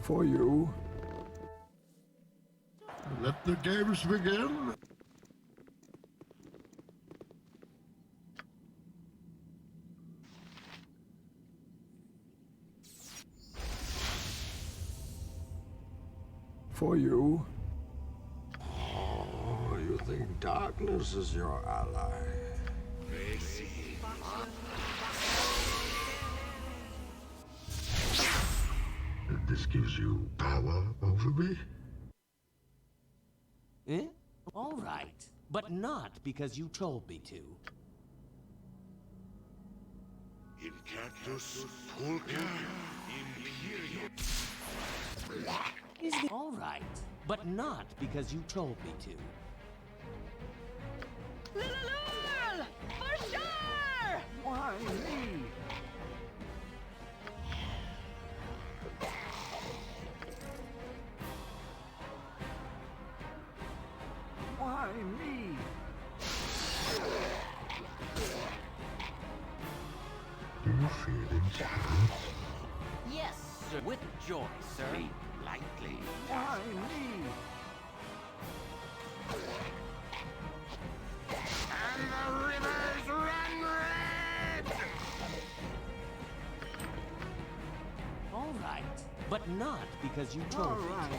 For you. Let the games begin. For you. Oh, you think darkness is your ally? This gives you power over me? Eh? All right, but not because you told me to. Incactus Pulca Imperium. Is it all right, but not because you told me to. Lululul! For sure! Why me? Why me? Do you feel intelligent? Yes, sir. With joy, sir. Sleep lightly. Why me? And the rivers run red! All right, but not because you told me Alright.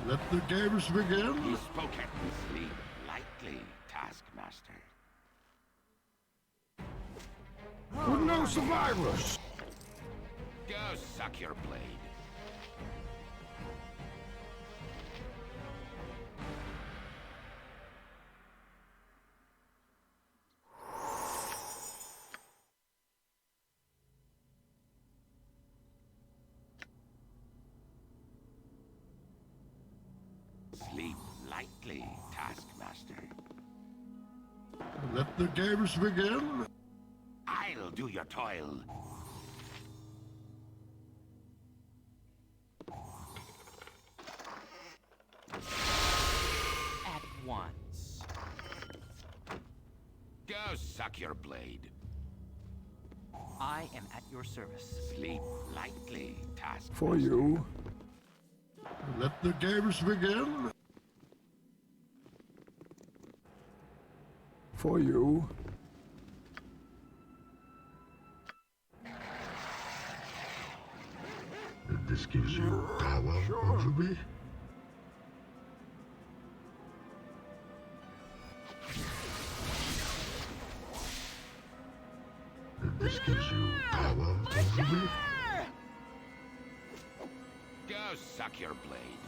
Let the games begin. He spoke at me. Sleep lightly, Taskmaster. With no survivors. Go suck your blade. Sleep lightly, Taskmaster. Let the games begin. I'll do your toil. at once. Go suck your blade. I am at your service. Sleep lightly, Taskmaster. For you. Let the games begin. For you. This gives you power over me. This gives you power over me. Go suck your blade.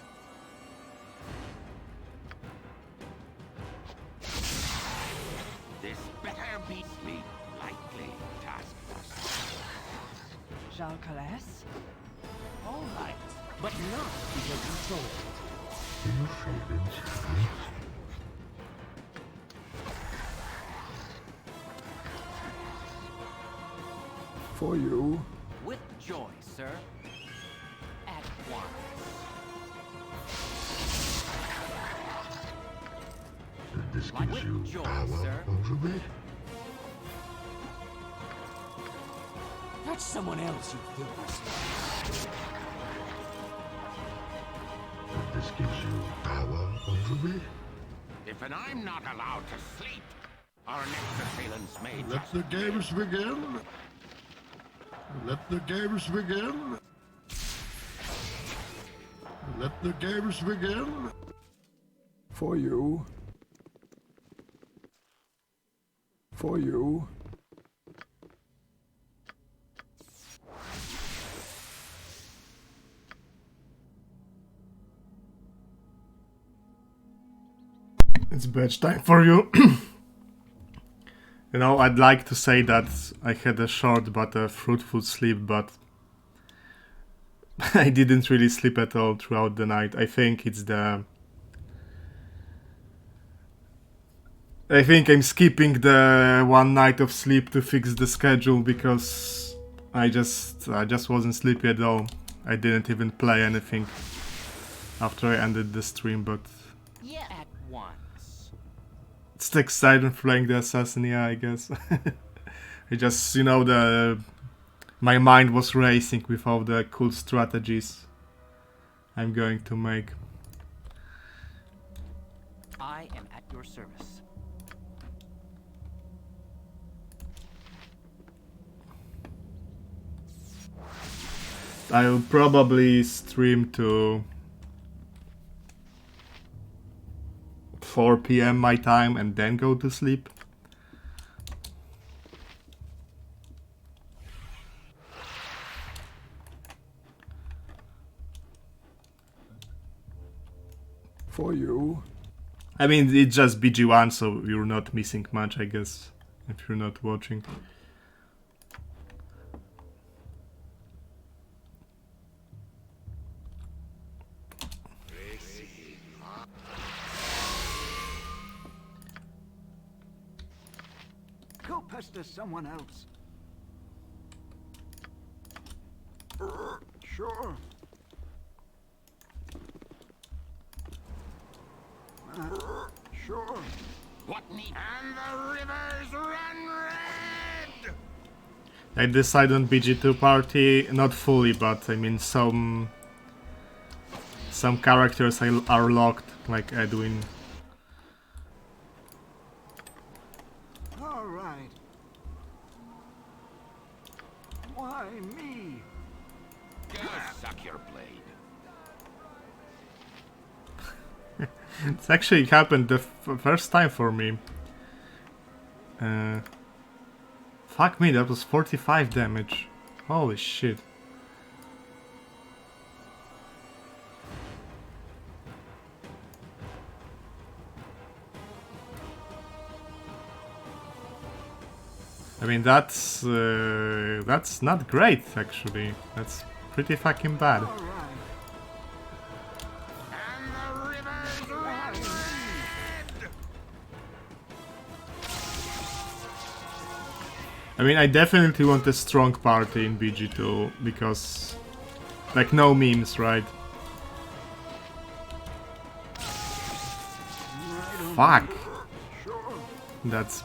This better be sleep lightly, Taskmaster. Jalcales? All right, but not because you told me Do you feel intelligent? For you. to. With joy, sir. At once. This Like gives with you joy, power sir. over me. That's someone else, you filthy. This gives you power over me. If I'm not allowed to sleep, our next assailants may Let just the games begin. Let the games begin. Let the games begin. For you. For you. It's bedtime for you. You know, I'd like to say that I had a short but a fruitful sleep, but I didn't really sleep at all throughout the night. I think I'm skipping the one night of sleep to fix the schedule because I just wasn't sleepy at all. I didn't even play anything after I ended the stream, but Yeah. At once. it's the excitement playing the assassin, yeah, I guess. I just, you know, My mind was racing with all the cool strategies I'm going to make. I am at your service. I'll probably stream to 4 p.m. my time and then go to sleep. For you. I mean, it's just BG1, so you're not missing much, I guess, if you're not watching. Go pester someone else. Sure. Sure. What need? And the rivers run red! I decided on BG2 party, not fully, but I mean some characters are locked, like Edwin. All right. Why me? Go suck your blade. It's actually happened the first time for me. Fuck me, that was 45 damage. Holy shit. I mean, that's not great, actually. That's pretty fucking bad. All right. And the rivers run red! I mean, I definitely want a strong party in BG2, because... like, no memes, right? Fuck! Sure. That's...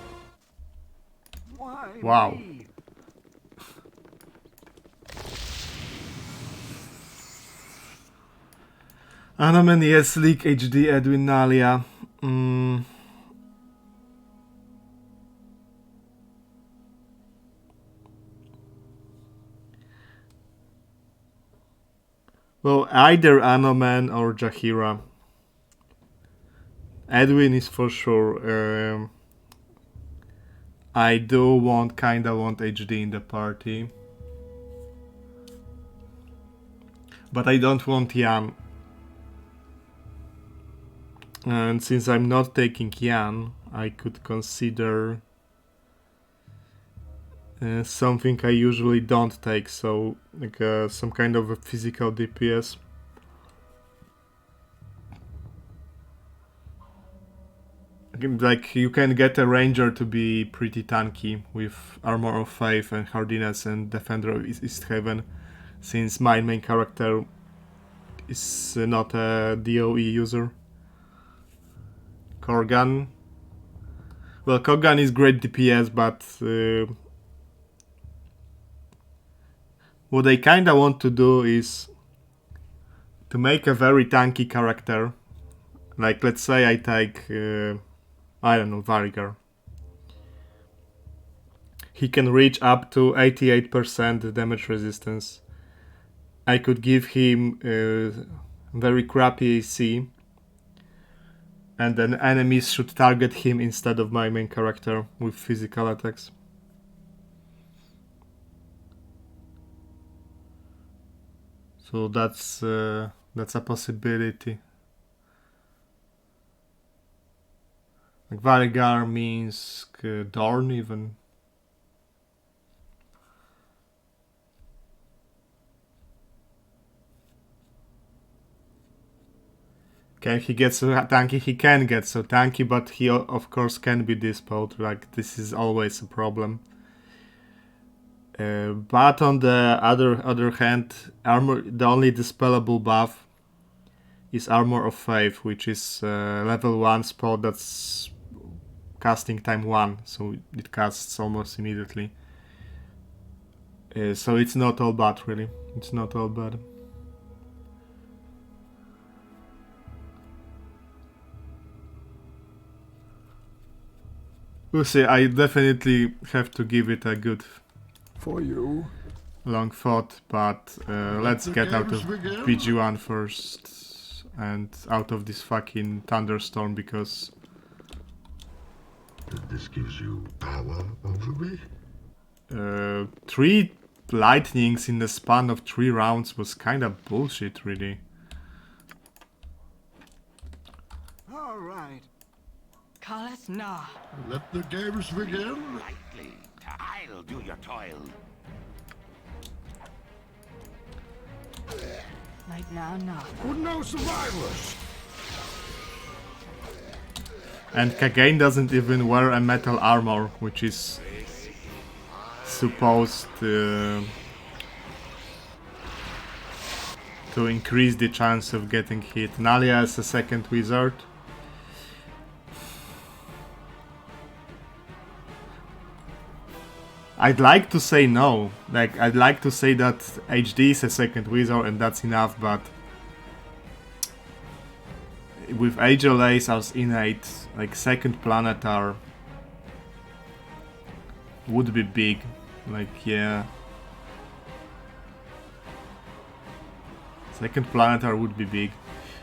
Why wow. me? Anoman, yes, Leak HD, Edwin, Nalia. Well, either Anoman or Jahira. Edwin is for sure. I do kinda want HD in the party. But I don't want Yan. And since I'm not taking Yan, I could consider something I usually don't take, so like some kind of a physical DPS. Like, you can get a ranger to be pretty tanky with Armor of Faith and Hardiness and Defender of East Haven, since my main character is not a DOE user. Korgan. Well, Korgan is great DPS, but what I kinda want to do is to make a very tanky character. Like, let's say I take... I don't know, Varigar. He can reach up to 88% damage resistance. I could give him very crappy AC, and then enemies should target him instead of my main character with physical attacks. So that's a possibility. Like, Varigar means Dorn even. Okay, he gets so tanky, he can get so tanky, but he of course can be dispelled. Like, this is always a problem. But on the other hand, the only dispellable buff is Armor of Faith, which is level 1 spell that's casting time 1, so it casts almost immediately. So it's not all bad, really. It's not all bad. We'll see. I definitely have to give it a good For you. long thought, but let's get out of PG1 first and out of this fucking thunderstorm, because This gives you power over me? 3 lightnings in the span of 3 rounds was kind of bullshit, really. All right. Call us na. Let the games begin. Lightly. I'll do your toil. Right now, na. With no survivors. And Kagain doesn't even wear a metal armor, which is supposed to increase the chance of getting hit. Nalia is a second wizard. I'd like to say no. Like, I'd like to say that HD is a second wizard and that's enough, but with HLAs as innate, like second planetar would be big. Like, yeah. Second planetar would be big.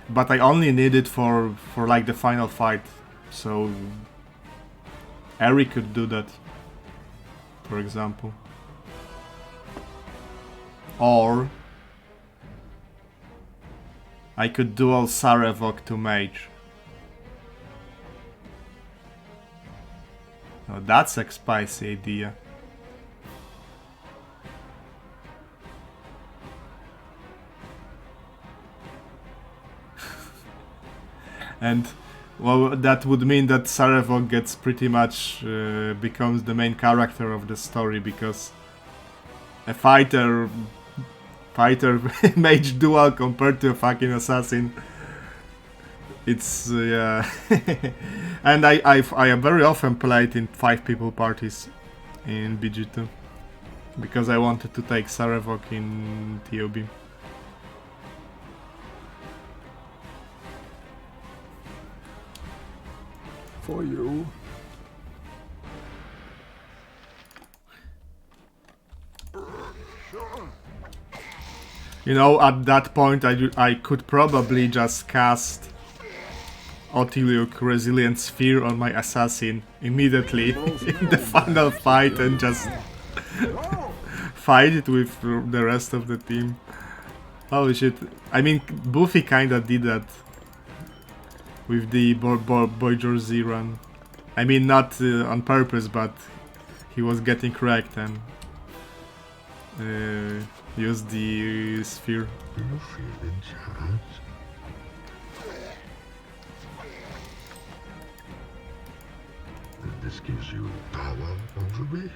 But I only need it for like the final fight. So Eric could do that, for example. Or I could dual Sarevok to mage. Oh, that's a spicy idea. And well, that would mean that Sarevok gets pretty much becomes the main character of the story, because a fighter mage dual compared to a fucking assassin, it's yeah. And I very often played in 5 people parties in BG2 because I wanted to take Sarevok in TOB. For you. You know, at that point I could probably just cast Otiliuk Resilient Sphere on my assassin immediately in the final fight and just fight it with the rest of the team. Holy shit. I mean, Buffy kinda did that with the Voyager Z run. I mean, not on purpose, but he was getting wrecked and used the sphere. Do you feel in charge? This gives you power over me?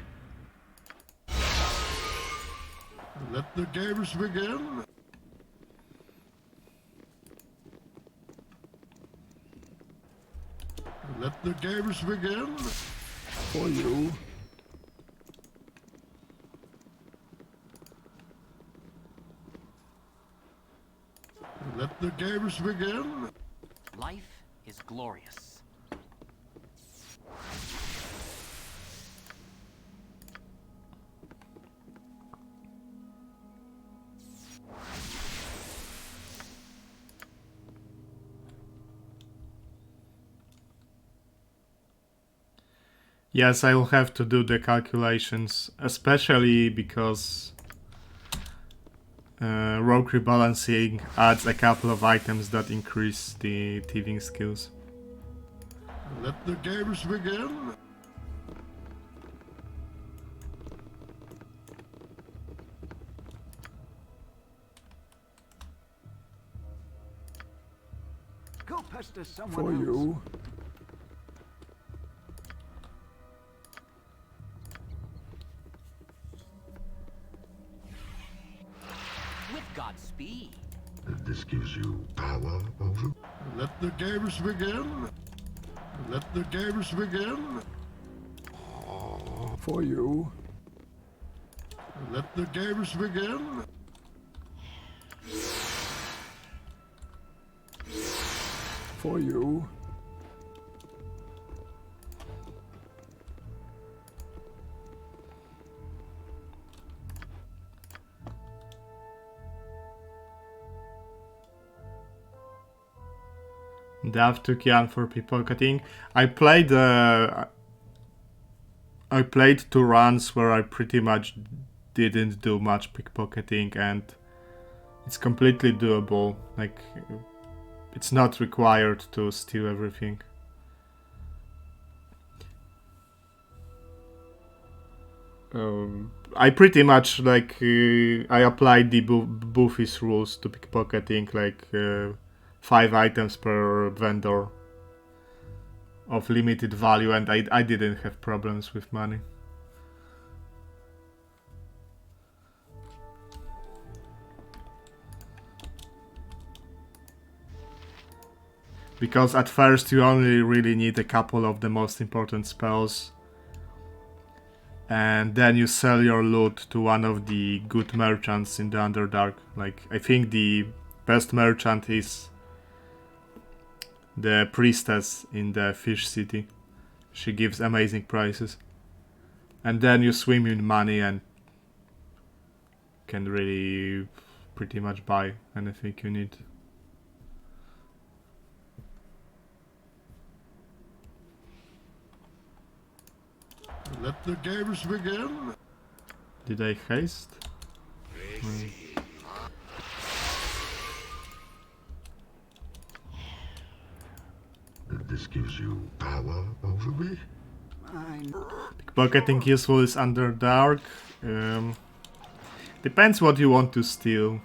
Let the games begin. Let the games begin. For you. Let the games begin. Life is glorious. Yes, I will have to do the calculations, especially because rogue rebalancing adds a couple of items that increase the thieving skills. Let the games begin. Go pester someone For else. you. With Godspeed. This gives you power over. Let the games begin. Let the games begin. For you. Let the games begin. For you. Dav took Jan for pickpocketing. I played 2 runs where I pretty much didn't do much pickpocketing, and it's completely doable. Like, it's not required to steal everything. I pretty much I applied the Boofy's rules to pickpocketing, 5 items per vendor of limited value, and I didn't have problems with money. Because at first you only really need a couple of the most important spells, and then you sell your loot to one of the good merchants in the Underdark. Like, I think the best merchant is the priestess in the fish city. She gives amazing prices. And then you swim in money and can really pretty much buy anything you need. Let the games begin. Did I haste? This gives you power over me. Pickpocketing useful is Underdark. Depends what you want to steal.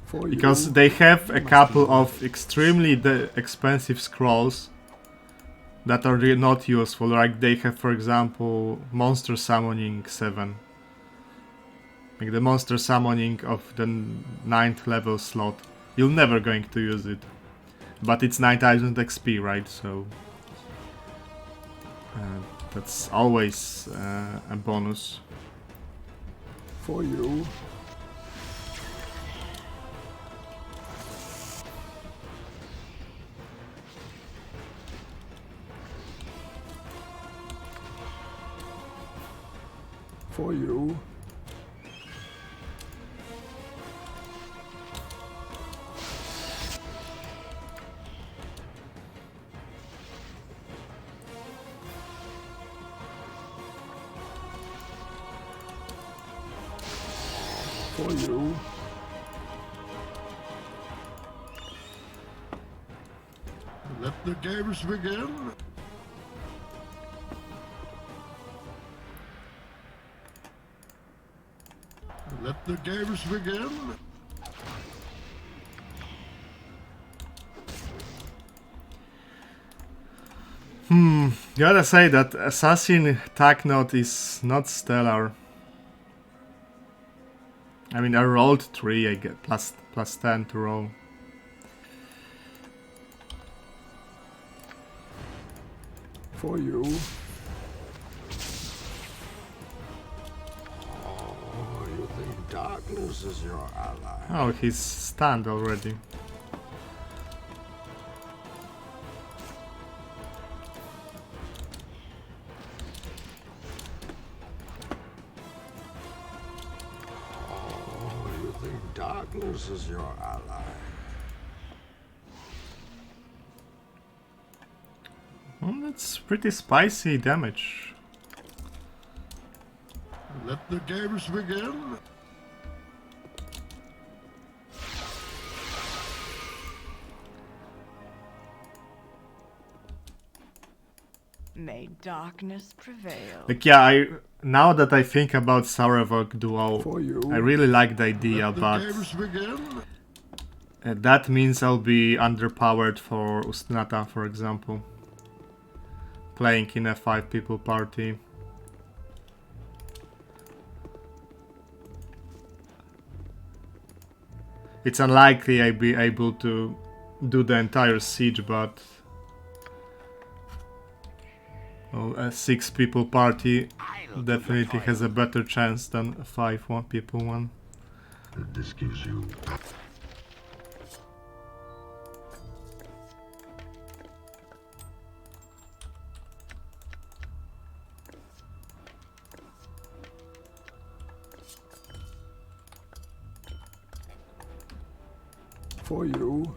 For Because you. they have a couple of extremely expensive scrolls that are really not useful. Like, they have, for example, Monster Summoning 7. Like the Monster Summoning of the 9th level slot. You're never going to use it. But it's 9000 XP, right? So that's always a bonus. For you. For you. For you. Let the games begin. Let the games begin. Gotta say that Assassin tag note is not stellar. I mean, I rolled 3, I get plus 10 to roll. For you. Oh, you think darkness is your ally? Oh, he's stunned already. Oh, you think darkness is your ally? Well, that's pretty spicy damage. Let the games begin. May darkness prevail. Like, yeah, now that I think about Sarevok duo, For you. I really like the idea, Let the but games begin. that means I'll be underpowered for Ustnata, for example. Playing in a 5-people party. It's unlikely I'll be able to do the entire siege, but a 6-people party definitely has a better chance than a 5 people one. This gives you For you.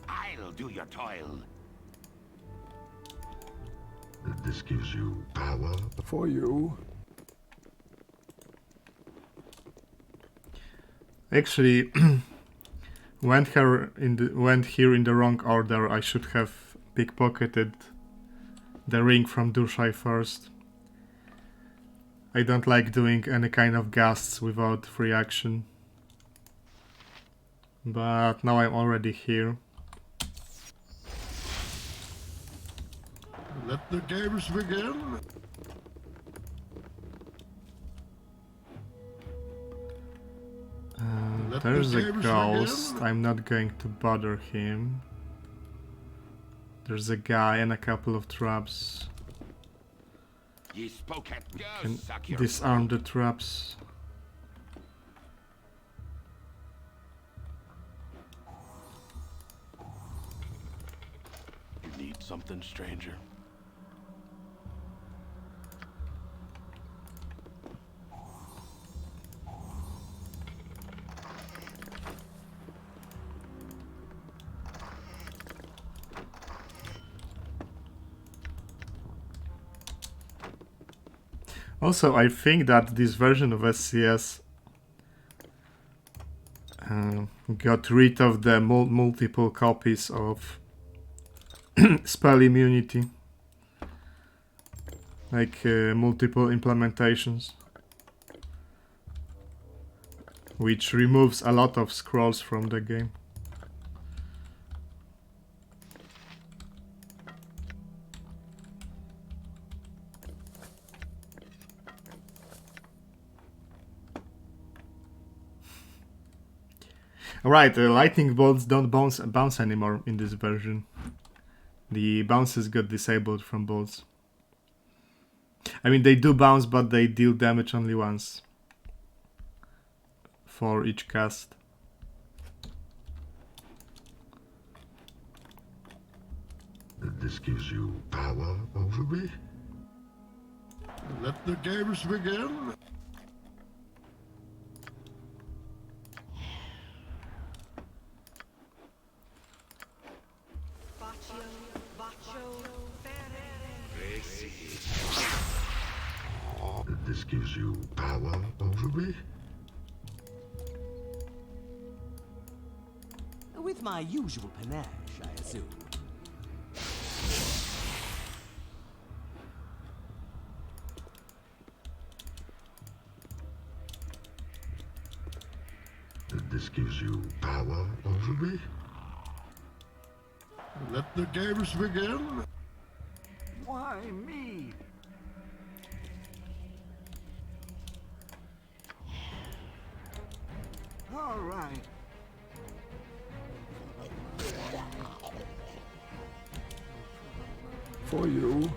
I'll do your toil. this gives you power. For you. Actually, went here in the wrong order. I should have pickpocketed the ring from Dushai first. I don't like doing any kind of ghasts without free action. But now I'm already here. Let the games begin. Let There's the a games ghost. begin. I'm not going to bother him. There's a guy and a couple of traps. Ye spoke at go, Can suck your disarm the traps. You need something, stranger? Also, I think that this version of SCS got rid of the multiple copies of spell immunity, like multiple implementations, which removes a lot of scrolls from the game. Alright, lightning bolts don't bounce anymore in this version. The bounces got disabled from bolts. I mean, they do bounce, but they deal damage only once for each cast. This gives you power over me. Let the games begin. This gives you power over me. With my usual panache, I assume. This gives you power over me. Let the games begin. Why me? All right. For you.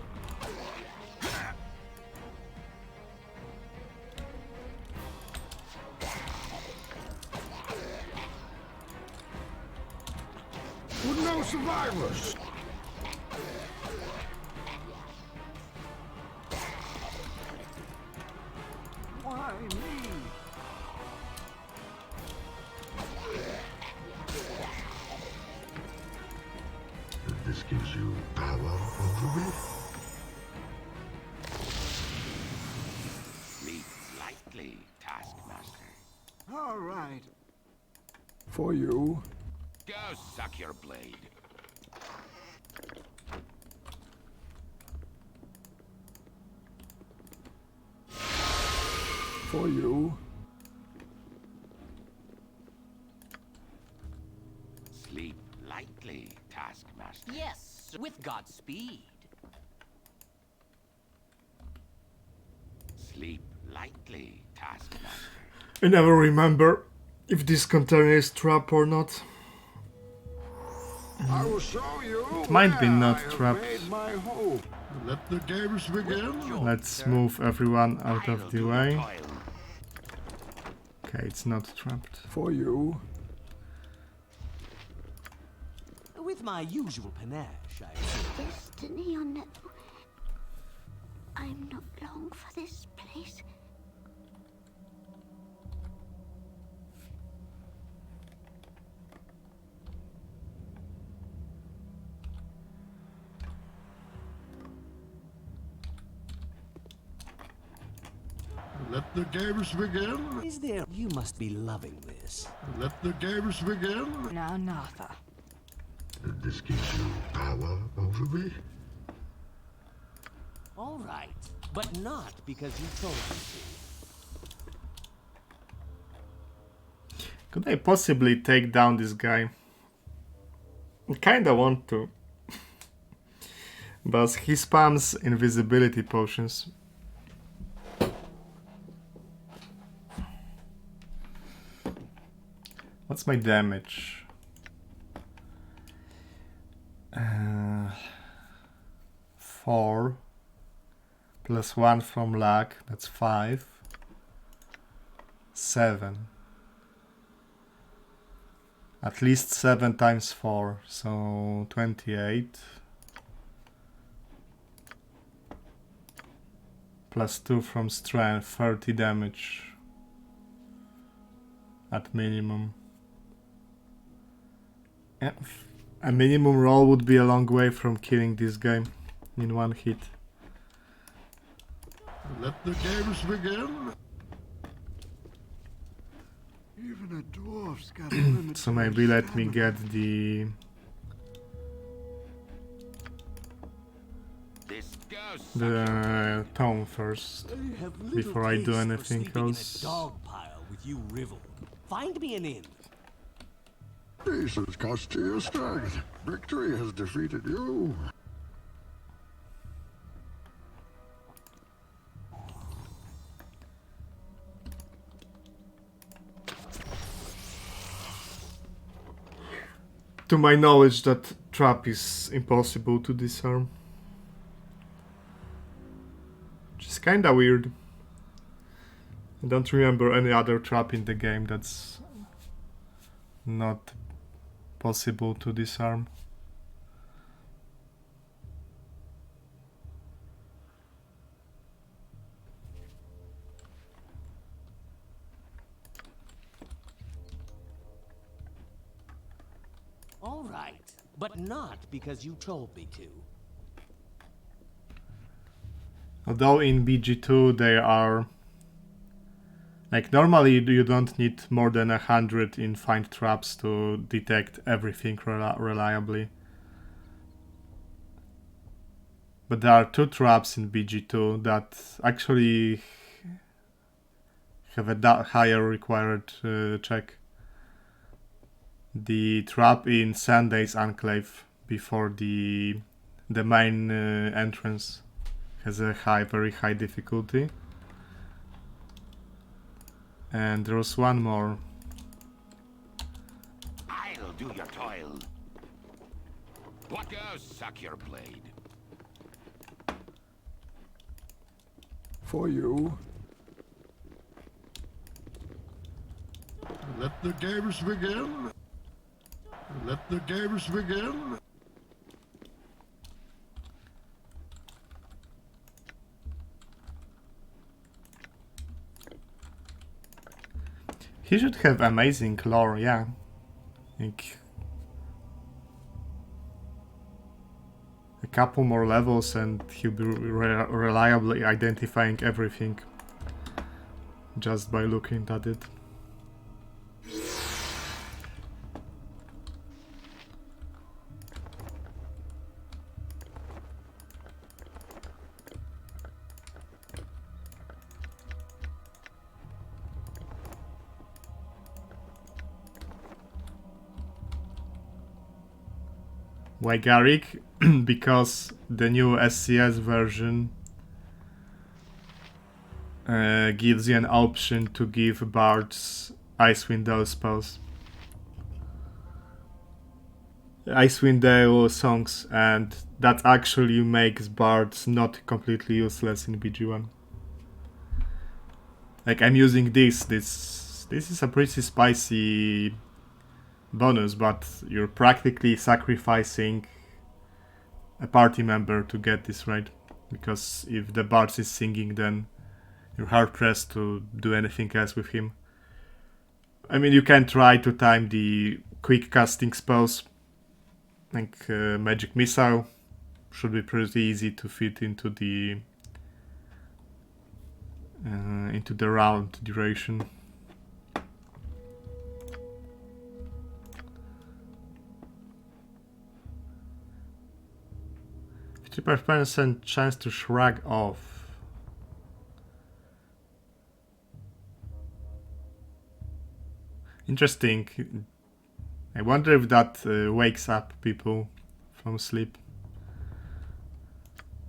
With no survivors. Why me? This gives you power over me. Sleep lightly, Taskmaster. All right. For you. Go suck your blade. For you. Sleep lightly, Taskmaster. Yes, with Godspeed. Sleep lightly, Taskmaster. I never remember if this container is trap or not. I will show you. It might be where not I have trapped. made my home. Let the games begin. Let's move everyone out of the way. Toil. Okay, it's not trapped. For you. With my usual panache, I assume. Destiny or no, I'm not long for this place. Let the games begin. Is there? You must be loving this. Let the games begin. Now, Natha. This gives you power over me. All right, but not because you told me to. Could I possibly take down this guy? I kinda want to. But he spams invisibility potions. What's my damage? 4 plus 1 from luck, that's 5. 7. At least 7 times 4, so 28. Plus 2 from strength, 30 damage. At minimum. Yeah, a minimum roll would be a long way from killing this guy in one hit. Let the games begin. Even a dwarf's got a limit. So to their maybe let me stamina. get the This goes. tome first I have little before I do taste for anything sleeping else. in a dog pile with you, Rivel. Find me an inn. This has cost you your strength. Victory has defeated you. To my knowledge, that trap is impossible to disarm. Which is kinda weird. I don't remember any other trap in the game that's not possible to disarm. All right, but not because you told me to. Although in BG2 there are... Like normally you don't need more than 100 in find traps to detect everything reliably. But there are 2 traps in BG2 that actually have a higher required check. The trap in Sunday's Enclave before the main entrance has a very high difficulty. And there was one more. I'll do your toil. What goes, suck your blade? For you. Let the games begin. Let the games begin. He should have amazing lore, yeah. Like a couple more levels and he'll be reliably identifying everything just by looking at it. Why Garrick? Because the new SCS version gives you an option to give bards Icewind Dale spells. Icewind Dale songs, and that actually makes bards not completely useless in BG1. Like, I'm using this is a pretty spicy bonus, but you're practically sacrificing a party member to get this right, because if the bard is singing, then you're hard pressed to do anything else with him. I mean, you can try to time the quick casting spells, like Magic Missile should be pretty easy to fit into the round duration. %, chance to shrug off. Interesting. I wonder if that wakes up people from sleep.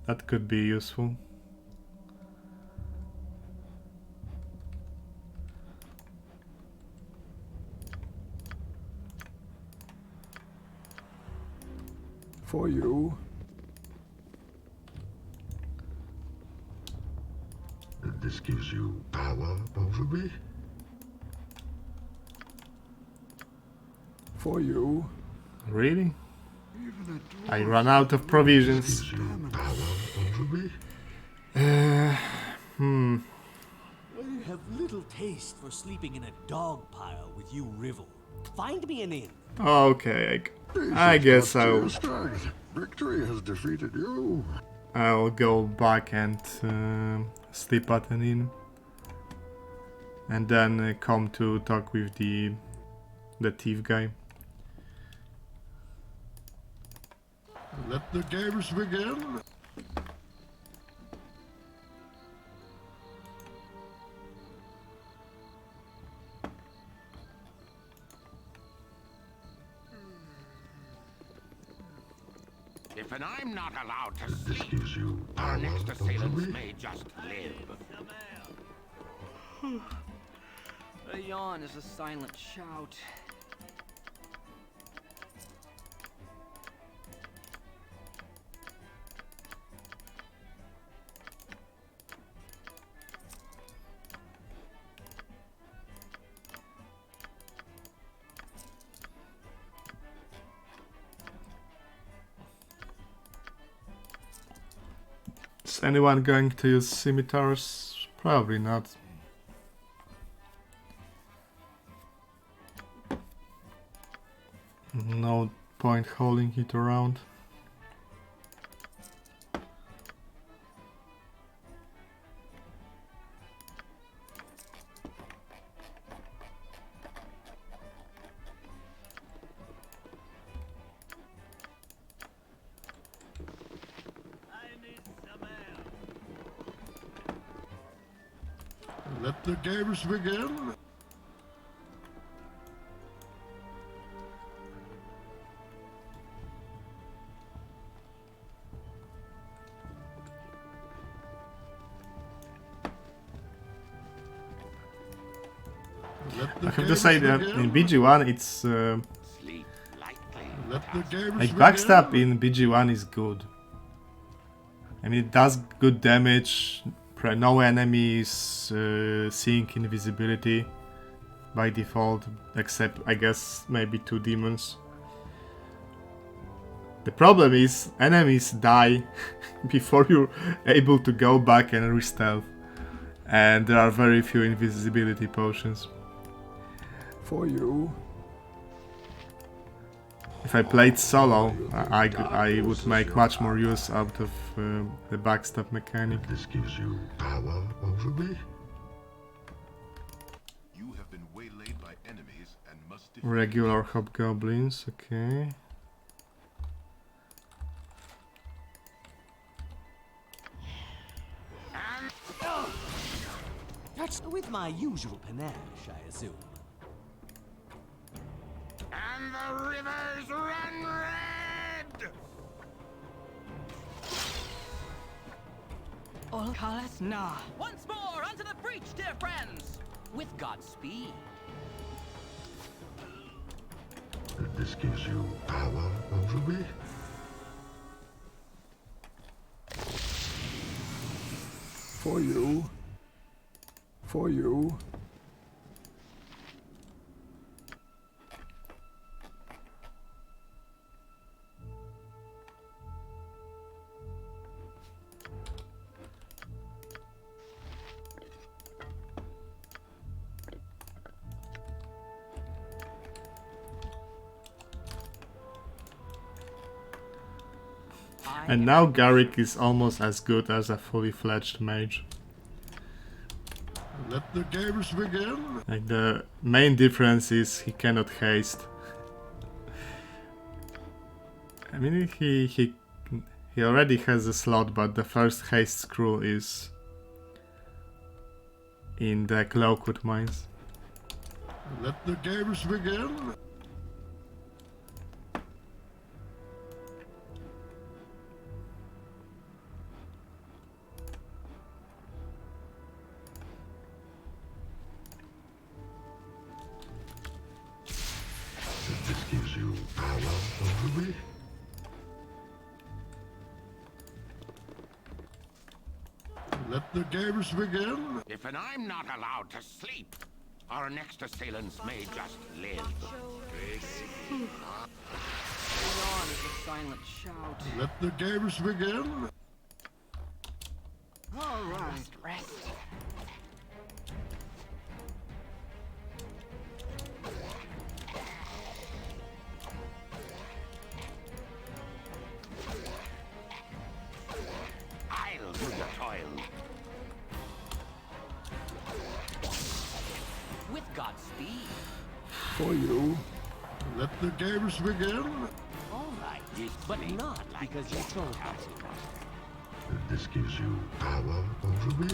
That could be useful. For you. This gives you power over me? For you. Really? Even a dwarf I ran out of provisions. Gives you power over me? I have little taste for sleeping in a dog pile with you, Rivel. Find me an inn. Okay, I guess I'll Victory has defeated you. go back and sleep at an inn, and then come to talk with the thief guy. Let the games begin. If I'm not allowed to This sleep, gives you our power next over assailants me? may just live. A yawn is a silent shout. Is anyone going to use scimitars? Probably not. No point holding it around. Let the games begin. I have to say that in BG1 it's Sleep lightly. Let the games like begin. backstab in BG1 is good. I mean, it does good damage. No enemies seeing invisibility by default, except I guess maybe 2 demons. The problem is enemies die before you're able to go back and re-stealth, and there are very few invisibility potions. For you. If I played solo, I would make much more use out of the backstab mechanic. This gives you power over me? You have been waylaid by enemies and must defeat Regular hobgoblins, okay. That's with my usual panache, I assume. And the rivers run red! Olcalis, nah. Once more, onto the breach, dear friends! With Godspeed. This gives you power over me. For you. For you. And now Garrick is almost as good as a fully fledged mage. Let the games begin. Like, the main difference is he cannot haste. I mean, he already has a slot, but the first haste scroll is in the Cloakwood mines. Let the games begin. This gives you power over me. Let the games begin. If I'm not allowed to sleep, our next assailants may just live. The yawn is a silent shout. Let the games begin. All right. Must rest. I'll do your toil. With Godspeed. For you. Let the games begin. All right, but not because you told us. This gives you power over me.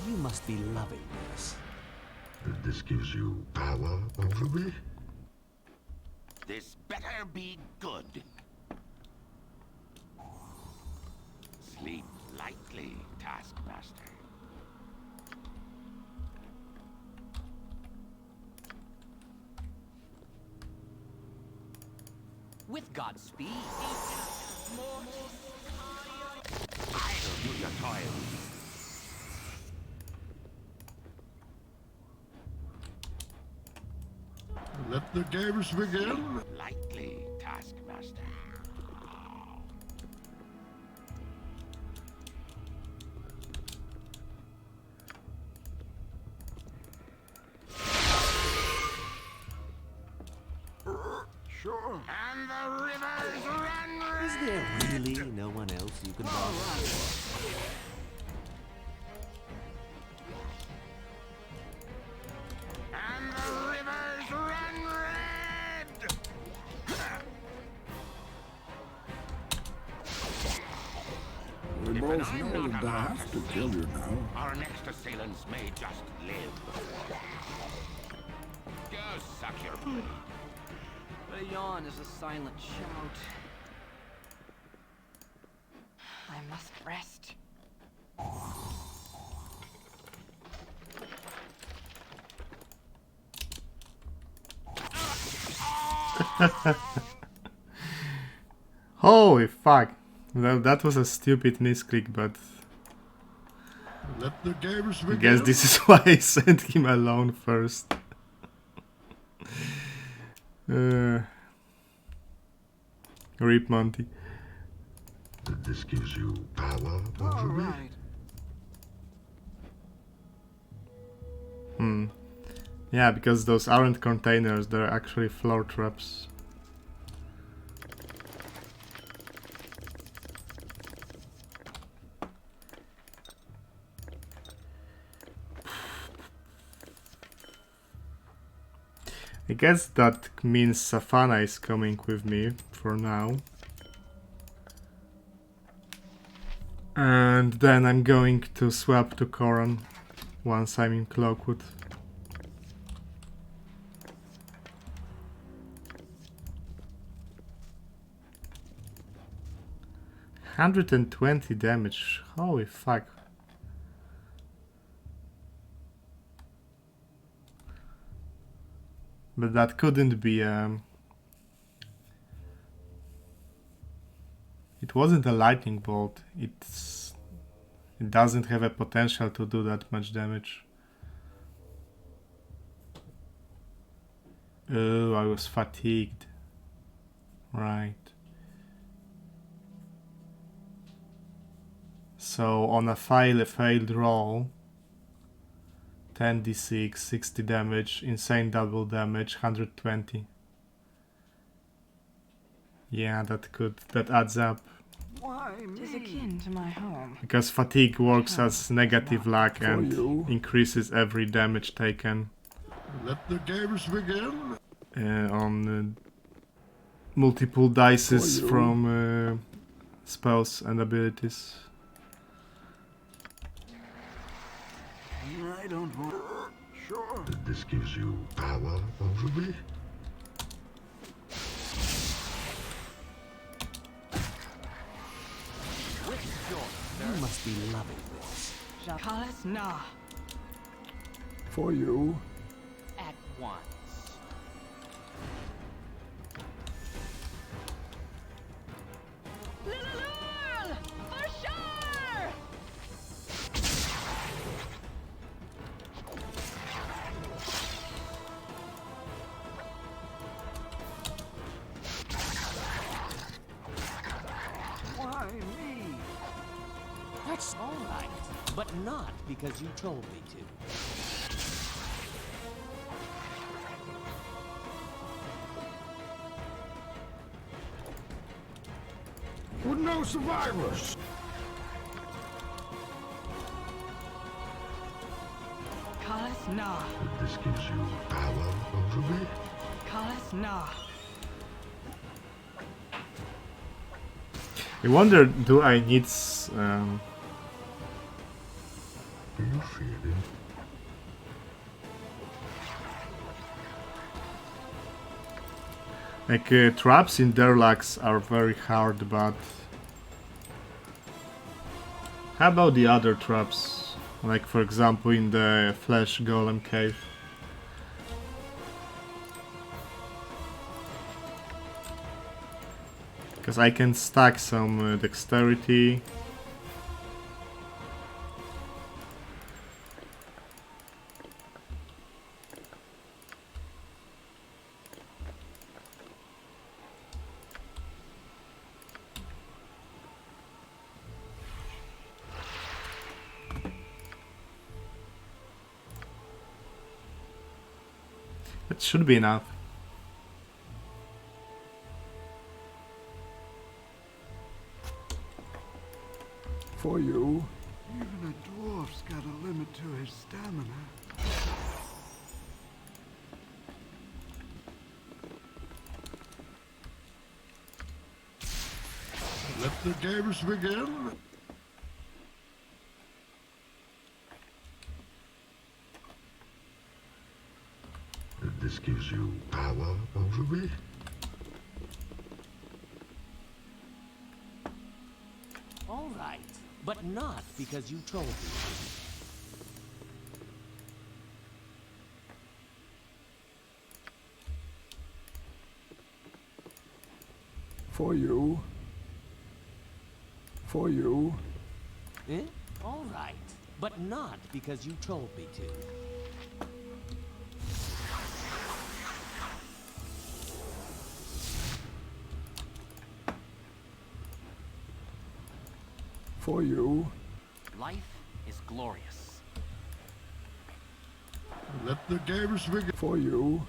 You must be loving this. This gives you power over me. This better be good. Sleep lightly, Taskmaster. With Godspeed. I'll do your toil. Let the games begin. Lightly, Taskmaster. Sure. And the rivers run red. Is there really no one else you can draw? And the rivers run red. We If both I'm know not that I allowed have to to kill you sleep, now. our next assailants may just live. Go suck your blade. The yawn is a silent shout. I must rest. Holy fuck! Well, that was a stupid misclick, but Let the games I begin. guess this is why I sent him alone first. Rip Monty. This gives you power All over me. right. Yeah, because those aren't containers, they're actually floor traps. I guess that means Safana is coming with me for now. And then I'm going to swap to Koran once I'm in Cloakwood. $120 damage. Holy fuck. But that couldn't be it wasn't a lightning bolt. It doesn't have a potential to do that much damage. Oh, I was fatigued. Right. So on a failed roll, 10d6, 60 damage, insane double damage, 120. Yeah, that adds up. Why me? It is akin to my home. Because fatigue works as negative luck and increases every damage taken. Let the games begin. On multiple dices from spells and abilities. I don't want... Sure. This gives you power over me. You must be loving this. Jakalis na. For you. At once. Lulul! For sure! Why me? That's all right, but not because you told me to. With no survivors. Kalis na. This gives you power over me. Kalis na. I wonder, do I need Do you feel it? like traps in Derlax are very hard, but how about the other traps? Like for example in the Flesh Golem cave. Because I can stack some dexterity. That should be enough. For you. Even a dwarf's got a limit to his stamina. Let the games begin. This gives you power over me. All right, but not because you told me to. For you. For you. Eh? All right, but not because you told me to. For you. Life is glorious. Let the games begin. For you.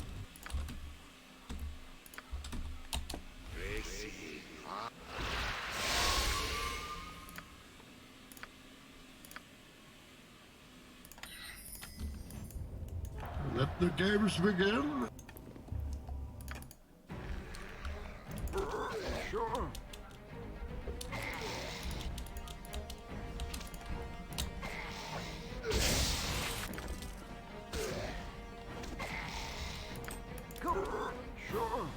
Let the games begin. Sure. Sure.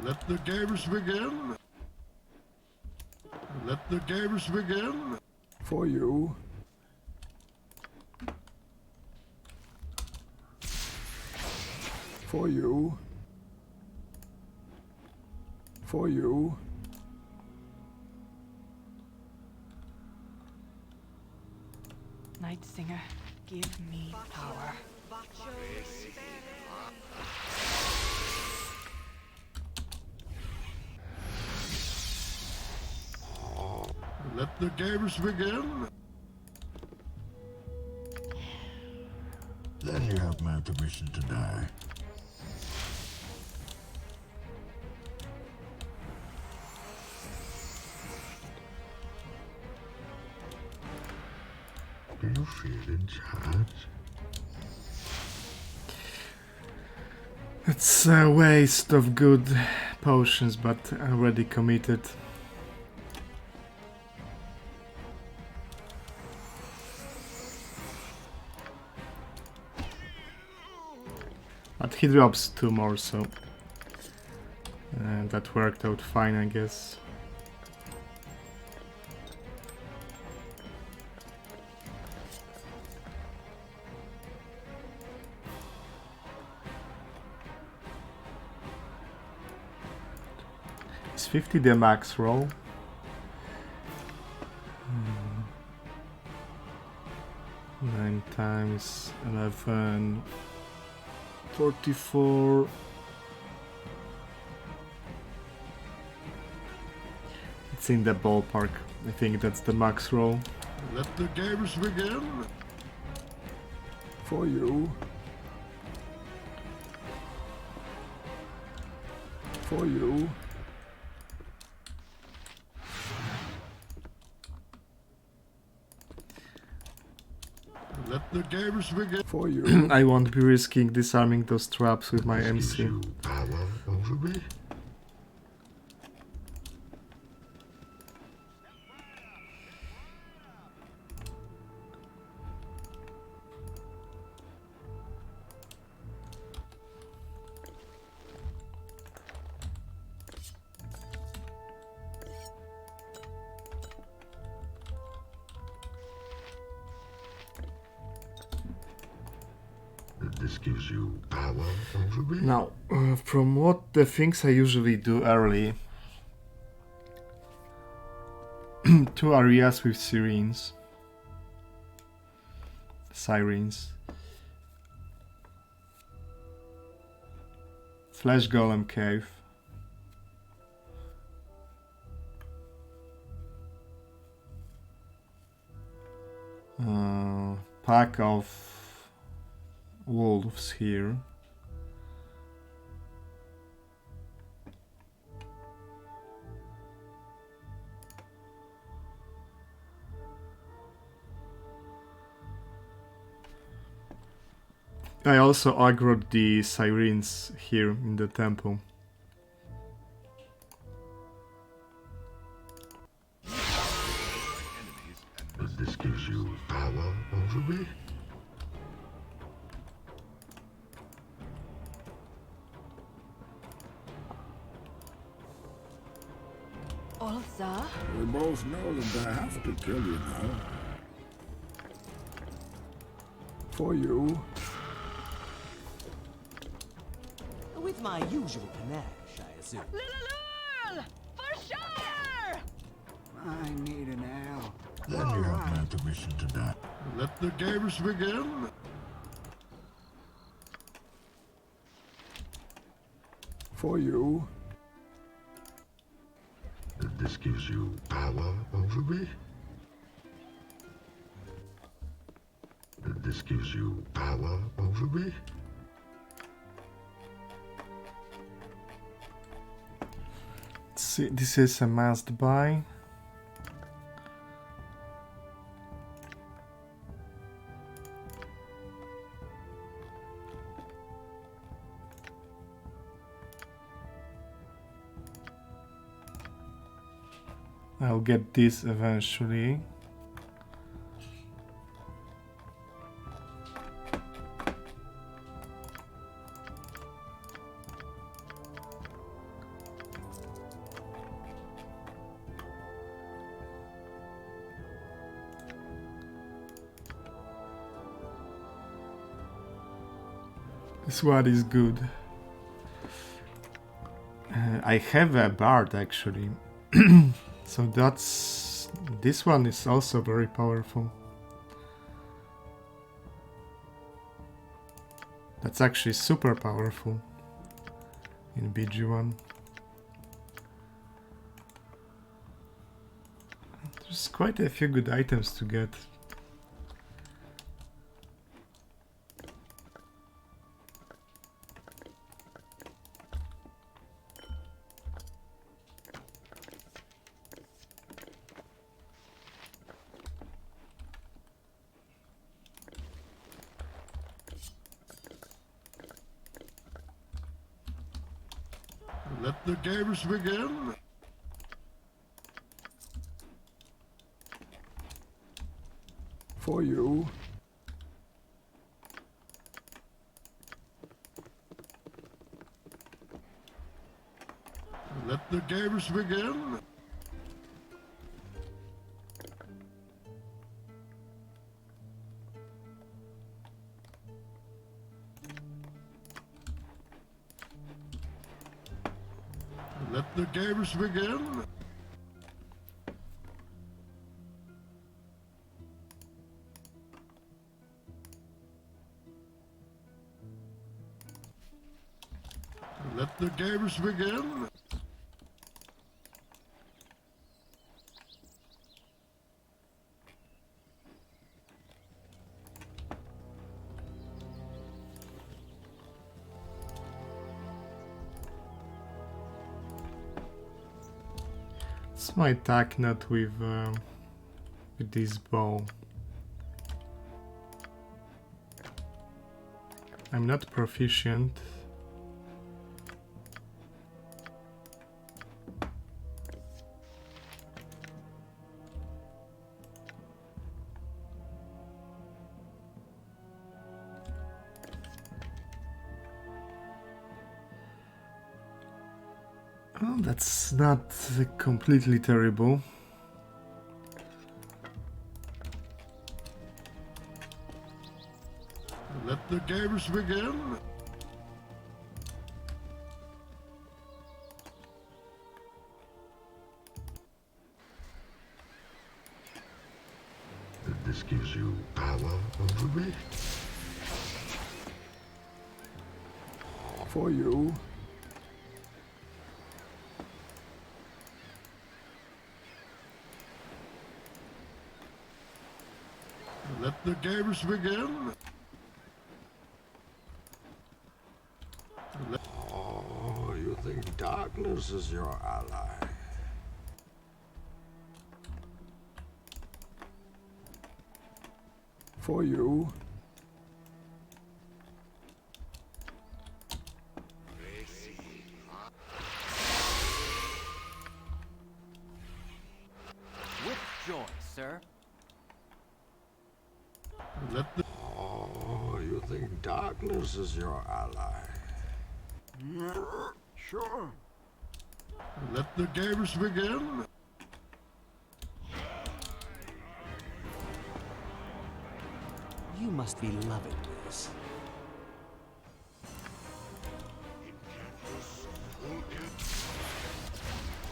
Let the games begin. Let the games begin. For you. For you. For you. Night Singer, give me power. Let the games begin. Then you have my permission to die. Do you feel in charge? It's a waste of good potions, but already committed. But he drops 2 more, so that worked out fine, I guess. Is 50 the max roll? 9 times 11. 44. It's in the ballpark. I think that's the max roll. Let the games begin. For you. For you. Let the games begin. For you. I won't be risking disarming those traps with my MC. You power over me. This gives you power over me. Now, from what the things I usually do early, 2 areas with sirens. Flesh Golem Cave. Pack of wolves here. I also aggroed the sirens here in the temple. This gives you power over me. Ulsa? We both know that I have to kill you now. For you. With my usual panache, I assume. Lilulul! For sure! I need an ale. Then you have my permission to die. Let the games begin. For you. This gives you power over me. This gives you power over me. See, this is a must buy. I'll get this eventually. This one is good. I have a bard actually, so this one is also very powerful. That's actually super powerful in BG1. There's quite a few good items to get. Let the games begin. For you. Let the games begin. Let the games begin. Let the games begin. It's my attack nut with this bow. I'm not proficient. Oh, that's not completely terrible. Let the games begin. This gives you power over me. For you. Let the games begin. Oh, you think darkness is your ally? For you. With joy, sir. Let the Oh, you think darkness is your ally? Sure. Let the games begin. You must be loving this.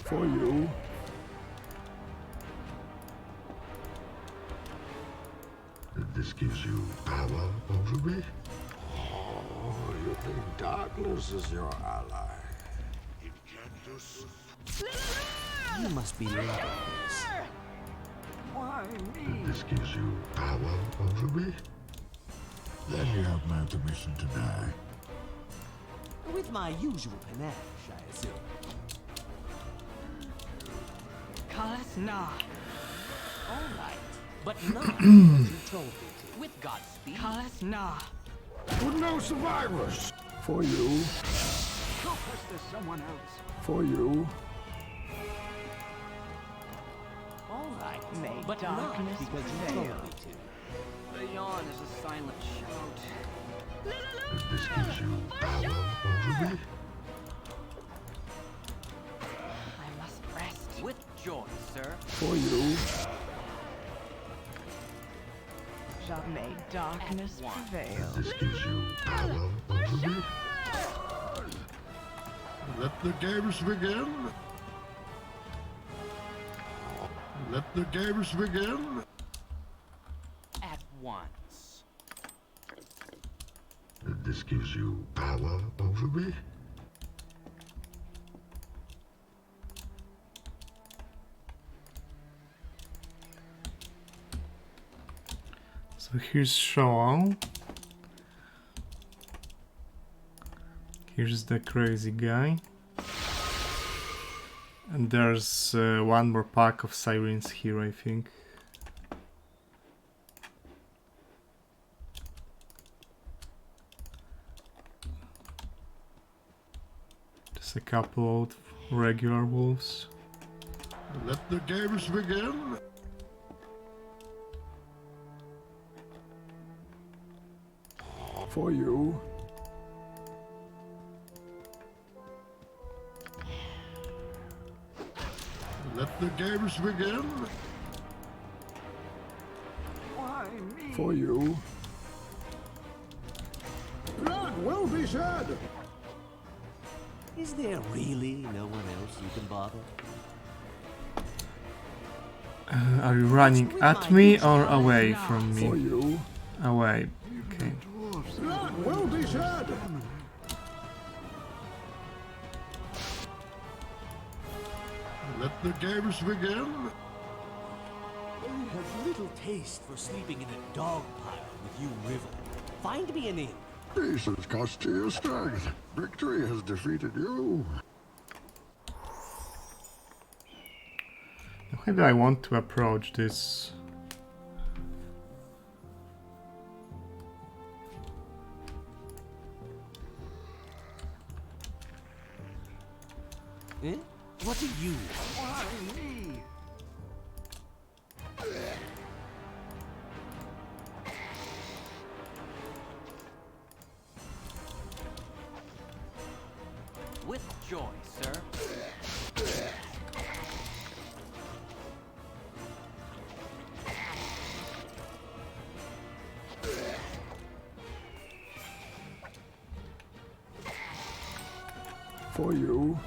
For you. This gives you power over me. Oh, you think darkness is your ally? You must be loving this. Why me? This gives you power over me. Then you have my permission to die. With my usual panache, I assume. Kalas na. All right, but not as you told me to. With Godspeed. Kalas na. With no survivors. For you. Go pester someone else. For you. All right, Make but not darkness because you prevail. told me to. The yawn is a silent shout. This gives you power over me. I must rest. With joy, sir. For you. May darkness prevail. This gives you power over me. Let the games begin. Let the games begin. At once. This gives you power over me. So here's Sean. Here's the crazy guy. And there's one more pack of sirens here, I think. Just a couple of regular wolves. Let the games begin. For you. Let the games begin. Why me? For you. Blood will be shed. Is there really no one else you can bother? Are you running at me or away from For me? you. Away. Okay. Blood will be shed. Let the games begin. I have little taste for sleeping in a dog pile with you, Rivel. Find me an inn. Peace has cost you your strength. Victory has defeated you. How do I want to approach this? Eh? What are you? Why me? With joy, sir. For you.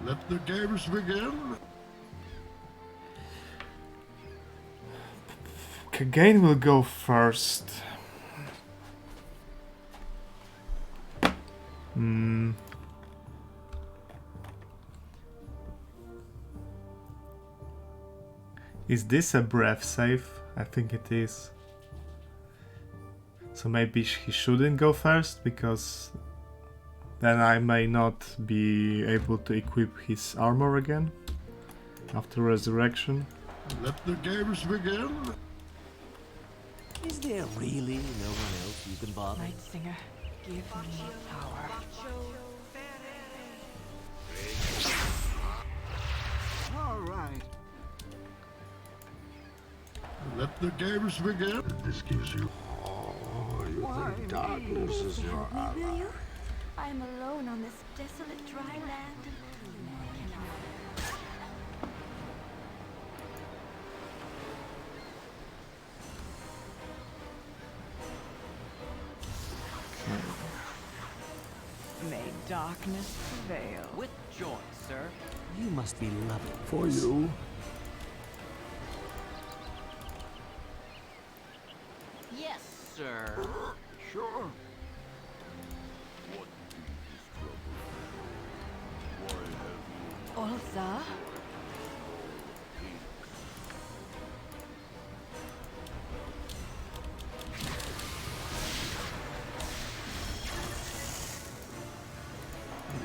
Let the games begin. Kagain will go first. Is this a breath save? I think it is. So maybe he shouldn't go first, because then I may not be able to equip his armor again after resurrection. Let the games begin. Is there really no one else you can bother? Night Singer, give me power. All right. Let the games begin. This gives you. Oh, you Why think darkness is your Help me, will ally. you? I am alone on this desolate dry land. May darkness prevail. With joy, sir. You must be loving. For you. Yes, sir. Sure. Ulza?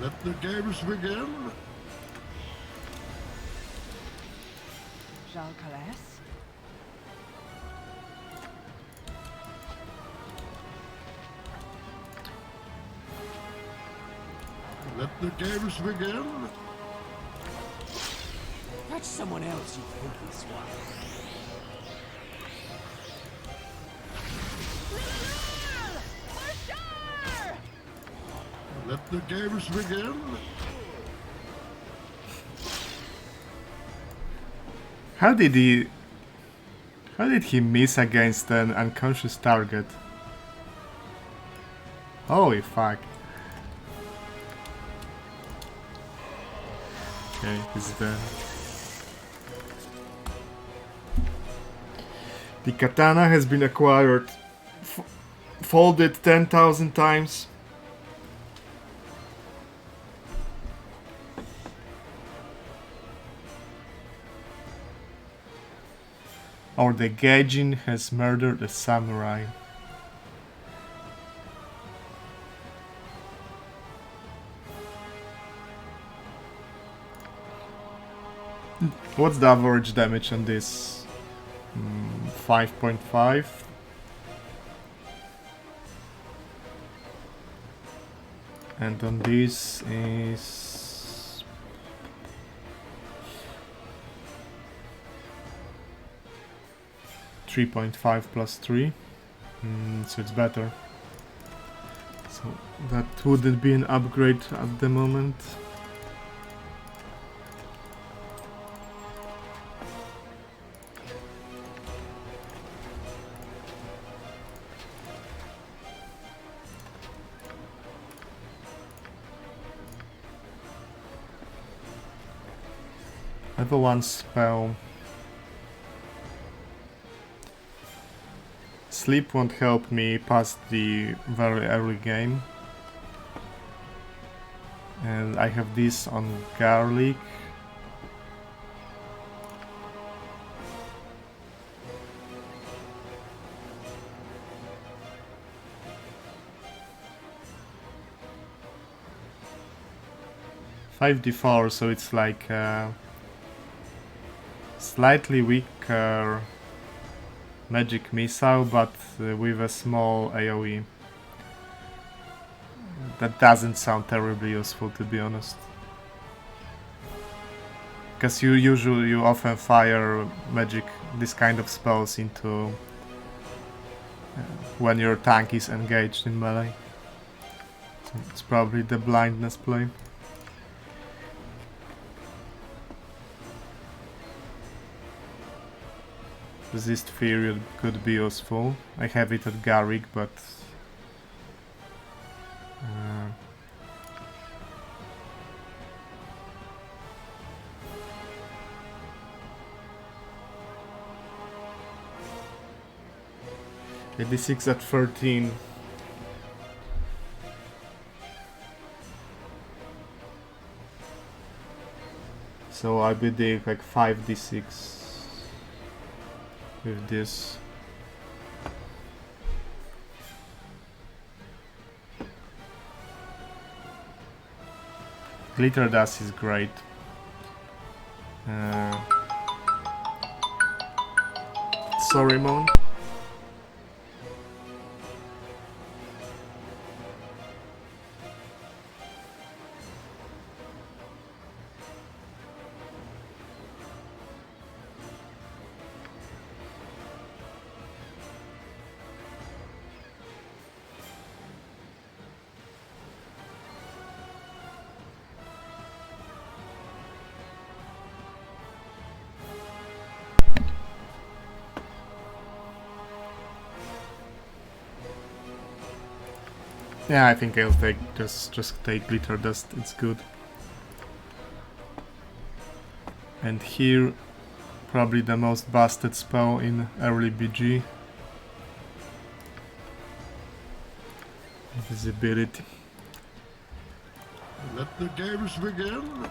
Let the games begin. Jalcales? Let the games begin. Catch someone else, you filthy swine. Let the games begin. How did he miss against an unconscious target? Holy fuck. Okay, he's dead. The katana has been acquired. Folded 10,000 times. Or the Gaijin has murdered a samurai. What's the average damage on this? 5.5. And on this is 3.5 plus 3. So it's better. So that wouldn't be an upgrade at the moment. Level 1 spell. Sleep won't help me past the very early game. And I have this on garlic. $5d4, so it's like slightly weaker magic missile, but with a small AoE. That doesn't sound terribly useful, to be honest. Because you often fire magic, this kind of spells into when your tank is engaged in melee. So it's probably the blindness play. Resist Fear could be useful. I have it at Garrick, but D6 at 13. So I'll be doing like 5d6 with this. Glitter dust is great. Sorry, Mon. Yeah, I think I'll take just take glitter dust. It's good. And here, probably the most busted spell in early BG. Invisibility. Let the games begin.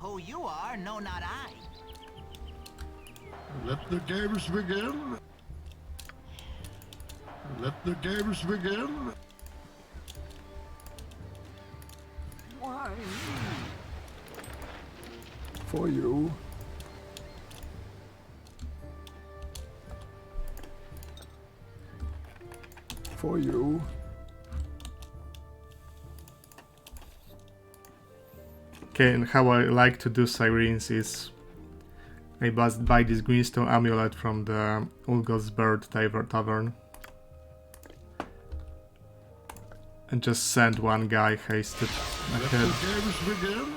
Who you are, no, not I. Let the games begin. Let the games begin. Why me? For you. For you. how I like to do sirens is I must buy this greenstone amulet from the Ulgos Bird Tavern and just send one guy hasted ahead. Let the games begin.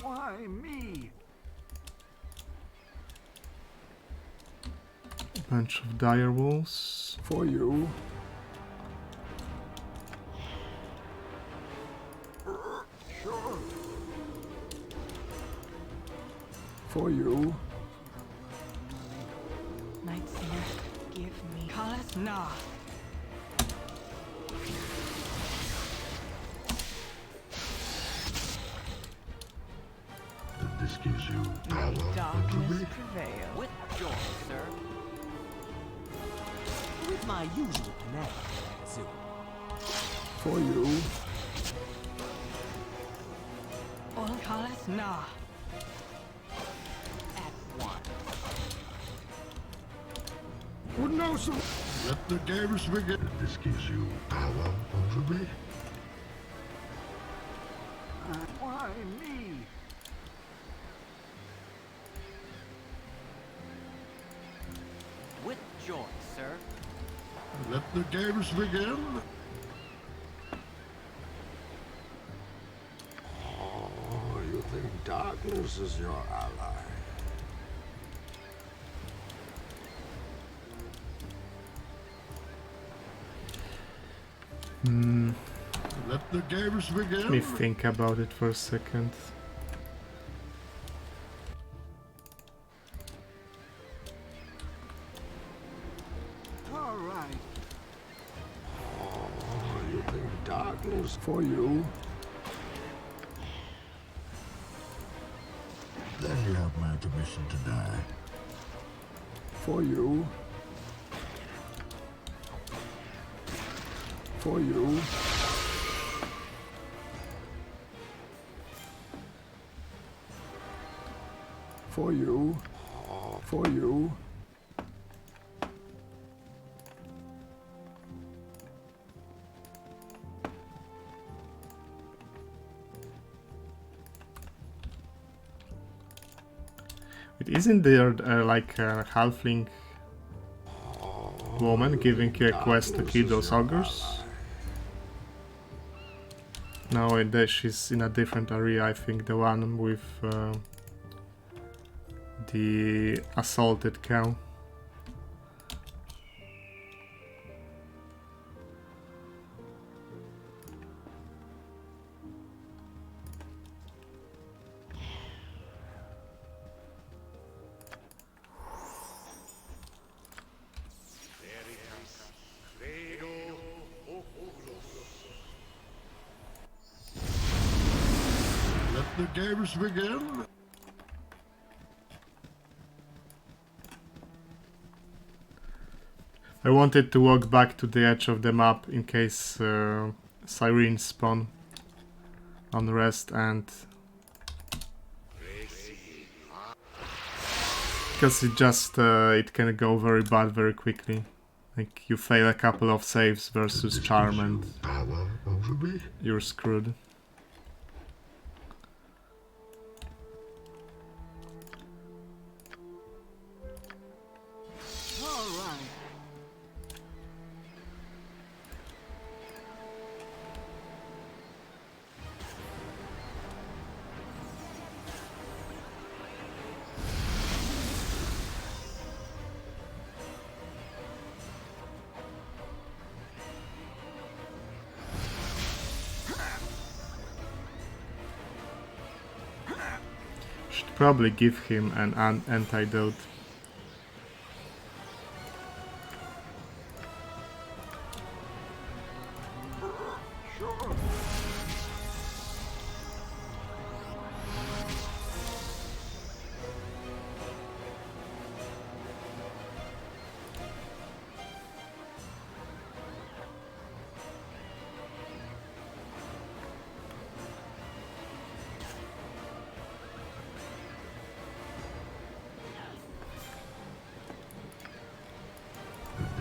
Why me? Bunch of dire wolves. For you. Sure. For you. Night Singer, give me Kalas Na. This gives you May power over darkness me. prevail. With joy, sir. With my usual command, I assume. For you. All Kalas Na. At once. Would know some. Let the games begin. This gives you power over me. Why me? With joy, sir. Let the games begin. Oh, you think darkness is your ally? Let the games begin. Let me think about it for a second. All right. Oh, you think darkness? For you. Then you have my permission to die. For you. For you. For you. For you. It isn't there like a halfling woman giving you a quest to kill those ogres? No, she's in a different area, I think, the one with the assaulted cow. Let the games begin. I wanted to walk back to the edge of the map in case sirens spawn on rest, and because it just it can go very bad very quickly. Like you fail a couple of saves versus charm and Power over me. you're screwed. All right. Should probably give him an antidote. Sure.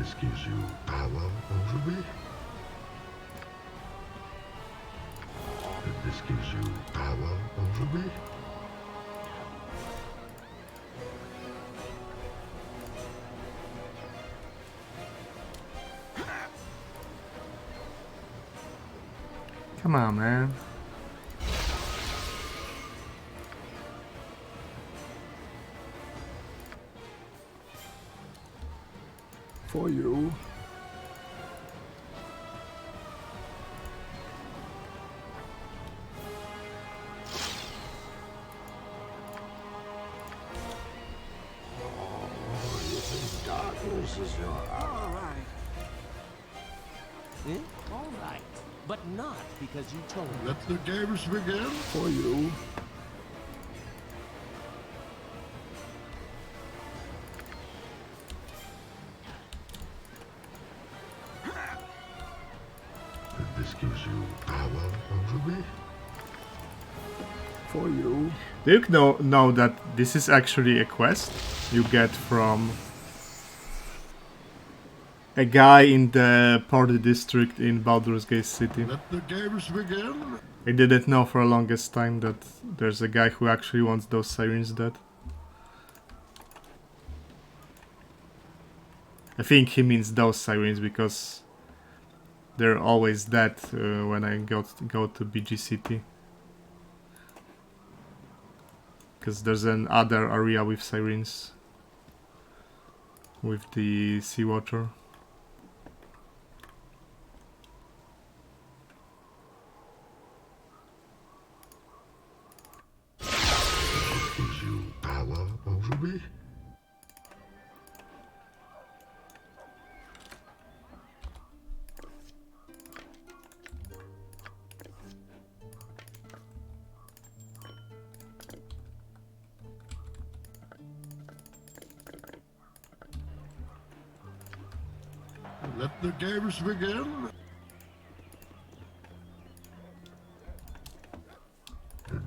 This gives you power over me. This gives you power over me. Come on, man. For you. Darkness is your All right. Eh? All right. But not because you told me. Let the games begin. For you. This gives you power over me. For you. Do you know that this is actually a quest you get from a guy in the party district in Baldur's Gate City? Let the games begin. I didn't know for the longest time that there's a guy who actually wants those sirens dead. I think he means those sirens because they're always dead when I go to BG City. Because there's an other area with sirens. With the seawater. This gives you power over me. Let the games begin.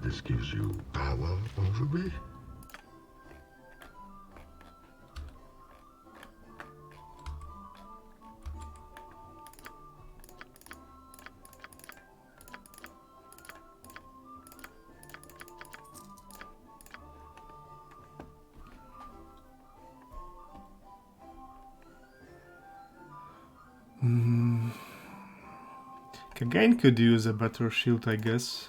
This gives you power over me. Kagain could use a better shield, I guess.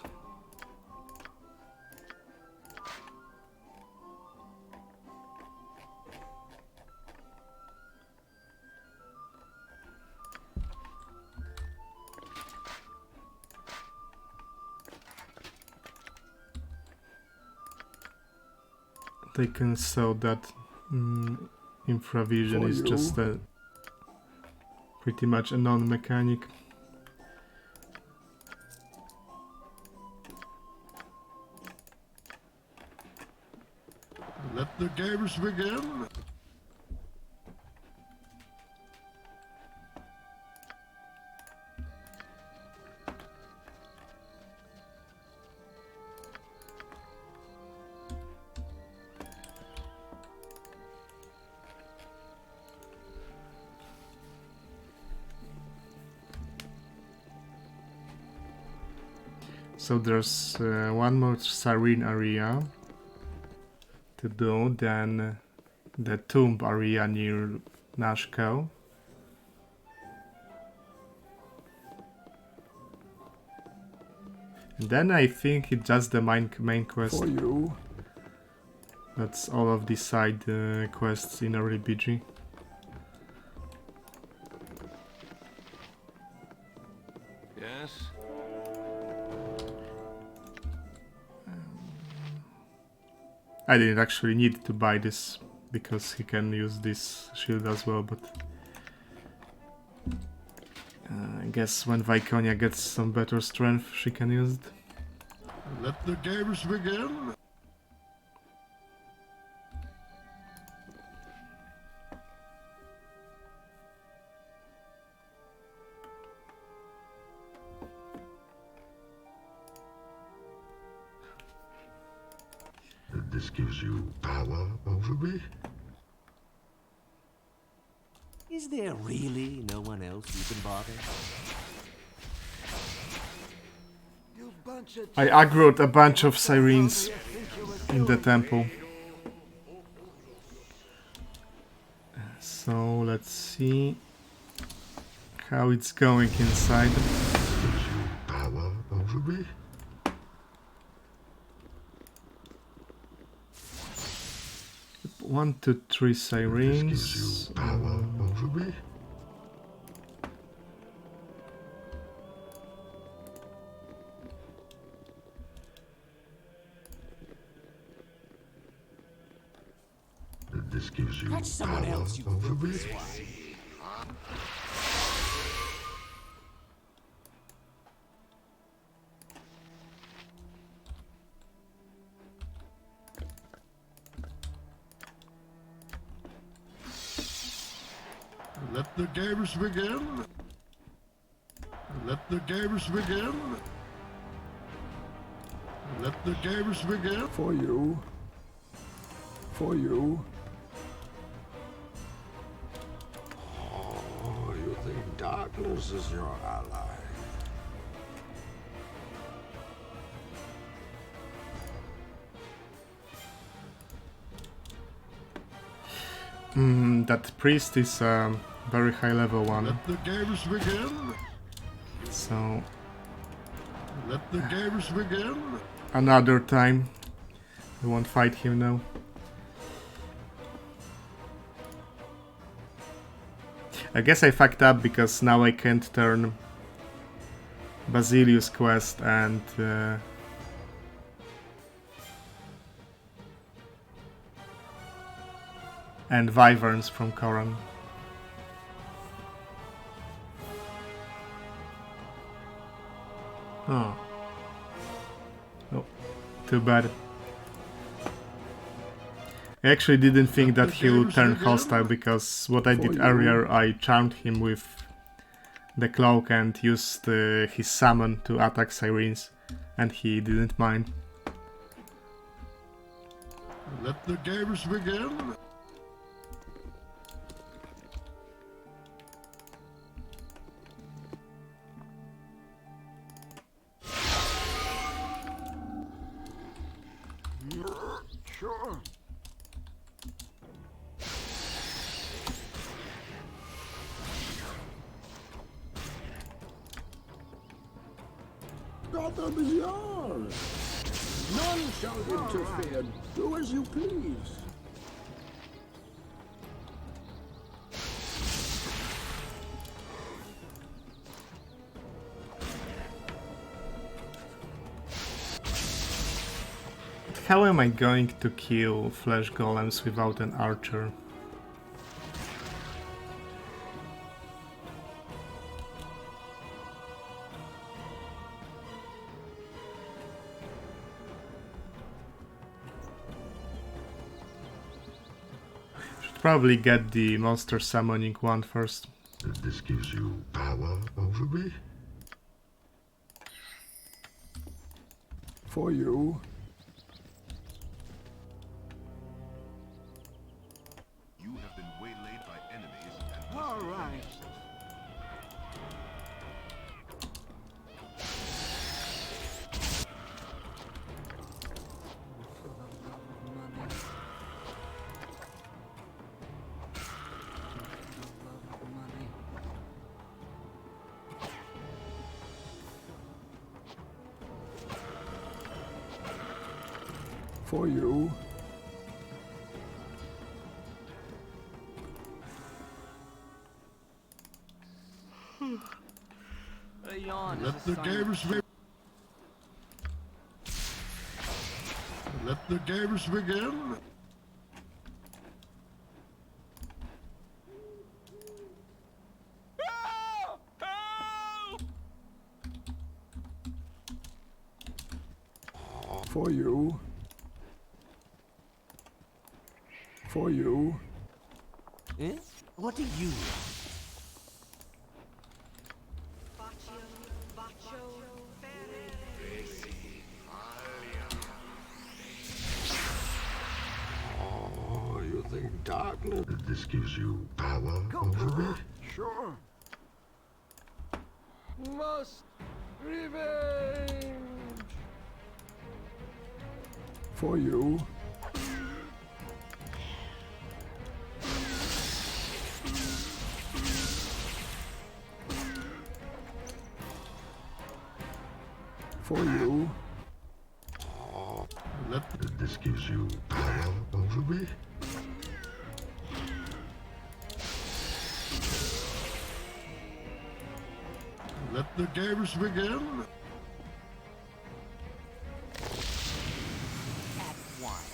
They can sell that infravision is just a pretty much a non-mechanic. Let the games begin. So there's one more siren area to do, then the tomb area near Nashkel. And then I think it's just the main quest. For you. That's all of the side quests in early BG. Yes? I didn't actually need to buy this because he can use this shield as well, but I guess when Viconia gets some better strength, she can use it. Let the games begin. This gives you power over me. Is there really no one else you can bother? You bunch of I aggroed a bunch of sirens in the temple. So let's see how it's going inside. Power over me. 1, 2, 3 sirens. This gives you power over me. This gives you Catch someone power else, you over me. filthy swine. Let the games begin. Let the games begin. Let the games begin. For you. For you. Oh, you think darkness is your ally? That priest is a very high level one. Let the games begin. So Let the games begin. another time. I won't fight him now. I guess I fucked up because now I can't turn Basilius quest and Wyverns from Koran. Oh. Oh, too bad. I actually didn't think that he would turn hostile, because what I did earlier, I charmed him with the cloak and used his summon to attack sirens, and he didn't mind. Let the games begin. Sure. Gotham is yours. None shall interfere. Do as you please. How am I going to kill flesh golems without an archer? Should probably get the monster summoning one first. This gives you power over me. For you. You have been waylaid by enemies and All right. For you. A yawn Let is the a sign games begin. Let the games begin. For you. For you. Eh? What do you want? Oh, you think darkness? This gives you power over me? Sure. Must revenge. For you. For you. This gives you power over me? Let the games begin. At one.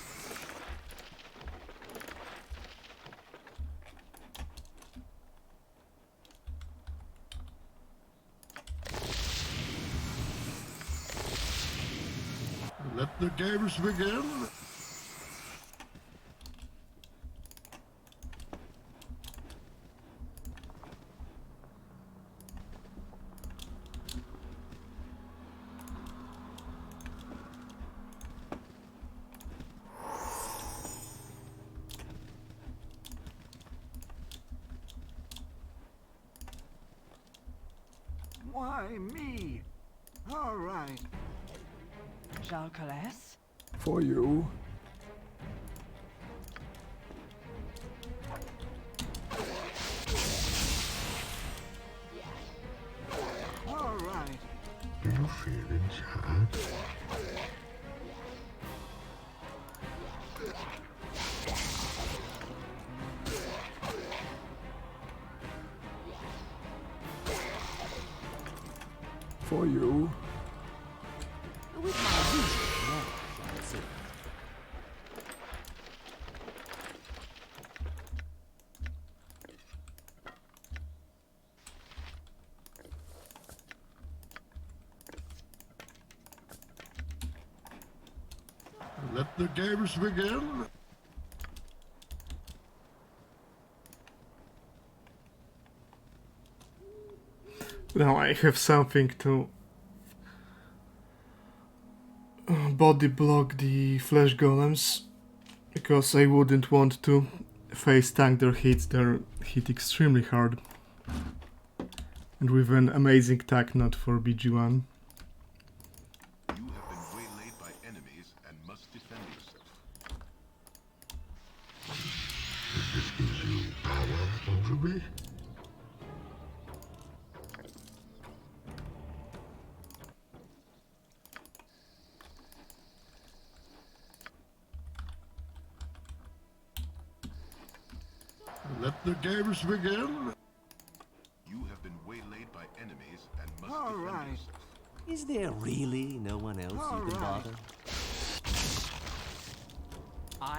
Let the games begin. Why me? All right. Jalcales? For you. All right. Do you feel inside? For you. With my usual knack, that's it. Let the games begin. Now I have something to body block the flesh golems, because I wouldn't want to face tank their hits. They hit extremely hard, and with an amazing tack node for BG1. You have been waylaid by enemies and must defend yourself. This gives you power over me? Let the games begin. You have been waylaid by enemies and must All defend right. yourself. Is there really no one else you can bother?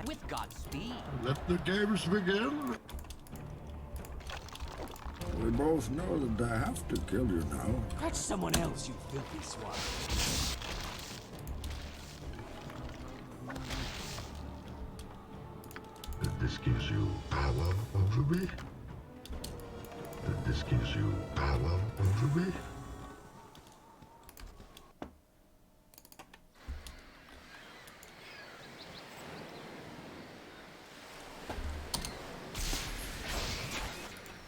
With Godspeed. Let the games begin. We both know that I have to kill you now. Catch someone else, you filthy swine. This gives you power over me? This gives you power over me?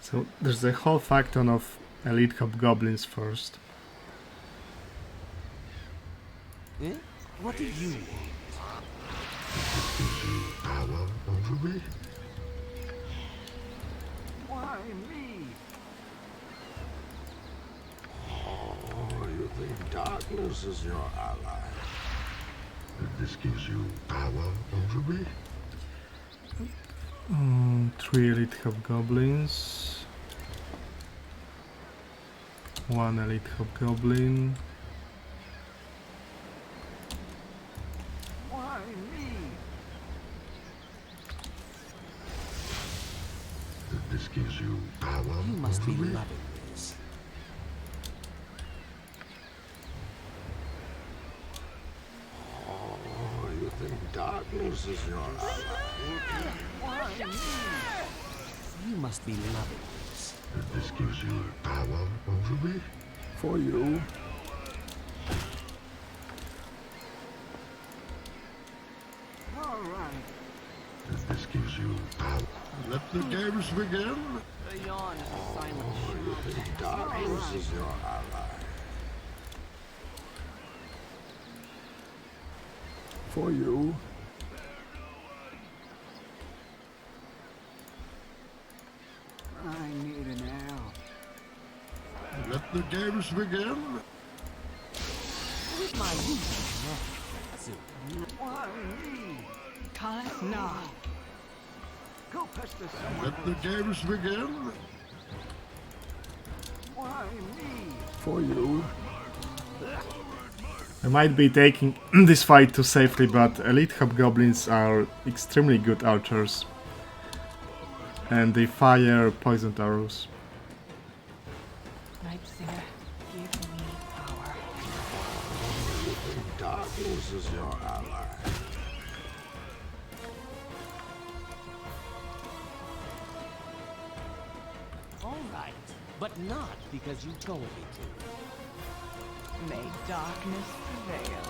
So there's a whole faction of elite hobgoblins first. Eh? What do you want? This gives you power over me? Why me? Oh, you think darkness is your ally? This gives you power over me? 3 elite hobgoblins. 1 elite hobgoblin. Why me? This gives you power You must be over me? loving this. Oh, you think darkness is your ally? You must be loving this. This gives you power over me? For you. All right. This gives you power Let the games begin. A yawn is a silent You think darkness is your ally? For you. I need an ale. Let the games begin. With my usual Why me? Kalas na. Go pester someone. Let the games begin. Why me? For you. I might be taking this fight too safely, but elite hobgoblins are extremely good archers. And they fire poisoned arrows. Night Singer, give me power. You think darkness is your ally? All right, but not because you told me to. May darkness prevail.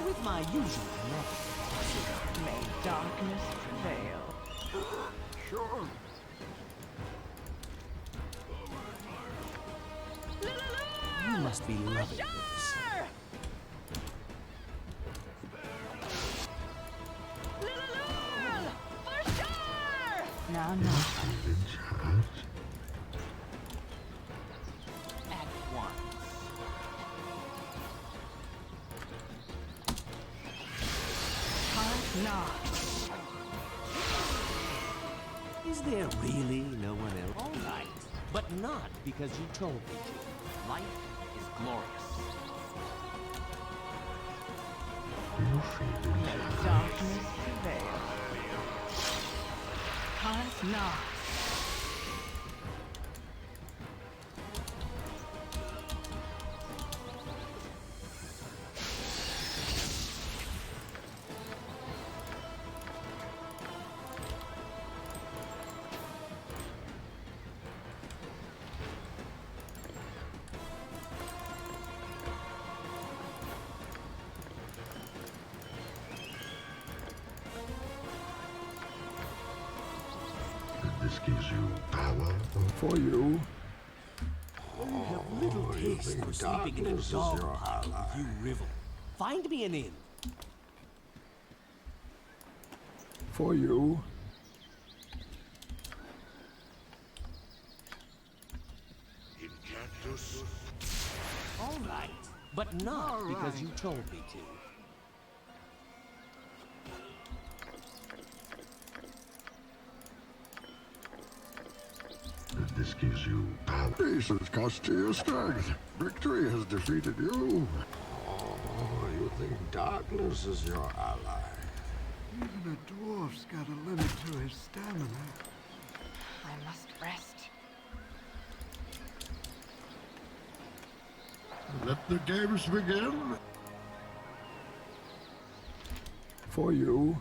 With my usual method. May darkness prevail. Sure. You must be loving this. Now, no. At once. Kalas na. Is there really no one else? All right, but not because you told me to. Life is glorious. May darkness prevail. Kalas na. This gives you power. For you. You have little taste for sleeping in a darkness is dog your pile ally. with you, Rivel. Find me an inn. For you. All right, but not because you told me to. This gives you power. Peace has cost you your strength. Victory has defeated you. Oh, you think darkness is your ally? Even a dwarf's got a limit to his stamina. I must rest. Let the games begin. For you.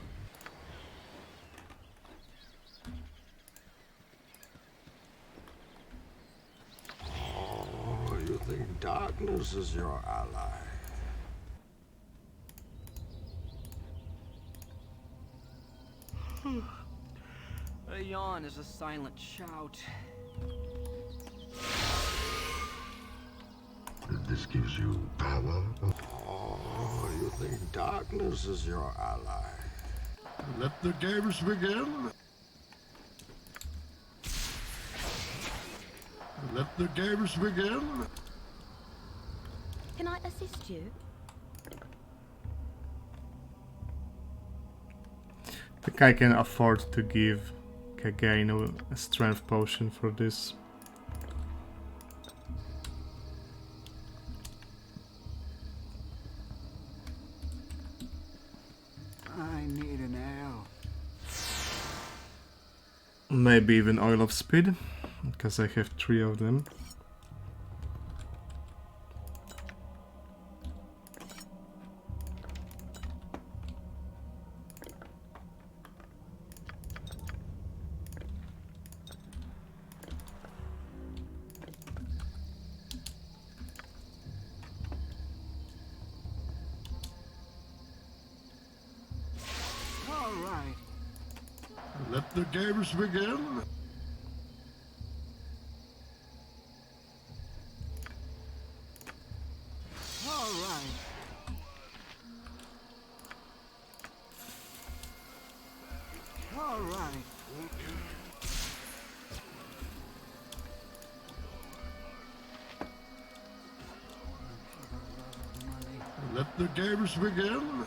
Oh, you think darkness is your ally? A yawn is a silent shout. This gives you power. Oh, you think darkness is your ally? Let the games begin. Let the games begin. Can I assist you? I think I can afford to give Kagain a strength potion for this. I need an ale. Maybe even Oil of Speed, because I have 3 of them. All right. the games begin. All right. All right. Let the games begin.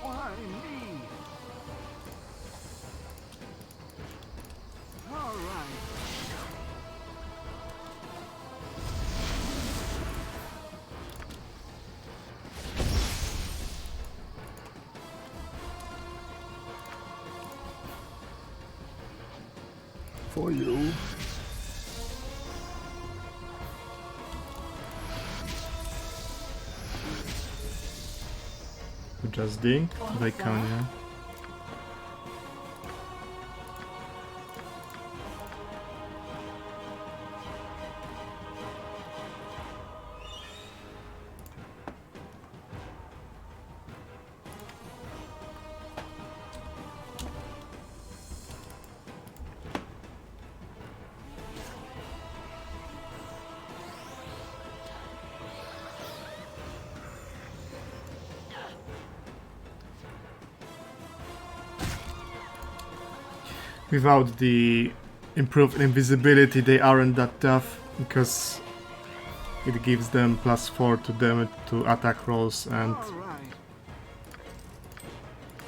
Why me? All right. For you. Just ding, they can, yeah. Without the improved invisibility, they aren't that tough because it gives them +4 to damage to attack rolls and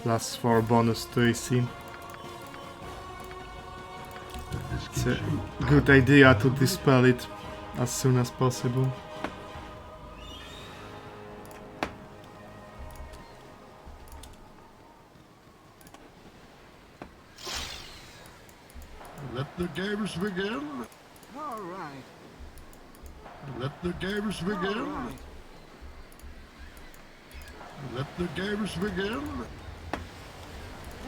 +4 bonus to AC. It's a good idea to dispel it as soon as possible. Let the games begin. All right. Let the games begin. All right. Let the games begin.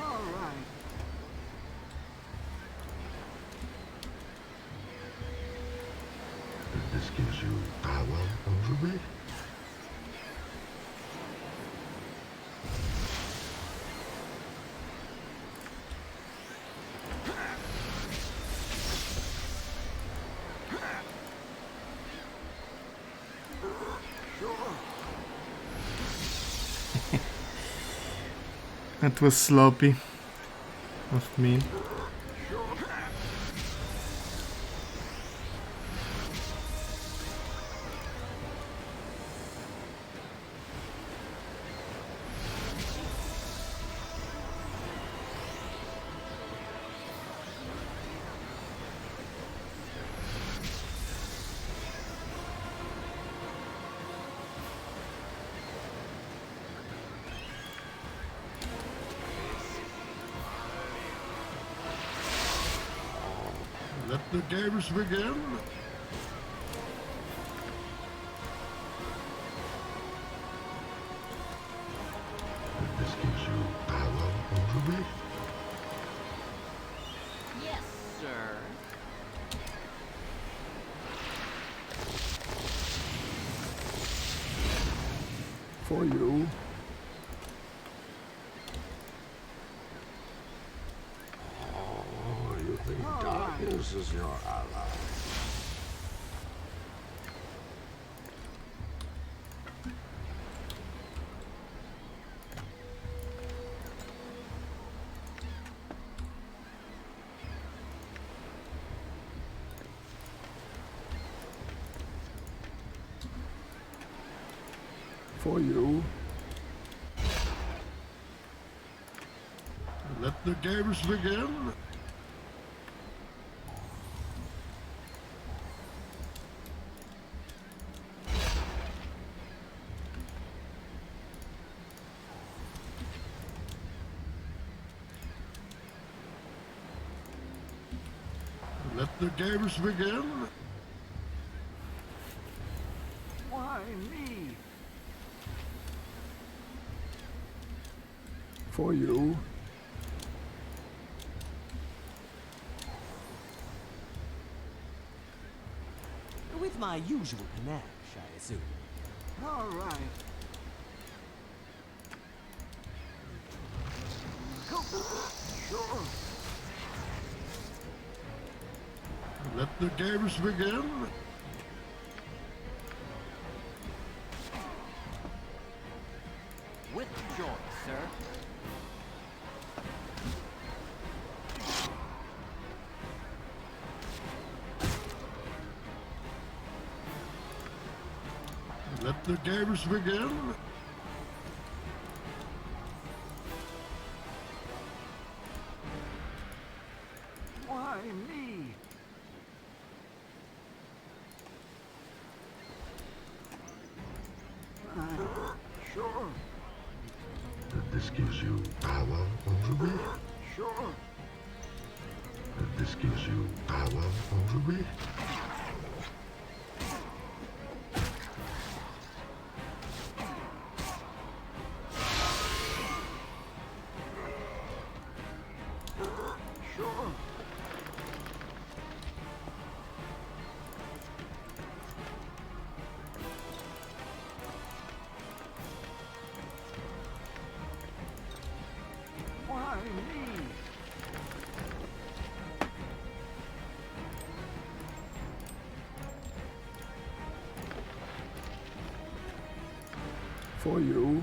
All right. This gives you power over me. That was sloppy of me. Let the games begin. This gives you power over me. Yes, sir. For you. Oh, you think darkness is your ally? For you. Let the games begin. Let the games begin. Why me? For you. With my usual panache, I assume. All right. Sure. Let the games begin. With joy, sir. Let the games begin. Why me? Sure. This gives you power over me. Sure. This gives you power over me. Sure. Why me? For you.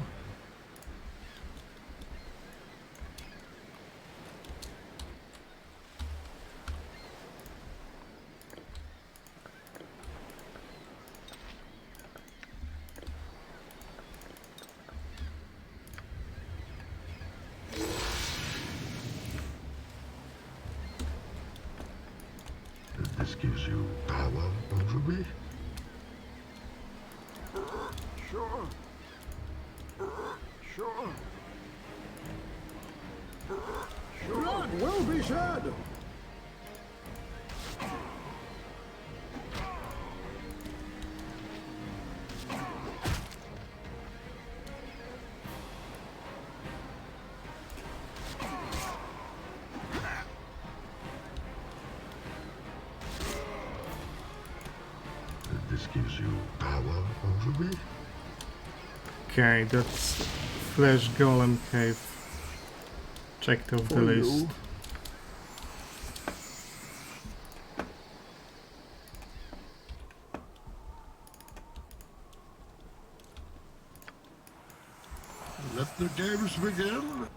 This gives you power over me. Sure. Sure. Blood will be shed. This gives you power over me. Okay, that's Flesh Golem Cave. Checked off the list. Let the games begin.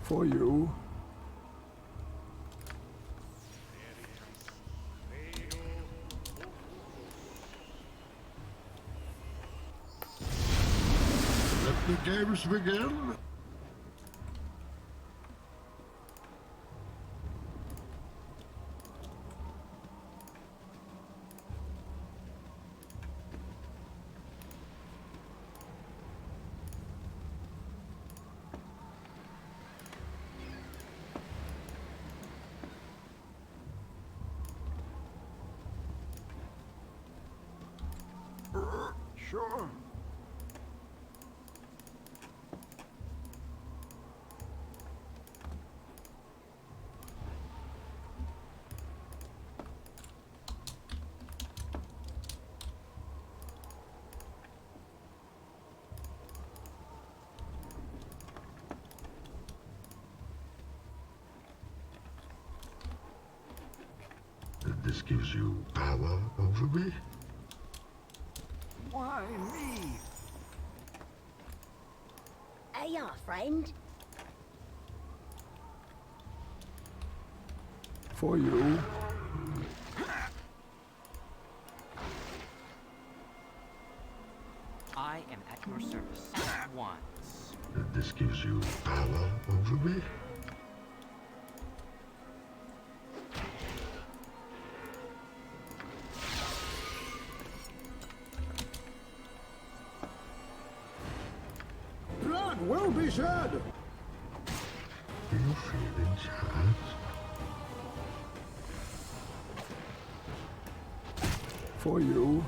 For you. Let the games begin. Sure. This gives you power over me. Why me? Hey, our friend. For you. I am at your service. Once. This gives you power over me. Blood will be shed. Do you feel in charge? For you.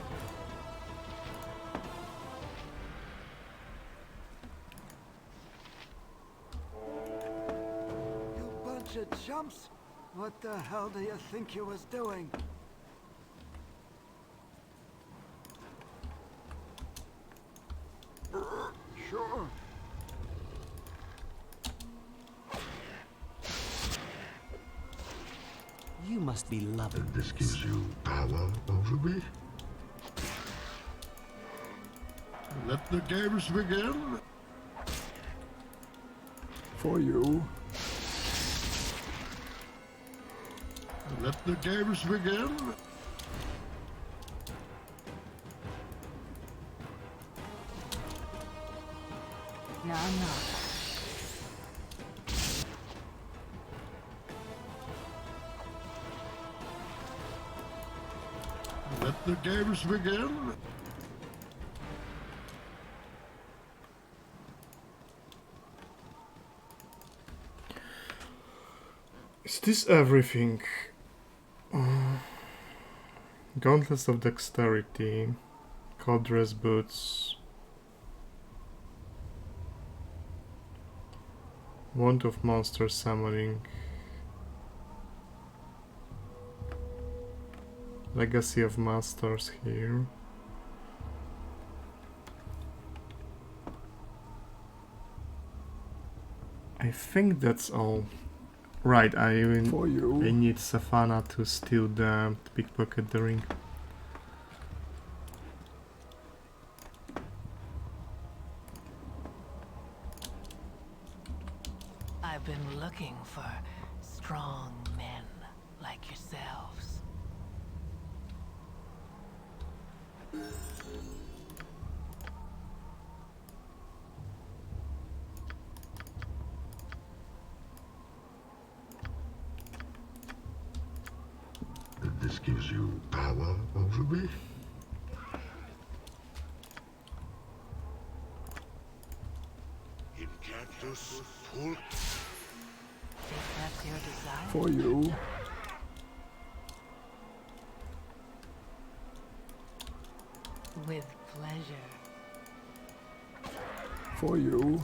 bunch of chumps. What the hell do you think you was doing? Sure. You must be loving This gives you power over me. Let the games begin. For you. Let the games begin. No, no. Let the games begin. Is this everything? Gauntlets of Dexterity, Cold Dress Boots, Wand of Monster Summoning, Legacy of Masters here. I think that's all. Right, I need Safana to steal to pickpocket the ring. I've been looking for strong men like yourselves. This gives you power over me. Incantus pull. If that's your desire. For you. With pleasure. For you.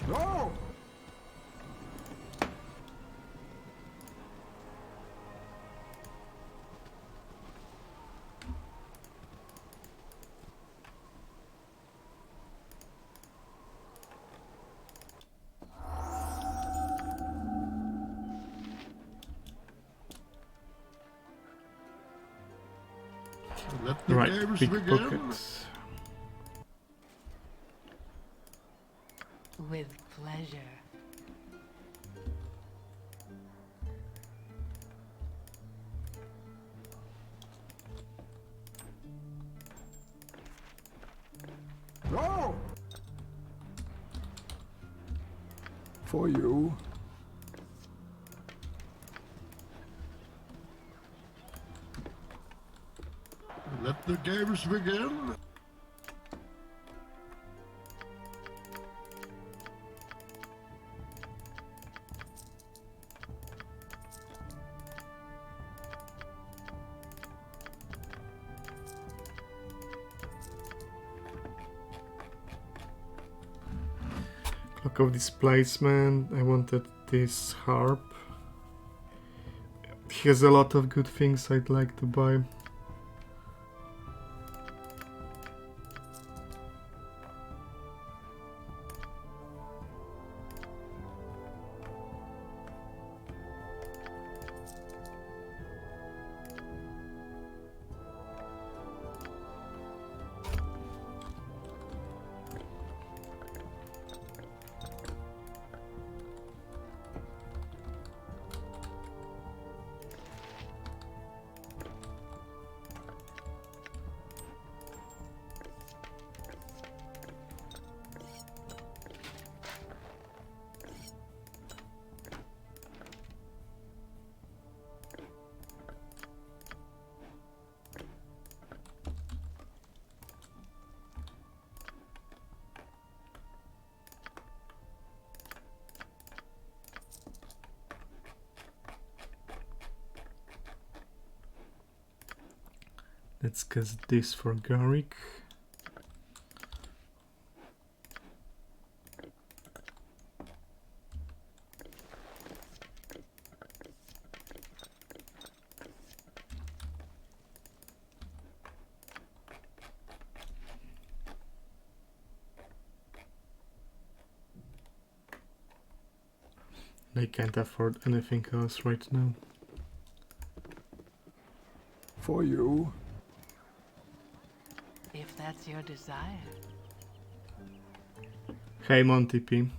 No! Let the Right, games pickpocket. begin. With pleasure. No! For you. Let the games begin. Clock of Displacement. I wanted this harp. He has a lot of good things I'd like to buy. Let's cast this for Garrick. I can't afford anything else right now. For you. If that's your desire. Hey Monty P.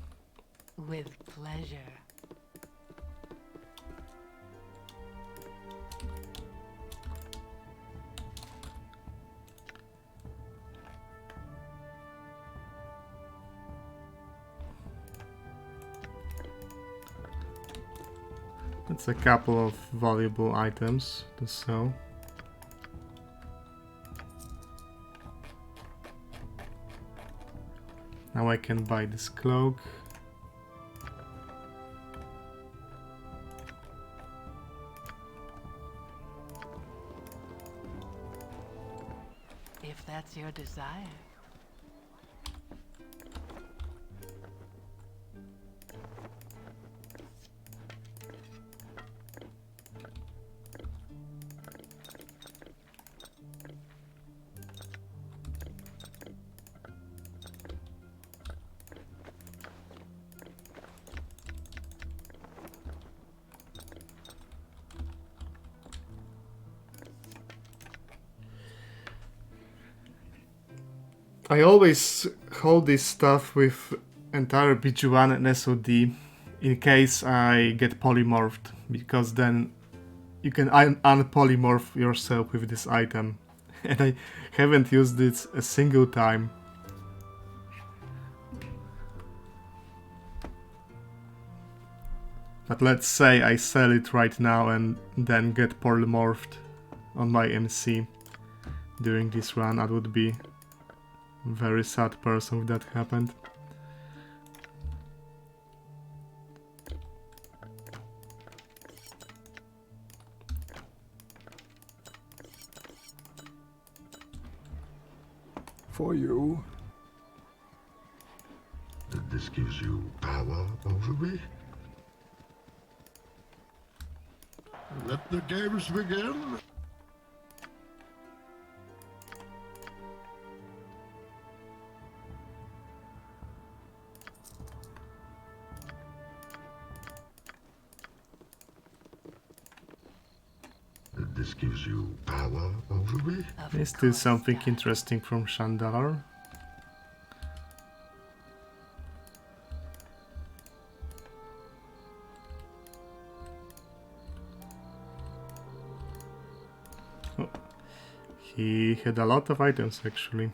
With pleasure. That's a couple of valuable items to sell. Now I can buy this cloak. If that's your desire. I always hold this stuff with entire BG1 and SOD in case I get polymorphed, because then you can unpolymorph yourself with this item. And I haven't used it a single time. But let's say I sell it right now and then get polymorphed on my MC during this run. I would be very sad person if that happened. For you. This gives you power over me. Let the games begin. This gives you power over me. Is still something interesting from Shandar. Oh, he had a lot of items actually.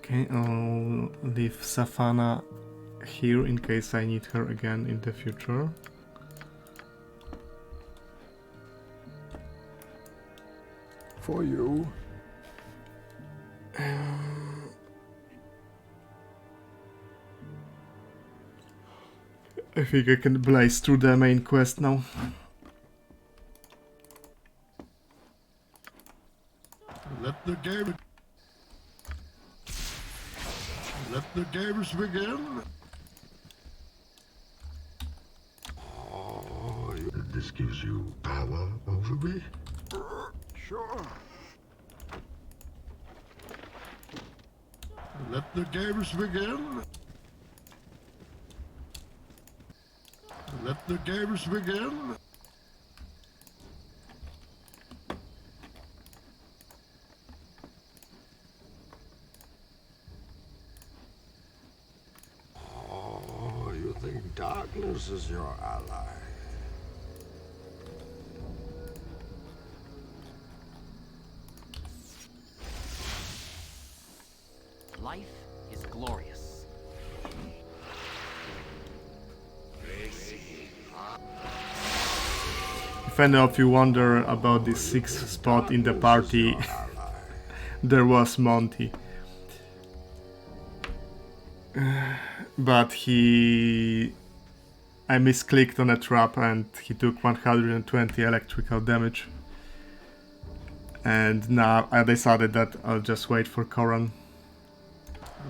Okay, I'll leave Safana here in case I need her again in the future. For you. I think I can blaze through the main quest now. Let the game. Let the games begin. Oh, this gives you power over me. Sure. Let the games begin. Let the games begin. Oh, you think darkness is your ally? Life is glorious. If any of you wonder about the 6th spot in the party, there was Monty. But I misclicked on a trap and he took 120 electrical damage. And now I decided that I'll just wait for Koran.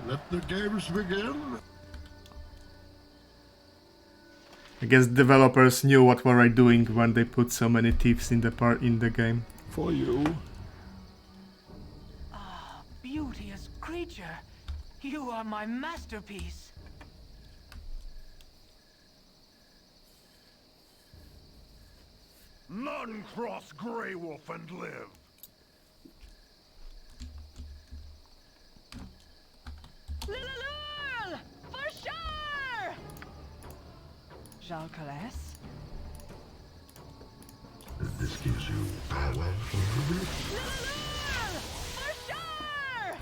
Let the games begin. I guess developers knew what were I doing when they put so many thieves in the game. For you. Ah, beauteous creature. You are my masterpiece. None cross Grey Wolf and live. Lilulul! For sure! Jalcales? This gives you power over me. Lilulul! For sure!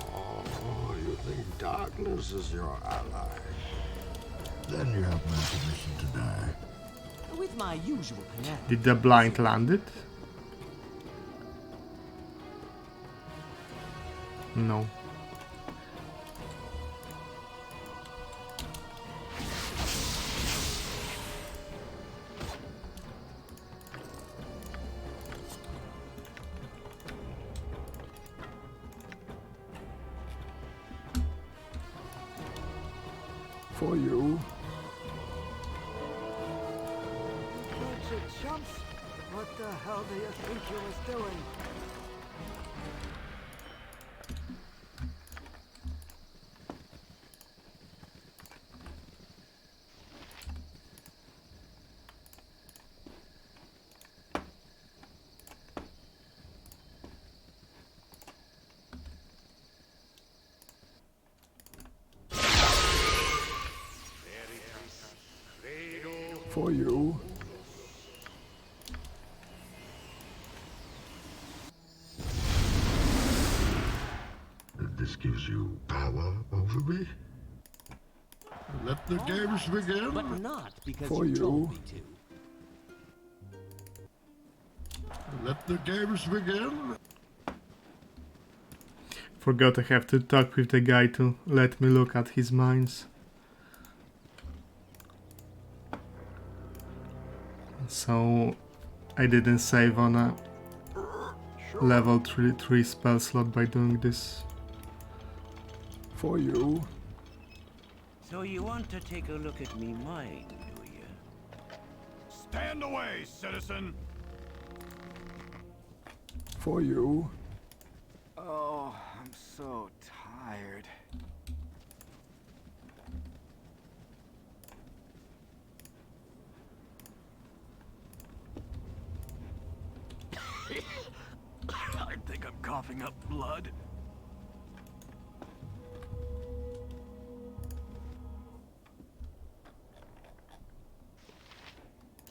Oh, you think darkness is your ally? Then you have my permission to die. With my usual command. Did the blind land it? No. For you. Bunch of chumps. What the hell do you think you was doing? For you. This gives you power over me. Let the games begin. But not because For you told you. me to. Let the games begin. Forgot I have to talk with the guy to let me look at his mines. So I didn't save on a level 3 spell slot by doing this. For you. So you want to take a look at me mine, do you? Stand away, citizen! For you. Oh, I'm so tired. I think I'm coughing up blood.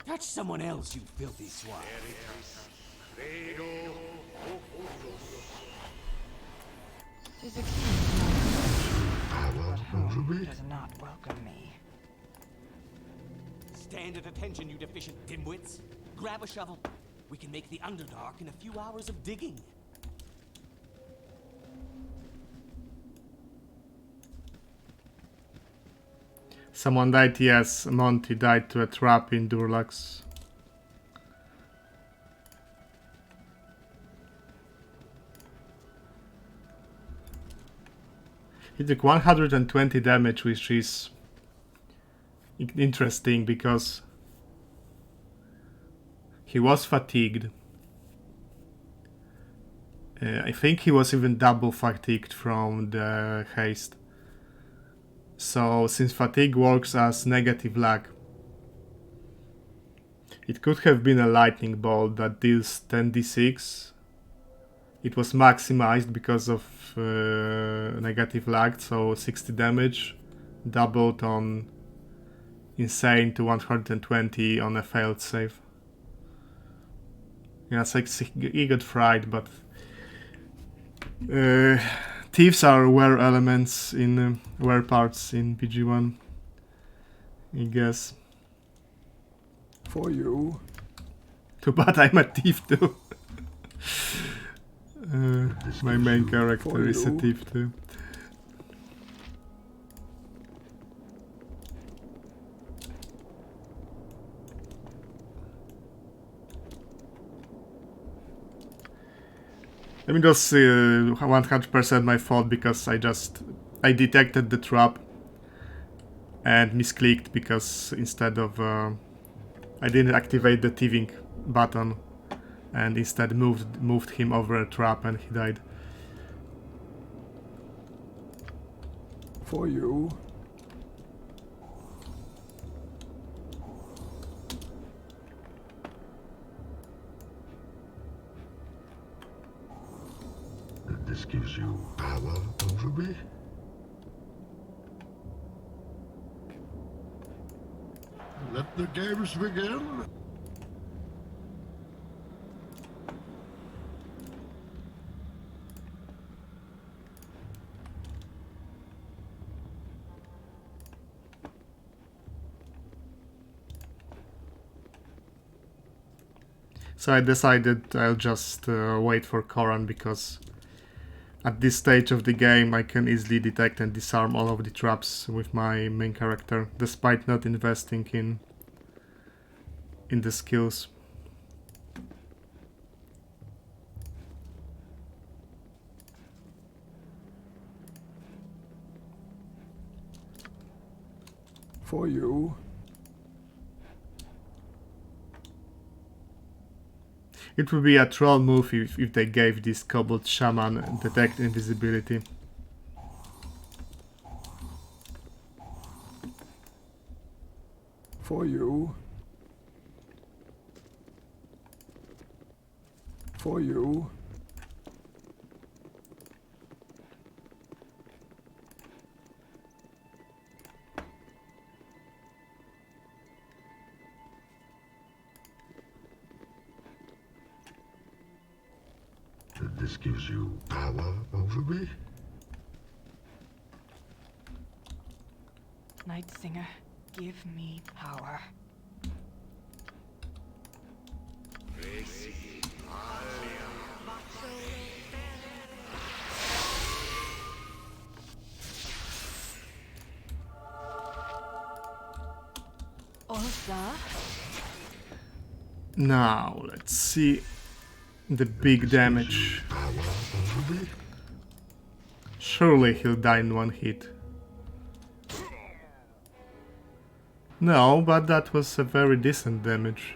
Touch someone else, you filthy swine. Tis a king, Power over me. does not welcome me. Stand at attention, you deficient dimwits. Grab a shovel. We can make the Underdark in a few hours of digging. Someone died, yes, Monty died to a trap in Durlax. He took 120 damage, which is interesting because he was fatigued. I think he was even double fatigued from the haste. So, since fatigue works as negative lag, it could have been a lightning bolt that deals 10d6. It was maximized because of negative lag, so 60 damage, doubled on insane to 120 on a failed save. Yeah, it's like he got fried, but thieves are were elements in were parts in PG1, I guess. For you. Too bad I'm a thief too. My main character is a thief too. I mean, it was 100% my fault because I detected the trap and misclicked because instead of I didn't activate the thieving button and instead moved him over a trap and he died. For you. This gives you power over me? Let the games begin. So I decided I'll just wait for Koran because at this stage of the game I can easily detect and disarm all of the traps with my main character, despite not investing in the skills. For you. It would be a troll move if they gave this Kobold Shaman detect invisibility. For you. For you. This gives you power over me? Night Singer, give me power. Osa? Now, let's see the big damage. Surely he'll die in one hit. No, but that was a very decent damage.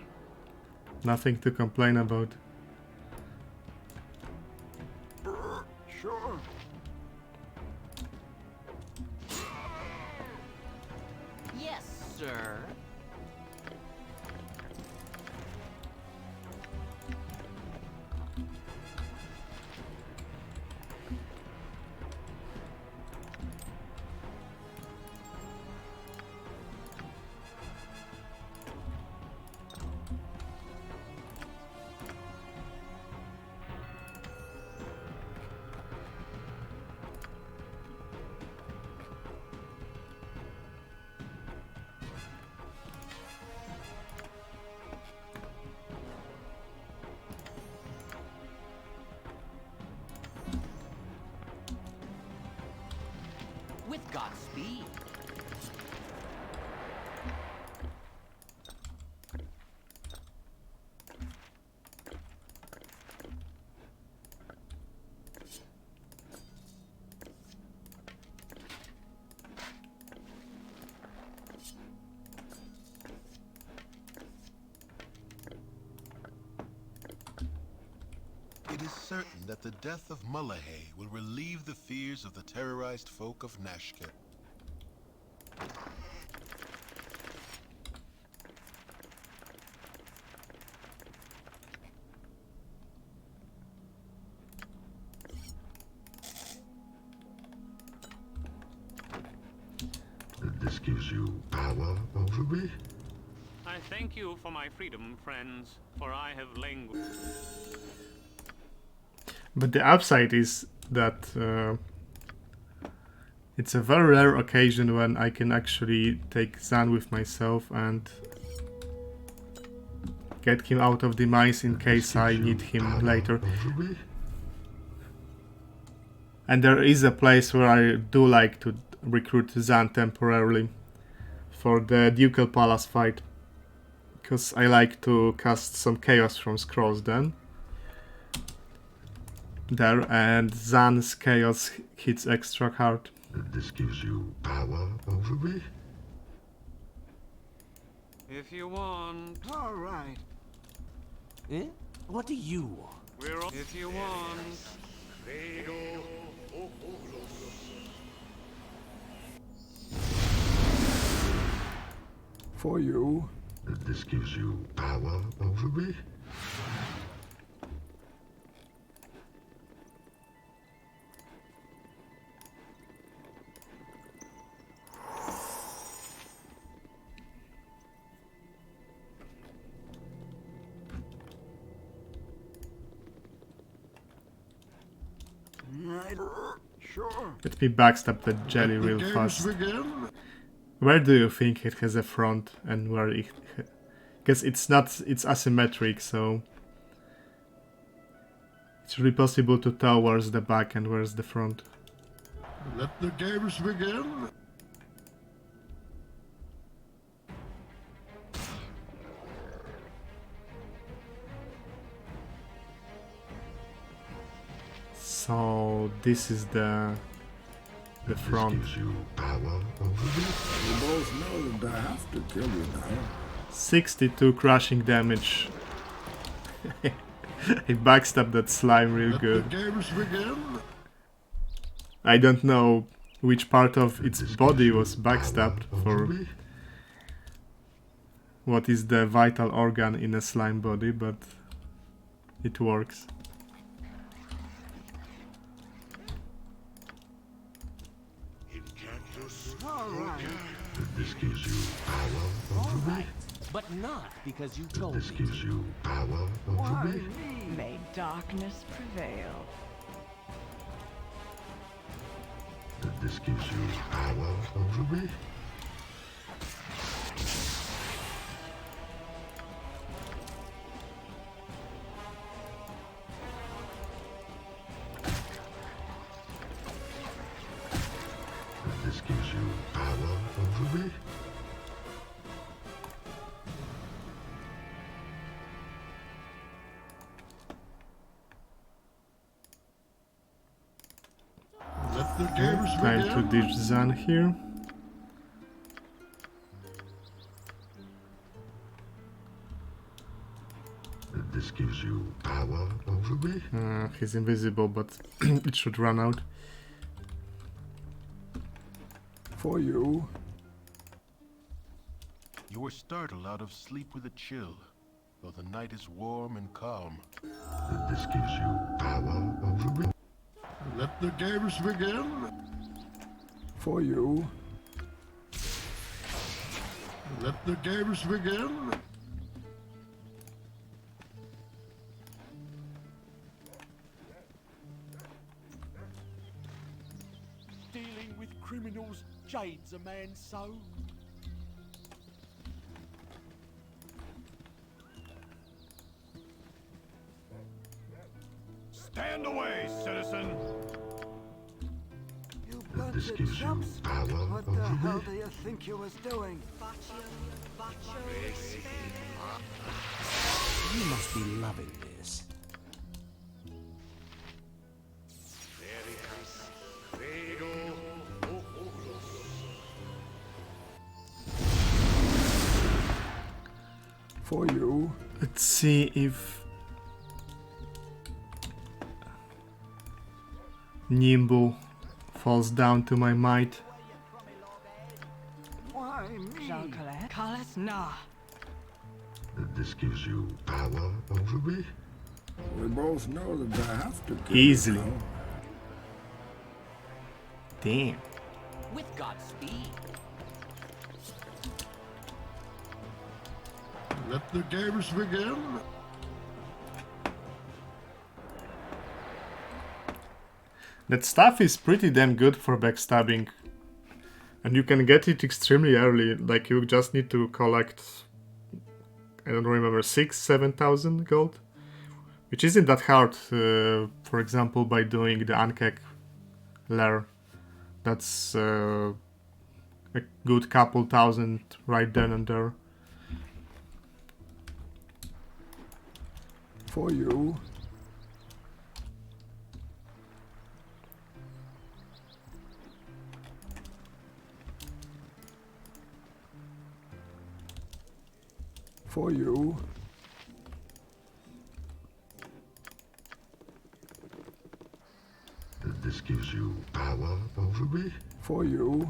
Nothing to complain about. Sure. Yes, sir. With Godspeed. It is certain that the death of Mullahay will relieve the fears of the terrorized folk of Nashket. This gives you power over me? I thank you for my freedom, friends, for I have languished. But the upside is that it's a very rare occasion when I can actually take Zan with myself and get him out of the mines in case I need him later. And there is a place where I do like to recruit Zan temporarily for the Ducal Palace fight, because I like to cast some chaos from scrolls then. there, and Zan's chaos hits extra hard. This gives you power over me. If you want. All right. Eh? What do you want? We're all. If you want. For you. This gives you power over me. Sure. Let me backstab that jelly real fast. Where do you think it has a front and where it... Because it's not... it's asymmetric, so... It's really possible to tell where's the back and where's the front. Let the games begin. So this is the front. Gives you power over me. You both know that I have to kill you now. 62 crushing damage. I backstabbed that slime real good. The games begin. I don't know which part of its body was backstabbed for what is the vital organ in a slime body, but it works. This gives you power over me. But not because you told This me. gives you power over me. May darkness prevail. This gives you power over me. This gives you power over me. Let the games Time begin. to ditch Zan here. This gives you power over me. He's invisible, but it should run out. For you. You were startled out of sleep with a chill, though the night is warm and calm. This gives you power over me. Let the games begin. For you. Let the games begin. Dealing with criminals jades a man's soul. Stand away, citizen! You bunch This of gives you chumps. power What the over hell me. do you think you was doing? You must be loving this. For you. Let's see if Nimble falls down to my might. Why me? Carlos, nah. This gives you power over me. We both know that I have to kill Easily. you now. Damn. With Godspeed. Let the games begin. That stuff is pretty damn good for backstabbing. And you can get it extremely early, like you just need to collect, I don't remember, 6,000-7,000 gold? Which isn't that hard, for example, by doing the Ankek lair. That's a good couple thousand right then and there. For you. For you. This gives you power over me? For you.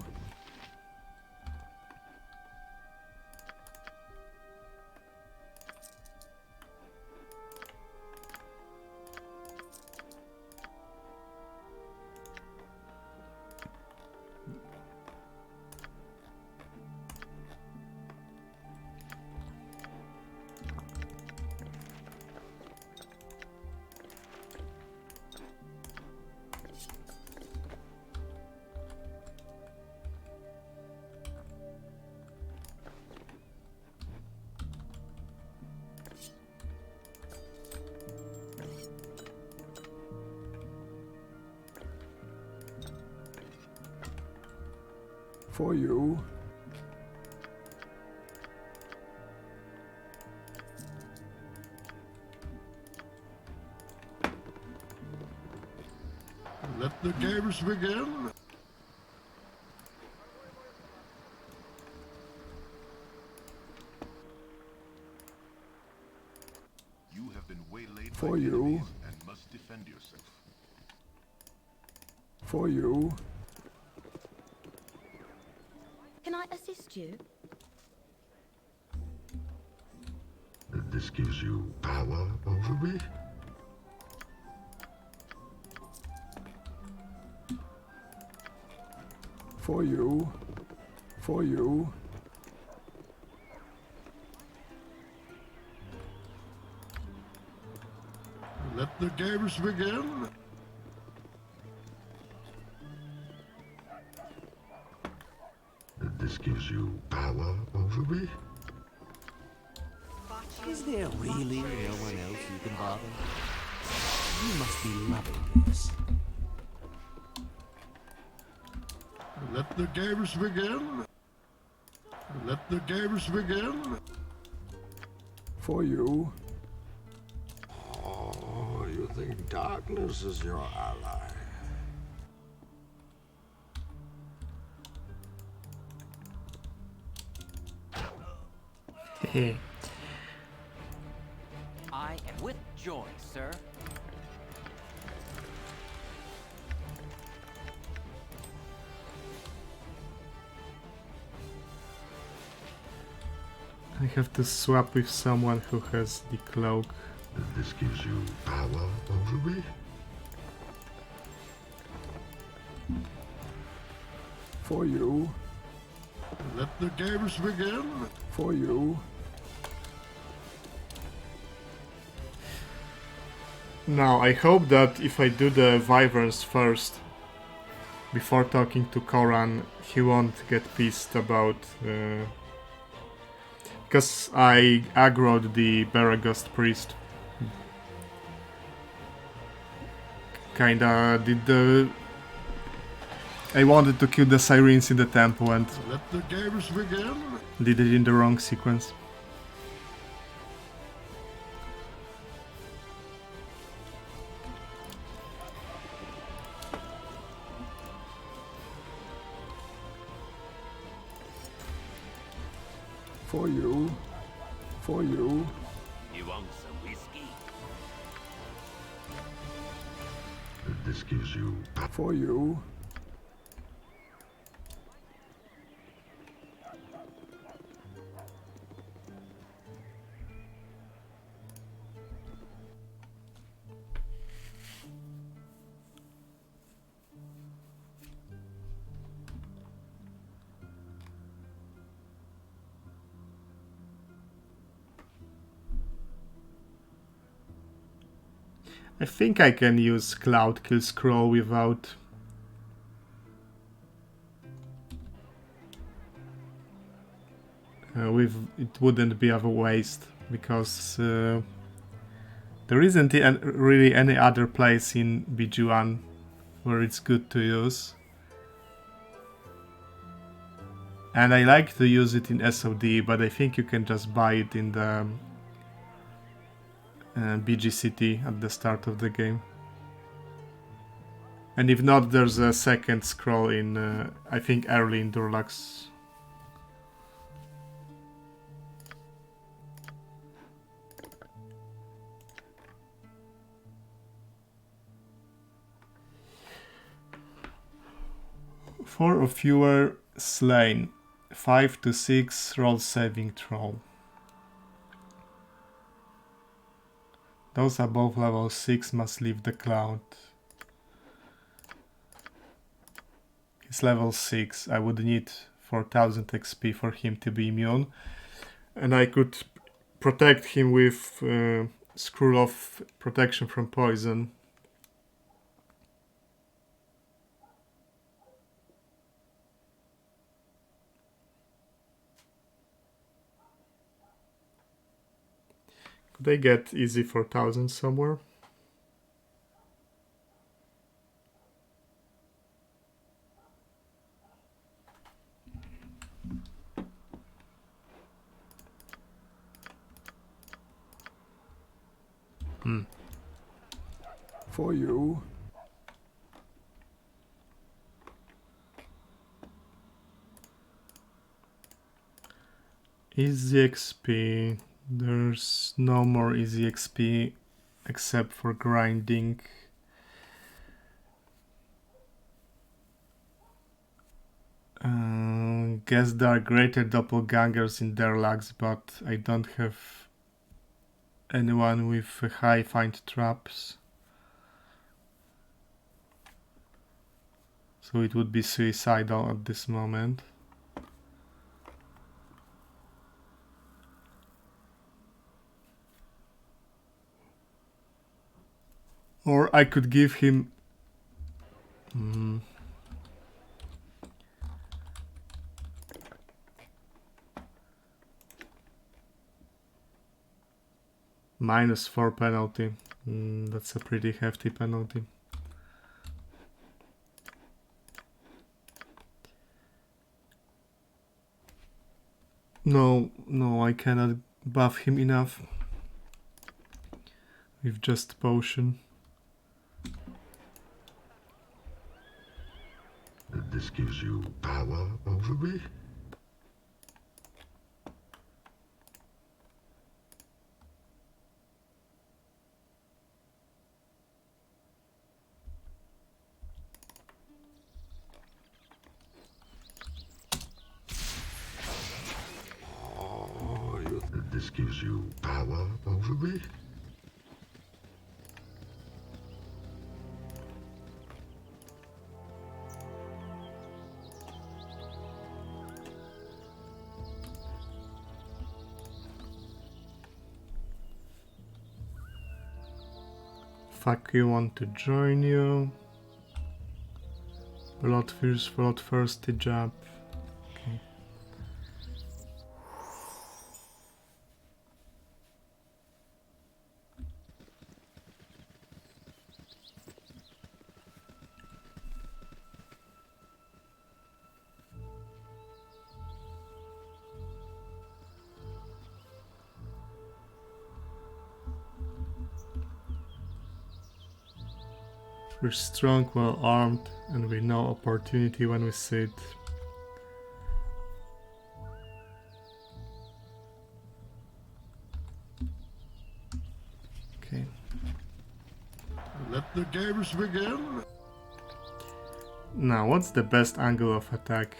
For you. Let the games begin. You have been waylaid For by you. enemies and must defend yourself. For you. Can I assist you? This gives you power over me? For you. For you. Let the games begin. This gives you power over me? Is there really no one else you can bother? You must be loving this. Let the games begin. Let the games begin. For you. Oh, you think darkness is your ally? I am with joy, sir. I have to swap with someone who has the cloak. This gives you power over me? For you. Let the games begin. For you. Now, I hope that if I do the Wyverns first, before talking to Koran, he won't get pissed about... because I aggroed the Baragost Priest. Kinda did the... I wanted to kill the Sirens in the temple and Let the games begin. did it in the wrong sequence. For you. For you. You want some whiskey? This gives you... For you. I think I can use Cloud Kill Scroll without... it wouldn't be of a waste, because there isn't really any other place in BG1 where it's good to use. And I like to use it in SOD, but I think you can just buy it in the BG City at the start of the game. And if not, there's a second scroll in, I think, early in Durlax. 4 or fewer slain. 5 to 6 roll saving throw. Those above level 6 must leave the cloud. He's level 6. I would need 4000 XP for him to be immune. And I could protect him with Scroll of Protection from Poison. Could I get easy 4000 somewhere? For you. Easy XP. There's no more easy XP except for grinding. Guess there are greater doppelgangers in Derlax, but I don't have anyone with high find traps. So it would be suicidal at this moment. Or I could give him... -4 penalty. That's a pretty hefty penalty. No, I cannot buff him enough with just potion. This gives you power over me? This gives you power over me? Fuck you, want to join you. Bloodthirsty jab. Okay. We're strong, well armed, and we know opportunity when we see it. Okay. Let the games begin. Now, what's the best angle of attack?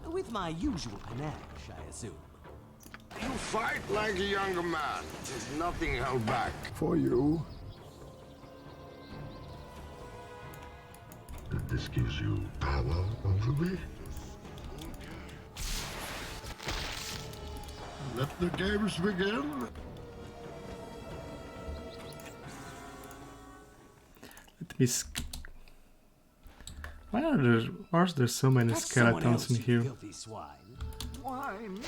With my usual panache, I assume. You fight like a younger man. There's nothing held back. For you. This gives you power over me? Let the games begin. Let me why are there so many That's skeletons in you here? filthy swine. Why me?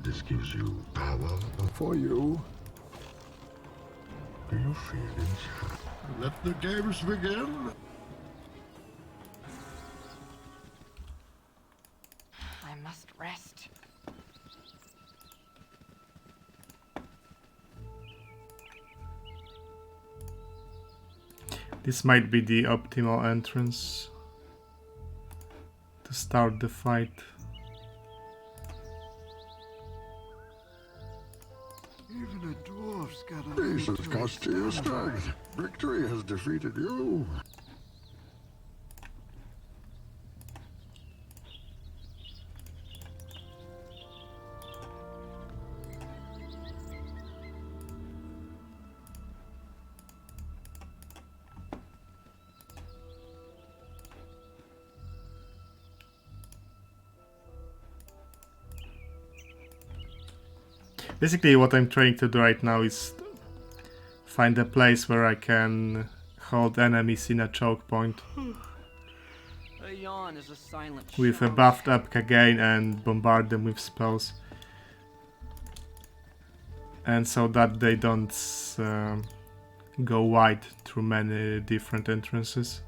This gives you power For you. Do you feel inside? Let the games begin. I must rest. This might be the optimal entrance to start the fight. Even a dwarf's got a This limit has to cost his you your stamina. strength. Victory has defeated you. Basically, what I'm trying to do right now is find a place where I can hold enemies in a choke point A yawn is a silent with a shout. buffed up Kagain and bombard them with spells. And so that they don't go wide through many different entrances.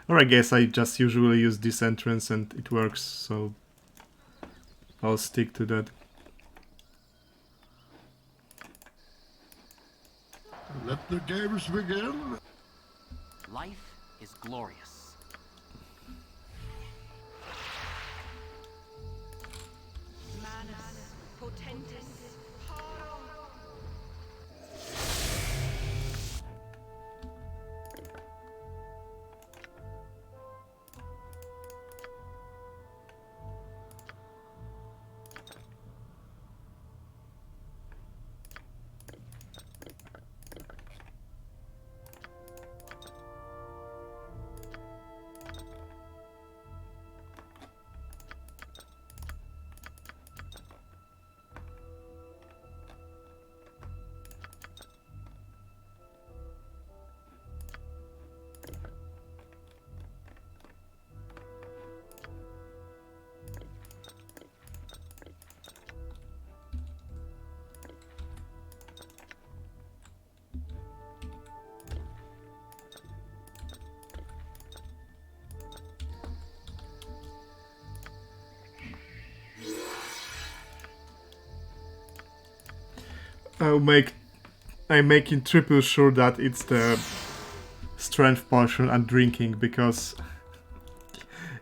Or I guess I just usually use this entrance and it works, so I'll stick to that. Let the games begin. Life is glorious. Manus potentis paro. I'm making triple sure that it's the strength potion I'm drinking, because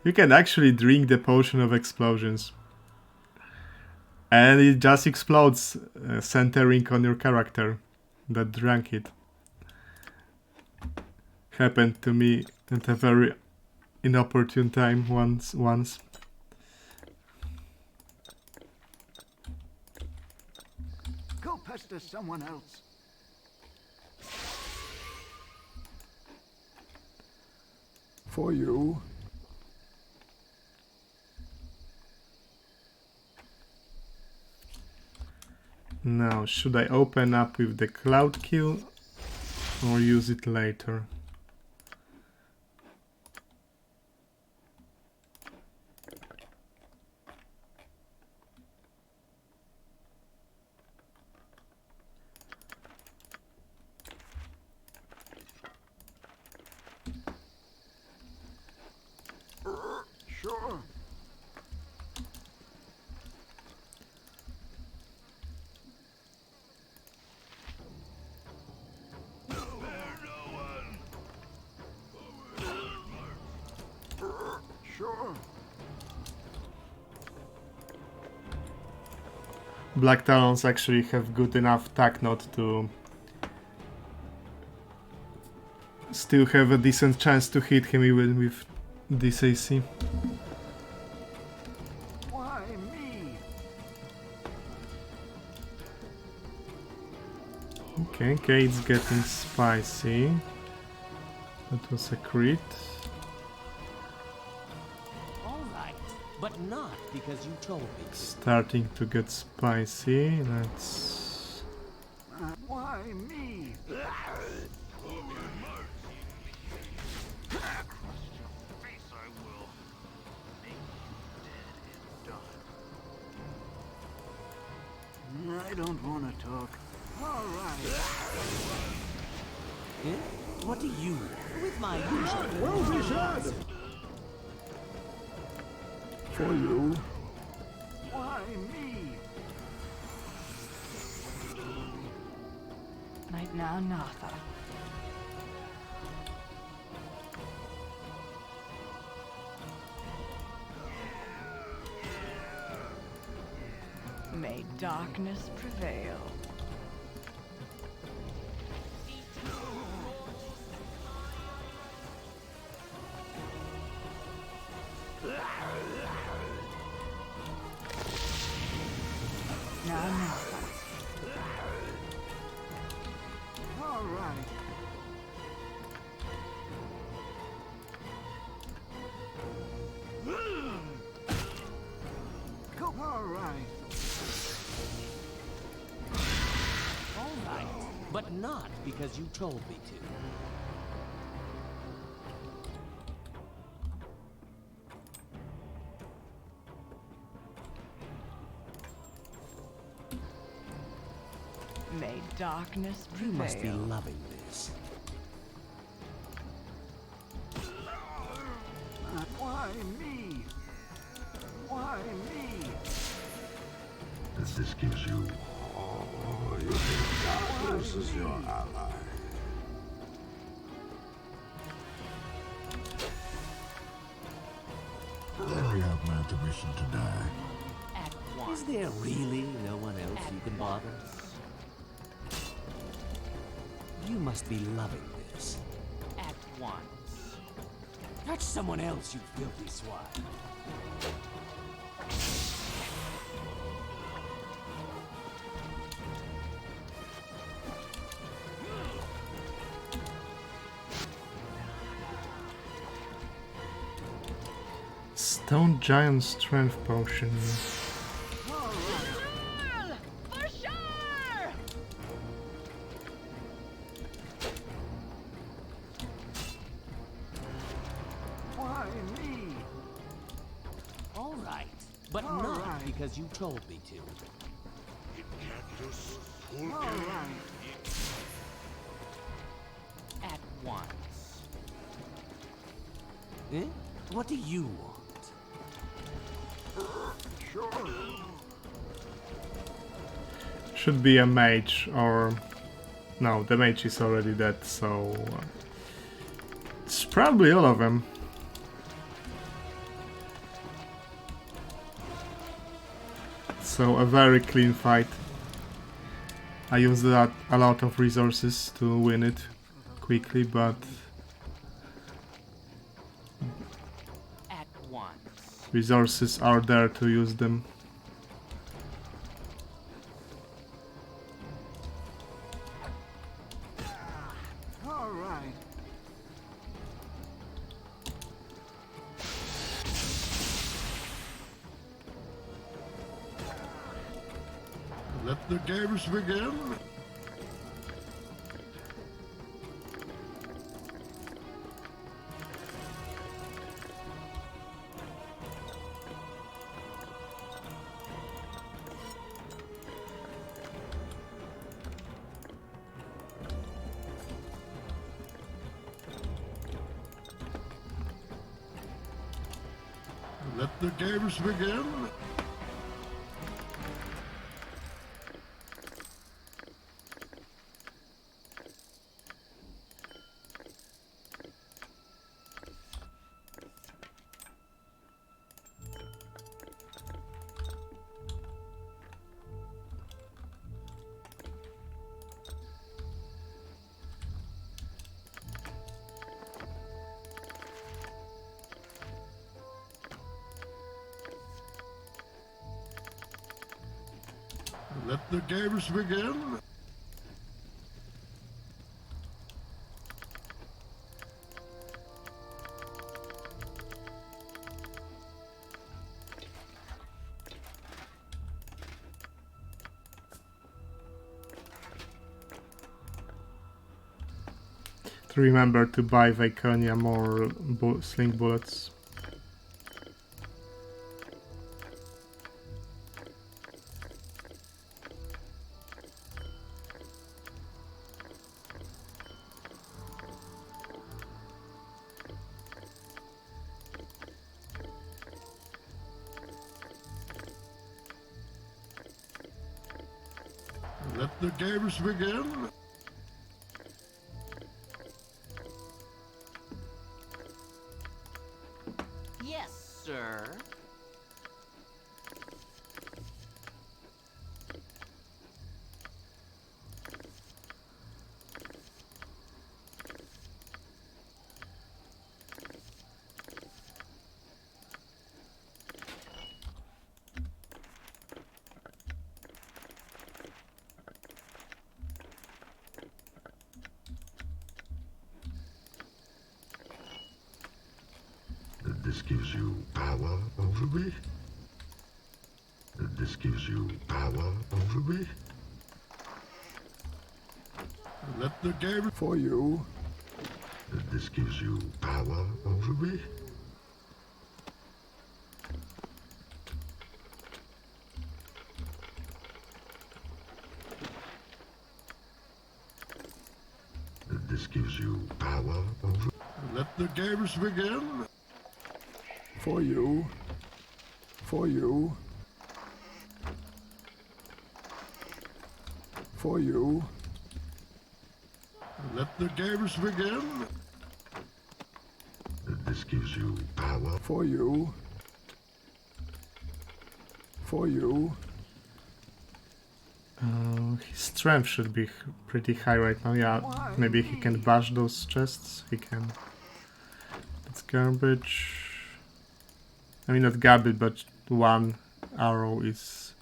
you can actually drink the potion of explosions and it just explodes, centering on your character that drank it. Happened to me at a very inopportune time once. Go pester someone else. For you. Now, should I open up with the cloud kill or use it later? Sure. Sure. Black Talons actually have good enough tack knot to still have a decent chance to hit him even with this AC. Why me? Okay, it's getting spicy. That was a crit. Alright, but not because you told me. Starting to get spicy. Let's... Why me? don't want to talk. All right. What do you want? With my usual. Well be said. For you. Why me? Night now, Natha. May darkness prevail. Now, Natha. All right. Go. All right. All right, but not because you told me to. May darkness prevail. You must be loving this. Why me? Why me? This gives you... Oh, you think darkness is your ally? Then we have my permission to die. At once. Is there really no one else you can bother? You must be loving this. At once. Touch someone else, you filthy swine. Stone Giant Strength Potion. For sure! Why me? All right, but All not right. because you told me to. All right. At once. Eh? What do you want? Sure. Should be a mage, or... No, the mage is already dead, so... It's probably all of them. So, a very clean fight. I used a lot of resources to win it quickly, but... At once. resources are there to use them. All right. Let the games begin. Let the games begin. Let the games begin. To remember to buy Viconium or sling bullets. the games begin. Yes, sir. This gives you power over me. This gives you power over me. Let the game for you. This gives you power over me. This gives you power over. Let the games begin. For you. For you. For you. Let the games begin. This gives you power. For you. For you. His strength should be pretty high right now. Yeah, maybe he can bash those chests. He can. It's garbage. I mean, not garbage, but one arrow is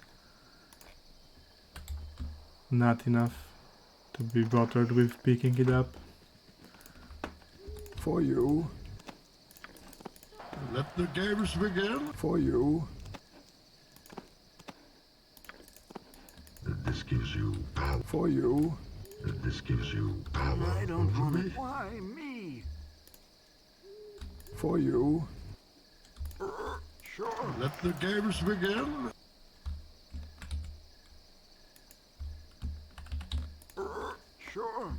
not enough to be bothered with picking it up. For you. Let the games begin. For you. This gives you power. For you. This gives you power I don't over want me. it. Why me? For you. Sure. Let the games begin. Sure.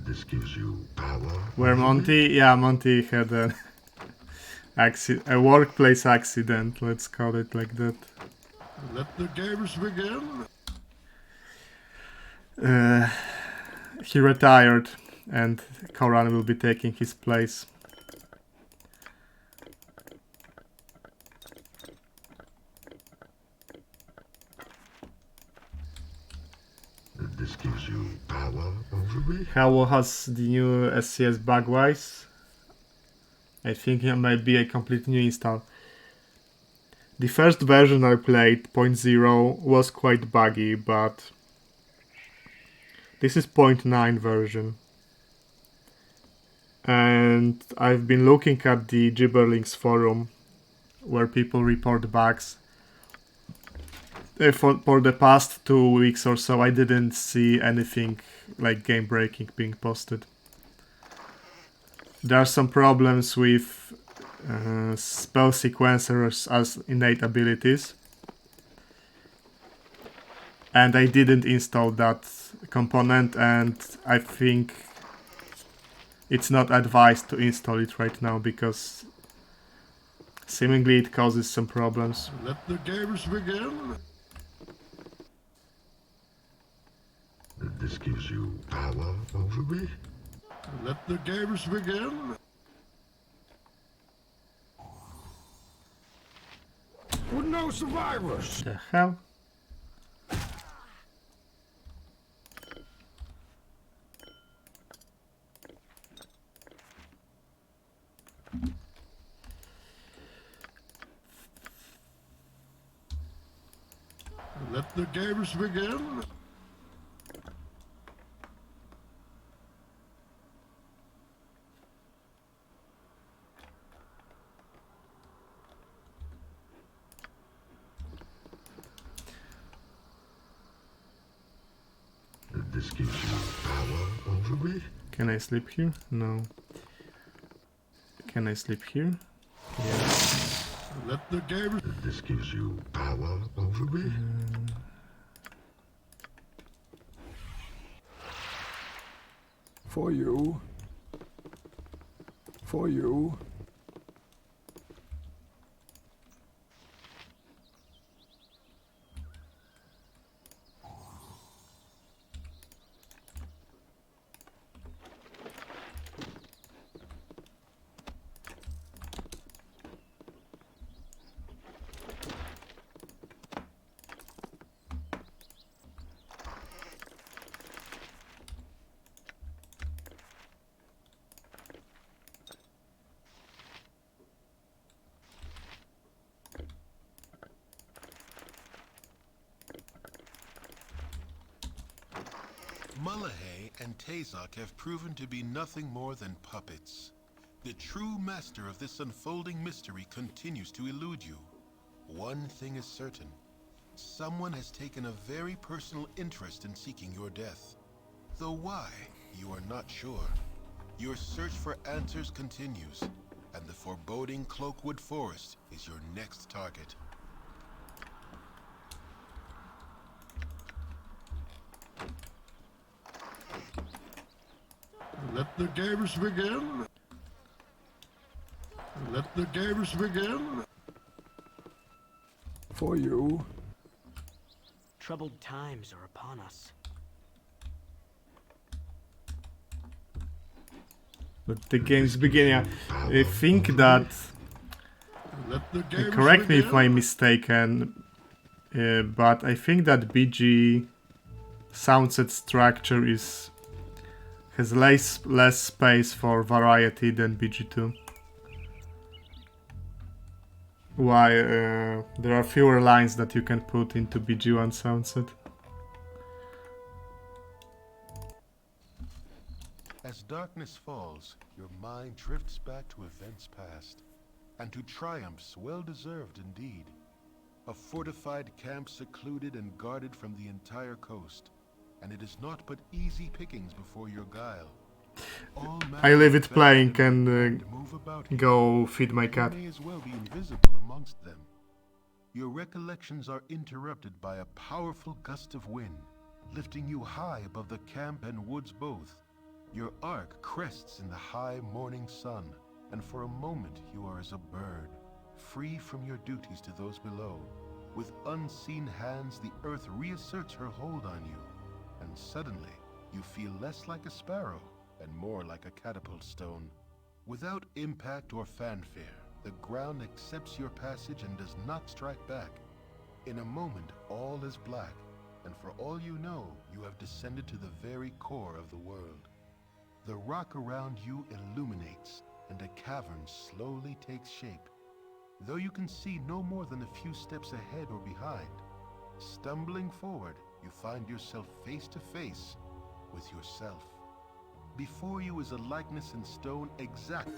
This gives you power. Where Monty? Yeah, Monty had a a workplace accident. Let's call it like that. Let the games begin. He retired, and Koran will be taking his place. This gives you power over me. How has the new SCS bug-wise? I think it might be a complete new install. The first version I played, 0.0, was quite buggy, but this is 0.9 version. And I've been looking at the Gibberlings forum, where people report bugs. For the past 2 weeks or so, I didn't see anything like game-breaking being posted. There are some problems with spell sequencers as innate abilities, and I didn't install that component, and I think it's not advised to install it right now because seemingly it causes some problems. Let the games begin. This gives you power over me. Let the games begin. With no survivors. The hell? Let the games begin. This gives you power over me. Can I sleep here? No. Can I sleep here? Yes. Let the games. This gives you power over me. For you. For you. Mullahay and Tazok have proven to be nothing more than puppets. The true master of this unfolding mystery continues to elude you. One thing is certain. Someone has taken a very personal interest in seeking your death. Though why, you are not sure. Your search for answers continues, and the foreboding Cloakwood Forest is your next target. Let the games begin. Let the games begin. For you. Troubled times are upon us. But the game's beginning. I think that... correct me if I'm mistaken, but I think that BG soundset structure has less space for variety than BG2. Why there are fewer lines that you can put into BG1 soundset. As darkness falls, your mind drifts back to events past, and to triumphs well-deserved indeed. A fortified camp secluded and guarded from the entire coast, and it is not but easy pickings before your guile. I leave it playing and go feed my cat. You may as well be invisible amongst them. Your recollections are interrupted by a powerful gust of wind, lifting you high above the camp and woods both. Your arc crests in the high morning sun, and for a moment you are as a bird, free from your duties to those below. With unseen hands, the earth reasserts her hold on you, and suddenly you feel less like a sparrow and more like a catapult stone. Without impact or fanfare, the ground accepts your passage and does not strike back. In a moment, all is black, and for all you know, you have descended to the very core of the world. The rock around you illuminates, and a cavern slowly takes shape. Though you can see no more than a few steps ahead or behind, stumbling forward, you find yourself face to face with yourself. Before you is a likeness in stone exact.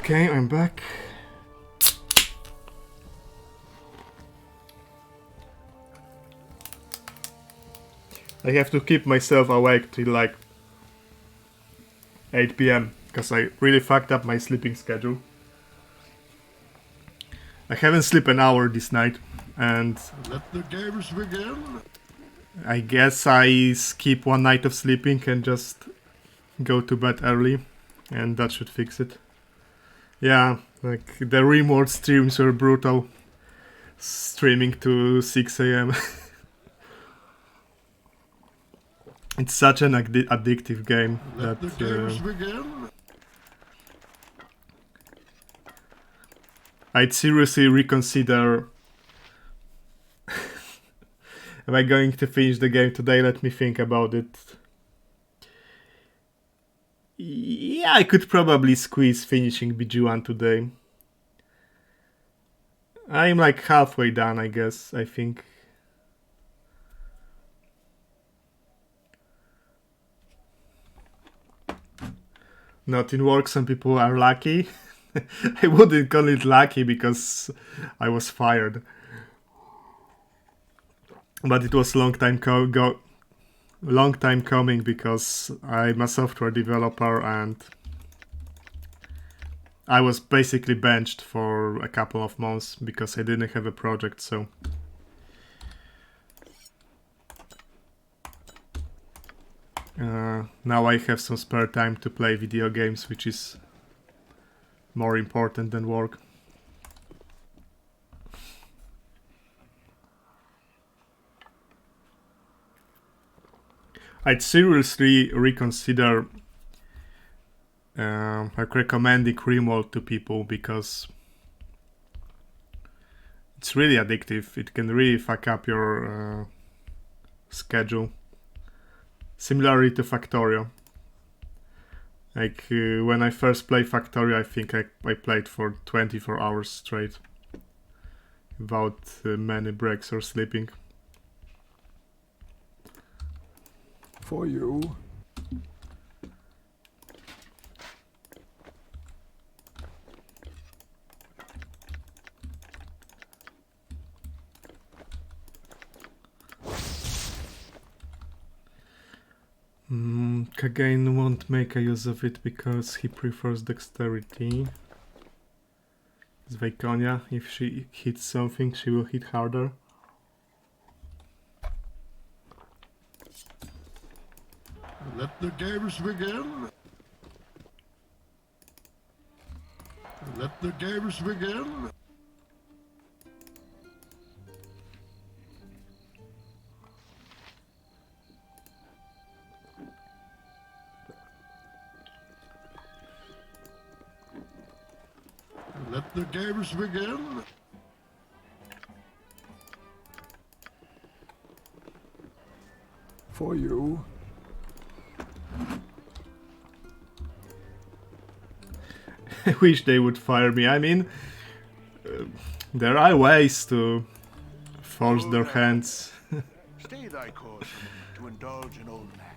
Okay, I'm back. I have to keep myself awake till like 8 PM because I really fucked up my sleeping schedule. I haven't slept an hour this night, and Let the games begin. I guess I skip one night of sleeping and just go to bed early, and that should fix it. Yeah, like the remote streams were brutal. Streaming to 6 AM. It's such an addictive game that I'd seriously reconsider. Am I going to finish the game today? Let me think about it. Yeah, I could probably squeeze finishing BG1 today. I'm like halfway done, I guess, I think. Not in work, some people are lucky. I wouldn't call it lucky because I was fired. But it was long time coming because I'm a software developer and I was basically benched for a couple of months because I didn't have a project, so... now I have some spare time to play video games, which is more important than work. I'd seriously reconsider like recommending Rimworld to people because it's really addictive. It can really fuck up your schedule. Similarly to Factorio. Like when I first played Factorio, I think I played for 24 hours straight without many breaks or sleeping. For you. Kagain won't make a use of it because he prefers dexterity. It's Vaikonia. If she hits something, she will hit harder. Let the games begin. Let the games begin. Let the games begin. For you. I wish they would fire me. I mean, there are ways to force their hands. Stay thy course to indulge an old man.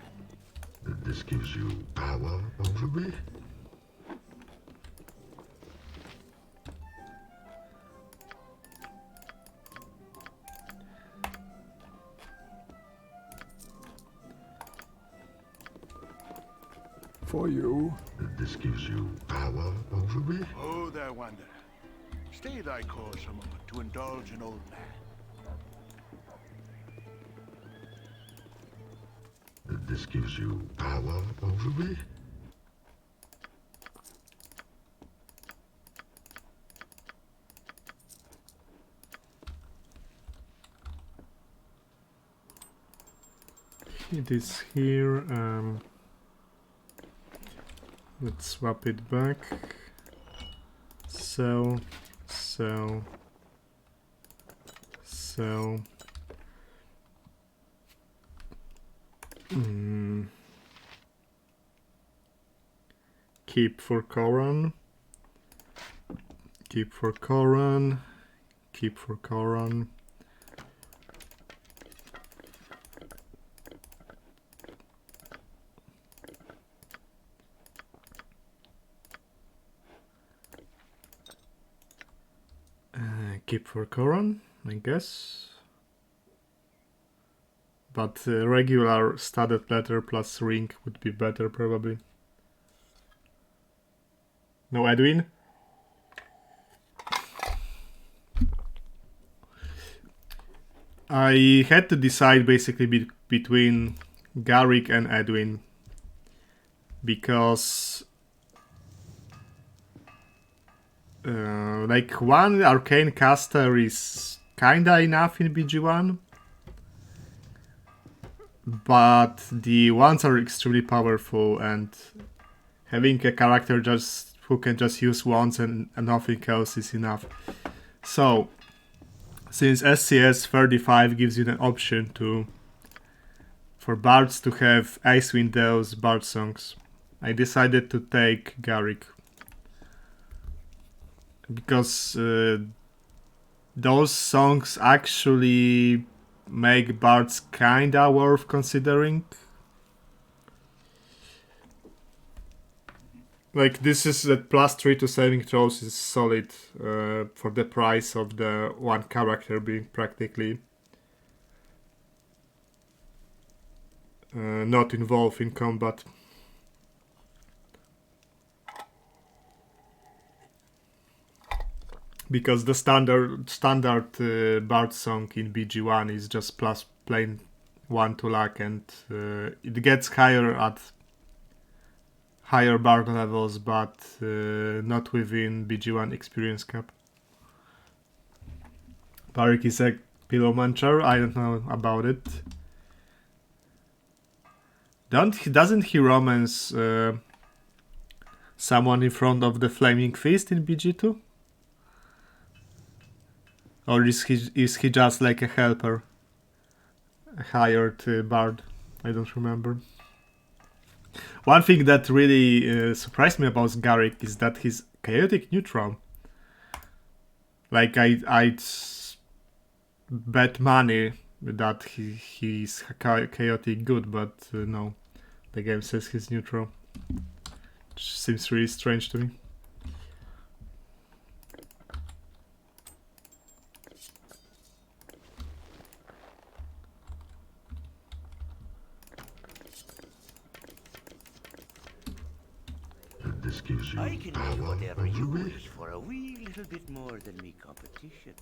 This gives you power over me? For you. This gives you power over me? Oh, there, wanderer. Stay thy course a moment to indulge an old man. This gives you power over me? It is here. Let's swap it back. So. Keep for Koran. Keep for Koran. Keep for Koran. Keep for Koran, I guess. But regular studded letter plus ring would be better, probably. No, Edwin? I had to decide basically between Garrick and Edwin. Because... like one arcane caster is kinda enough in BG1, but the ones are extremely powerful, and having a character just who can just use once and nothing else is enough. So, since SCS 35 gives you the option for bards to have Ice Windows bard songs, I decided to take Garrick. Because those songs actually make bards kinda worth considering. Like, this is at +3 to saving throws is solid for the price of the one character being practically not involved in combat. Because the standard bard song in BG1 is just plus plain 1 to luck, and it gets higher at higher bard levels, but not within BG1 experience cap. Barik is a pillow muncher. I don't know about it. Doesn't he romance someone in front of the Flaming Fist in BG2? Or is he just like a helper? A hired bard? I don't remember. One thing that really surprised me about Garrick is that he's chaotic neutral. Like, I'd bet money that he's chaotic good, but no. The game says he's neutral. Which seems really strange to me. This gives you I can power do whatever over you me. wish for a wee little bit more than me competition.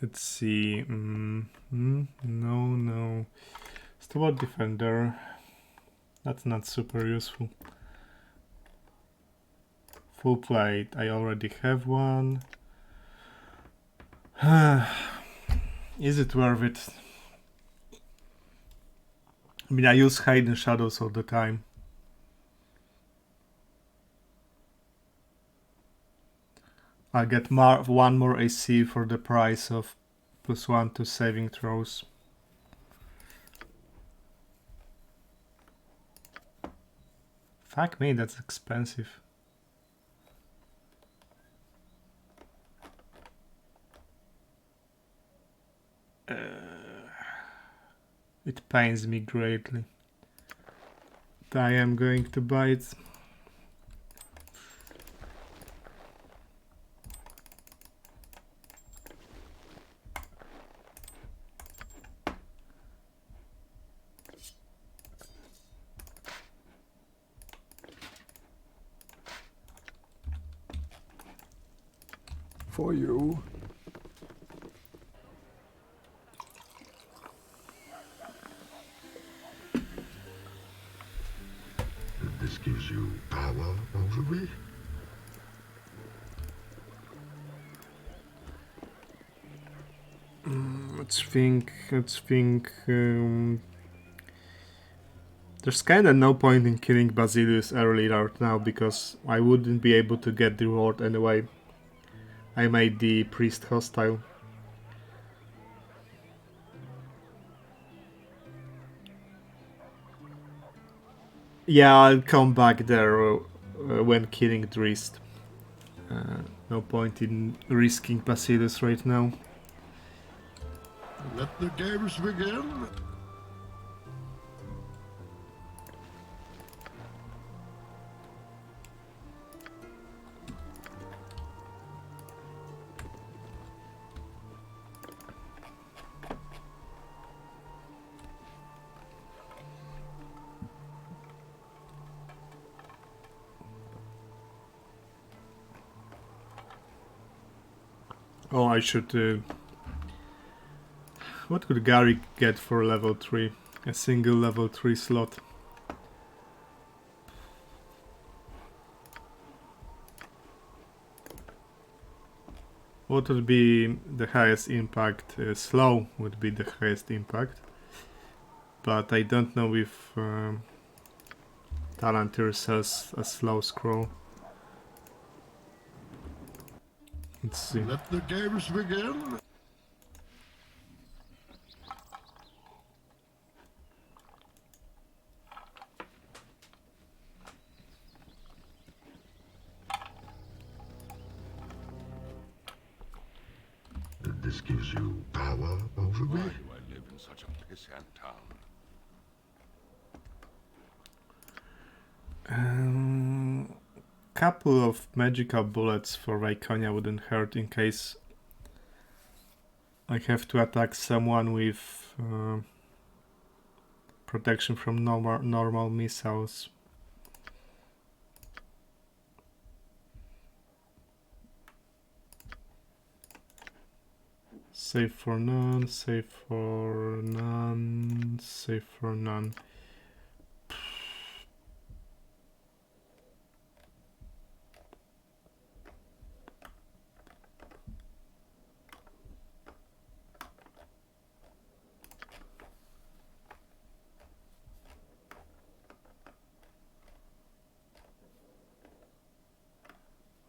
Let's see. No. Steward Defender. That's not super useful. Full plate. I already have one. Is it worth it? I mean, I use Hidden Shadows all the time. I'll get one more AC for the price of +1 to saving throws. Fuck me, that's expensive. It pains me greatly. But I am going to buy it. For you. This gives you power over me. Let's think. There's kinda no point in killing Basilius early right now, because I wouldn't be able to get the reward anyway. I made the priest hostile. Yeah, I'll come back there when killing Drist. No point in risking Basilius right now. Let the games begin. Oh, I should... what could Gary get for level 3? a single level 3 slot. What would be the highest impact? Slow would be the highest impact. But I don't know if Palantir sells a slow scroll. Let's see. Let the games begin. This gives you power over me. Why do I live in such a pissant town? Couple of magical bullets for Raikkonia wouldn't hurt in case I have to attack someone with protection from normal missiles. Save for none, save for none, save for none.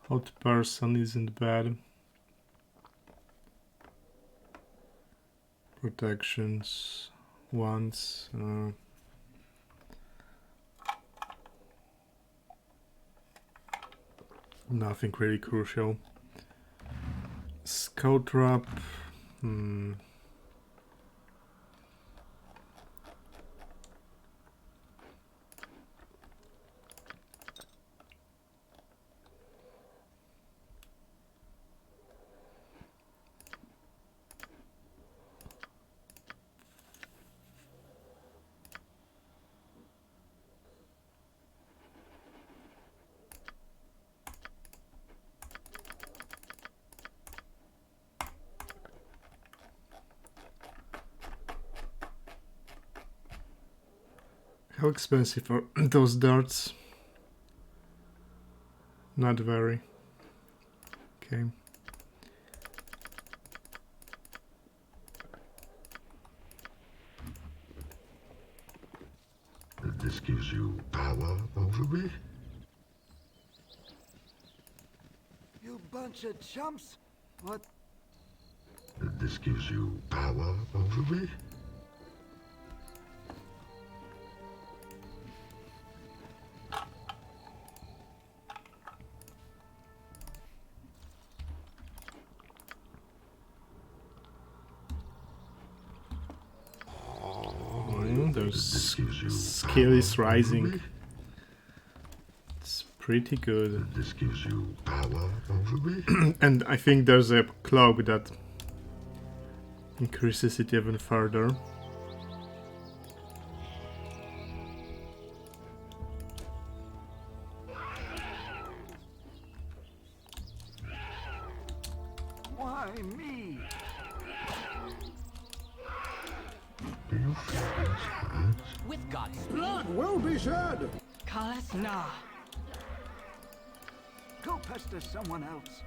Hot person isn't bad. Protections once. Nothing really crucial. Scout trap. How expensive are those darts? Not very. Okay. This gives you power over me. You bunch of chumps! What? This gives you power over me. Skill is rising. It's pretty good. This gives you power over me. And I think there's a cloak that increases it even further. Why me? With God's Blood will be shed. Call us nah. Go pester someone else.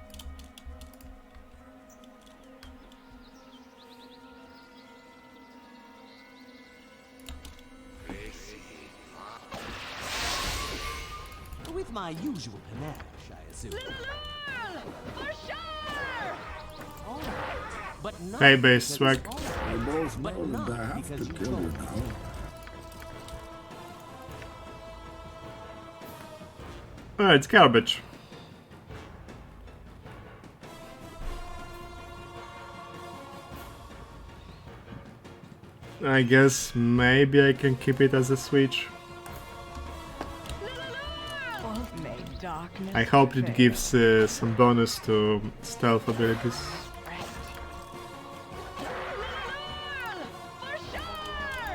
With my usual panache, I assume. For sure! All right, but not Hey, base swag. I both know that I have to kill you now. Oh, it's garbage. I guess maybe I can keep it as a switch. I hope it gives some bonus to stealth abilities.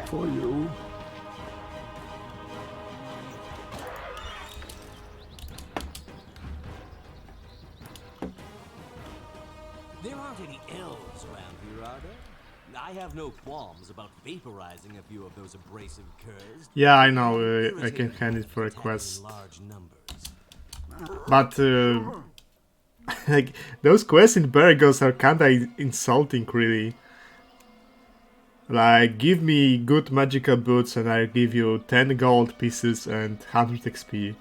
For you. There aren't any elves around here, are there? I have no qualms about vaporizing a few of those abrasive curs. Yeah, I know, I can hand it for a quest. Large numbers. But, like, those quests in Bergos are kinda insulting, really. Like, give me good magical boots and I'll give you 10 gold pieces and 100 XP.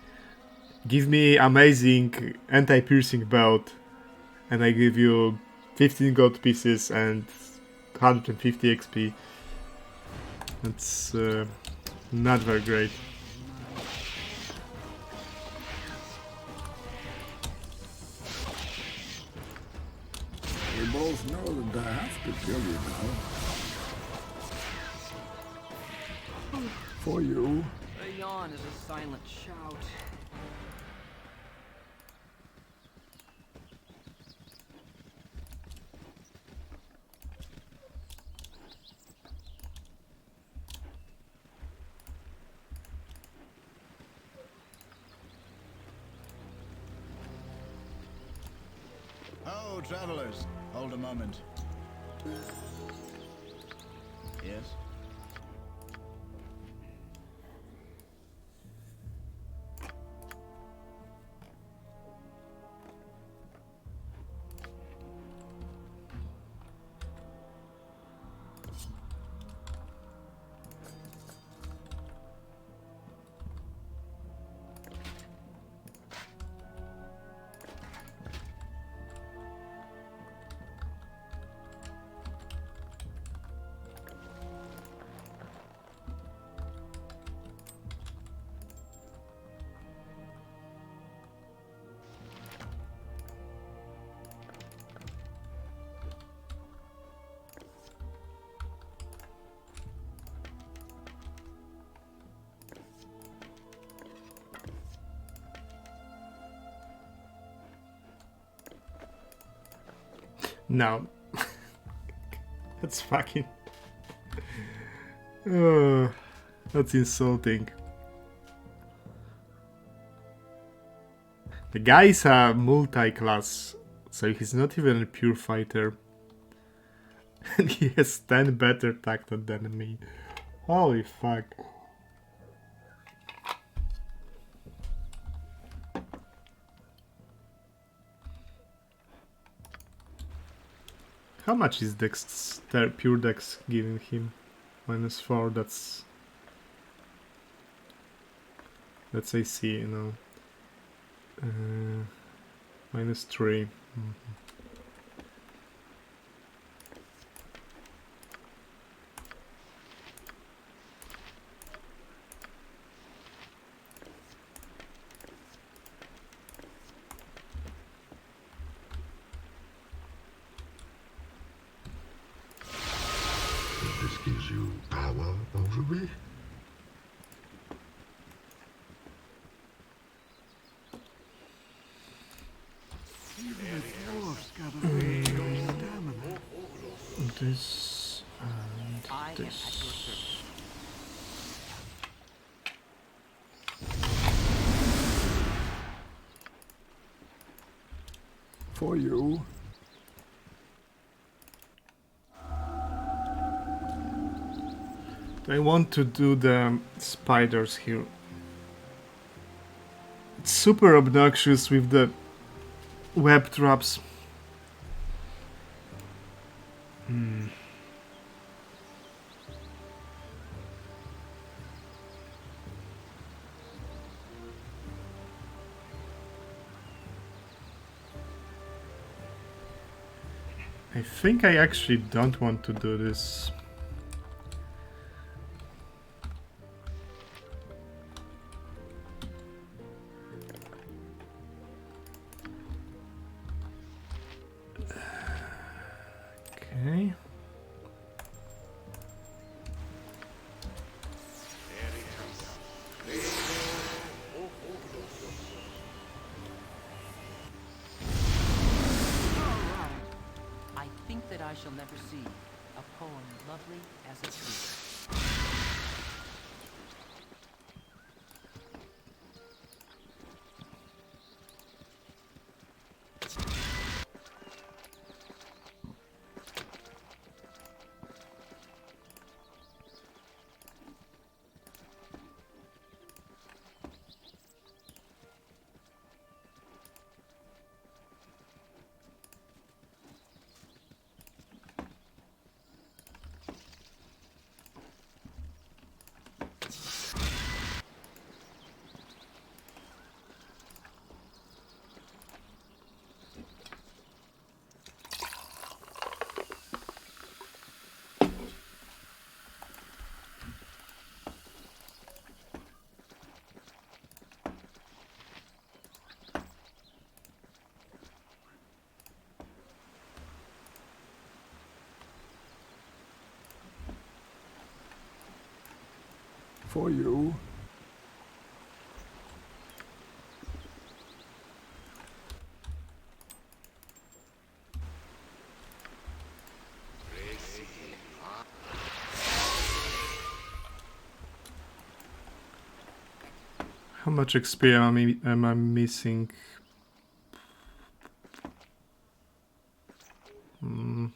Give me amazing anti-piercing belt and I give you 15 gold pieces and 150 XP. That's not very great. We both know that I have to kill you now. For you. A yawn is a silent shout. Oh, travelers, hold a moment. Yes? No. That's fucking... that's insulting. The guy is a multi-class, so he's not even a pure fighter. And he has 10 better tactic than me. Holy fuck. How much is Dex, pure Dex giving him? -4, that's AC, you know. -3. This gives you power over me? Even a dwarf's got a bit of stamina. This and this. For you. I want to do the spiders here. It's super obnoxious with the web traps. I think I actually don't want to do this. Okay. I think that I shall never see a poem lovely as a tree. For you. How much XP am I missing?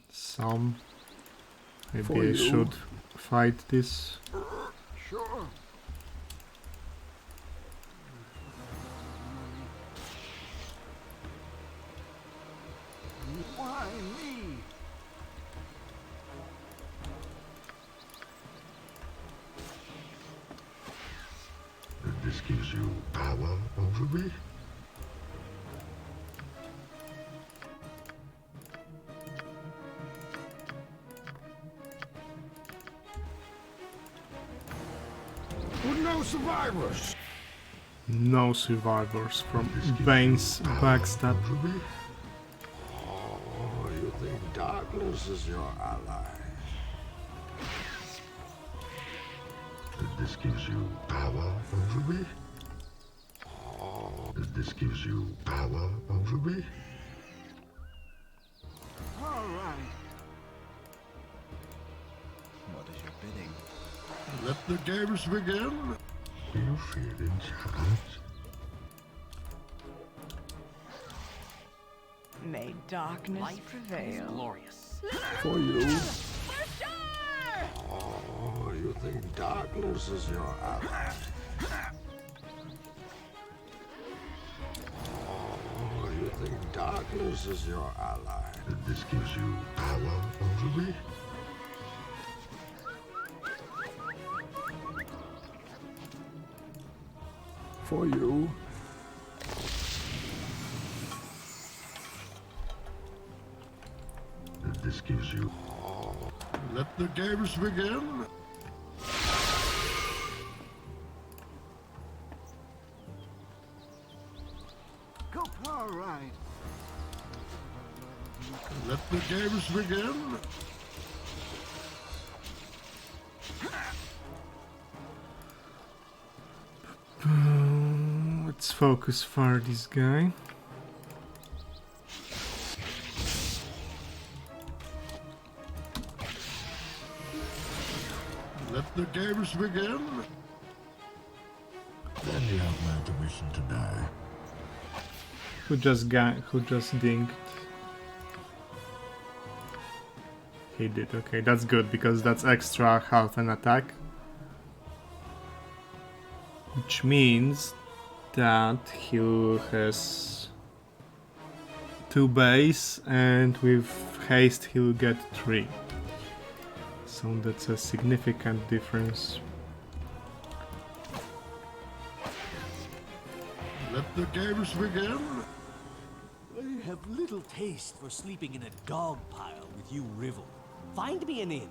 Some. Maybe I should fight this. Sure. Why me? This gives you power over me? No survivors. No survivors from Bane's backstab. Oh, you think darkness is your ally? This gives you power over me? This gives you power over me? All right. What is your bidding? Let the games begin. You feeling challenged? May darkness Life prevail. is glorious. For you. For sure! Oh, you think darkness is your ally? Oh, you think darkness is your ally? This gives you power over me? For you. This gives you... Let the games begin. Go, all right. Let the games begin. Let's focus fire this guy. Let the games begin. Then you have my permission to die. Who just dinged? He did, okay, that's good because that's extra half an attack. Which means that he has 2 base and with haste he'll get 3. So that's a significant difference. Let the games begin. I have little taste for sleeping in a dog pile with you, Rivel. Find me an inn.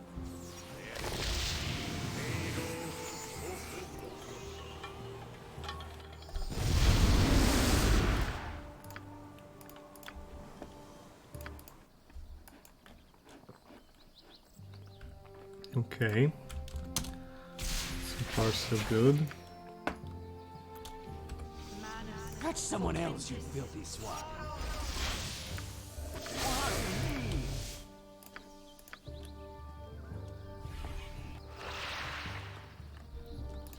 Okay. So far so good. Catch someone else, you filthy swine.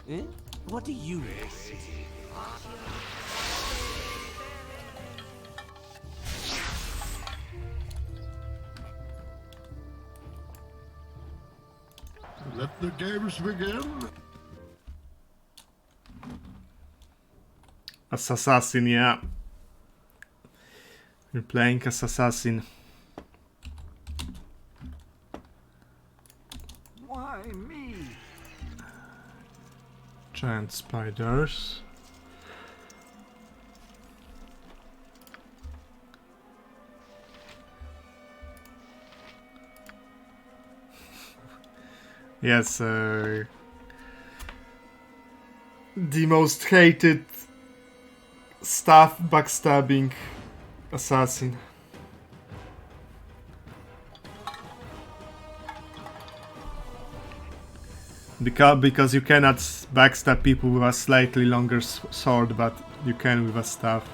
Eh? What do you want? Let the games begin. Assassin, yeah. We're playing Assassin. Why me? Giant spiders. Yes, the most hated staff backstabbing assassin. Because you cannot backstab people with a slightly longer sword, but you can with a staff.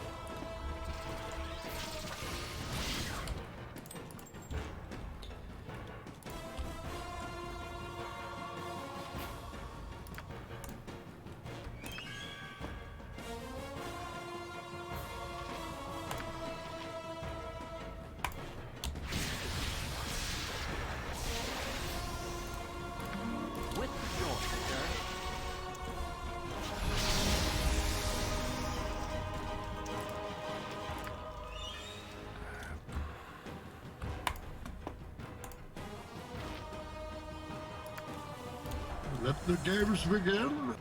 Let the games begin.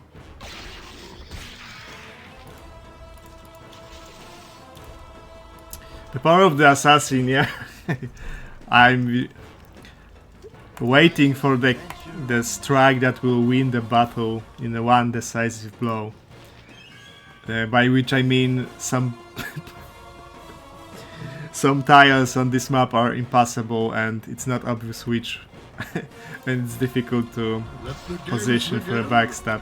The power of the assassin, yeah. I'm waiting for the strike that will win the battle in the one decisive blow. By which I mean some some tiles on this map are impassable and it's not obvious which, and it's difficult to position for a backstab.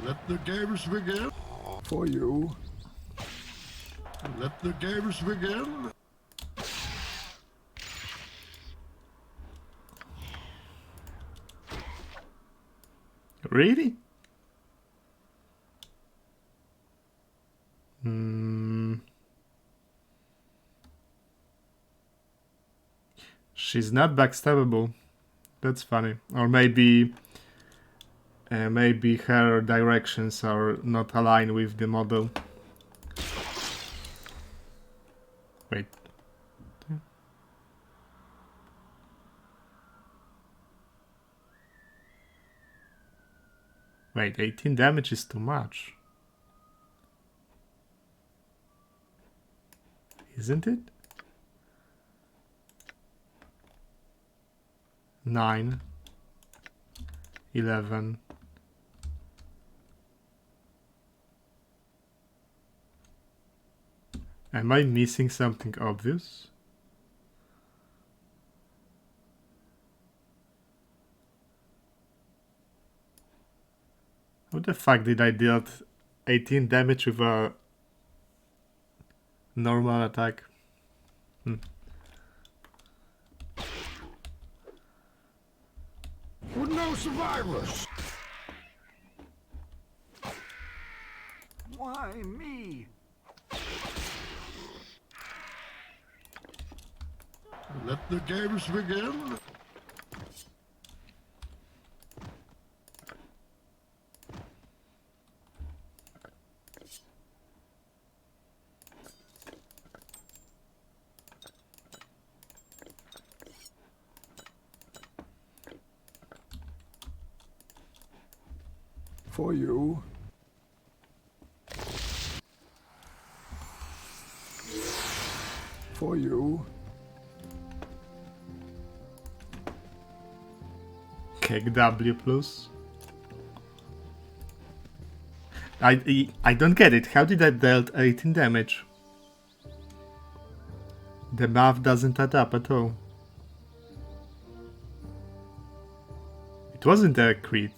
Let the games begin. For you. Let the games begin. Really? She's not backstabbable. That's funny. Or maybe maybe her directions are not aligned with the model. Wait. Wait, 18 damage is too much. Isn't it? 9, 11. Am I missing something obvious? How the fuck did I deal 18 damage with a normal attack? With no survivors. Why me? Let the games begin. For you. For you. Cake W plus. I don't get it. How did I dealt 18 damage? The math doesn't add up at all. It wasn't a crit.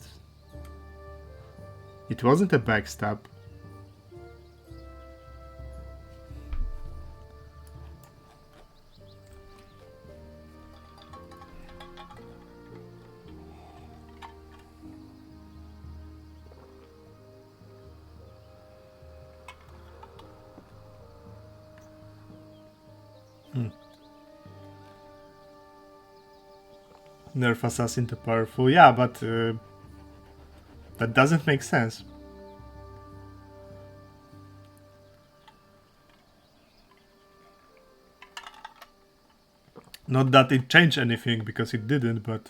It wasn't a backstab. Nerf assassin too powerful. Yeah, but that doesn't make sense. Not that it changed anything, because it didn't, but...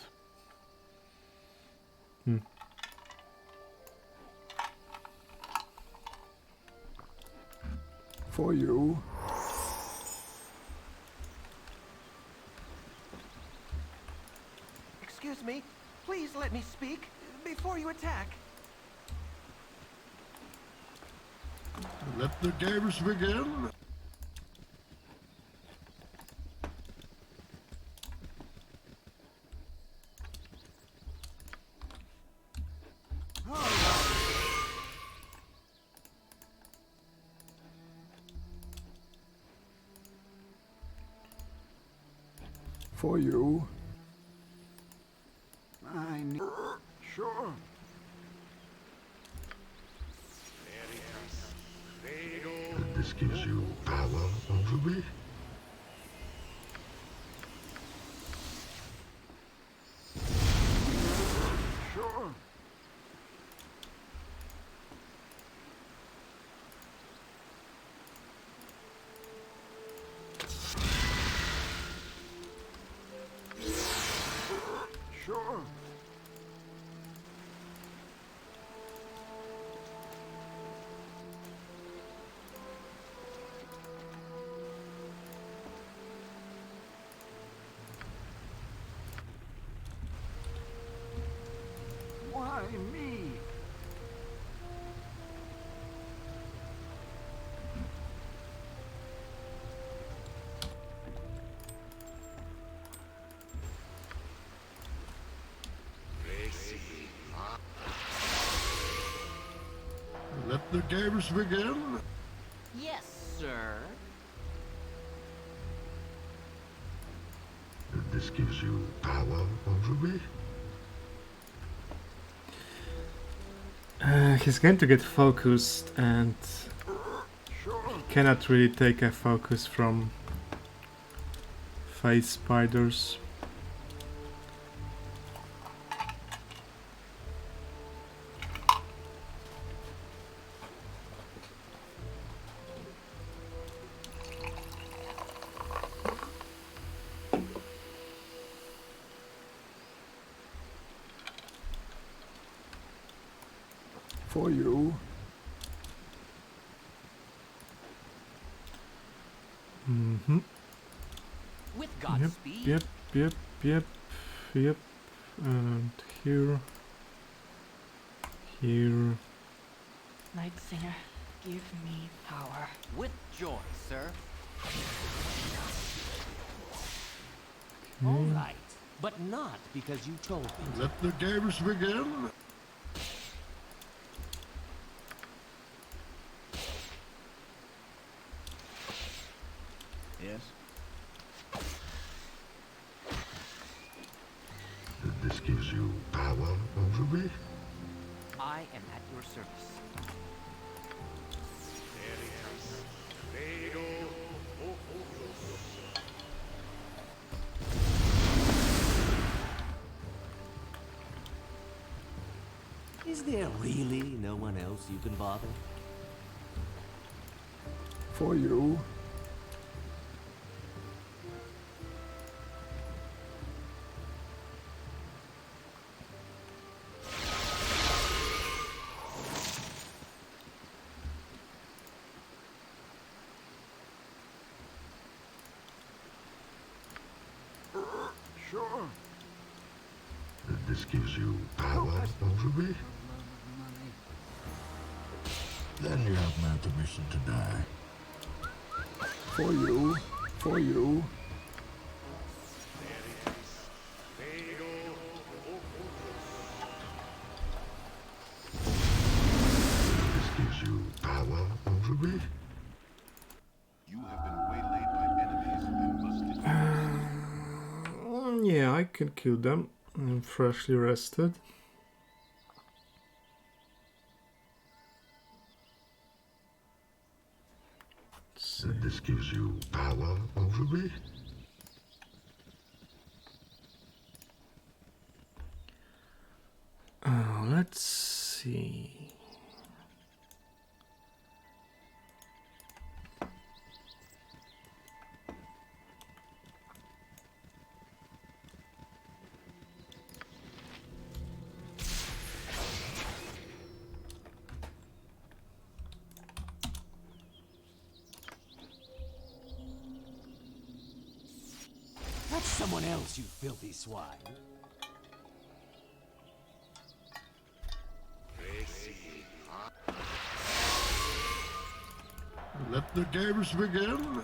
For you. Excuse me, please let me speak before you attack. Let the games begin. For you. I need... Sure. This gives you power over me. Sure. Sure. Why me? Let the games begin. Yes, sir. This gives you power over me. He's going to get focused, and he cannot really take a focus from face spiders. For you. Mm-hmm. With Godspeed. Yep. And here. Night Singer, give me power. With joy, sir. Okay. All right, but not because you told me. Let the games begin. Yes? This gives you power over me. I am at your service. Is there really no one else you can bother? For you. Sure. This gives you power over me. Then you have my permission to die. For you. For you. This gives you power over me. You have been waylaid by enemies and must defeat. Yeah, I can kill them. I'm freshly rested. This gives you power over me. Let's see. someone else, you filthy swine. Let the games begin.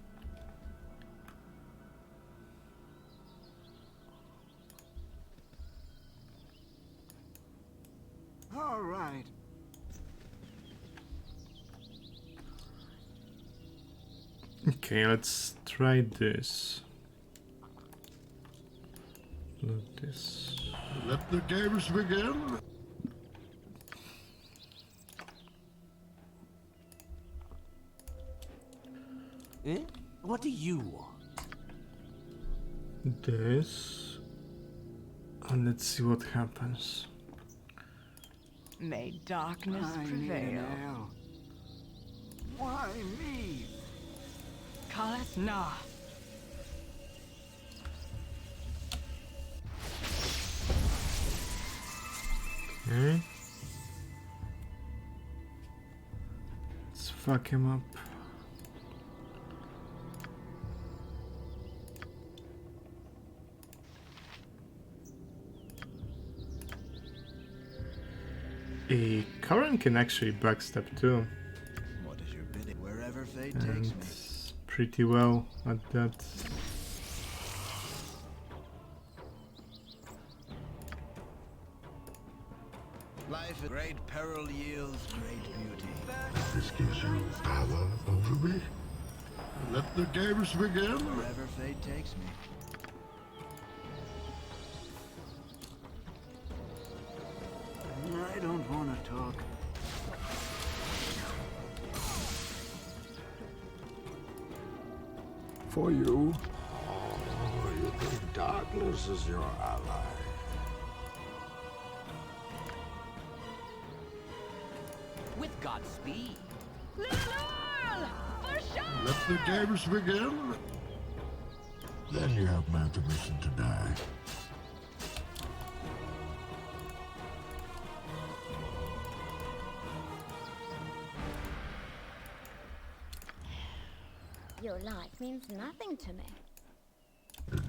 All right. Okay, let's try this. Look this. Let the games begin. Eh? What do you want? This. And let's see what happens. May darkness I need an prevail. ale. Why me? Call us Na. Okay. Let's fuck him up. A Karen can actually backstep too. What is your bidding? Wherever fate And takes me. pretty well at that. Life, great peril yields great beauty. This gives you power over me. Let the games begin. Wherever fate takes me. I don't want to talk. For you. Oh, you think darkness is your ally? With Godspeed. Let the games begin. Then you have my permission to die. Your life means nothing to me.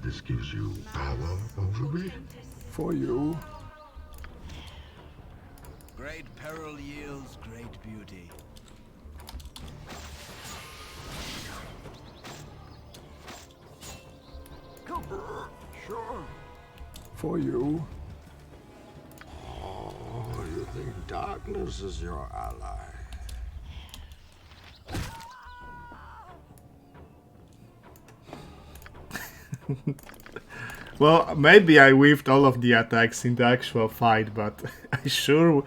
This gives you power over me. For you. Great peril yields great beauty. Come. Sure. For you. Oh, you think darkness is your ally? Well, maybe I weaved all of the attacks in the actual fight, but I sure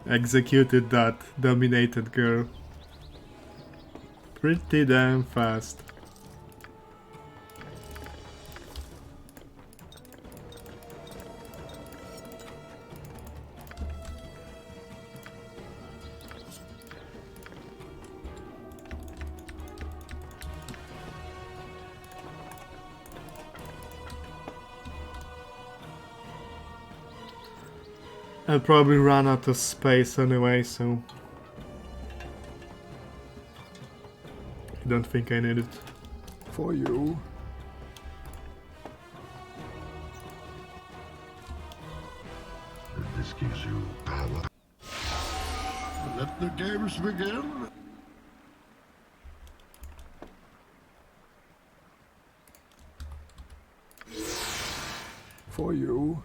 executed that dominated girl pretty damn fast. I'll probably run out of space anyway, so I don't think I need it. For you. This gives you power. Let the games begin. For you.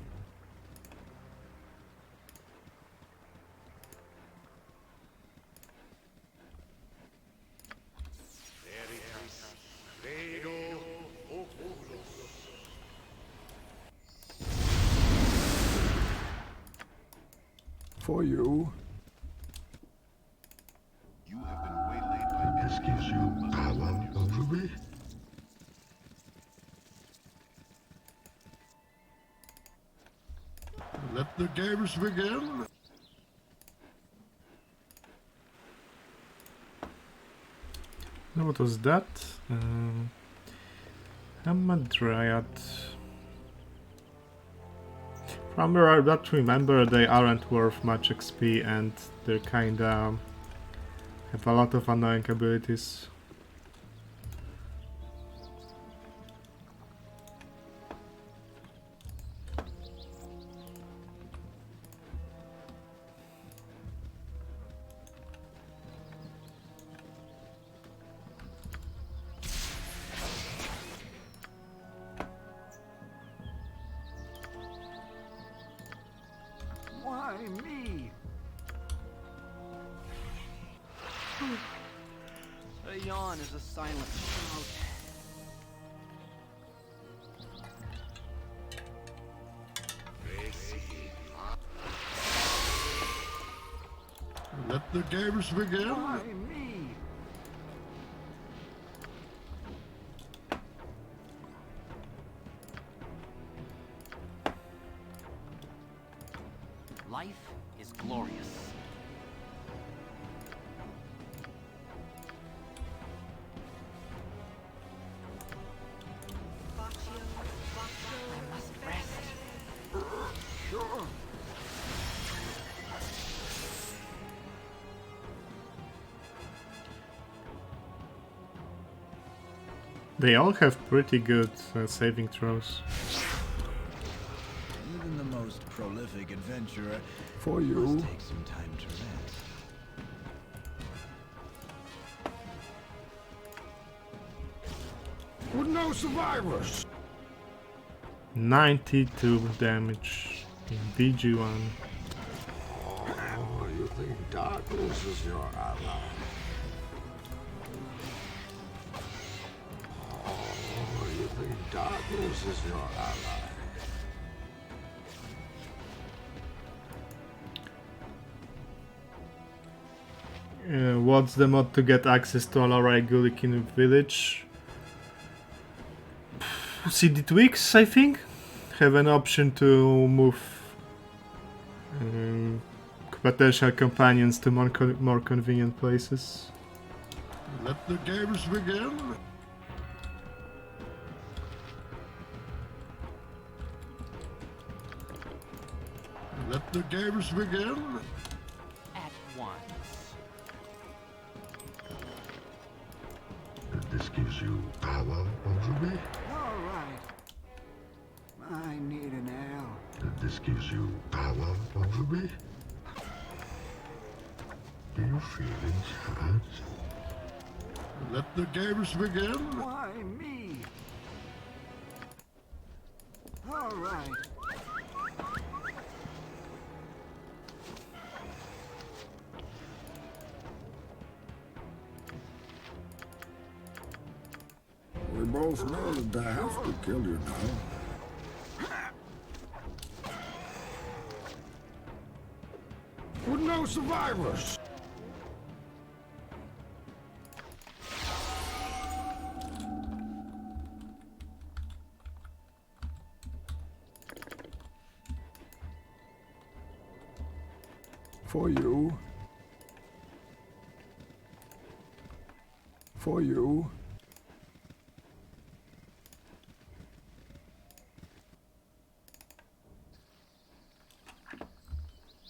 For you. You have been waylaid by This gives you power over me. Let the games begin. Now, what was that? I'm a Dryad. From where I don't remember, they aren't worth much XP and they're kinda have a lot of annoying abilities. yawn is a silent shout. Let the games begin. Why me? Life is glorious. I must rest. Sure. They all have pretty good saving throws. Even the most prolific adventurer For you. must take some time to rest. With no survivors. 92 damage in BG1. Oh, you think darkness is your ally? Oh, you think darkness is your ally? What's the mod to get access to Alarai Gulik in village? CD Tweaks, I think, have an option to move potential companions to more convenient places. Let the games begin. Let the games begin. At once. This gives you power over me. All right. I need an ale. This gives you power over me. Do you feel inside? Let the games begin. Why me? All right. We both know that they have to kill you now. With no survivors. For you. For you.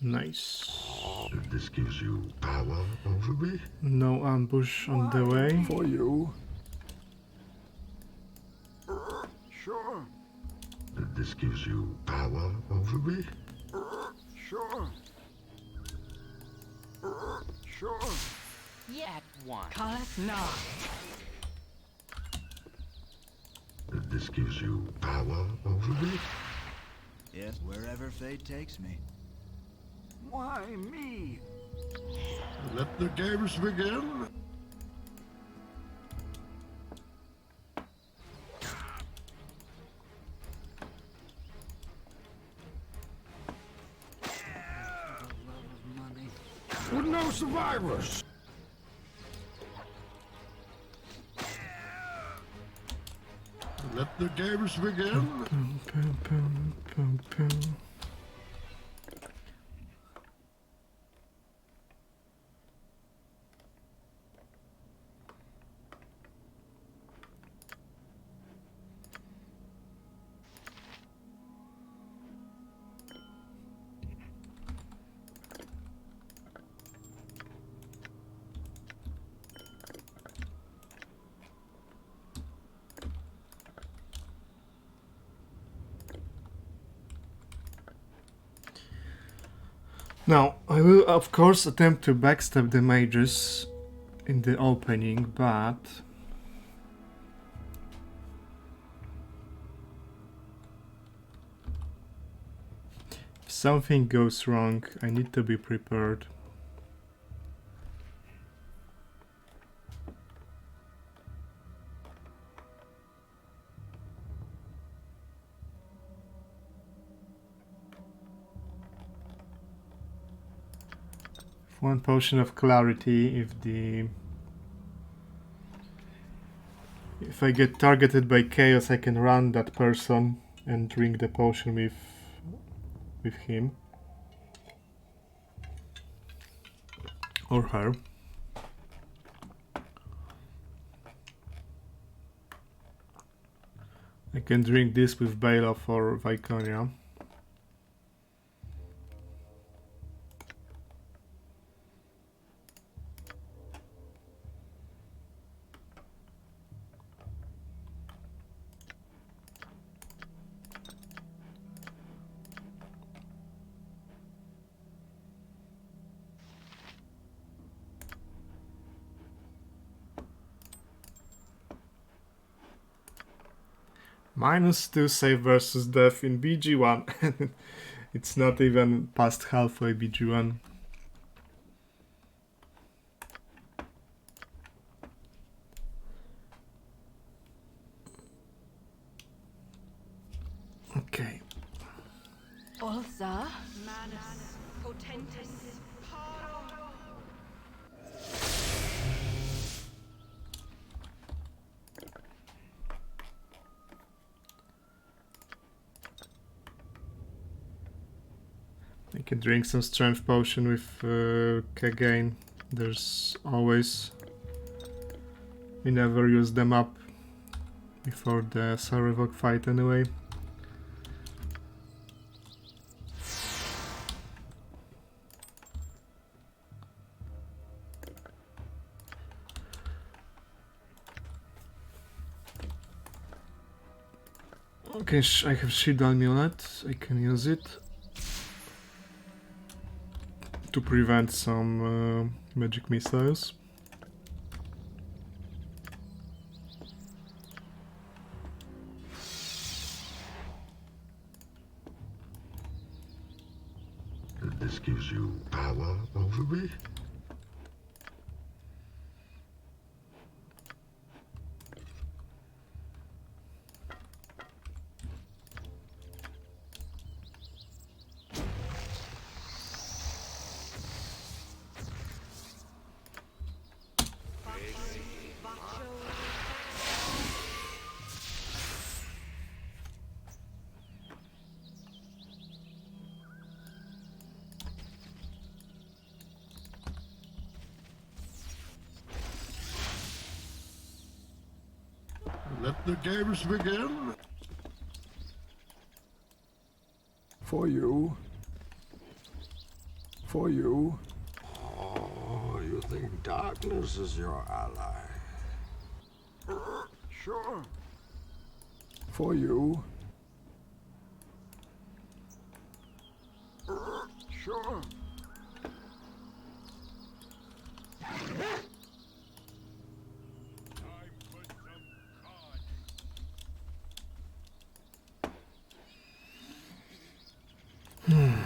Nice. This gives you power over me. No ambush on the way. For you. Sure. This gives you power over me. Sure. Sure. At once. Call us now. This gives you power over me. Yes, wherever fate takes me. Why me? Let the games begin. With no survivors. Let the games begin. Now, I will of course attempt to backstab the mages in the opening, but if something goes wrong, I need to be prepared. One potion of clarity if I get targeted by chaos, I can run that person and drink the potion with him or her. I can drink this with Bailoff or Viconia. -2 save versus death in BG1. It's not even past halfway BG1. Okay. Ulsa? Manus potentis paro. I can drink some strength potion with Kagain. There's always... We never use them up before the Sarevok fight anyway. Okay, I have Shield Amulet, I can use it to prevent some magic missiles. This gives you power over me? Let the games begin. For you. For you. Oh, you think darkness is your ally? Sure. For you. Sure.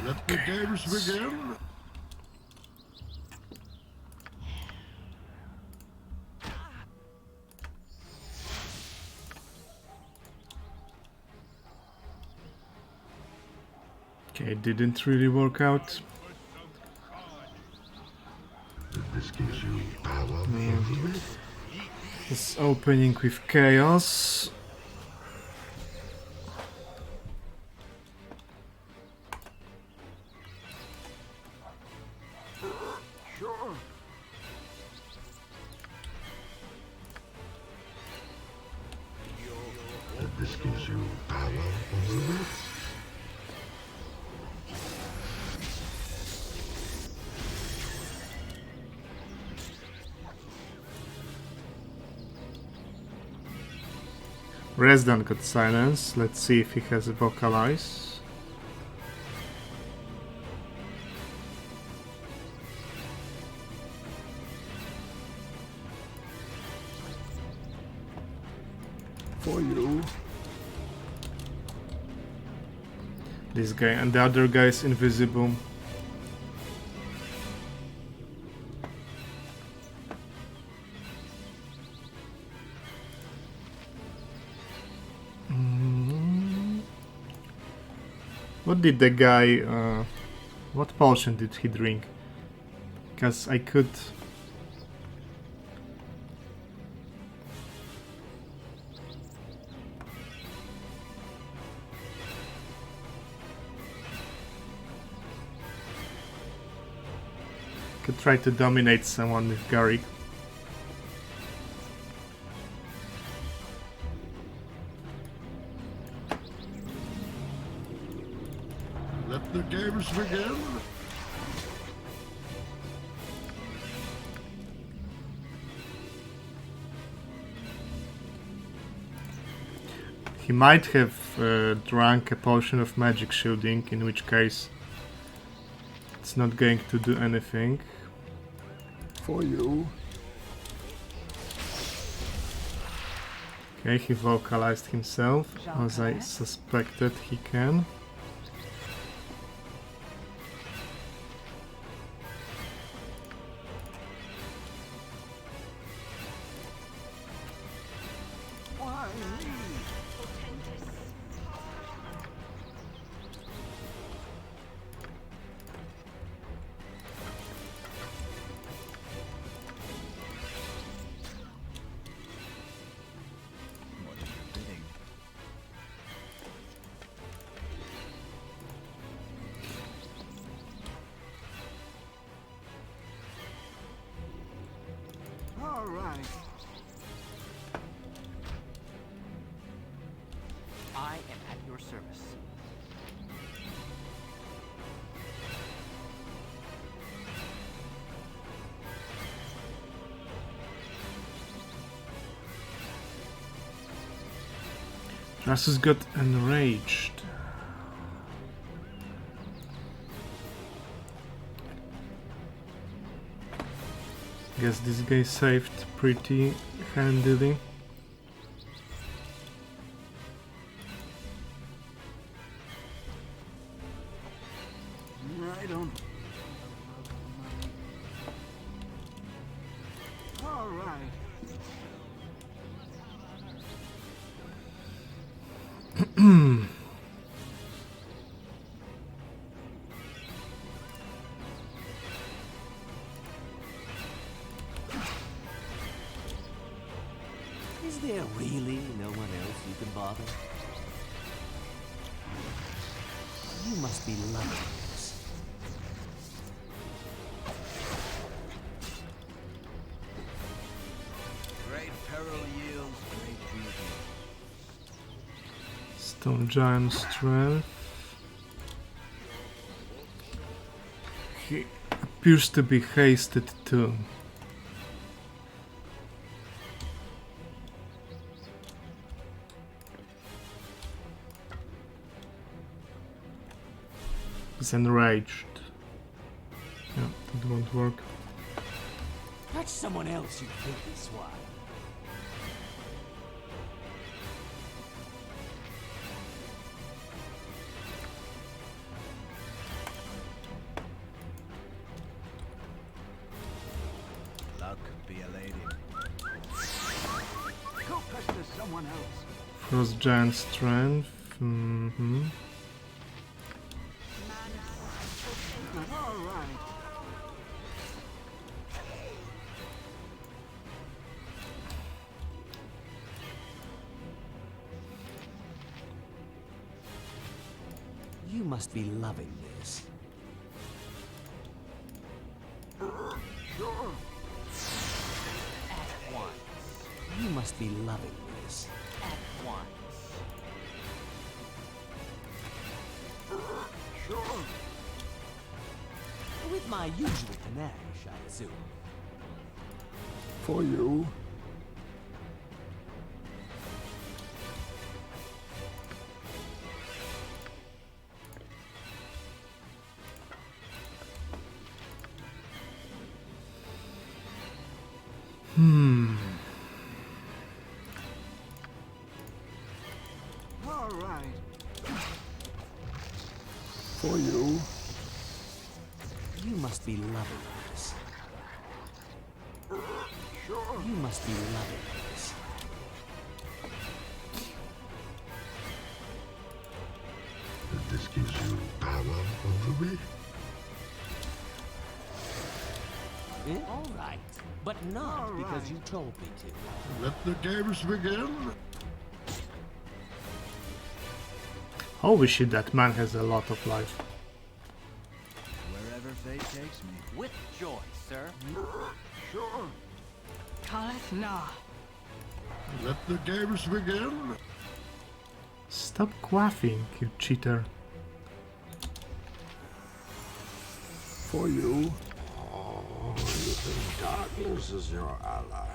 Let the games begin. Okay, it didn't really work out. This gives you power over me. This opening with chaos. Sure. This gives you power over me. Resdan got silence. Let's see if he has a vocalize. For you. This guy and the other guy is invisible. What did the guy... what potion did he drink? Because I could... could try to dominate someone with Garrick. Let the games begin. He might have drunk a potion of magic shielding, in which case it's not going to do anything. For you. Okay, he vocalized himself, as I suspected he can. All right. I am at your service. Rassus got enraged. Guess this guy saved pretty handily. I don't. All right. Is there really no one else you can bother? You must be loving this. Great peril yields great beauty. Stone Giant Strength. He appears to be hasted too. He's enraged. Yeah, that won't work. Catch someone else, you filthy swine. Luck be a lady. Go pester someone else. Frost Giant Strength. Mm-hmm. All right. You must be loving this. Sure. At once. You must be loving this. At once. Sure. With my usual panache, I assume. For you. All right. For you. You must be loving this. Sure. You must be loving this. This gives you power over me. All right, but not because you told me to. Let the games begin. Holy shit, that man has a lot of life. Wherever fate takes me. With joy, sir. Sure. Kalith Na. Let the games begin. Stop quaffing, you cheater. For you. Oh, you think darkness is your ally?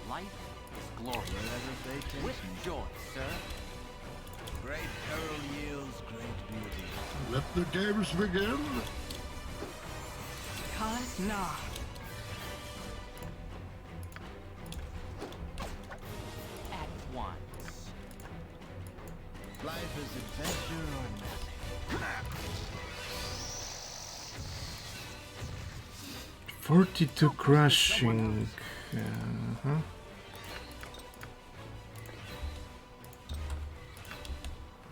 Life is glory. Wherever fate takes With me. joy, sir. Great peril yields great beauty. Let the games begin. Kalith Na. At once. Life is adventure or nothing. 42 crushing. Uh-huh.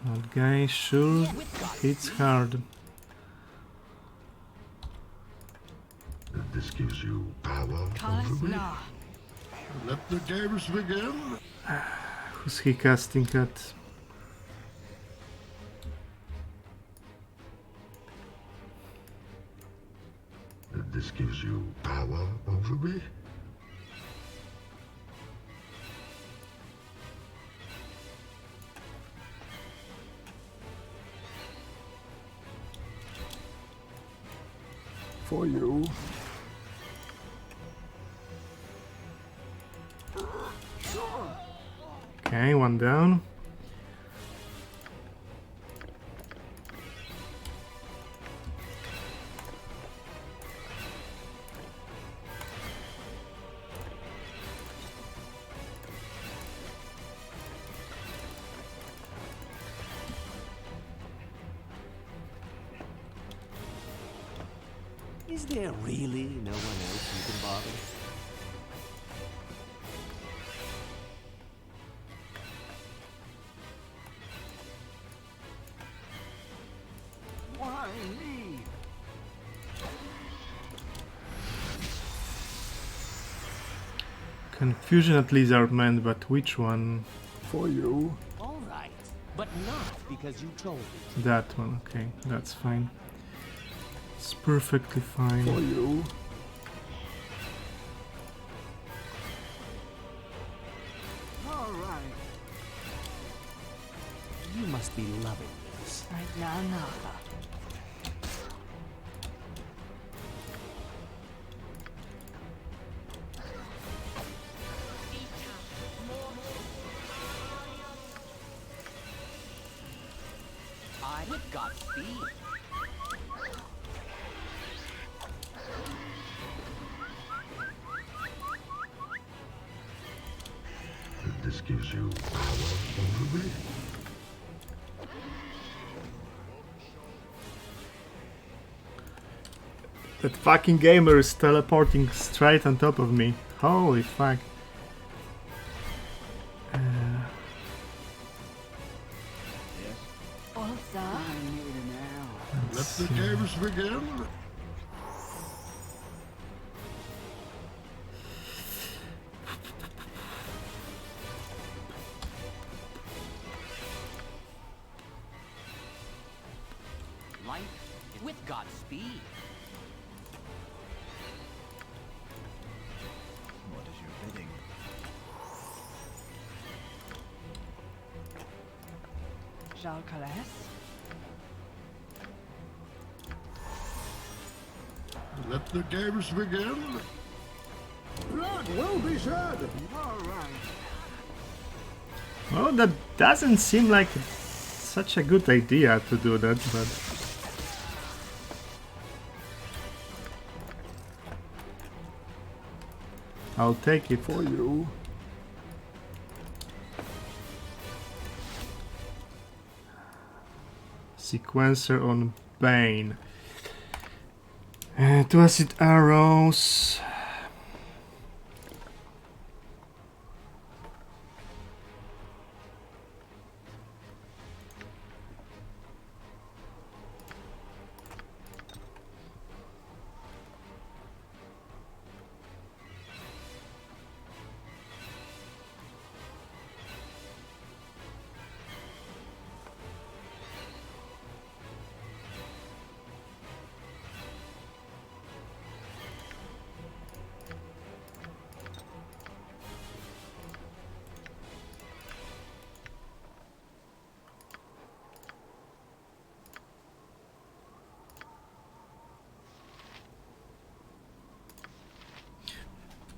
That guy sure hits hard. This gives you power over Kalith me. Na. Let the games begin. Who's he casting at? This gives you power over me. For you. Okay, one down. Is there really no one else you can bother? Why me? Confusion at Lizard Man, but which one? For you. All right, but not because you told me. That one, okay, that's fine. It's perfectly fine. For you. All right. You must be loving this. Right now, Naha. I with God's speed. This gives you power over me. That fucking gamer is teleporting straight on top of me. Holy fuck. Ulsa. Let the games begin. Life with God's speed. What is your bidding? Jal Kalas. Let the games begin. Blood will be shed. All right. Well, that doesn't seem like such a good idea to do that, but... I'll take it. For you. Sequencer on Bane. 2 acid arrows.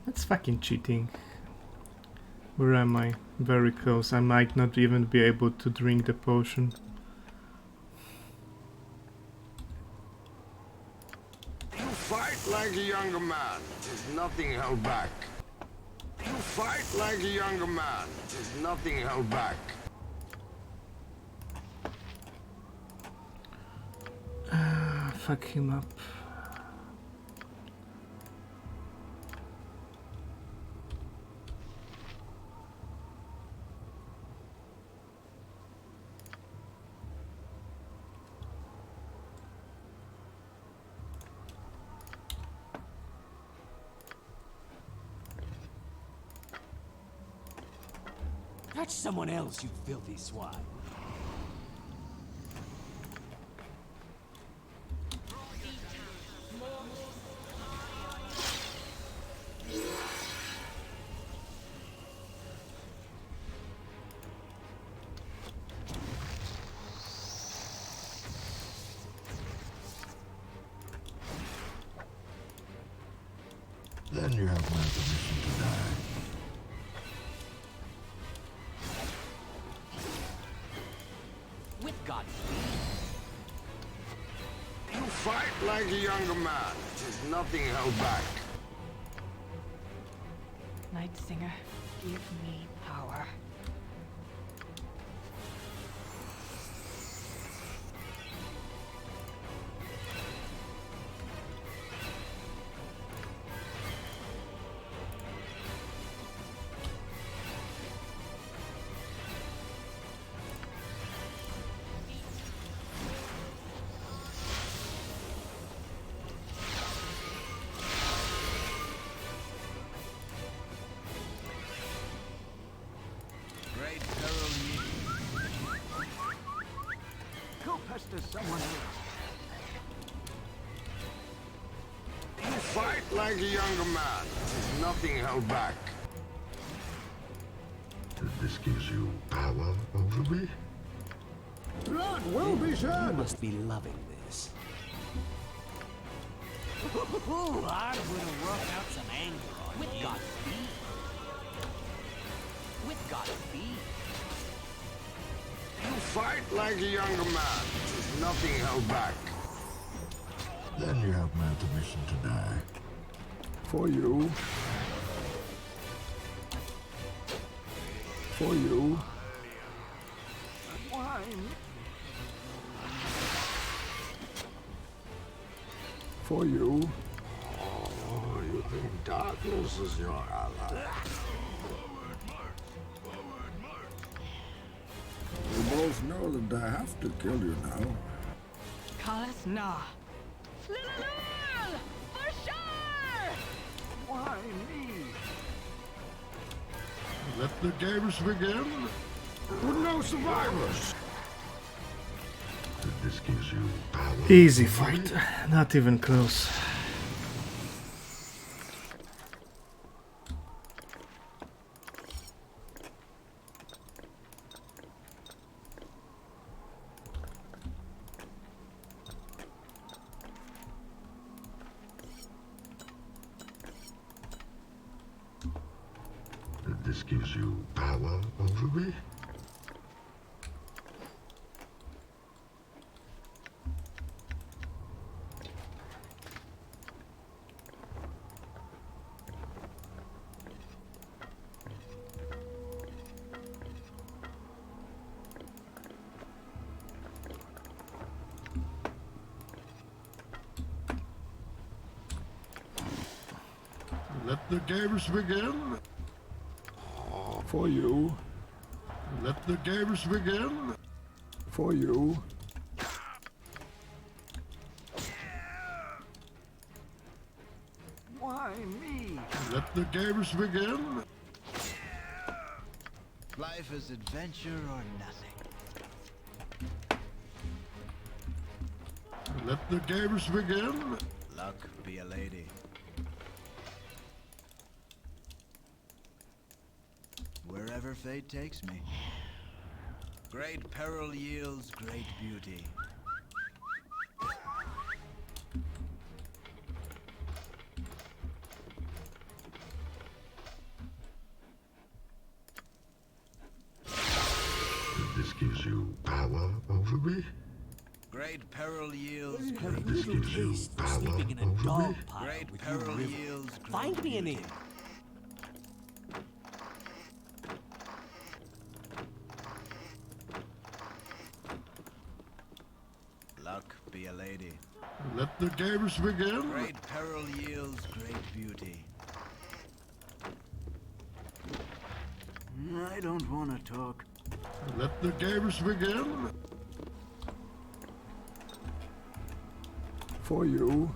That's fucking cheating. Where am I? Very close. I might not even be able to drink the potion. You fight like a younger man. There's nothing held back. You fight like a younger man. There's nothing held back. Fuck him up. Catch someone else, you filthy swine. Then you have my permission to die. With God's You fight like a younger man. There's nothing held back. Night Singer, give me power. Great peril Go pester someone else. You fight like a younger man. There's nothing held back. This gives you power over me? Blood will be You shed. must be loving this. Ooh, I would have worked out some anger on With you. God's speed. With God's speed. You fight like a younger man. There's nothing held back. Then you have my permission to die. For you. For you. Wine. For you. Oh, you think darkness is your ally? We both know that I have to kill you now. Kalas na. For sure! Why me? Let the games begin. With no survivors. This gives you power. Easy fight. Not even close. This gives you power over me? Let the games begin. For you. Let the games begin. For you. Why me? Let the games begin. Life is adventure or nothing. Let the games begin. Luck be a lady. Wherever fate takes me. Great peril yields great beauty. power over me? Great peril yields Have great little beauty. taste for sleeping in a dog pile Great with peril you, River. yields great Find me an beauty. inn. Luck be a lady. Let the games begin. Great peril yields great beauty. I don't want to talk. Let the games begin. For you.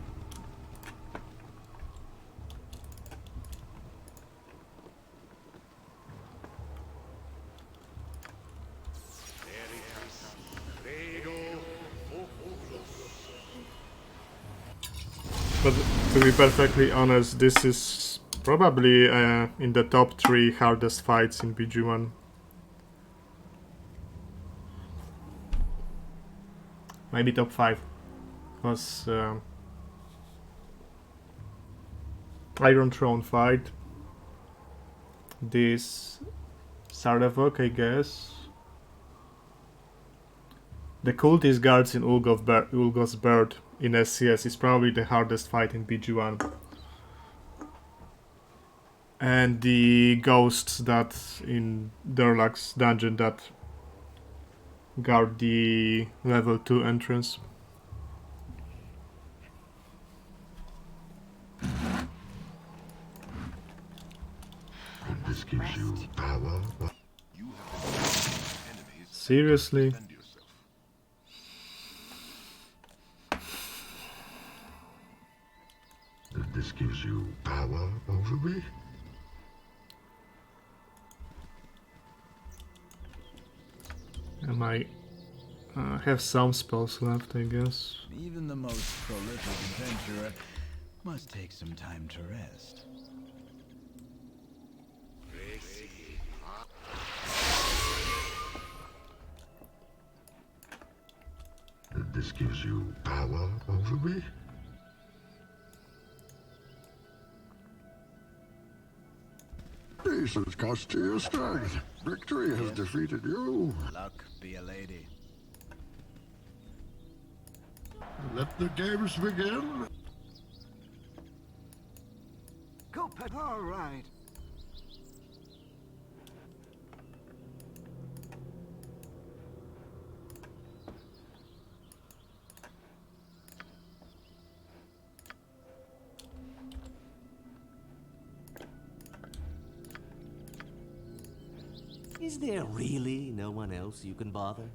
But to be perfectly honest, this is probably in the top 3 hardest fights in BG1. Maybe top 5. Because Iron Throne fight. This Sarevok, I guess. The cultist guards in Ulgo's Bird in SCS is probably the hardest fight in BG1. And the ghosts that in Durlach's dungeon that guard the level 2 entrance. This gives you power. Seriously? This gives you power over me? I might have some spells left, I guess. Even the most prolific adventurer must take some time to rest. This gives you power over me? Peace has cost you your strength. Victory has defeated you. Luck be a lady. Let the games begin. Go, pet. All right. Is there really no one else you can bother?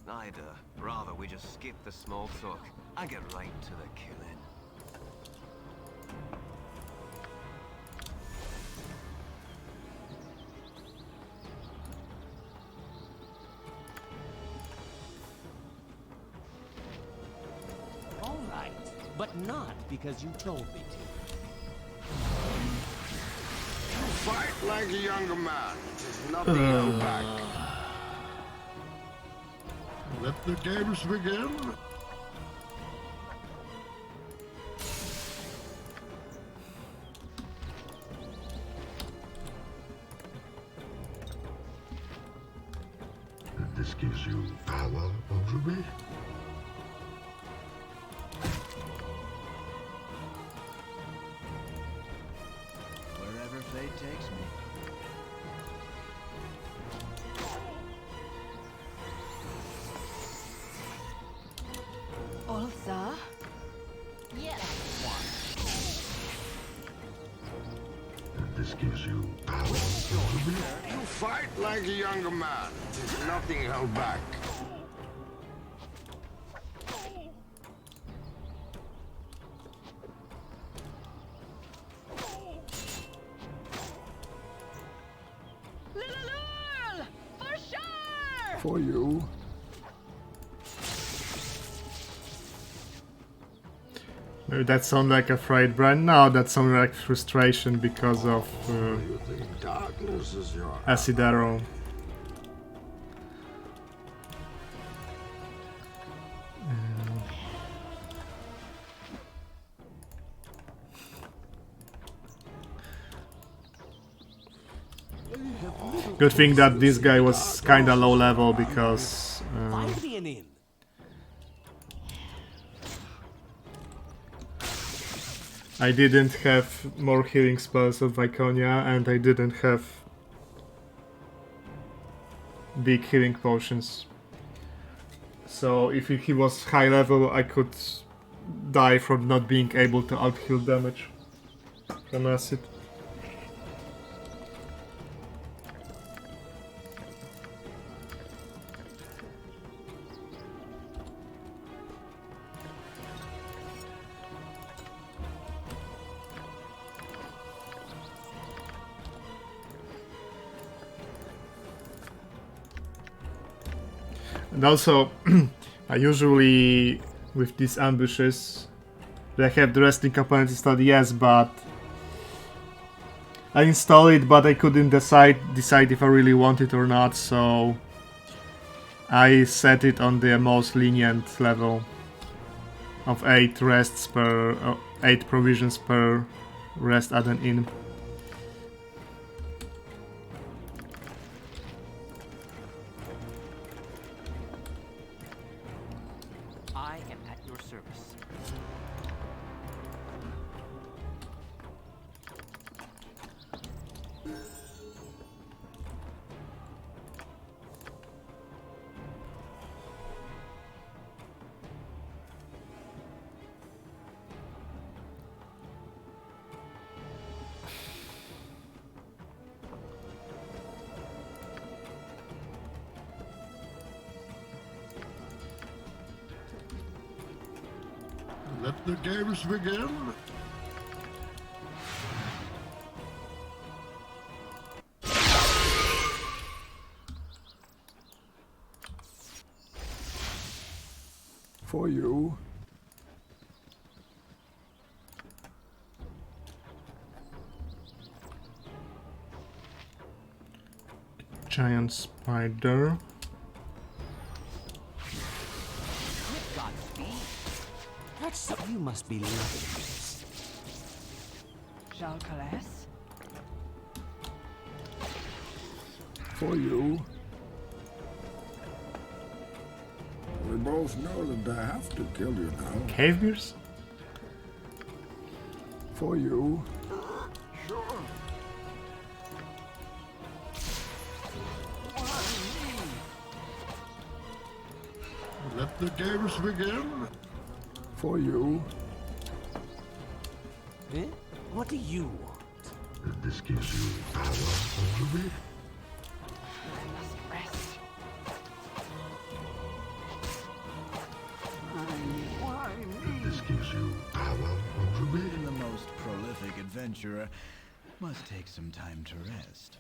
I'd rather we just skip the small talk and get right to the killing. All right, but not because you told me to. You fight like a younger man. There's nothing held back. Let the games begin. This gives you power over me? Wherever fate takes me. Ulsa? Yes. This gives you power over me? You fight like a younger man. There's nothing held back. For sure! For you. Maybe that sounds like a fried brand. No, that sounds like frustration because of You think darkness is your acid arrow. Good thing that this guy was kinda low level because Find me an inn. I didn't have more healing spells of Viconia and I didn't have big healing potions. So if he was high level I could die from not being able to out-heal damage from acid. And also, I usually, with these ambushes, they have the resting component installed, yes, but I installed it, but I couldn't decide if I really want it or not, so I set it on the most lenient level of 8 rests per 8 provisions per rest at an inn. I am at your service. Let the games begin. For you. Giant spider. That's you must be loving this. Jalcales? For you. We both know that I have to kill you now. Cave bears? For you. Sure. Let the games begin. For you. Eh? What do you want? This gives you power over me. I must rest. Why me? This gives you power over me. Even the most prolific adventurer must take some time to rest.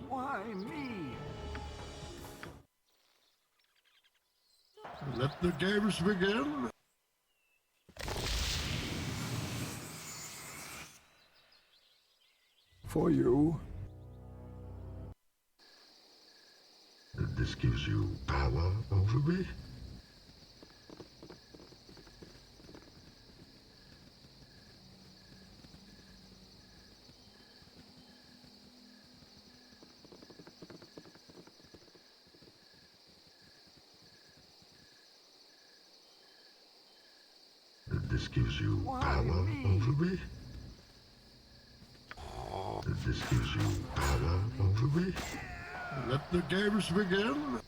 Why me? Let the games begin. For you. This gives you power over me. This gives you power over me. This gives you power over me. Let the games begin.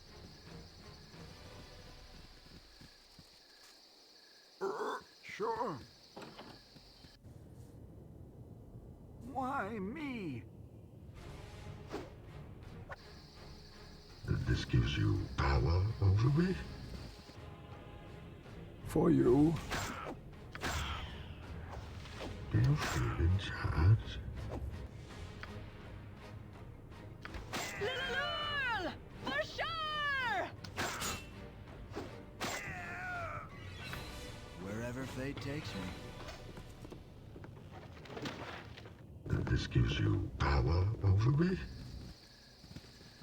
Sure. Why me? This gives you power over me. For you. Do you feel in charge? For sure! Wherever fate takes me. And this gives you power over me?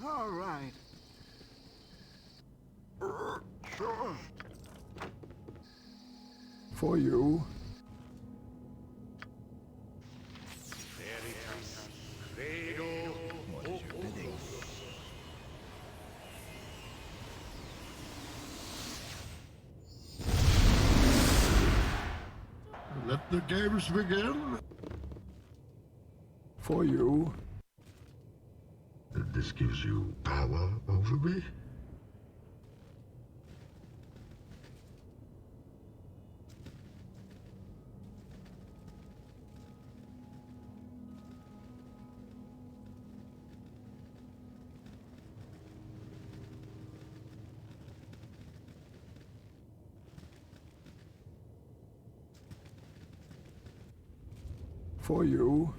All right. Sure. For you. What is your bidding? Let the games begin. For you. And this gives you power over me? For you.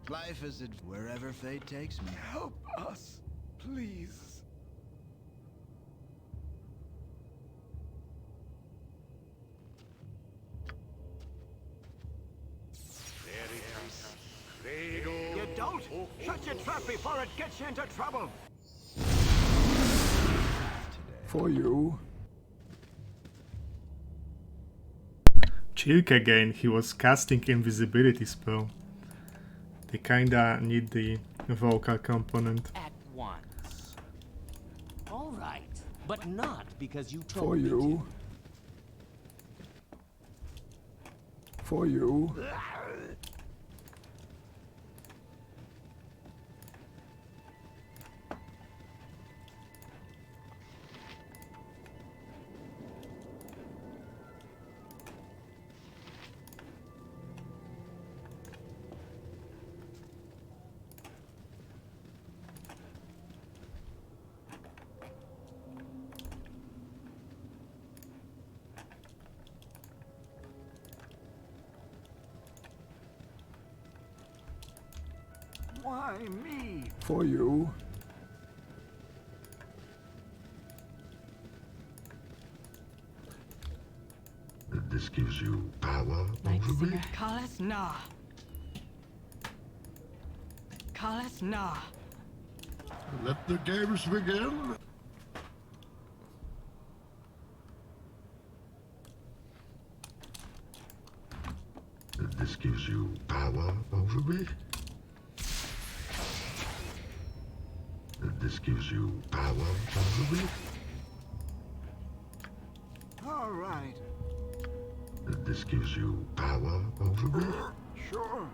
Life is wherever fate takes me. Help us, please. You don't? Shut your trap before it gets you into trouble. For you. Chilk again, he was casting invisibility spell. They kinda need the vocal component. At once. All right, but not because you told For me you. For you. Why me? For you. And this gives you power Night over me? Singer. Kalas Na. Kalas Na. Let the games begin. And this gives you power over me? And this gives you power over me? All right. And this gives you power over me? Sure.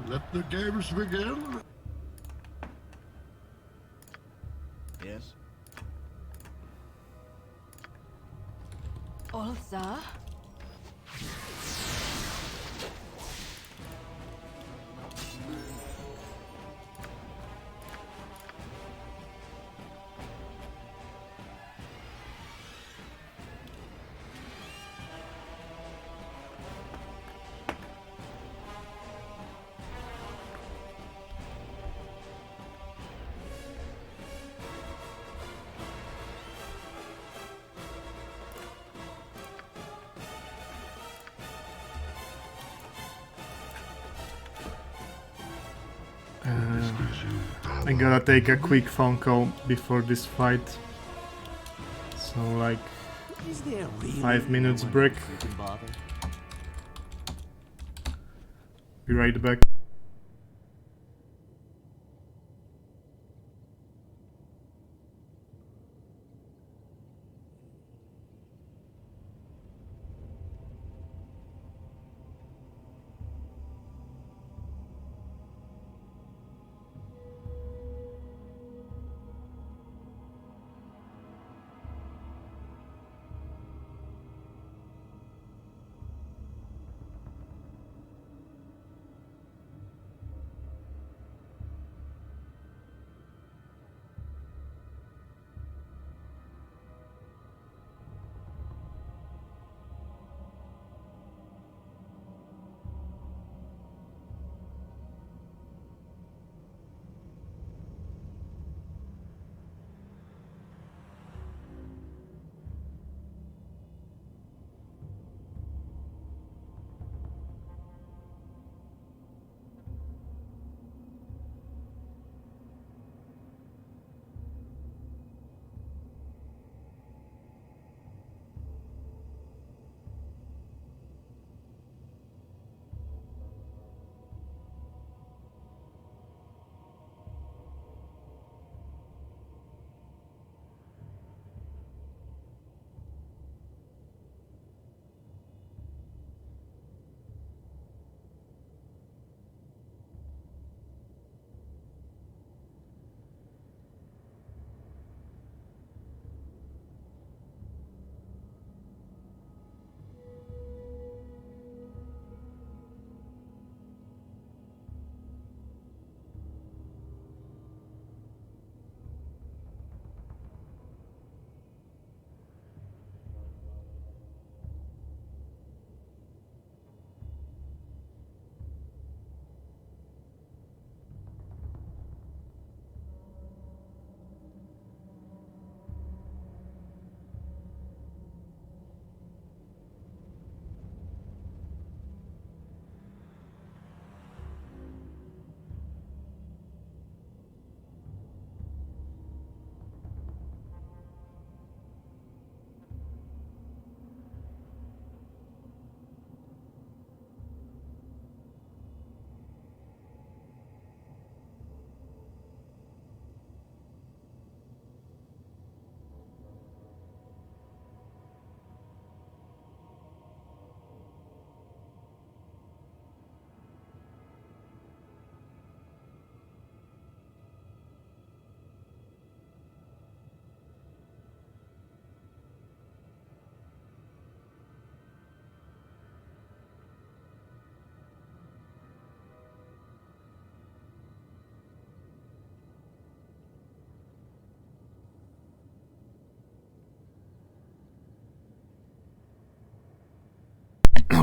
Let the games begin. Yes? Olsa. I gotta take a quick phone call before this fight. So like 5 minutes break. Be right back.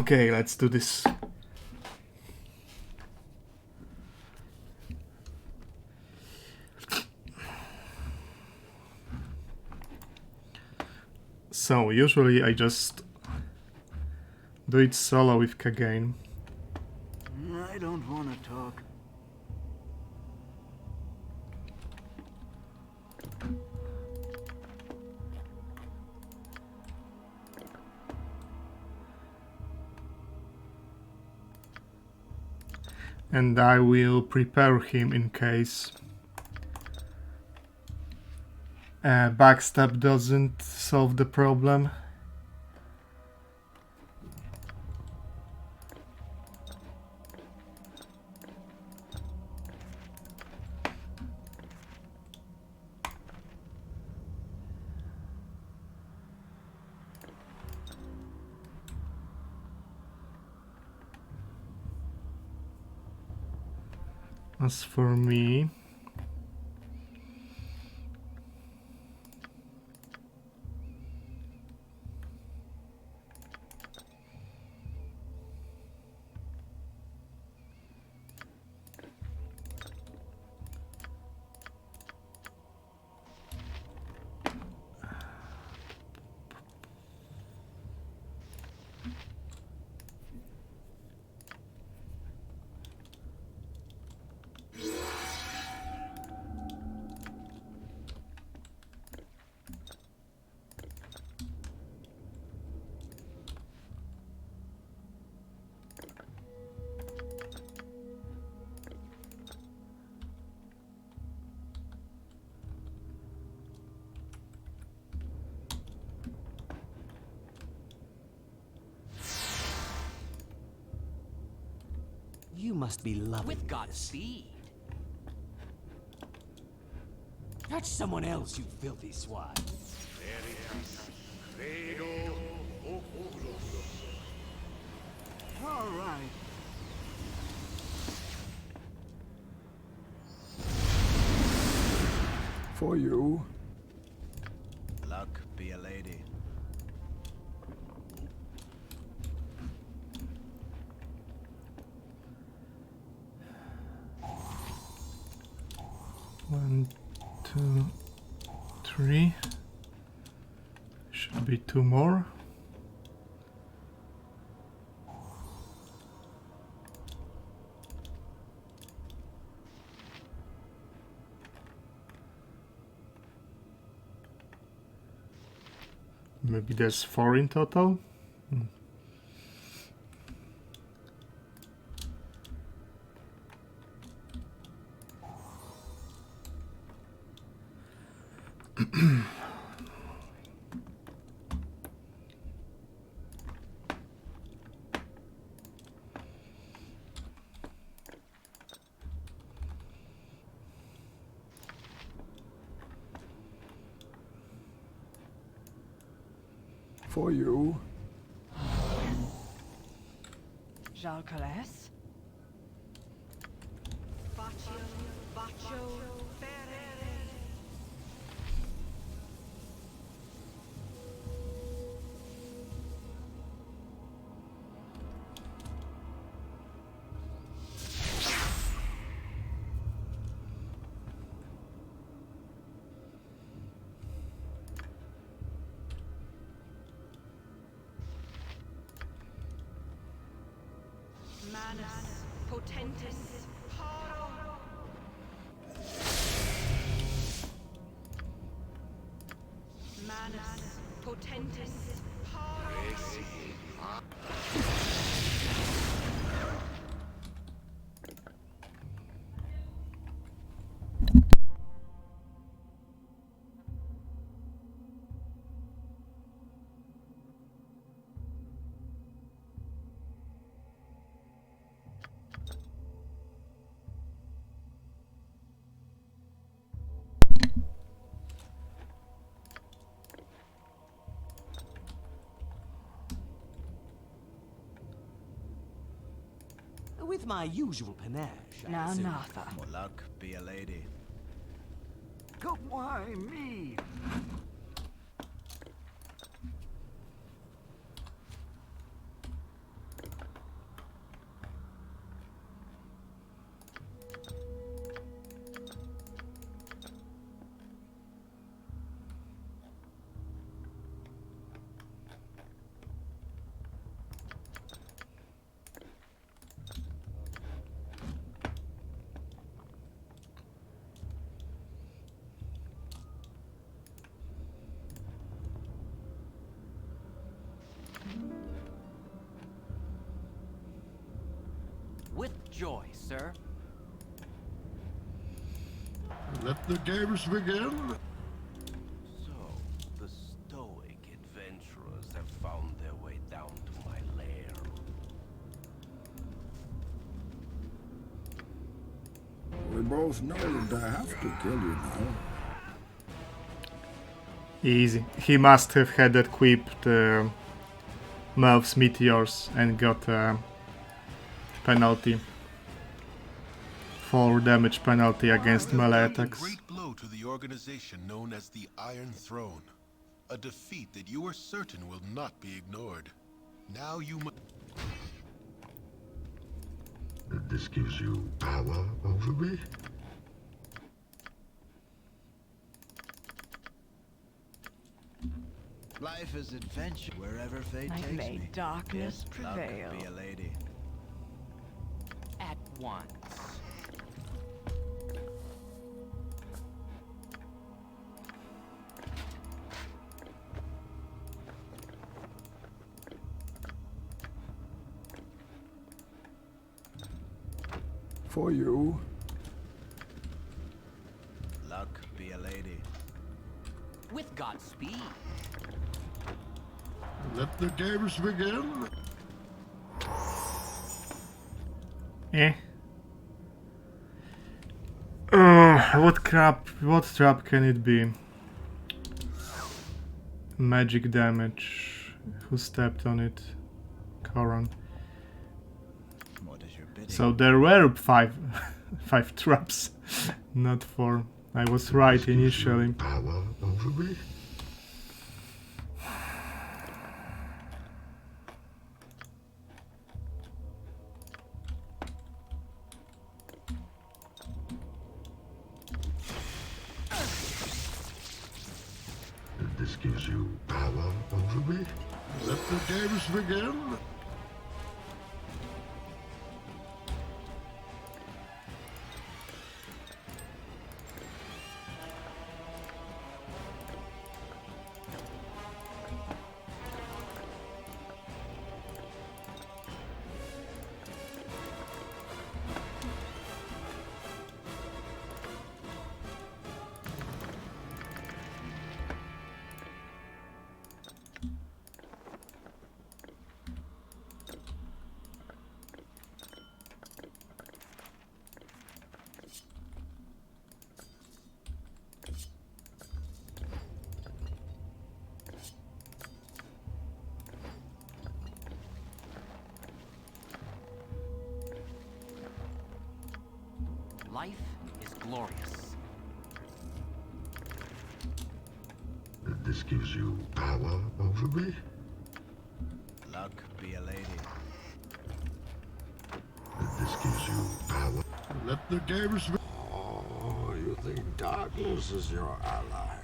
Okay, let's do this. So, usually I just do it solo with Kagain. I don't want to talk. And I will prepare him in case backstab doesn't solve the problem. As for me, You must be loving With this. Godspeed. Catch someone else, you filthy swine. All right. For you. Luck be a lady. One, two, three. Should be two more. Maybe there's four in total. For you. Jalcales? Manus potentis paro. Manus potentis paro. With my usual panache. Now, Nartha. Luck be a lady. Go, why me? joy, sir. Let the games begin. So, the stoic adventurers have found their way down to my lair. We both know that I have to kill you now. Easy. He must have had equipped Melv's Meteors and got a penalty. 4 damage penalty against melee attacks. A great blow to the organization known as the Iron Throne. A defeat that you are certain will not be ignored. Now you must... This gives you power over me? Life is adventure wherever fate takes me. May darkness prevail. Luck be a lady. At once. For you. Luck be a lady. With Godspeed. Let the games begin. What trap can it be? Magic damage. Who stepped on it? Koran. What is your bidding? So there were five traps, not 4. I was right initially. Power over me? This gives you power over me? Let the games begin. Life is glorious. This gives you power over me? Luck be a lady. This gives you power. Let the games begin. Oh, you think darkness is your ally?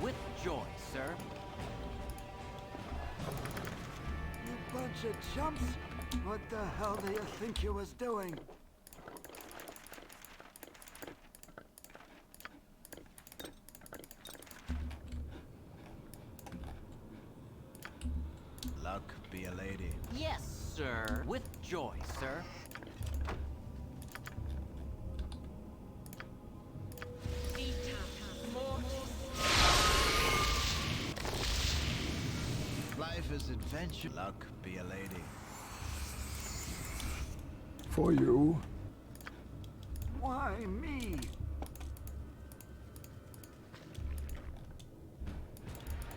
With joy, sir. You bunch of chumps! What the hell do you think you was doing? Luck be a lady. Yes, sir. With joy, sir. Life is adventure. Luck be a lady. For you. Why me?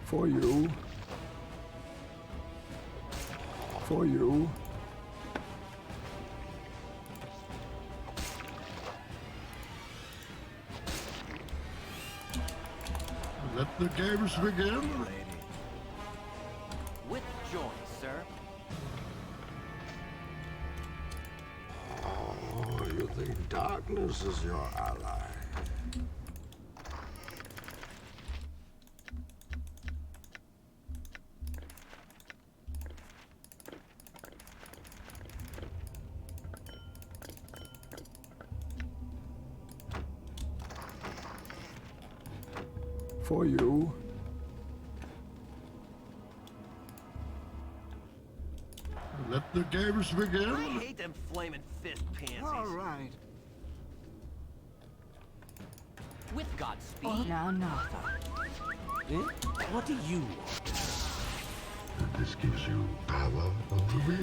For you. For you. Let the games begin. With joy, sir. Oh, you think darkness is your ally? For you. Let the games begin. I hate them flaming fist pansies. All right. With Godspeed. Now, Nartha. What do you want? This gives you power over me.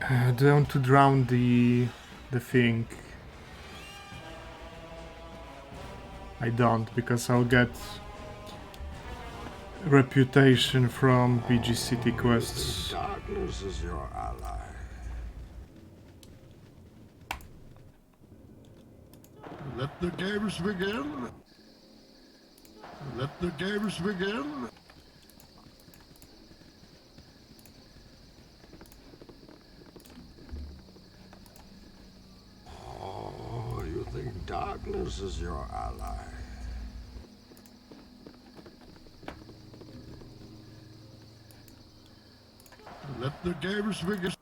I don't want to drown the thing. I don't, because I'll get reputation from BG City quests. Darkness is your ally. Let the games begin. Let the games begin. Oh, you think darkness is your ally? Let the games begin.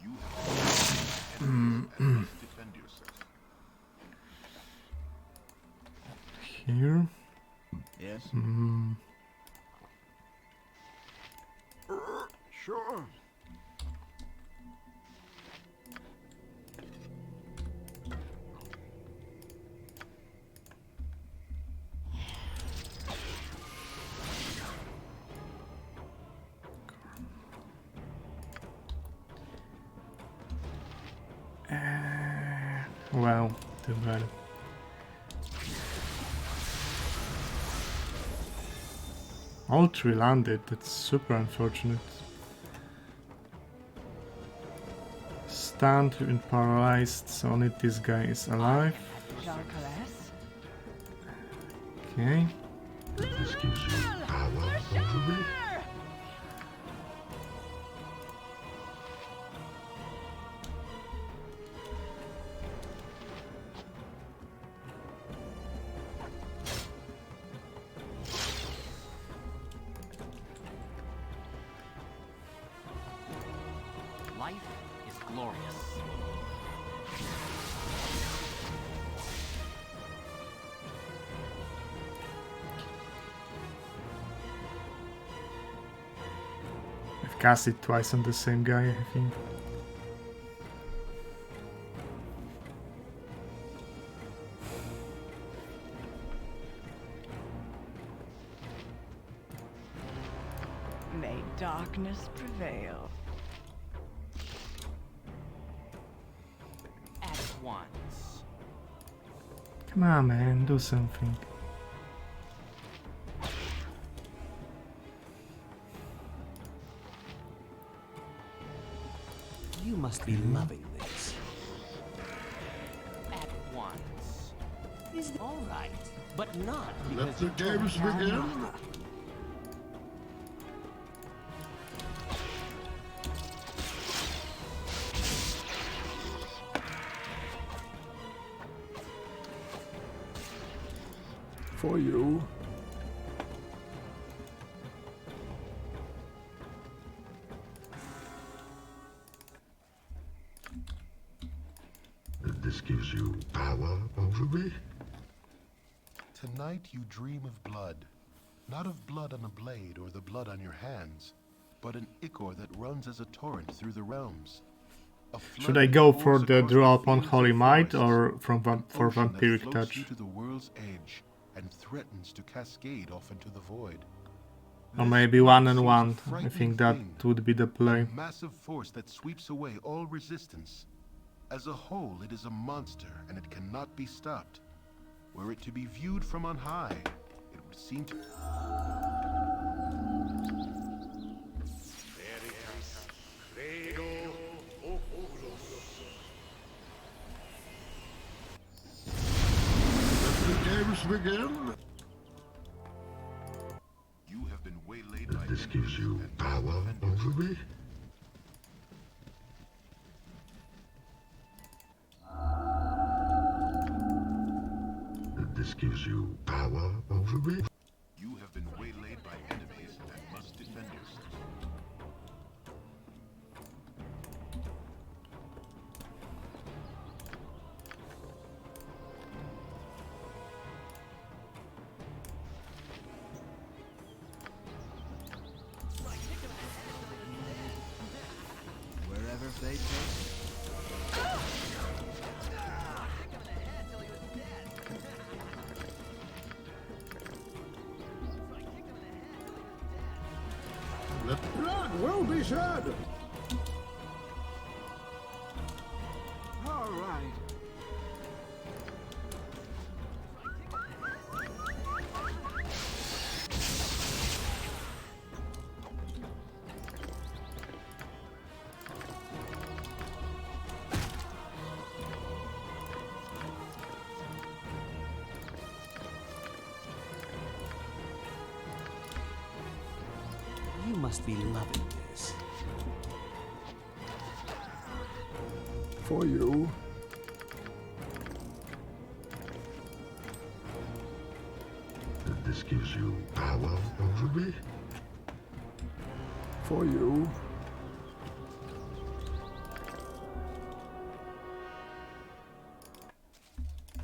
You defend yourself. Here. Yes. Sure. Well, too bad. All three landed, that's super unfortunate. Stunned and paralyzed, so only this guy is alive. Okay. This gives you power over me. Life is glorious. I've cast it twice on the same guy, I think. May darkness prevail. At once. Come on, man, do something. You must be loving this. At once. Is all right, but not Let because the you're games begin. For you. This gives you power over me. Tonight you dream of blood. Not of blood on a blade or the blood on your hands, but an ichor that runs as a torrent through the realms. Should I go for the draw upon Holy Might or for Vampiric Touch? You to the world's edge and threatens to cascade off into the void. Or maybe 1-on-1. I think that would be the play. A massive force that sweeps away all resistance. As a whole, it is a monster, and it cannot be stopped. Were it to be viewed from on high, it would seem to... Let the games begin. You have been waylaid by This gives you power over me. This gives you power over me. You have been waylaid by enemies and must defend yourself. Wherever they take. The blood will be shed. All right. You must be loving this. For you. This gives you power over me? For you.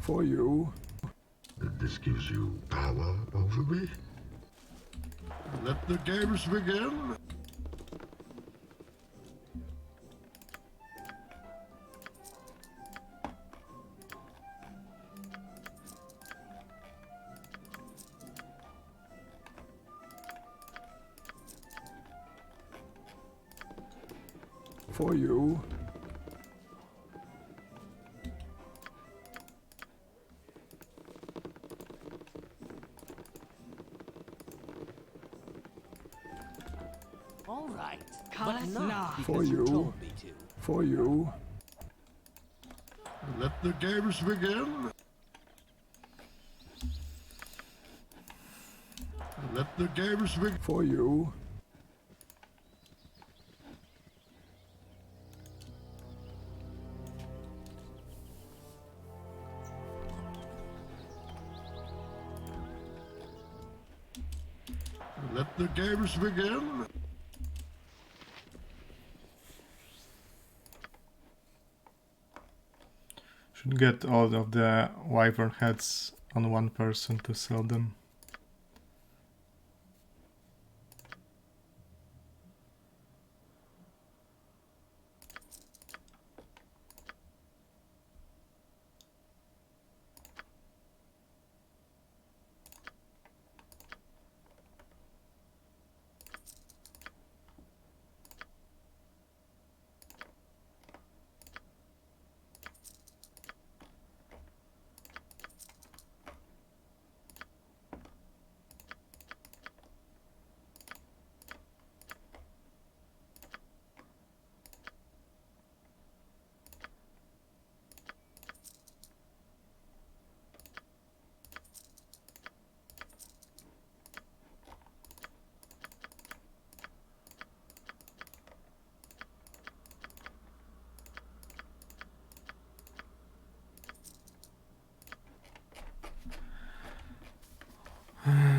For you. This gives you power over me? Let the games begin. For you. All right, Call but us not not. because For you you. told me to. For you. Let the games begin. Let the games begin. For you. Let the games begin. Should get all of the wyvern heads on one person to sell them.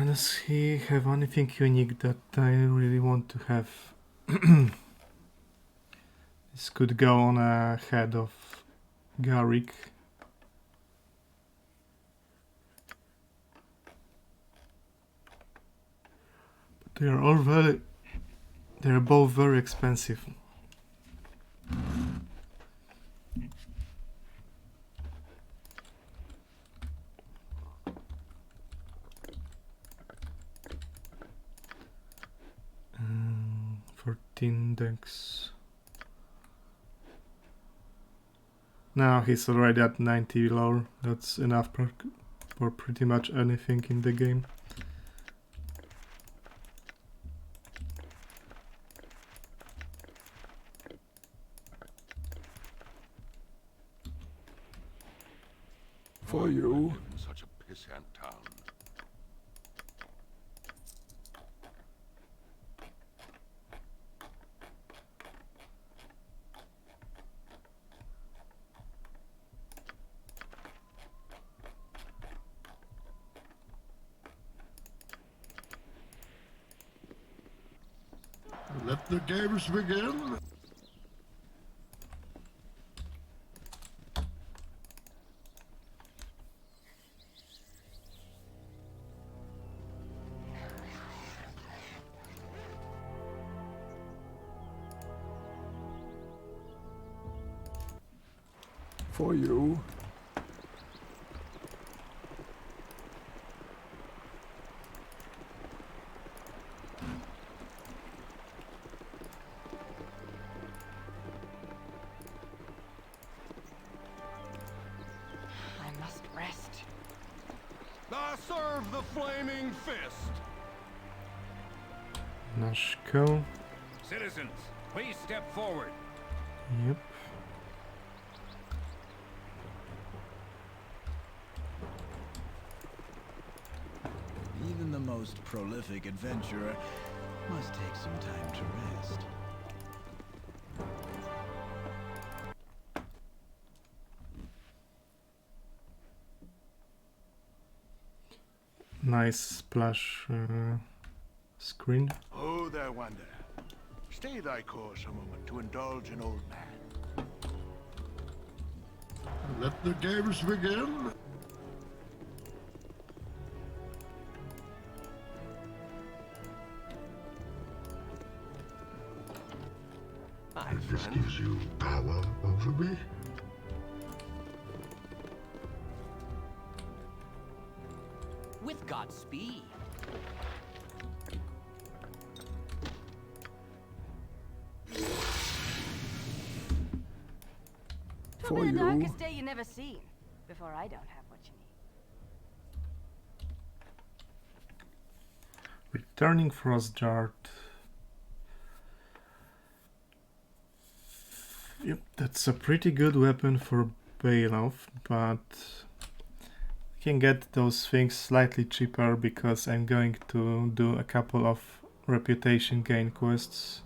Does he have anything unique that I really want to have? This could go on a head of Garrick. But they are all very... They are both very expensive. Um, 14 decks. Now he's already at 90 lore. That's enough for pretty much anything in the game. For you. In such a pissant town. Let the games begin. For you. I must rest. I serve the flaming fist. Nashko. Citizens, please step forward. Yep. Even the most prolific adventurer must take some time to rest. Nice splash screen. Oh, there, Wanda. Stay thy course a moment to indulge an old man. Let the games begin. If this gives you power over me, With Godspeed. For the you. darkest day you never seen. Before I don't have what you need. Returning Frost Dart. Yep, that's a pretty good weapon for Bailoff, but I can get those things slightly cheaper because I'm going to do a couple of reputation gain quests.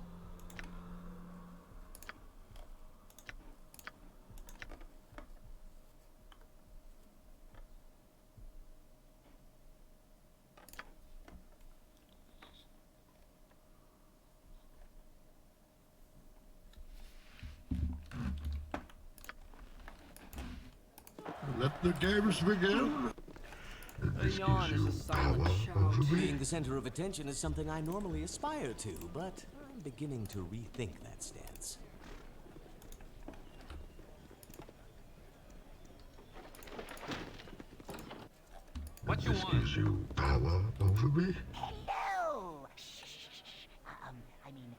let the games begin. A yawn is a silent shout. Being the center of attention is something I normally aspire to, but I'm beginning to rethink that stance. What you This want? gives you power over me. Hello! I mean...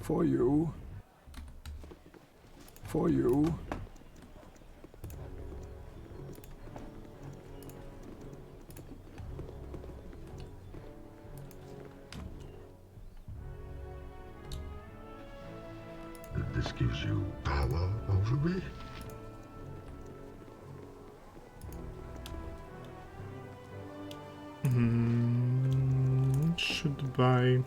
For you. For you. This gives you power over me. Should buy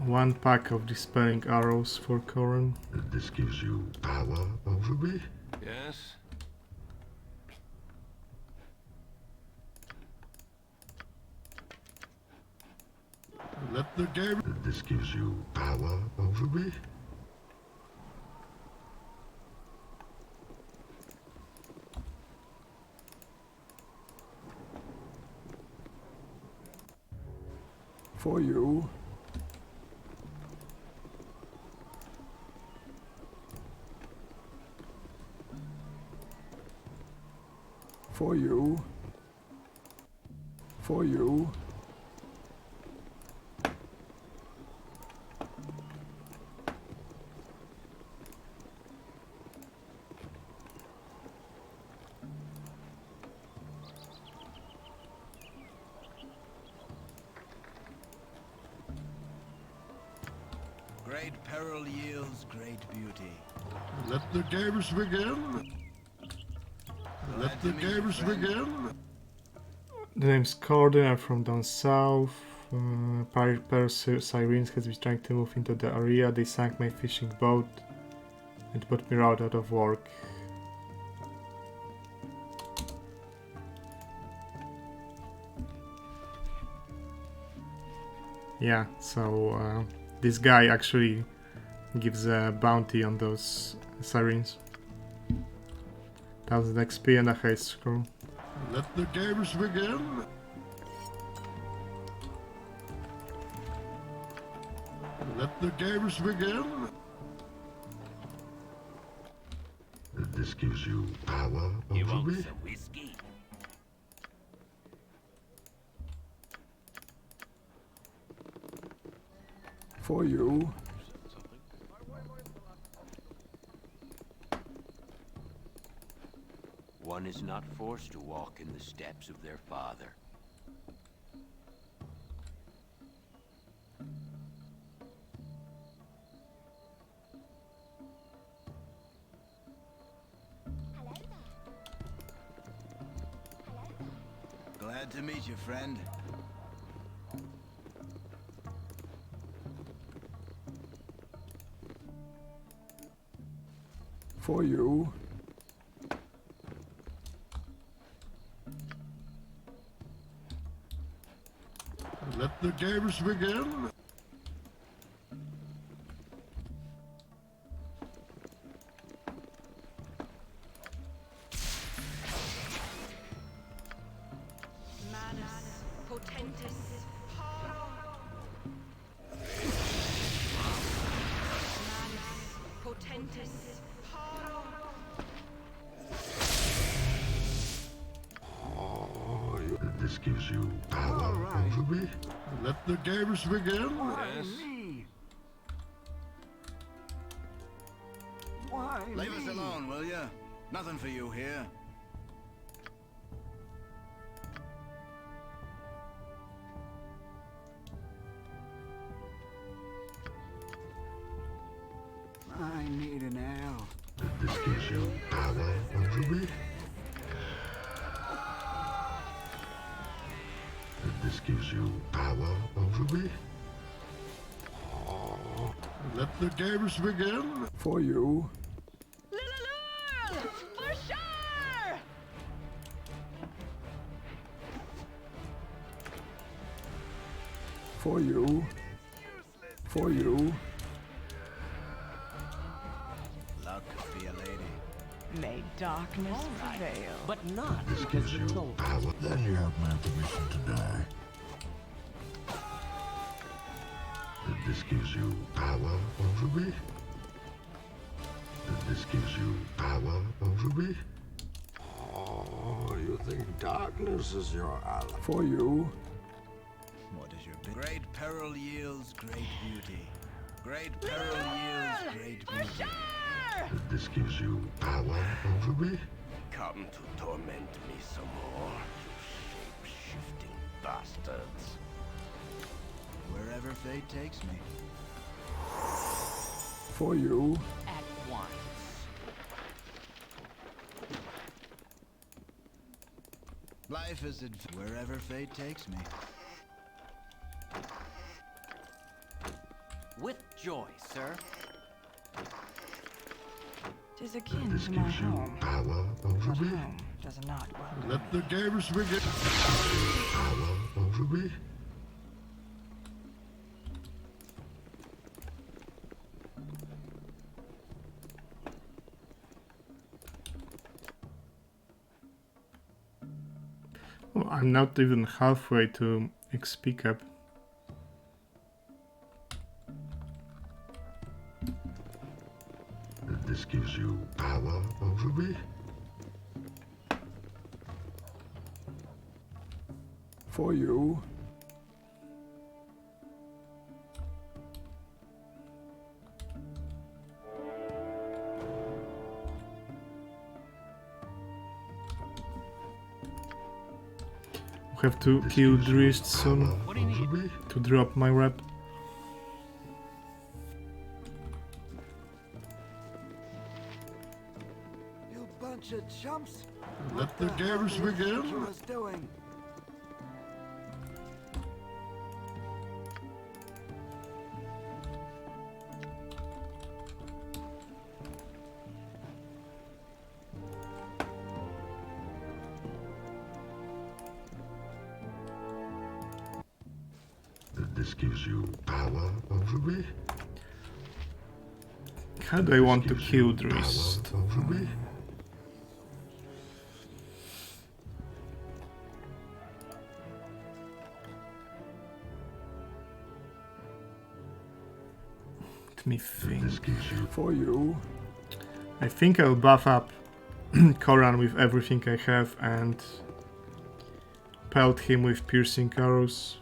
one pack of dispelling arrows for Corin. This gives you power over me. Yes? Let the game. This gives you power over me. For you. For you. For you. Great peril yields great beauty. Let the games begin. Let the games begin. The name's Corden, I'm from down south. Pirate Sirens has been trying to move into the area. They sank my fishing boat and put me out of work. Yeah, so this guy actually gives a bounty on those sirens. 1000 XP and a high score. Let the games begin. Let the games begin. This gives you power over me. whiskey? For you. One is not forced to walk in the steps of their father. Glad to meet you, friend. For you. Let the games begin. Manus potentis. Manus potentis. This gives you power over me. Let the games begin. Why Yes. me? Why Leave me? us alone, will ya? Nothing for you here. I need an ale. This gives you power over me. This gives you power over me. Let the games begin. For you. For sure! For you. For you. Luck be a lady. May darkness prevail. But not This because gives you you told me. power. Then you have my permission to die. This gives you power over me. This gives you power over me. Oh, you think darkness is your ally? For you. What is your great peril yields great beauty. Great peril yields great beauty. This gives you power over me. Come to torment me some more, you shape-shifting bastards. Wherever fate takes me. For you. At once. Life is wherever fate takes me. With joy, sir. 'Tis akin This to my gives you home. power over But me. home does not welcome Let me. the games begin. Power over me. Well, I'm not even halfway to XP cap. This gives you power over me. For you. Have to kill Drist soon What do you need? to drop my rep. You bunch of chumps. Let the What hell games do you think begin. you was doing? This gives you power over me. How do I want to kill Drist? Let me think. For you. I think I'll buff up Koran with everything I have and pelt him with piercing arrows.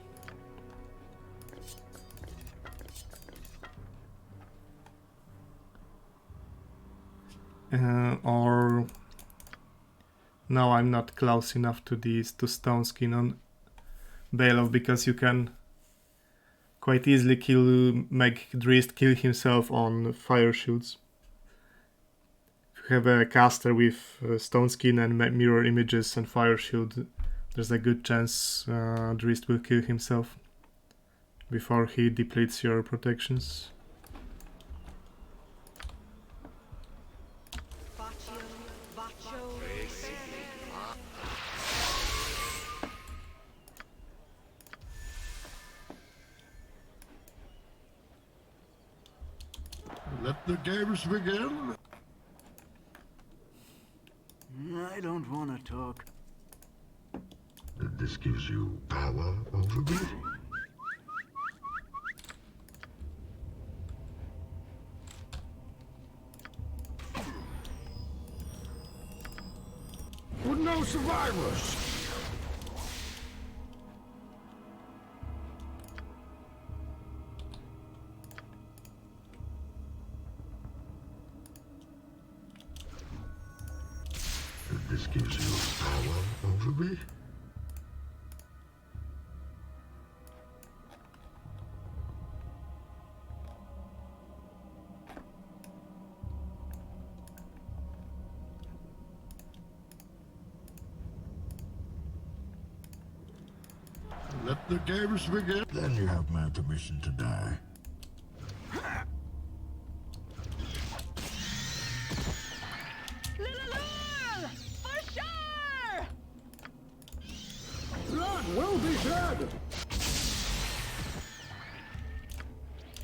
Or no, I'm not close enough to these to stone skin on Bailoff, because you can quite easily make Drist kill himself on fire shields. If you have a caster with stone skin and mirror images and fire shield, there's a good chance Drist will kill himself before he depletes your protections. Let the games begin. I don't want to talk. This gives you power over me. With no survivors. This gives you power over me. Let the games begin. Then you have my permission to die. For sure! Blood will be shed!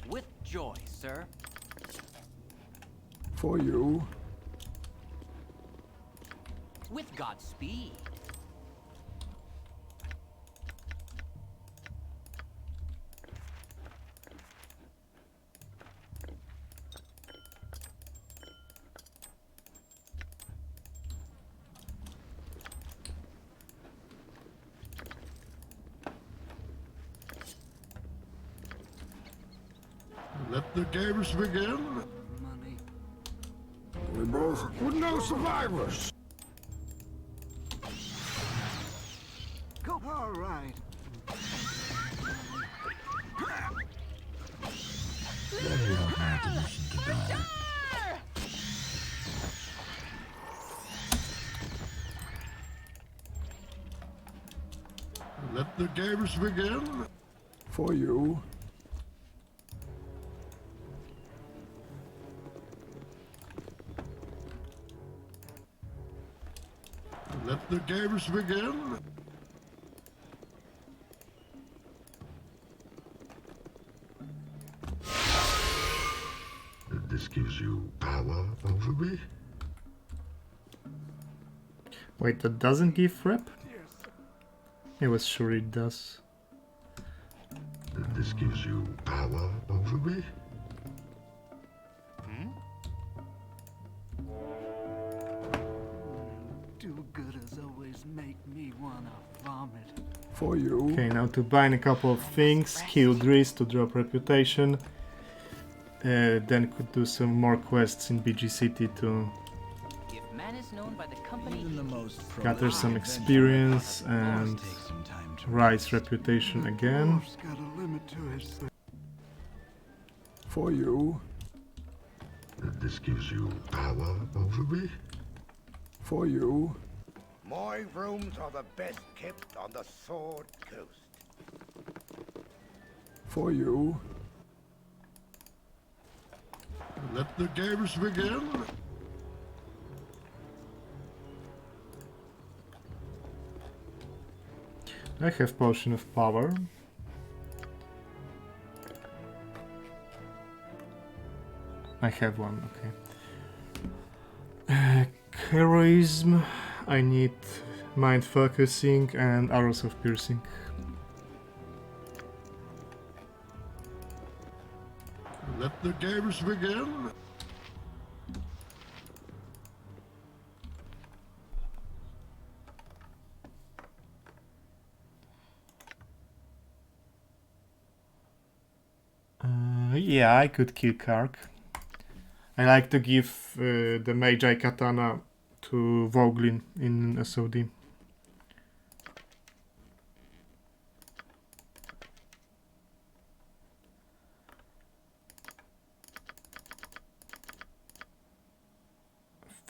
With joy, sir. For you. With Godspeed. Let the games begin. Money. We both with no survivors. Go. All right. Then you have my permission to die. Let the games begin. For you. Let the games begin. This gives you power over me. Wait, that doesn't give rep? I was sure it does. This gives you power over me. Do-gooders always make me wanna vomit. For you. Okay, now to bind a couple of things, kill Drist to drop reputation. Then could do some more quests in BG City to If man is known by the company, Even the most gather some experience and rise reputation again. Wolf's got a limit to his thing. For you. This gives you power over me. For you. My rooms are the best kept on the Sword Coast. For you. Let the games begin. I have Potion of Power. I have one, okay. Charism, I need mind focusing and arrows of piercing. Let the games begin. Yeah, I could kill Kark. I like to give the Magi Katana to Voglin in SOD.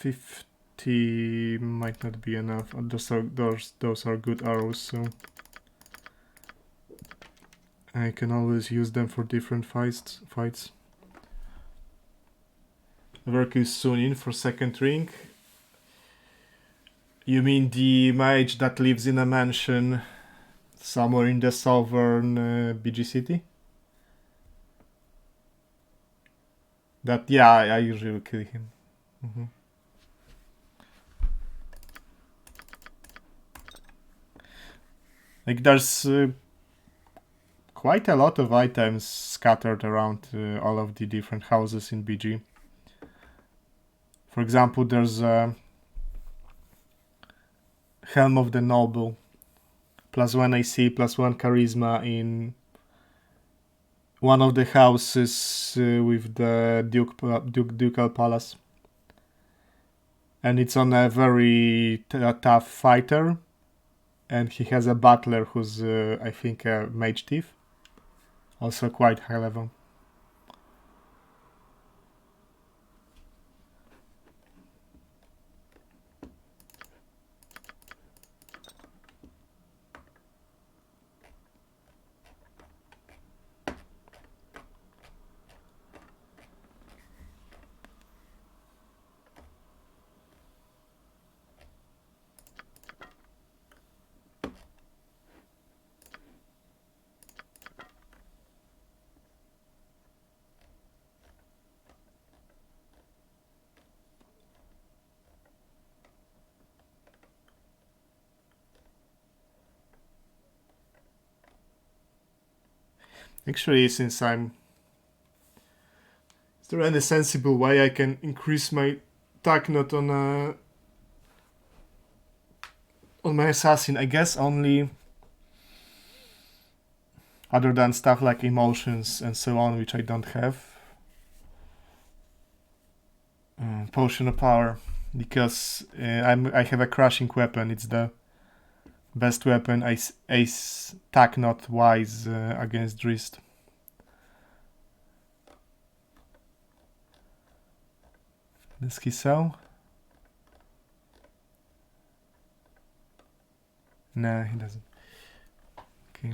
$50 might not be enough. Those are good arrows, so I can always use them for different fights. Work is soon in for second ring. You mean the mage that lives in a mansion somewhere in the southern BG city? That, yeah, I usually kill him. Like, there's quite a lot of items scattered around all of the different houses in BG. For example, there's a Helm of the Noble, +1 AC, +1 Charisma in one of the houses with the Ducal Palace. And it's on a very tough fighter. And he has a butler who's, I think, a mage thief. Also quite high level. Actually, since I'm... Is there any sensible way I can increase my attack not on my assassin? I guess only... Other than stuff like emotions and so on, which I don't have. Potion of Power. Because I have a crushing weapon. It's the best weapon Ace attack not wise against Drist. Does he sell? Nah, he doesn't. Okay.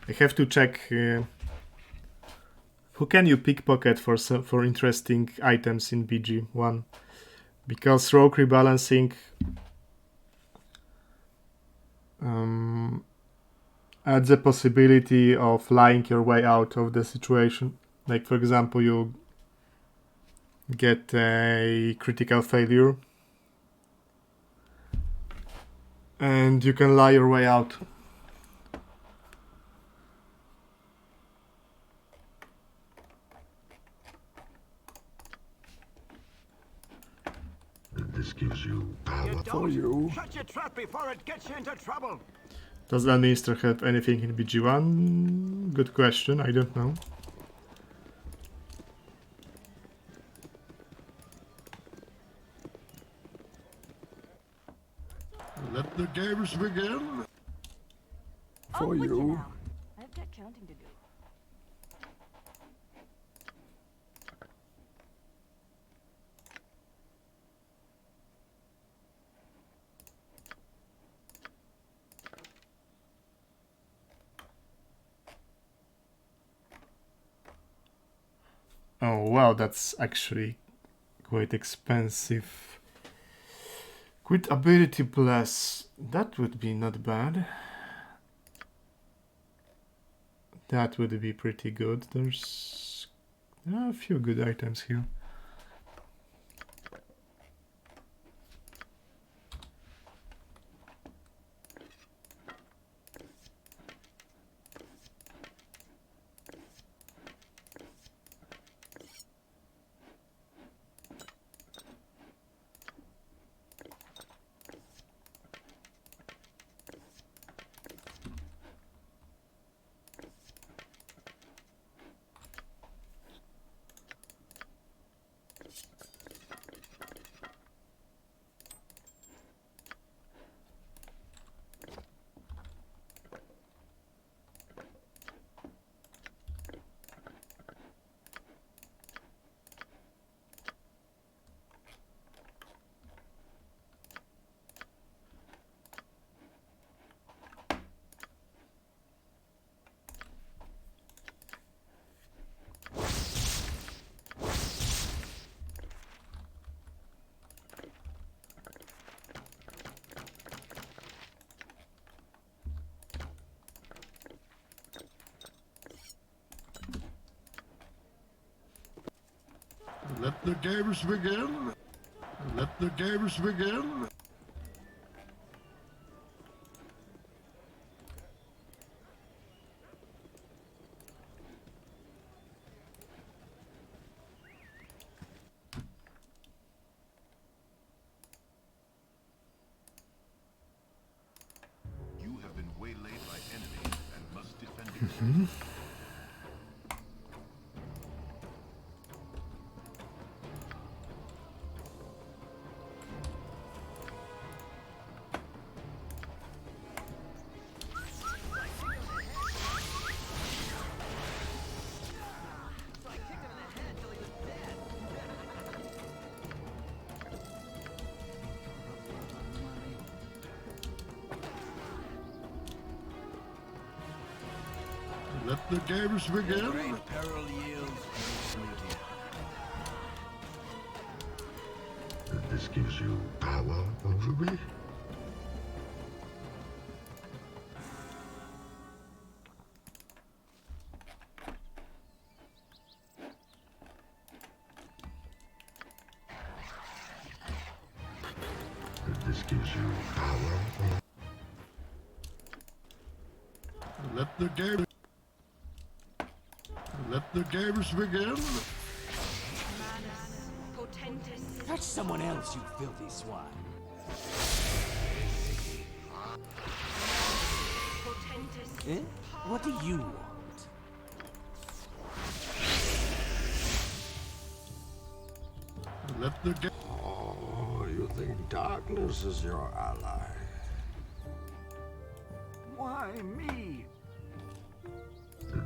I have to check who can you pickpocket for interesting items in BG1, because rogue rebalancing adds a possibility of lying your way out of the situation. Like, for example, you get a critical failure and you can lie your way out. This gives you power. For you. Shut your trap before it gets you into trouble. Does the Minister have anything in BG1? Good question, I don't know. Let the games begin. For you. I've got counting to do. Oh wow, that's actually quite expensive. Quit ability plus. That would be not bad. That would be pretty good. There's a few good items here. Let the games begin. Let the games begin. You have been waylaid by enemies and must defend yourself. Let the games begin. Great peril yields great beauty. This gives you power over me. This gives you power over. Let the game. Let the games begin. Fetch someone else, you filthy swine. Eh? What do you want? Let the game. Oh, you think darkness is your ally? Why me?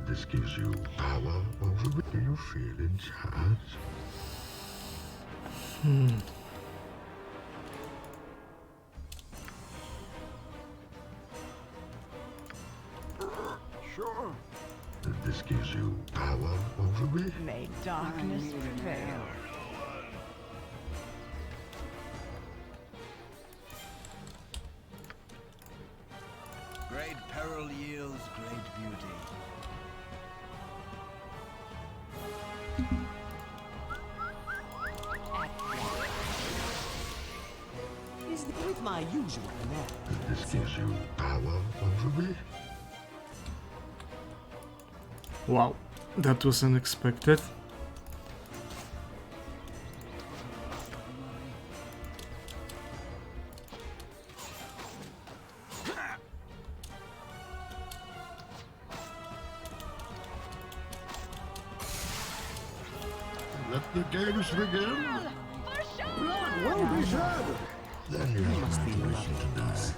This gives you power over me. Do you feel in charge? Sure. This gives you power over me. May darkness prevail. Great peril yields great beauty. Is with my usual command. This gives you power over me. Wow, that was unexpected. Let the games begin. Blood will be shed. Then you must be listen to this.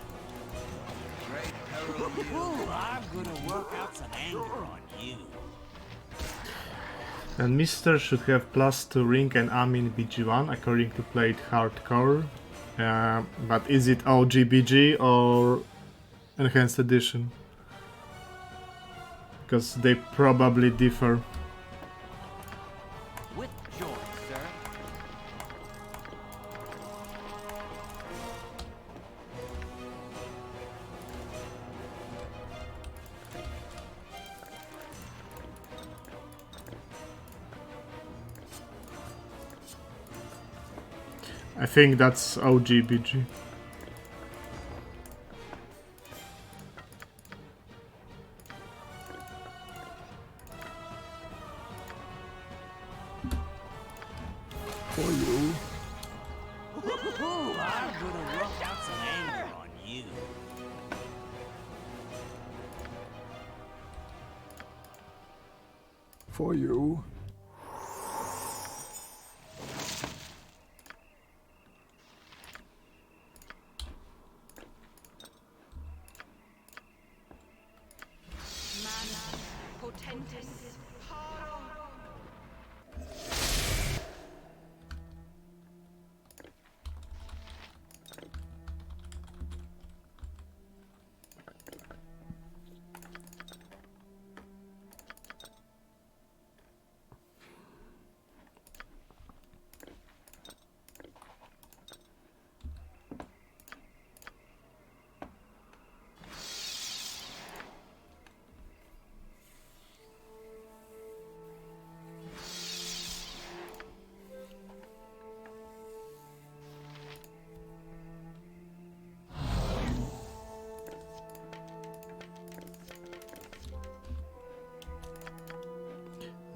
Great peril yields. Ooh, I'm gonna work out some anger on you. And Mister should have +2 ring and Amin BG1 according to played hardcore. But is it OG BG or enhanced edition? Because they probably differ. I think that's OGBG. For you. I'm gonna work out some anger on you. For you. Potentis.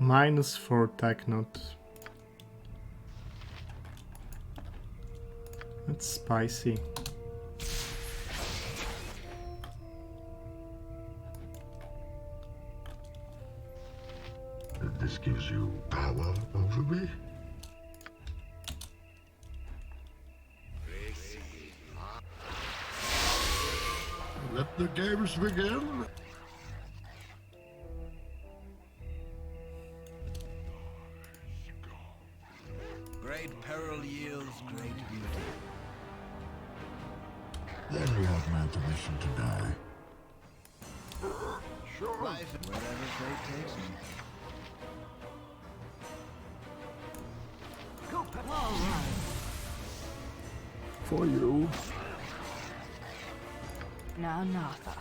-4 tech note. That's spicy. This gives you power over me? Let the games begin. Great peril yields great beauty. Then we have my permission to die. Sure. Life, wherever fate takes me. Go, all right. For you. Now, Natha.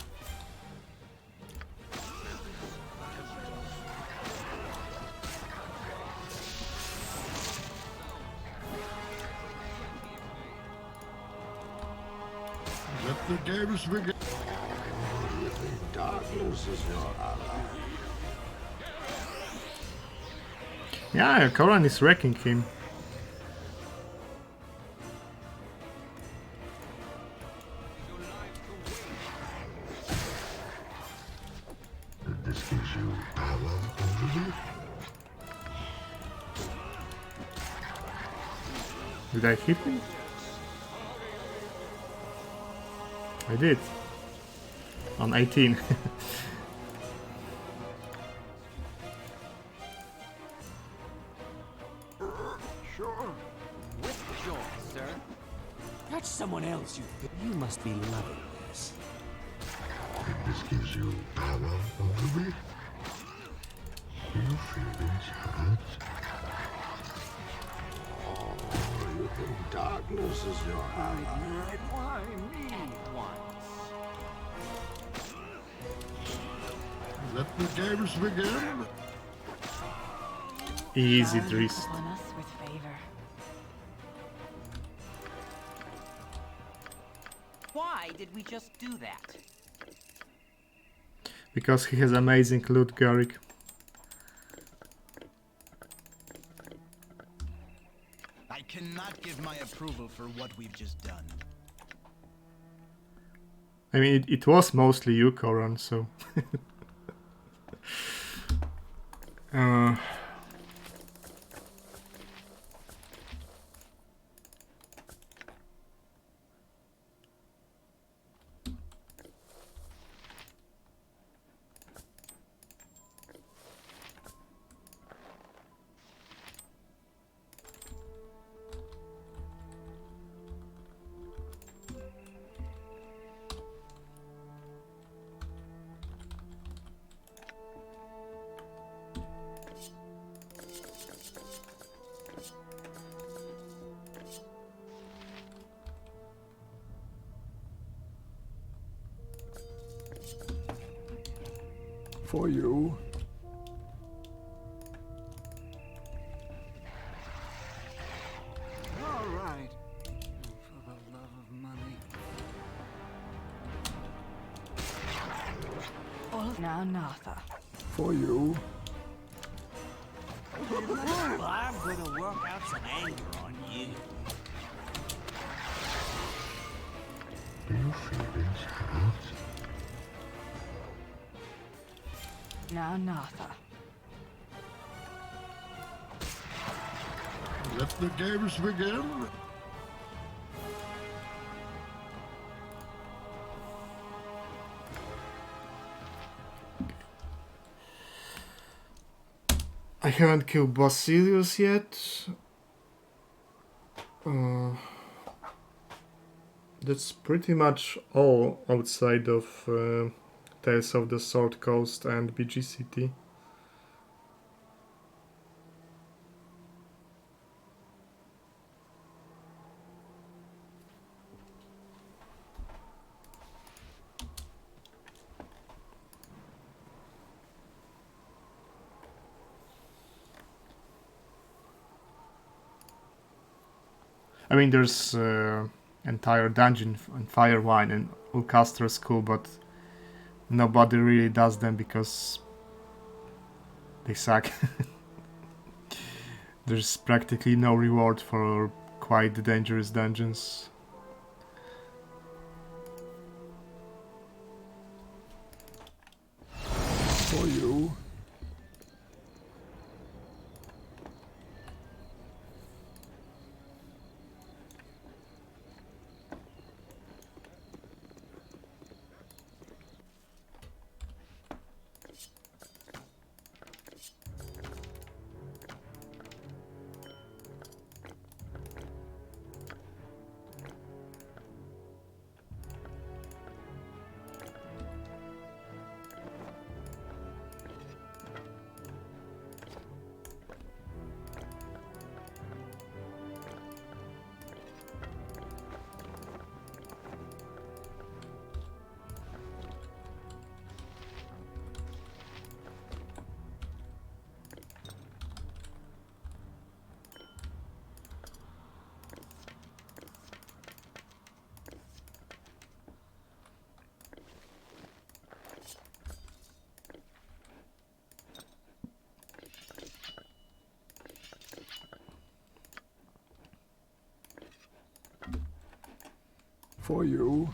Let the games begin. Darkness is your ally. Yeah, Koran is wrecking him. This gives you power over me? Did I hit him? I did. On 18. Sure. With joy, sir. That's someone else you must be loving this. This gives you power over me? Do you feel these hurts? Oh, you think darkness is your ally? Why me once? Let the games begin. Easy Shine Drist. upon us with favor. Why did we just do that? Because he has amazing loot, Garrick. I cannot give my approval for what we've just done. I mean, it was mostly you, Koran, so... For you. All right. Now, Nartha. For you. I'm gonna work out some anger on you. Do your feelings hurt? Now, Nartha. Let the games begin. I haven't killed Basilius yet. That's pretty much all outside of Tales of the Sword Coast and BG City. I mean, there's entire dungeon and Firewine and Ulcastra School, but nobody really does them because they suck. There's practically no reward for quite dangerous dungeons. For you. For you.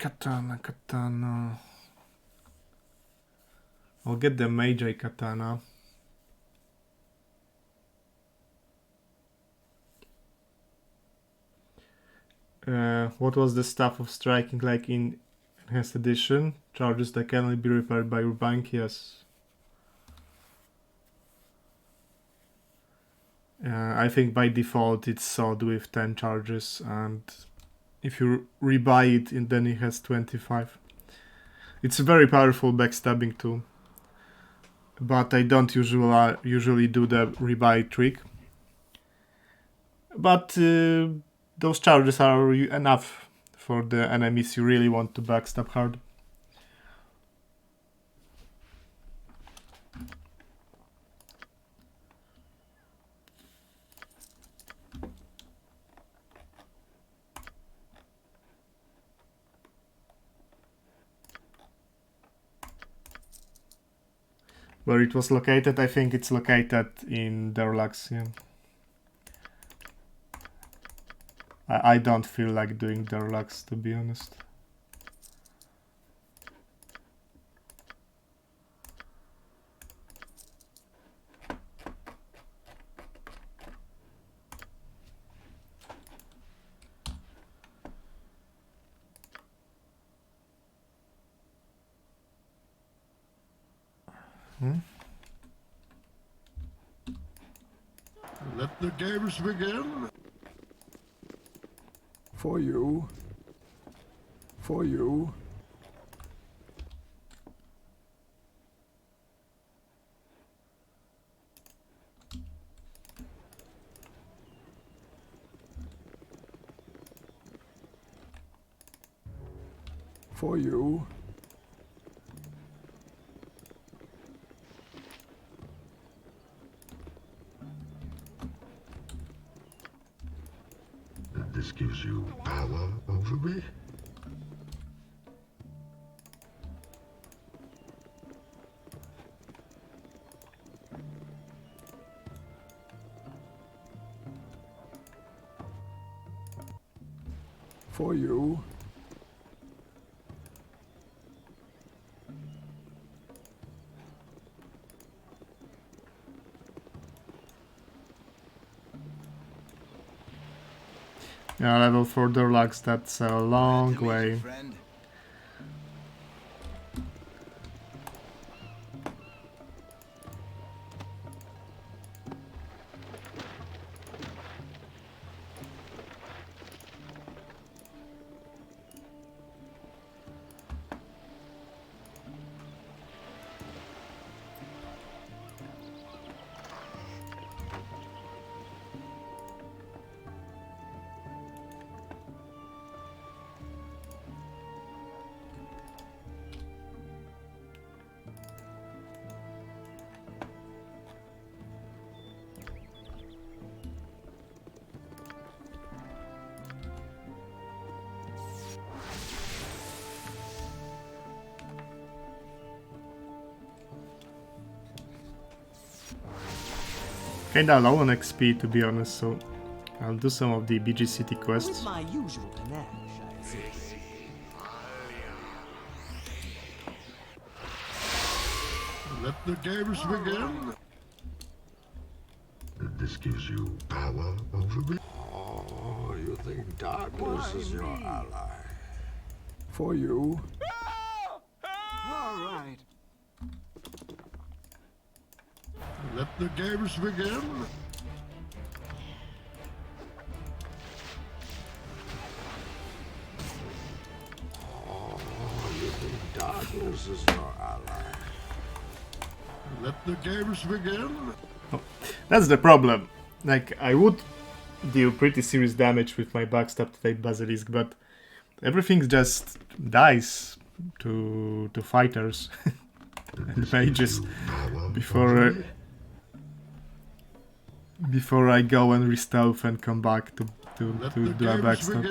Katana. I'll get the Magi Katana. What was the stuff of striking like in Enhanced Edition? Charges that can only be repaired by your bank, yes. I think by default it's sold with 10 charges, and if you rebuy it, then it has 25. It's a very powerful backstabbing tool, but I don't usually do the rebuy trick. But those charges are enough for the enemies you really want to backstab hard. Where it was located, I think it's located in Derlax, yeah. I don't feel like doing Derlax, to be honest. Let the games begin. For you. For you. For you. this gives you power over me. For you. Yeah, level 4 Durlax, that's a long way. Kinda low on XP to be honest, so I'll do some of the BG City quests. With my usual panache, I insist. Let the games begin. This gives you power over me. Oh, you think darkness is your ally? For you. All right. Let the games begin. Oh, you think darkness is your ally? Let the games begin. Oh, that's the problem. Like, I would deal pretty serious damage with my backstab type Basilisk, but everything just dies to fighters and mages before I go and re-stealth and come back to do a backstab.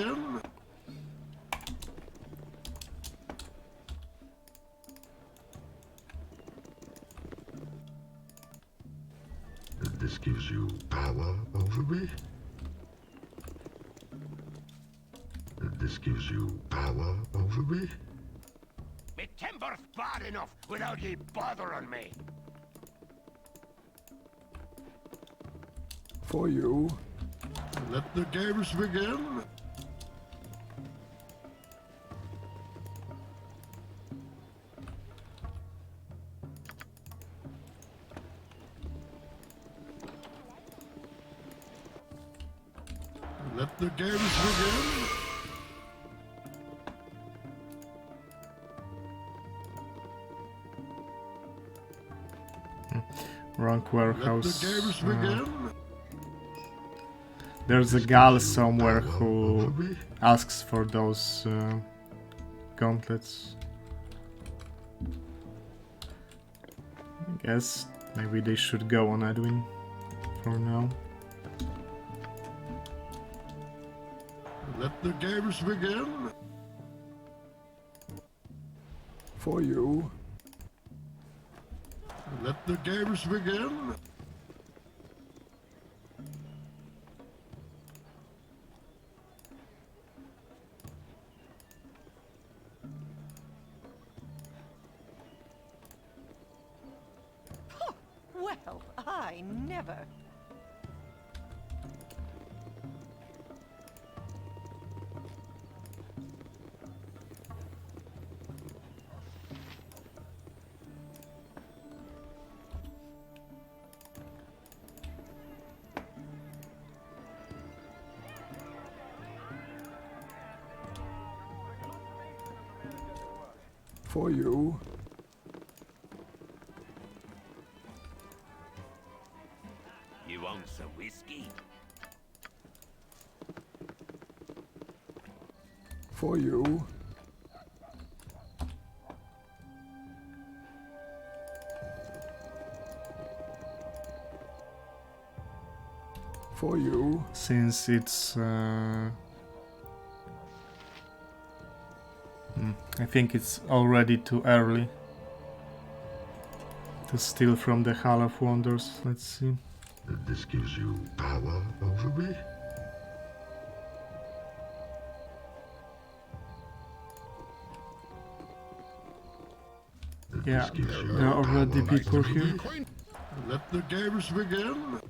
This gives you power over me. This gives you power over me. Me timber's bad enough without ye bothering me. For you. Let the games begin. Let the games begin. Wrong warehouse. There's a gal somewhere who asks for those gauntlets. I guess maybe they should go on Edwin for now. Let the games begin. For you. Let the games begin. Well, I never. For you. You want some whiskey? For you. For you. Since it's I think it's already too early to steal from the Hall of Wonders. Let's see. This gives you power over me? Yeah, there are already people here. Let the games begin.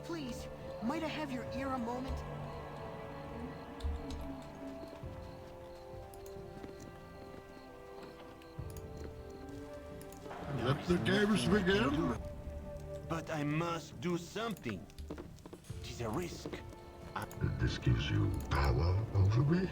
Please, might I have your ear a moment? Let the games begin. But I must do something. It is a risk. This gives you power over me?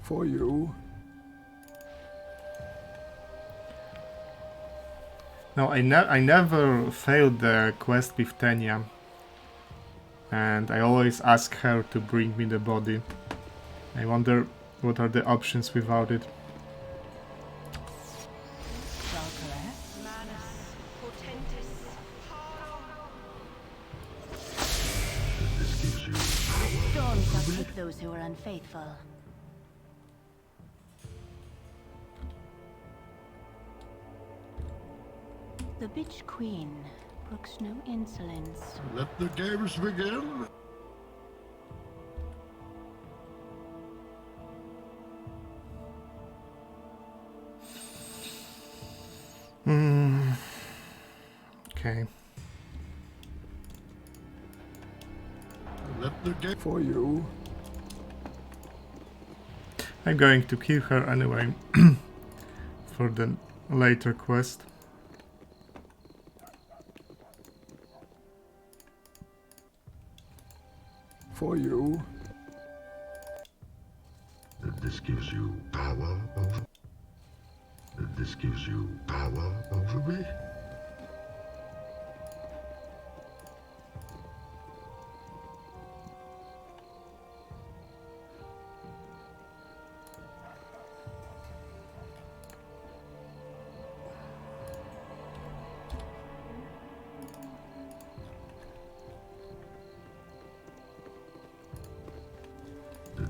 For you. No, I never failed the quest with Tenya. And I always ask her to bring me the body. I wonder what are the options without it. Storm shall take those who are unfaithful. The bitch queen brooks no insolence. Let the games begin. Okay. Let the game for you. I'm going to kill her anyway for the later quest. For you. This gives you power over. This gives you power over me.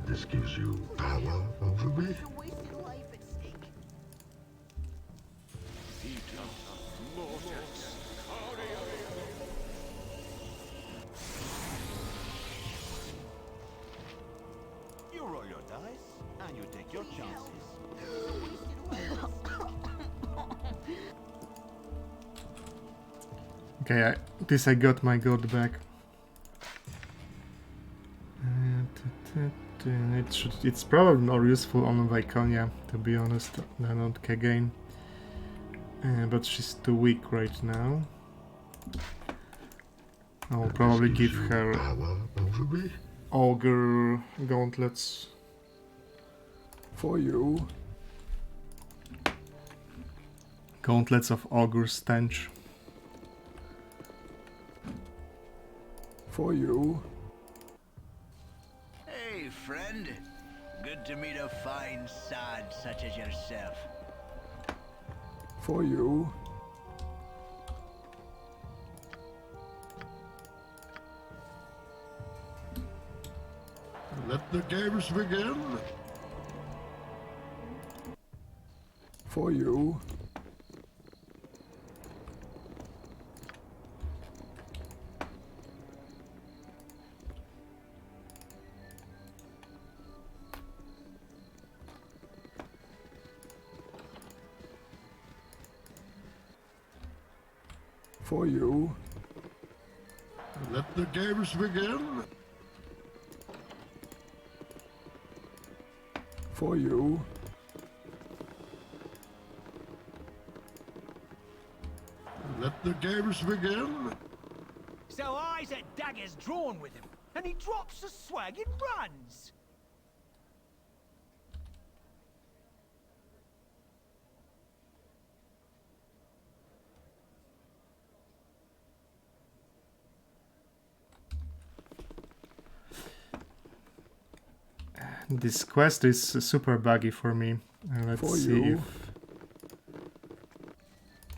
This gives you power over me. You roll your dice, and you take your chances. Okay, at least I got my god back. It's probably more useful on Viconia, to be honest, than on Kagain. But she's too weak right now. I'll probably give her Ogre Gauntlets. For you. Gauntlets of Ogre Stench. For you. Hey, friend. Good to meet a fine sod such as yourself. For you. Let the games begin. For you. For you. Let the games begin. For you. Let the games begin. So eyes at daggers drawn with him, and he drops the swag and runs. This quest is super buggy for me. Let's see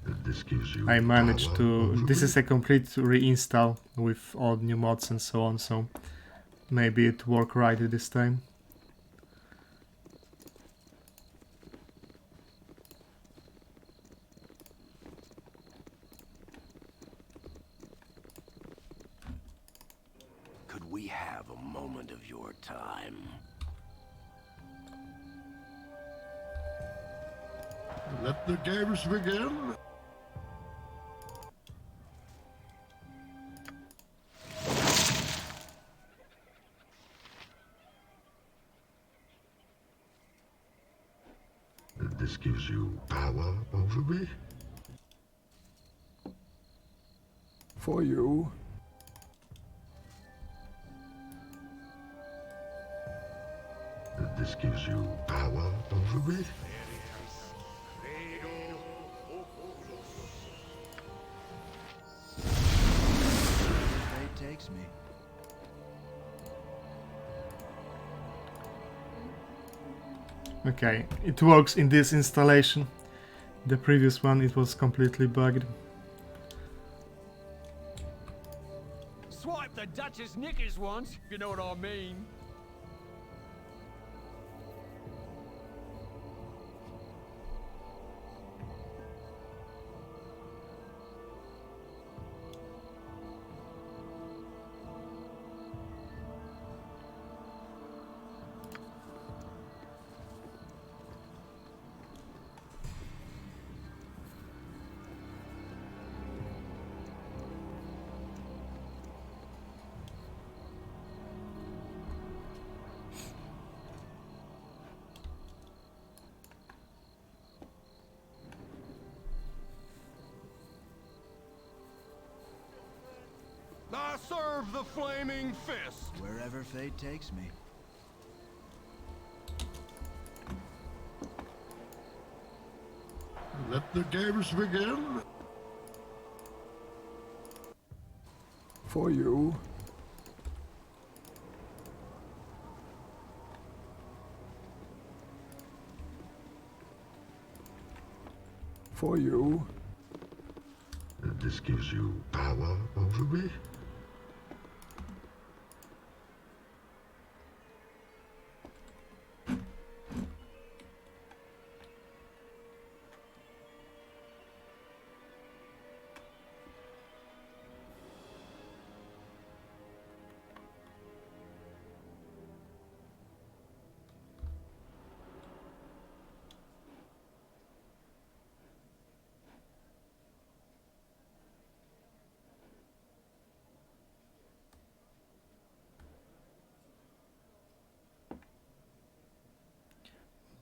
if I managed to... This is a complete reinstall with all new mods and so on, so maybe it worked right this time. Could we have a moment of your time? Let the games begin. This gives you power over me. For you. This gives you power over me. Fate takes me. Okay, it works in this installation. The previous one, it was completely bugged. Swipe the Duchess knickers once, if you know what I mean. I serve the flaming fist. Wherever fate takes me. Let the games begin. For you. For you. This gives you power over me.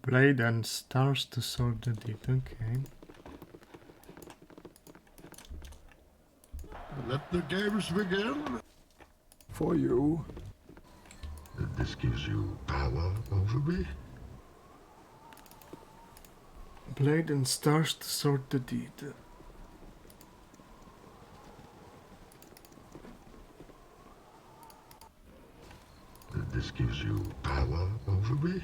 Blade and stars to sort the deed, okay. Let the games begin. For you. This gives you power over me. Blade and stars to sort the deed. This gives you power over me.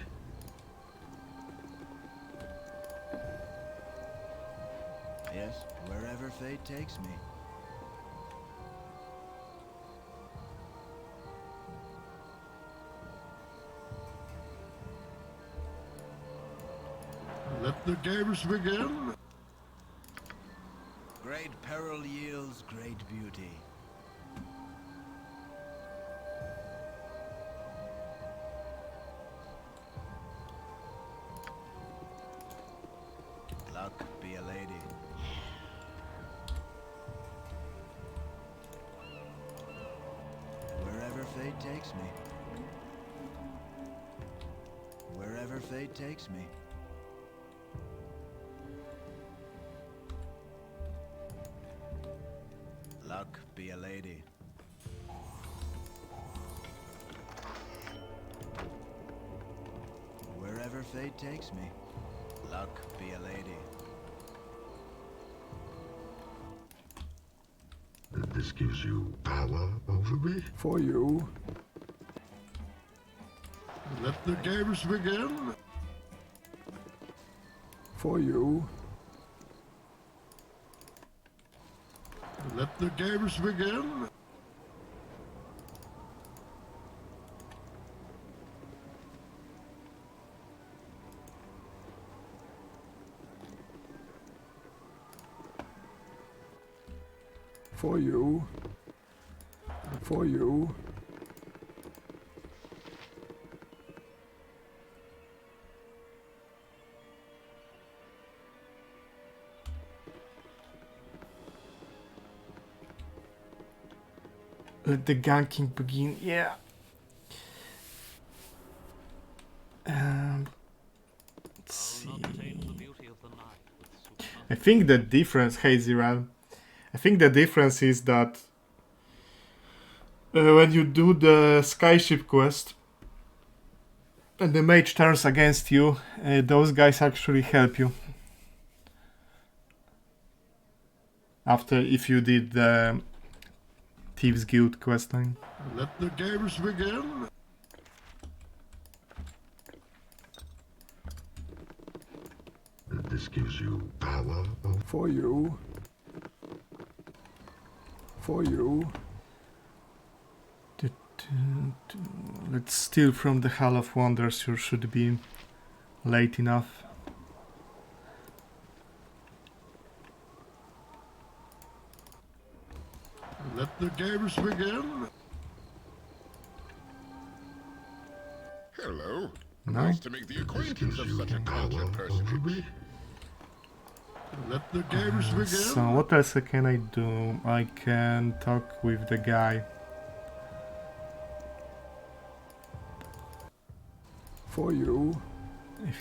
Yes, wherever fate takes me. Let the games begin. Great peril yields great beauty. Luck be a lady. Wherever fate takes me. Wherever fate takes me. Luck be a lady. Wherever fate takes me. Luck be a lady. This gives you power over me? For you. Let the games begin. For you. Let the games begin. For you. For you. Let the ganking begin, yeah. Let's see. I think the difference, Hazy Realm, I think the difference is that when you do the Skyship quest and the mage turns against you, those guys actually help you. After, if you did the Thieves Guild questline. Let the games begin. This gives you power. For you. For you. Let's steal from the Hall of Wonders. You should be late enough. Let the games begin. Hello. No? Nice to make the acquaintance of such a cultured personage. Let the games begin. So what else can I do? I can talk with the guy. For you. If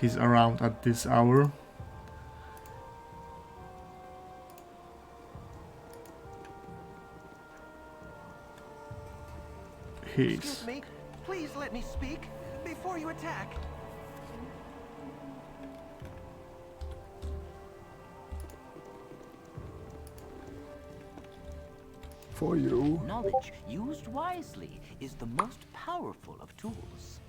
he's around at this hour. Excuse me, please let me speak before you attack. For you. Knowledge used wisely is the most powerful of tools.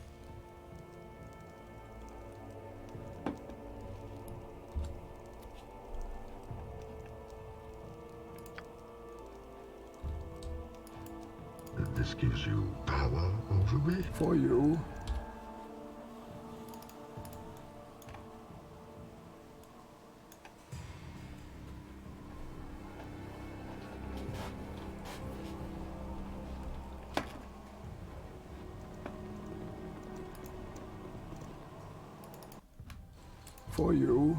This gives you power over me. For you. For you.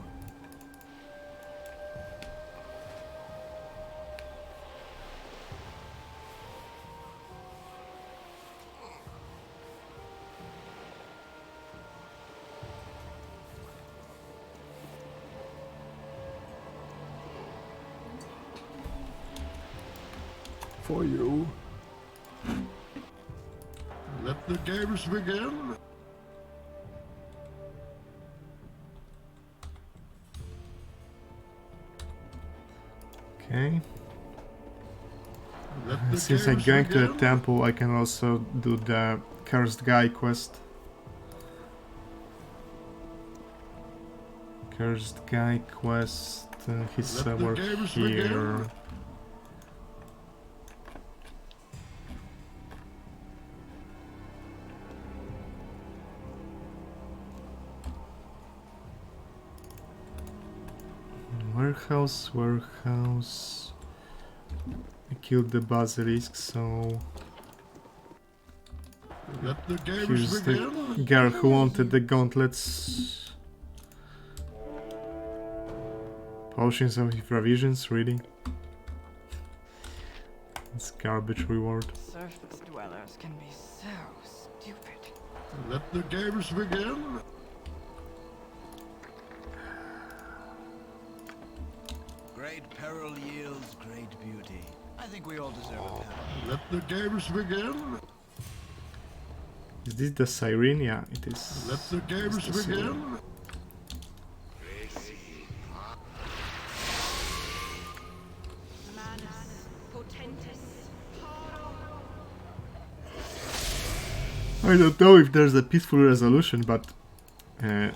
For you. Let the games begin. Okay. Since I'm going to the temple, I can also do the Cursed Guy quest. Cursed Guy quest, he's somewhere here. Warehouse. I killed the basilisk, so Let the games here's the begin. girl who wanted the gauntlets. Potions of provisions, really? It's garbage reward. Surface dwellers can be so stupid. Let the games begin. Great peril yields great beauty. I think we all deserve a peril. Let the games begin. Is this the siren? Yeah, it is. Let the games begin. I don't know if there's a peaceful resolution, but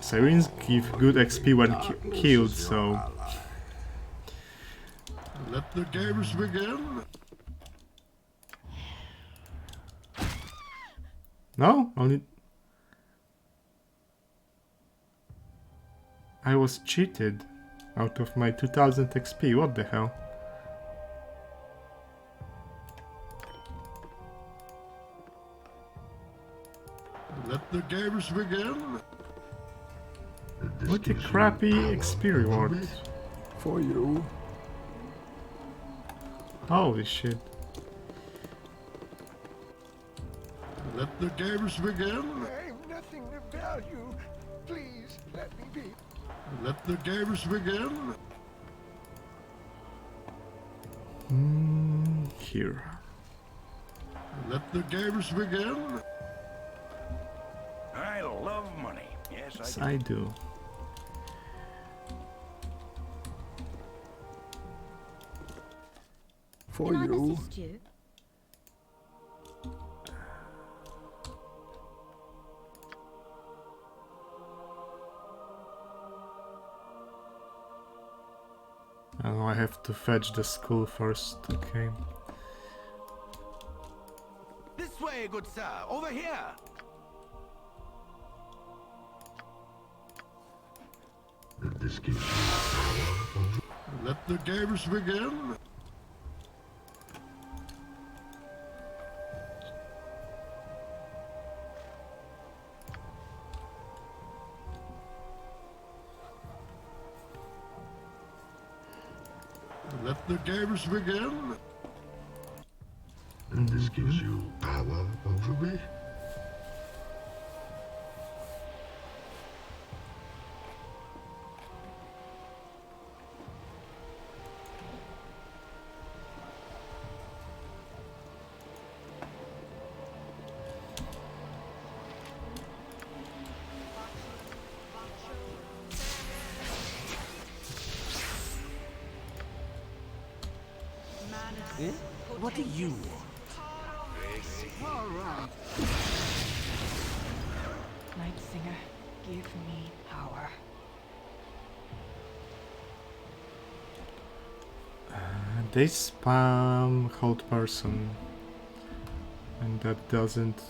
sirens give good XP when killed, so... Let the games begin. No? Only... I was cheated out of my 2000 XP, what the hell? Let the games begin. What a crappy XP reward. For you. Holy shit. Let the games begin. I'm nothing to value. Please, let me be. Let the games begin. Here. Let the games begin. I love money. Yes, Yes, I do. For you. Oh, I have to fetch the school first, okay. This way, good sir. Over here. This gives you power. Let the games begin. Let the games begin. And this gives you power over me. Eh? What do you want? All right. Night Singer, give me power. They spam hold person, and that doesn't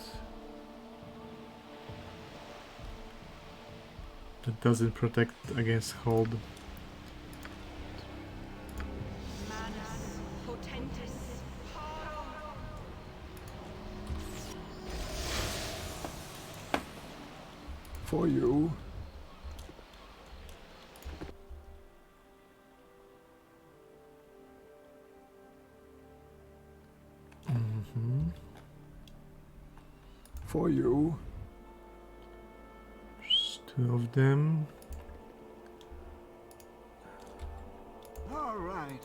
protect against hold. For you. For you. Just two of them. All right.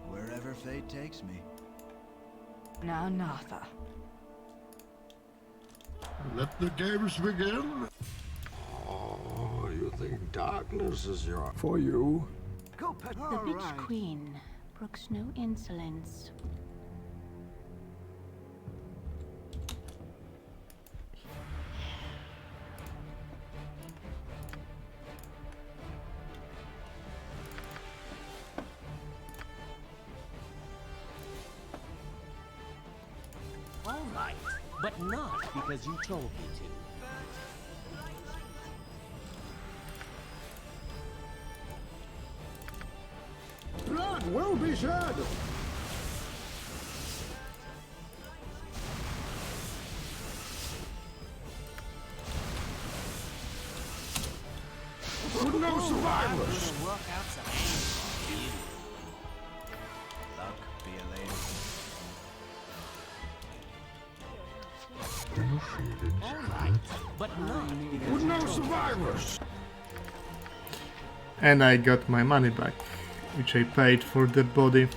Wherever fate takes me. Now, Natha. Let the games begin. Oh, you think darkness is your... For you. Go pet. The All bitch right. queen brooks no insolence. All right, but not because you told me to. Blood will be shed. No survivors! Work out some angles for you. Luck be a lady. feel it? All right, but not With no survivors. And I got my money back, which I paid for the body.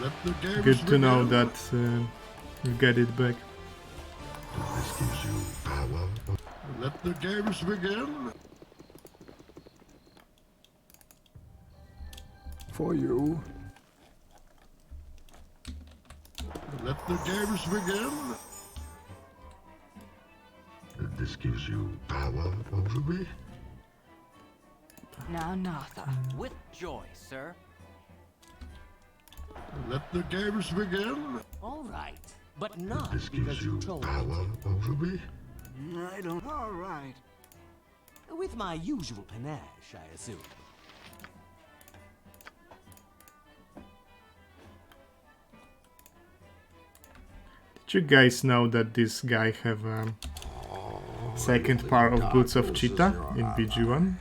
Let the games Good to know begin. that you get it back. This gives you power. Let the games begin. For you. Let the games begin. This gives you power over me. Now, Natha. with joy, sir. Let the games begin. All right, but not This because gives you you told me power over me. I don't... All right. to. With my usual panache, I assume. Did you guys know that this guy have a second part of Boots of Cheetah in BG1?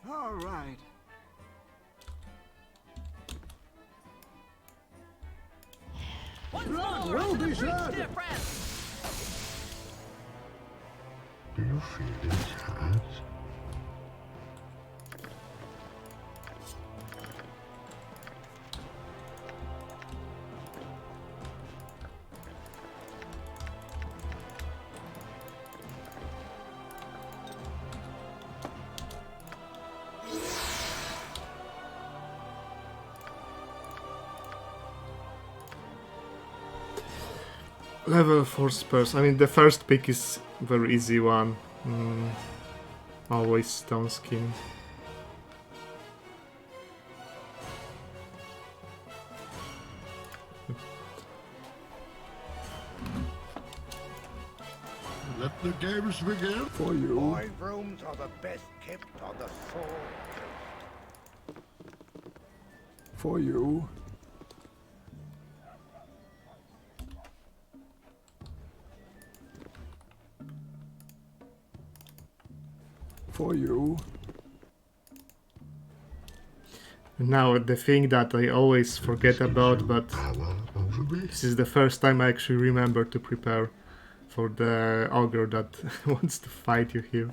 All right. Blood will be shed. Do you feel his heart? Level 4 spurs. I mean, the first pick is very easy one. Always stone skin. Let the games begin. For you. My rooms are the best kept on the Sword Coast. For you. For you. Now, the thing that I always forget about, but this is the first time I actually remember to prepare for the ogre that wants to fight you here.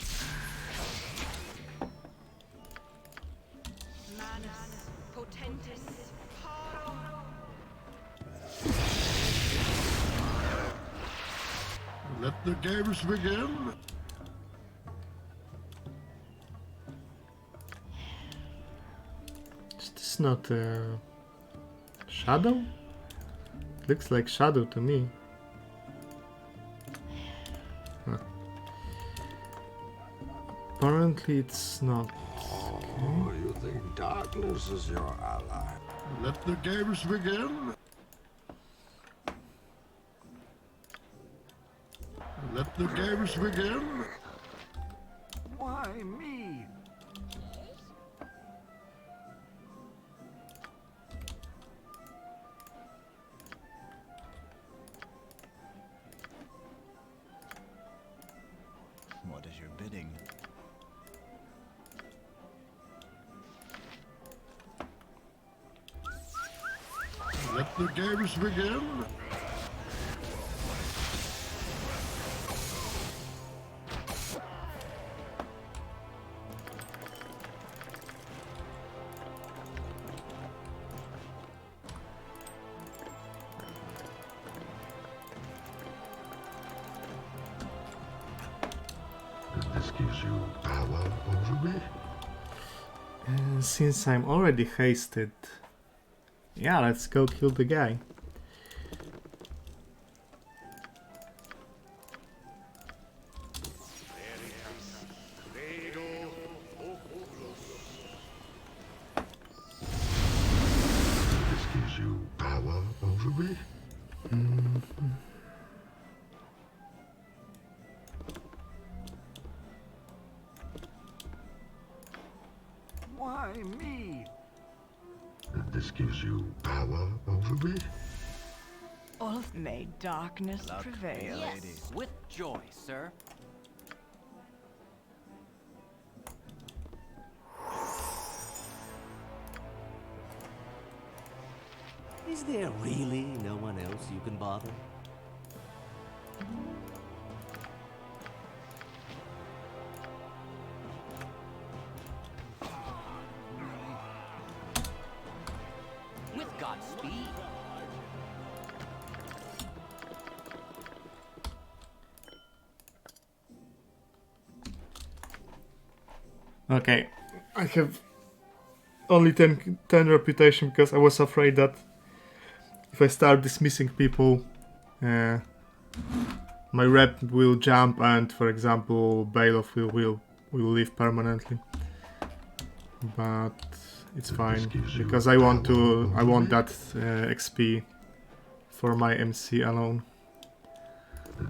Let the games begin. Is this not a shadow? Looks like shadow to me. Huh. Apparently it's not. Oh, you think darkness is your ally? Let the games begin. Let the games begin. Why me? What is your bidding? Let the games begin. This gives you power over me. Since I'm already hasted, yeah, let's go kill the guy. This gives you power over me. Why me? This gives you power over me. Olaf, may darkness Luck be prevail. a Yes, lady. with joy, sir. Is there really no one else you can bother? Godspeed. Okay, I have only 10 reputation because I was afraid that if I start dismissing people, my rep will jump and, for example, Bailiff will leave permanently. But it's fine because I want that XP for my MC alone.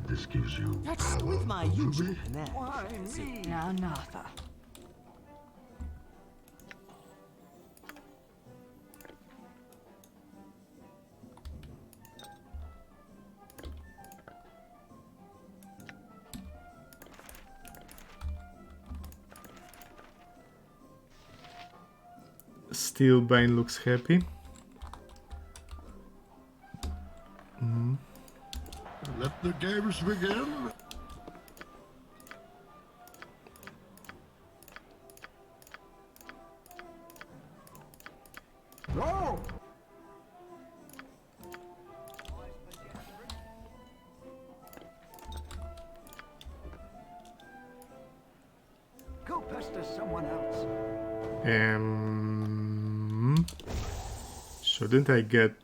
This gives you That's power with my over usual me. panache. Why me? Now, Nartha. Still, Bane looks happy. Let the games begin. Go! Go pester someone else. Shouldn't I get...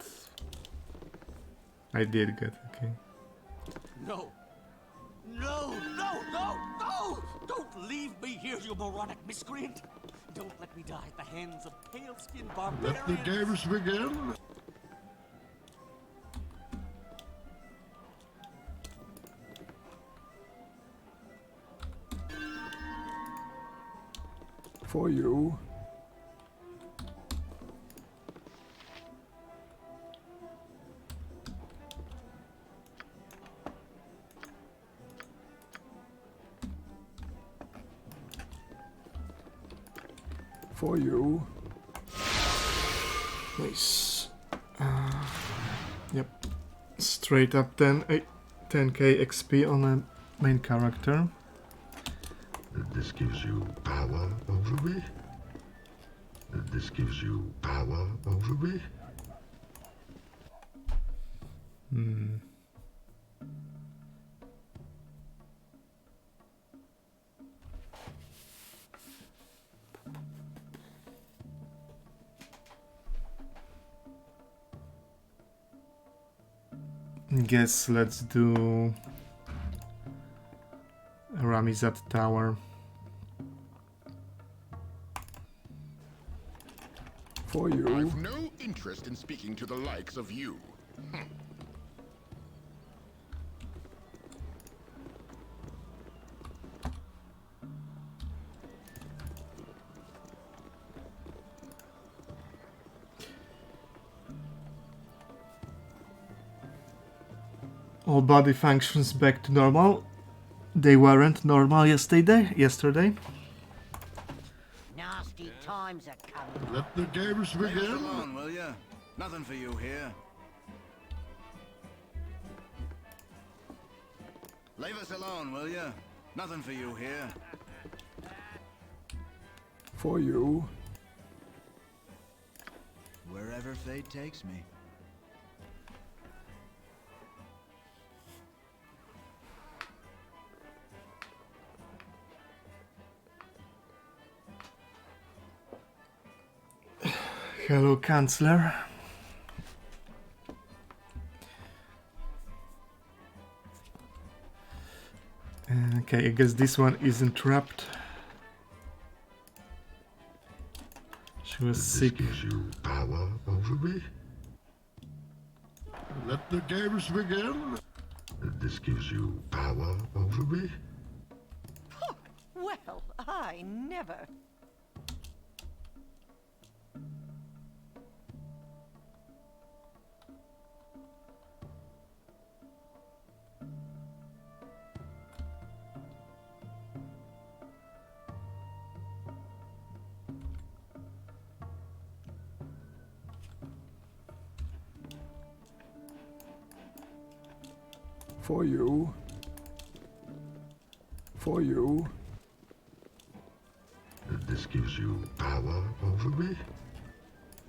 I did get, okay. No. No, no, no, no! Don't leave me here, you moronic miscreant! Don't let me die at the hands of pale-skinned barbarians! Let the games begin. For you. For you. Nice. Yep. Straight up 10k XP on a main character. This gives you power over me. This gives you power over me. Guess let's do Ramizat Tower. For you. I've no interest in speaking to the likes of you. All body functions back to normal. They weren't normal yesterday. Nasty times are coming. Let the games Leave us begin. alone, will ya? Nothing for you here. Leave us alone, will ya? Nothing for you here. For you. Wherever fate takes me. Hello, Chancellor. Okay, I guess this one isn't trapped. She was sick. This gives you power over me. Let the games begin. This gives you power over me. Well, I never. For you. For you. This gives you power over me.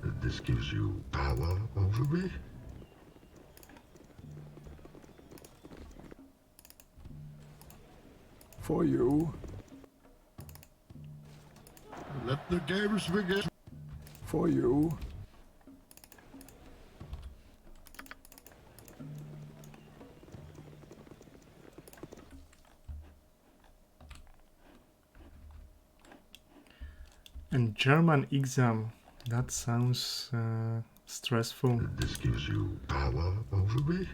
This gives you power over me. For you. Let the games begin. For you. And German exam. That sounds stressful. This gives you power over me.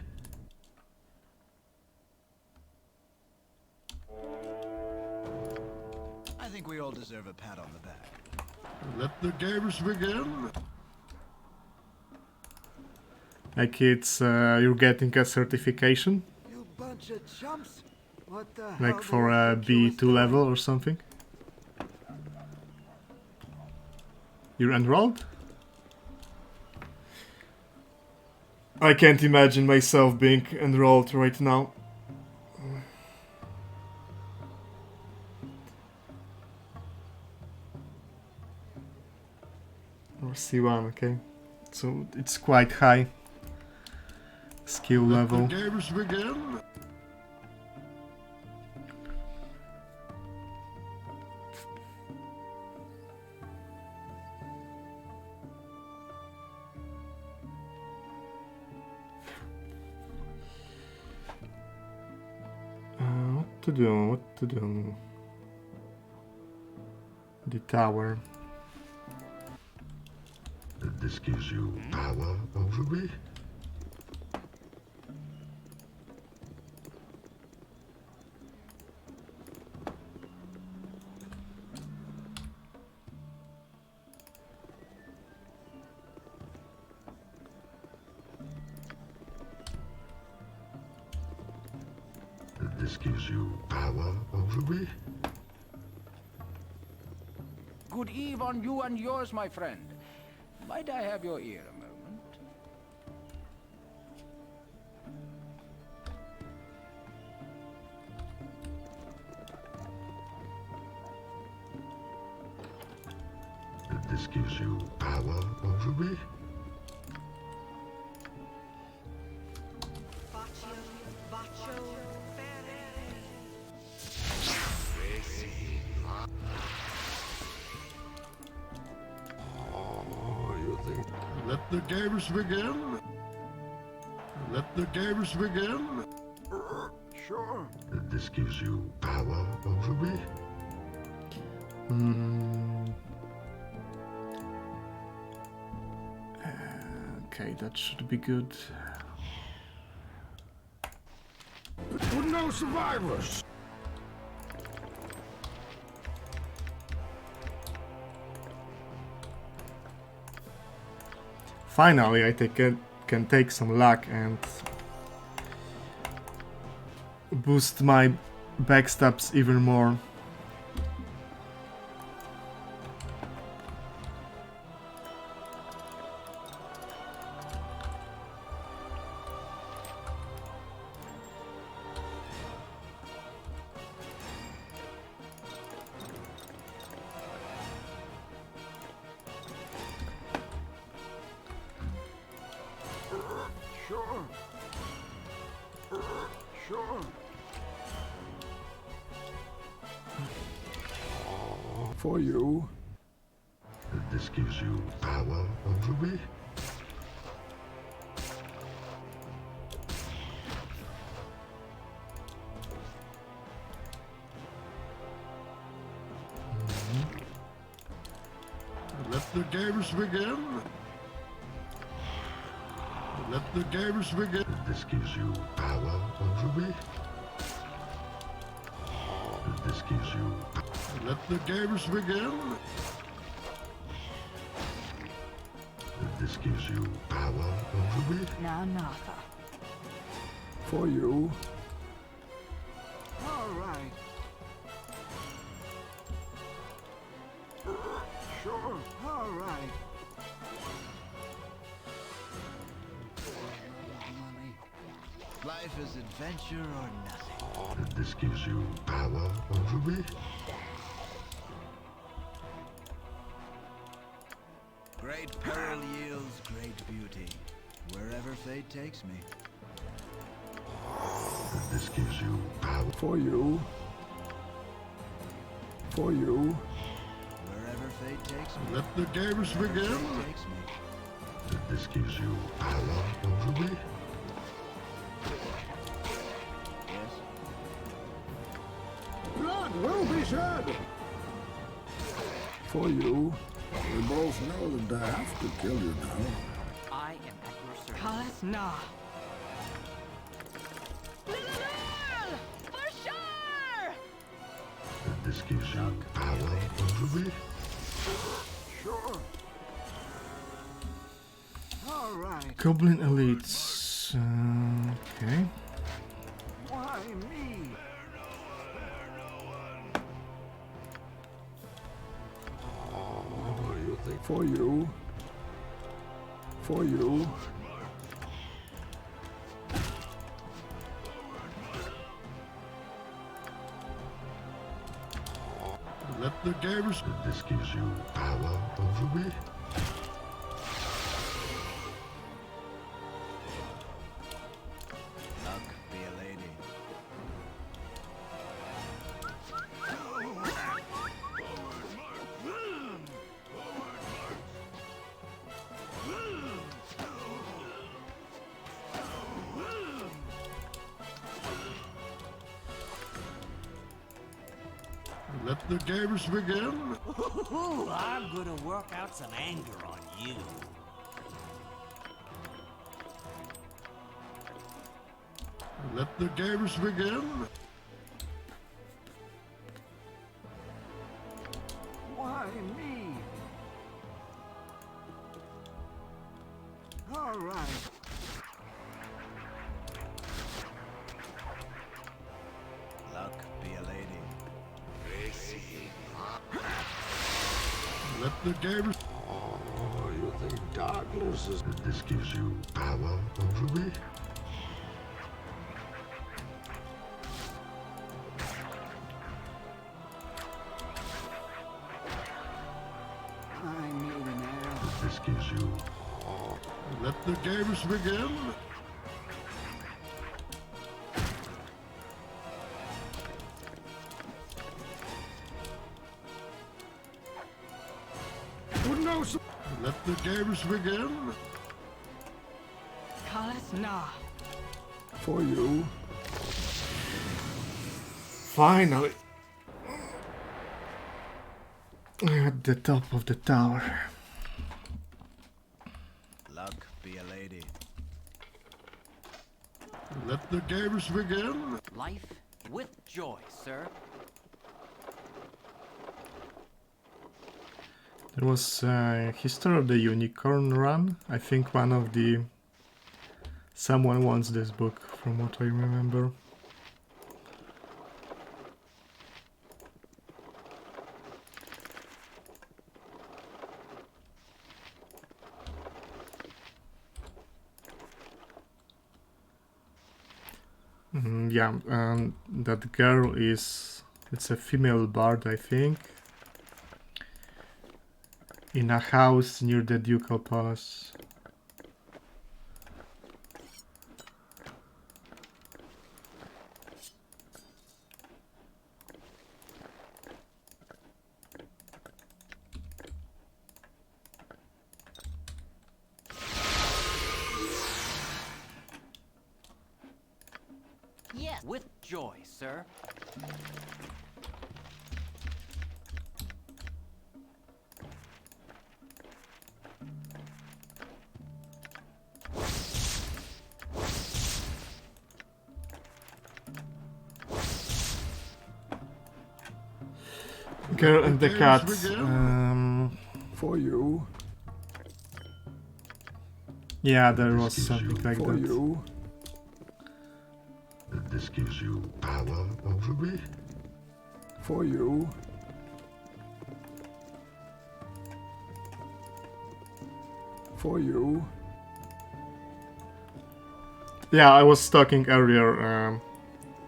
I think we all deserve a pat on the back. Let the games begin. Like it's you're getting a certification. You bunch of chumps. What the hell Like do for you a think you was B2 doing? level or something. You're enrolled? I can't imagine myself being enrolled right now. Or C1, okay. So it's quite high skill level. Let the games begin. What to do? What to do? The tower. This gives you power over me. This gives you power over me. Good eve on you and yours, my friend. Might I have your ear a moment? This gives you power over me. Let the games begin. Let the games begin. Sure. This gives you power over me. Okay, that should be good. With no survivors. Finally, I can take some luck and boost my backstabs even more. Sure. Sure. For you. This gives you power over me. Let the games begin. Let the games begin. This gives you power over me. This gives you. Let the games begin. This gives you power over me. Now, Natha. For you. All right. Sure. All right. Life is adventure or nothing. This gives you power over me. Great Great peril yields great beauty. Wherever fate takes me. This gives you power. For you. For you. Wherever fate takes me. Let the games begin. Takes me. This gives you power over me. Yes. Blood will be shed. For you. We both know that I have to kill you now. I am at your service. Kalas na. For sure! This gives you power over me. Sure. All right. Goblin elites. Okay. Why me? Oh, you think for you. For you. Let the games. This gives you power over me. Luck be a lady. Let the games begin. Ooh, I'm gonna work out some anger on you. Let the games begin. Why me? All right. Luck be a lady. Let the games. Oh, you think darkness is. This gives you power over me. I need an heir. This gives you. Let the games begin. Who knows? Let the games begin. Kalas na. For you. Finally. At the top of the tower. Luck be a lady. Let the games begin. Life with joy, sir. There was a history of the unicorn run. I think one of the... Someone wants this book, from what I remember. Yeah, that girl is... It's a female bard, I think. In a house near the Ducal Palace. Yes, with joy, sir. Girl and the cat. For you. Yeah, there was something like For that. you. This gives you power over me. For you. For you. Yeah, I was talking earlier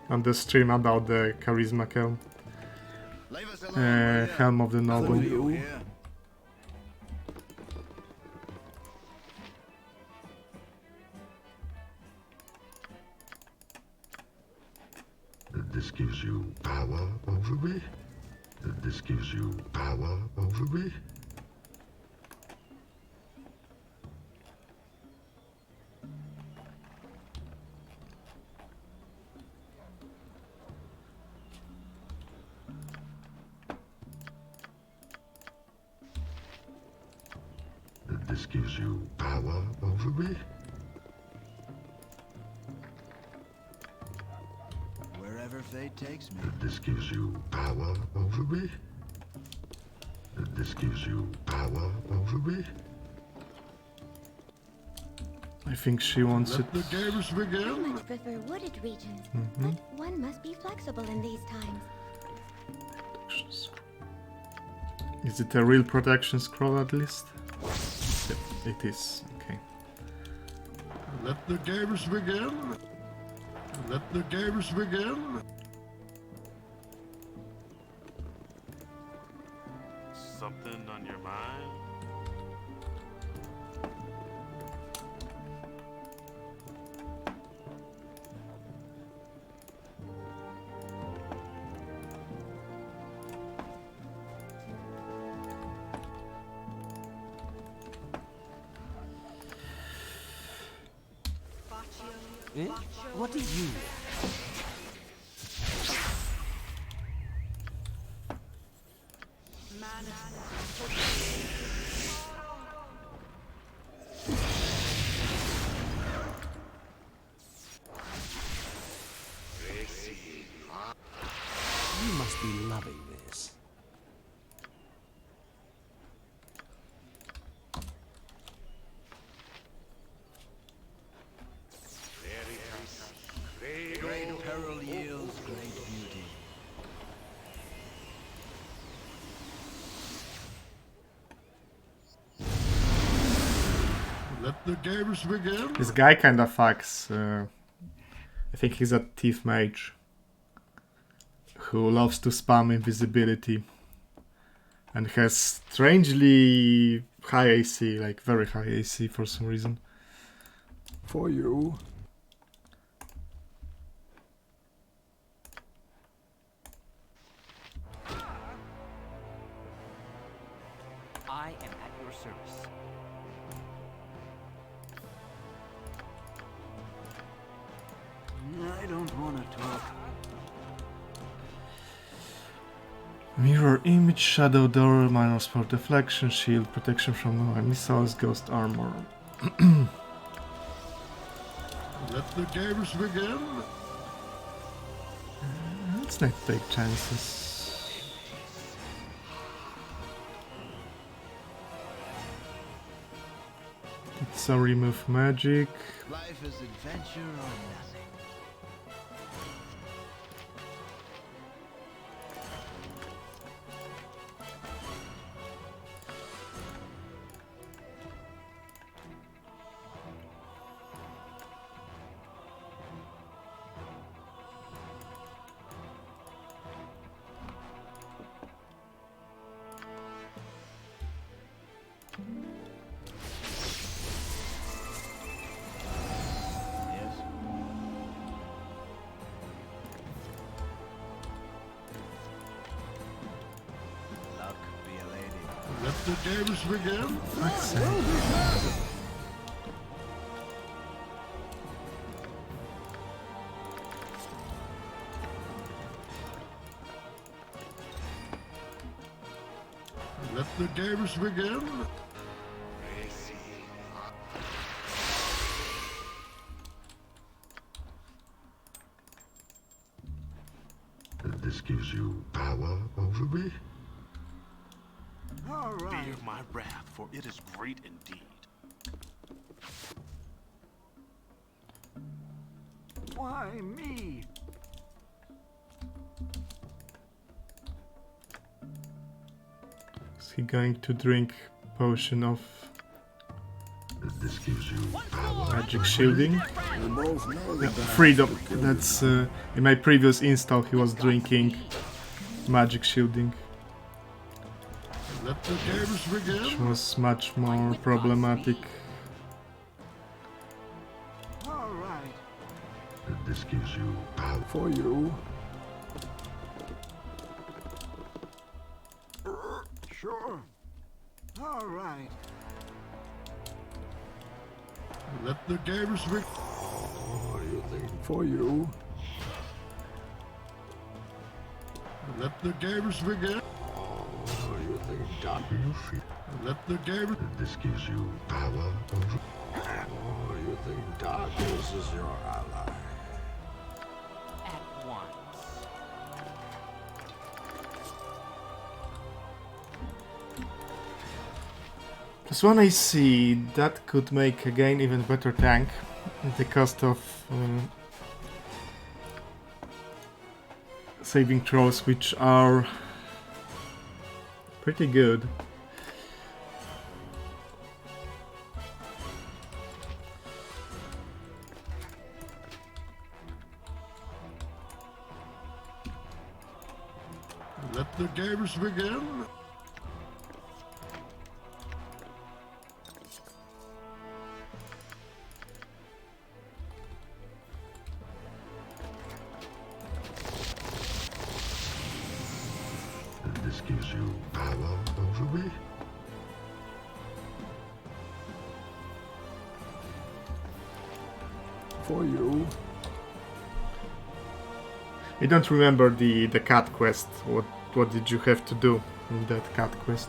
on the stream about the Charisma Helm. Helm of the Noble. This gives you power over me. This gives you power over me. Wherever fate takes me. This gives you power over me. This gives you power over me. I think she wants it. Let the games begin. I much prefer wooded regions, but one must be flexible in these times. Is it a real protection scroll at least? Yep, it is. Okay. Let the games begin. Let the games begin. Something on your mind? Eh? What do you You must be loving this. Great peril yields great beauty. Let the games begin. This guy kinda fucks. I think he's a thief mage who loves to spam invisibility and has strangely high AC, like very high AC for some reason. For you. I am at your service. I don't want to talk. Mirror image, shadow door, minor spell deflection, shield, protection from missiles, ghost armor. Let the games begin. Let's not take chances. So remove magic. Life is adventure or nothing. Let the games begin. Let the games begin. This gives you power over me. All right. Fear my wrath, for it is great indeed. Why me? Is he going to drink potion of This gives you power. magic shielding? Freedom. That's in my previous install he was drinking magic shielding. Let the games begin. Which was much more problematic. All right. This gives you power. For you. Sure. All right. Let the gamers begin. What do you think? For you. Let the gamers begin. What do you think, Doc? You feel. Let the gamers. This gives you power over. What do you think, Doc? This is your ally. At once. Plus one I see that could make again even better tank at the cost of saving throws, which are pretty good. Let the gamers begin. This gives you power over me. For you. I don't remember the cat quest. What did you have to do in that cat quest?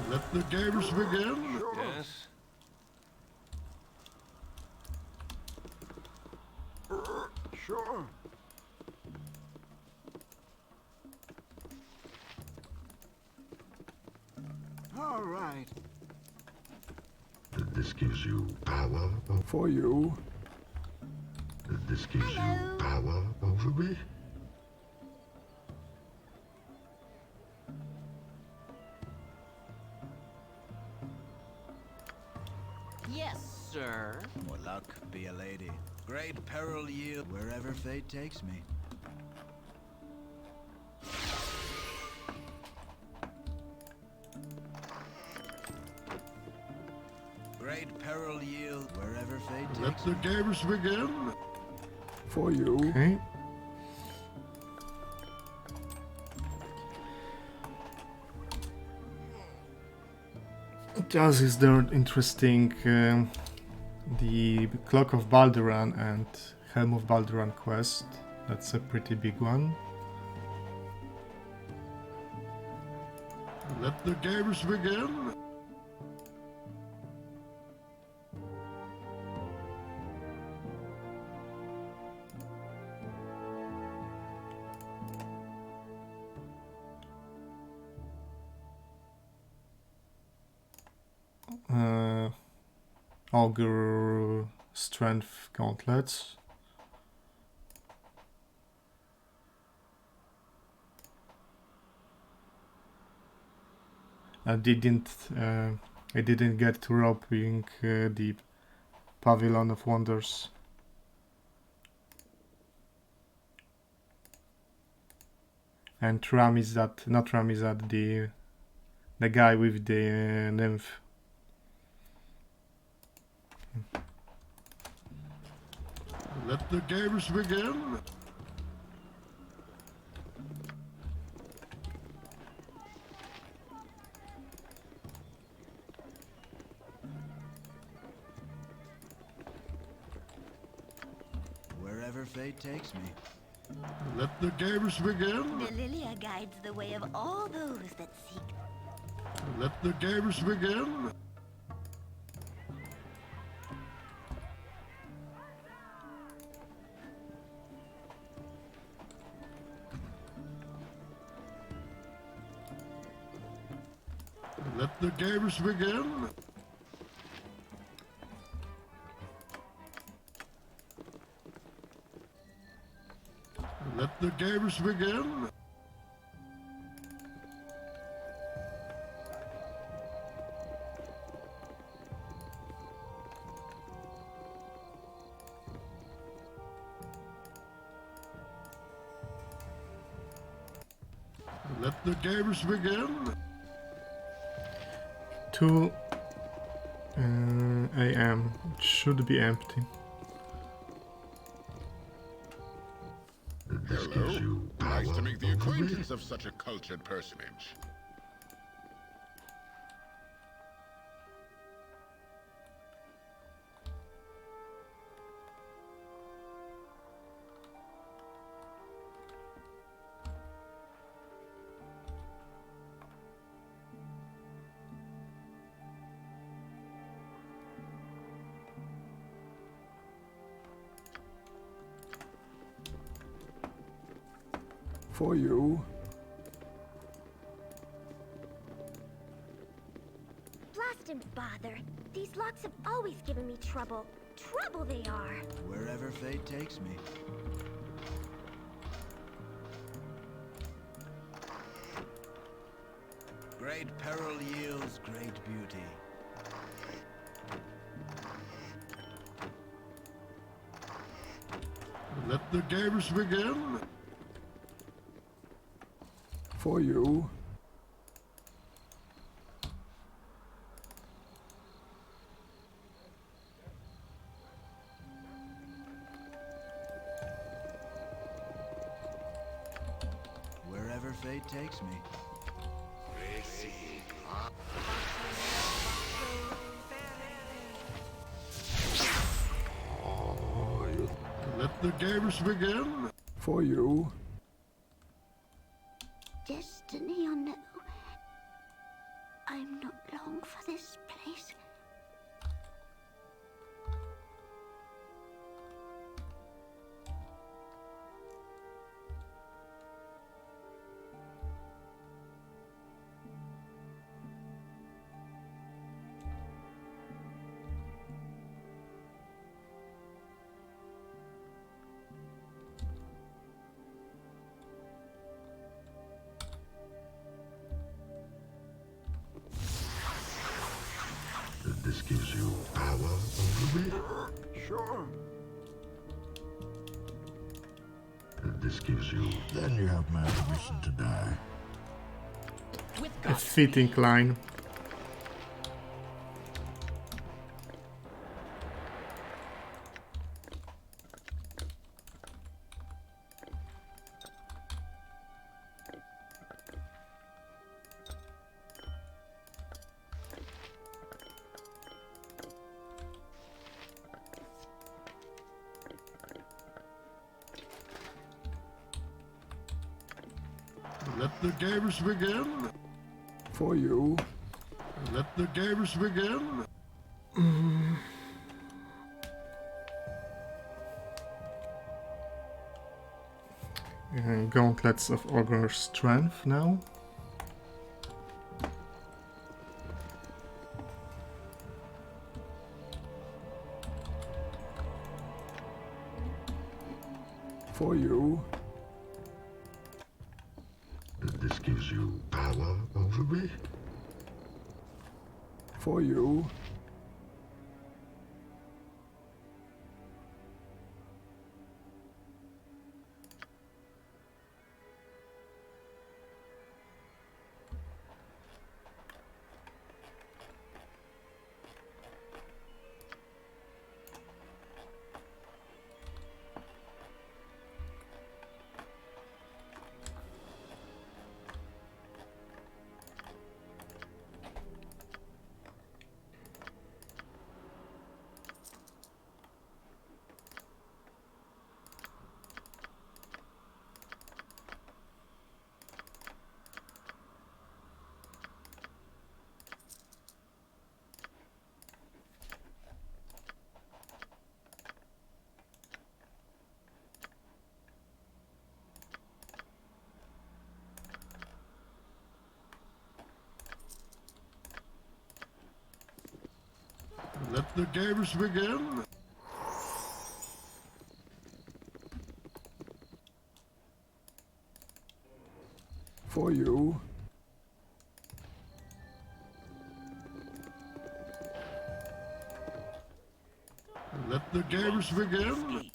Let the gamers begin. Yes. Sure. All right. This gives you power For you. This gives you power over me. Yes, sir. More luck, be a lady. Great peril yield wherever fate takes me. Great peril yield wherever fate takes me. Let the gamers begin. For you. Okay. Just is there interesting the Clock of Balduran and Helm of Balduran quest. That's a pretty big one. Let the gamers begin. Augur Strength Gauntlets. I didn't get to roping the Pavilion of Wonders. And Ramizat, not Ramizat, the guy with the nymph. Let the gamers begin. Wherever fate takes me. Let the gamers begin. The Lilia guides the way of all those that seek. Let the gamers begin. Let the gamers begin. Let the gamers begin. Let the games begin. 2 a.m. It should be empty. Hello. Nice to make the acquaintance of such a cultured personage. For you. Blast and bother. These locks have always given me trouble. Trouble they are. Wherever fate takes me. Great peril yields great beauty. Let the games begin. For you. Wherever fate takes me. Let the games begin. For you. Destiny or no, I'm not long for this place. This gives you power over me. Sure. This gives you... Then you have my permission to die. A fitting line. Let the games begin. For you. Let the games begin. Gauntlets of Ogre Strength now. For you. This gives you power over me. For you. Let the games begin. For you. Let the games begin.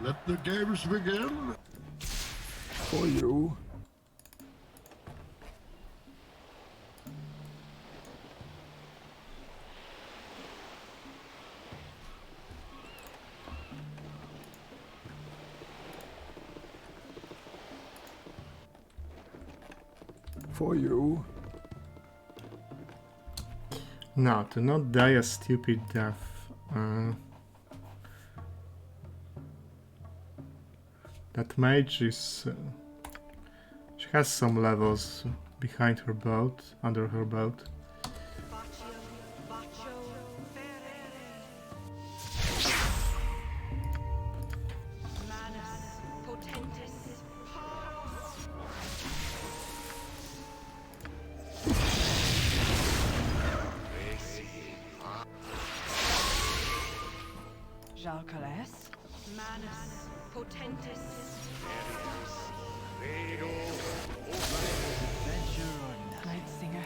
Let the games begin. For you. For you. Now, to not die a stupid death. That mage is... she has some levels behind her belt, under her belt. Jalcales. Manus Potentis. Night Singer,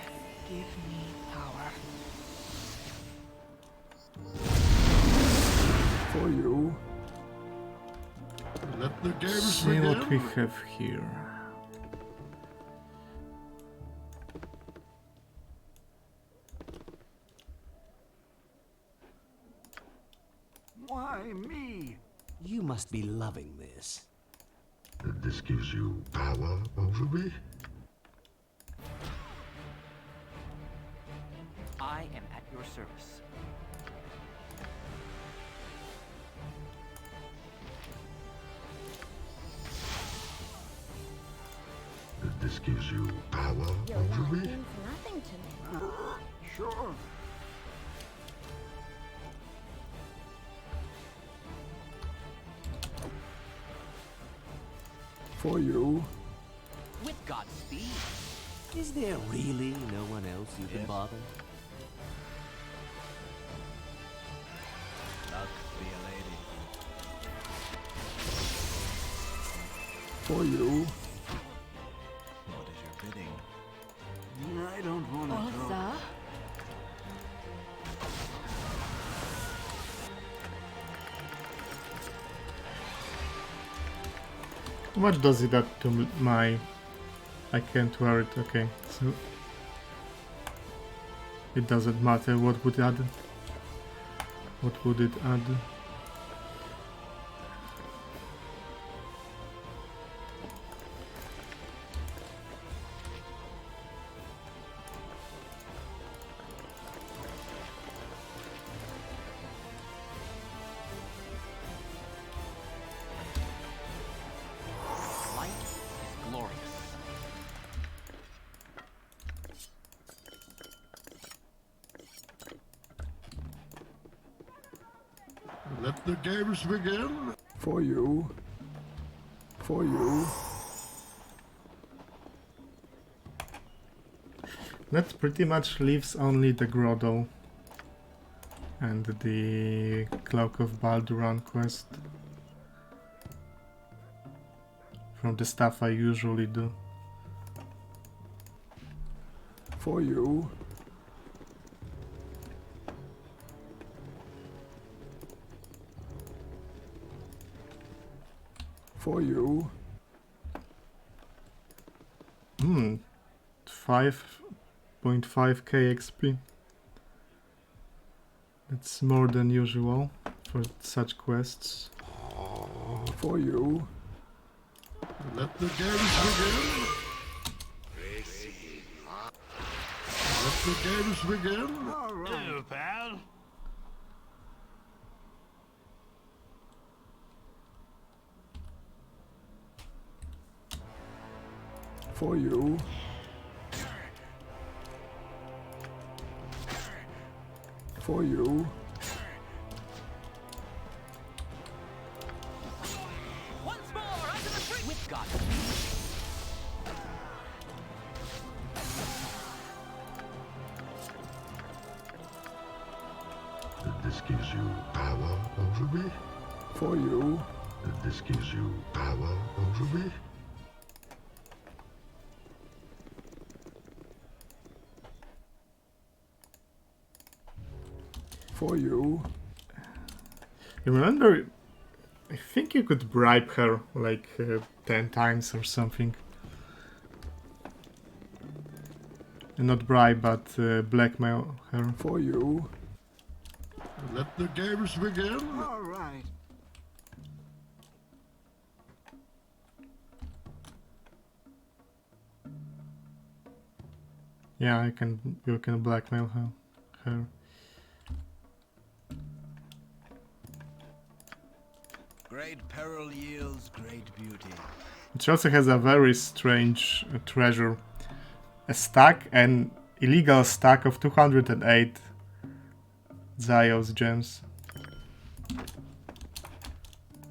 give me power. For you. Let the games See begin. what we have here. Why me? You must be loving this. This gives you power over me? I am at your service. This gives you power Your over love me? means nothing to me. Sure. For you. With Godspeed. Is there really no one else you can bother? Luck be a lady. For you. What is your bidding? I don't want to talk. Olsa? How much does it add to my... I can't wear it, okay. So... it doesn't matter what would add. What would it add? Light is glorious. Let the games begin. For you. For you. That pretty much leaves only the Grotto and the Cloak of Balduran quest from the stuff I usually do. For you. For you. 5.5k XP. That's more than usual for such quests. For you. Let the games begin. Let the games begin. All right. Hello, pal. For you. For you. Once more, under the tree. With Godspeed. This gives you power over me? For you. This gives you power over me? For you. You remember I think you could bribe her like 10 times or something. Not bribe, but blackmail her. For you. Let the games begin. All right. Yeah, you can blackmail her. Great peril yields great beauty. She also has a very strange treasure. A stack, an illegal stack of 208 Zaios gems.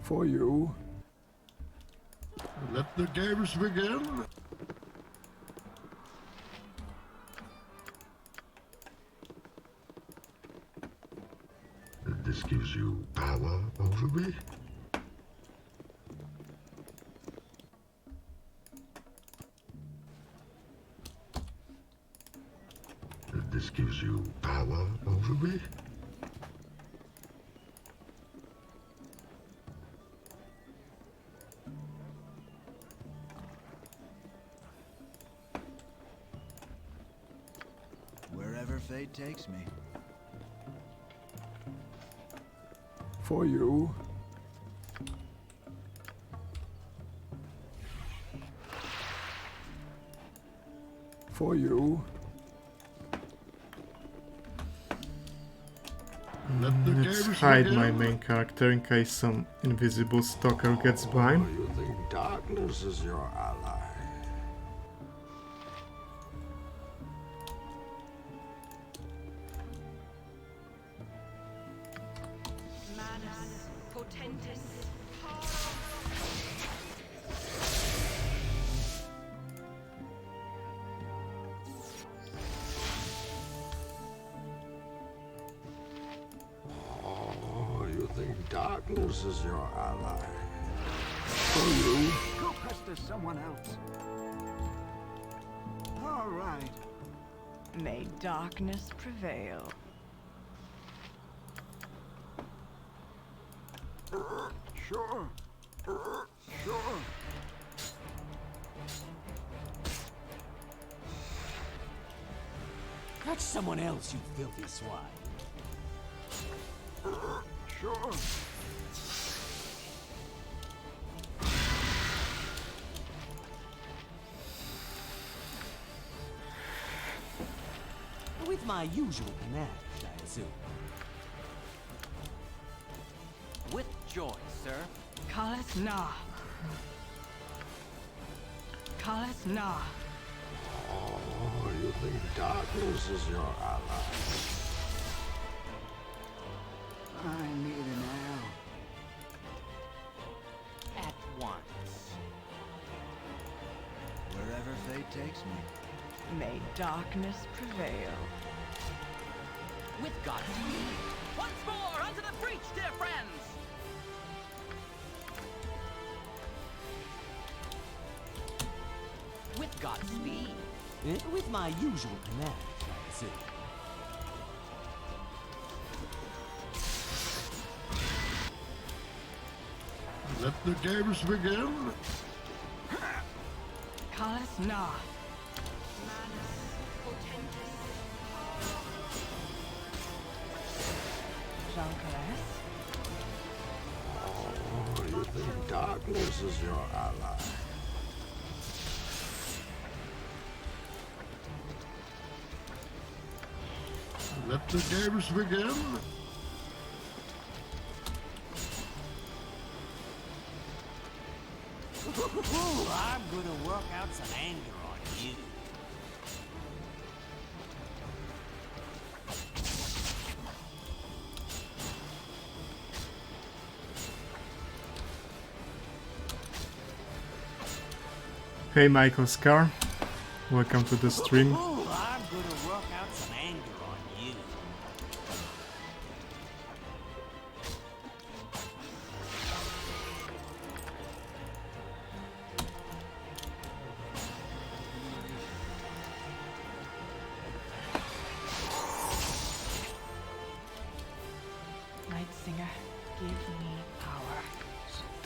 For you. Let the games begin. This gives you power over me. This gives you power over me. Wherever fate takes me. For you. For you. Let's hide my main character in case some invisible stalker gets by. You think darkness is your ally? Manus potentis. Oh, you think darkness is your ally? For you. Go pester someone else. All right. May darkness prevail. Sure. Sure. Catch someone else, you filthy swine. Sure. With my usual panache, I assume. With joy, sir. Kalas na. Kalas na. Oh, you think darkness is your ally? I need an arrow. At once. Wherever fate takes me. May darkness prevail. With God's speed. Once more, onto the breach, dear friends! With God's speed. With my usual panache, I assume. Let the games begin. Kalas na. Jean-Caress? Oh, you think darkness is your ally? Let the games begin. I'm gonna work out some anger on you. Hey Michael Scar, welcome to the stream. I'm gonna work out some anger on you. Night Singer, give me power.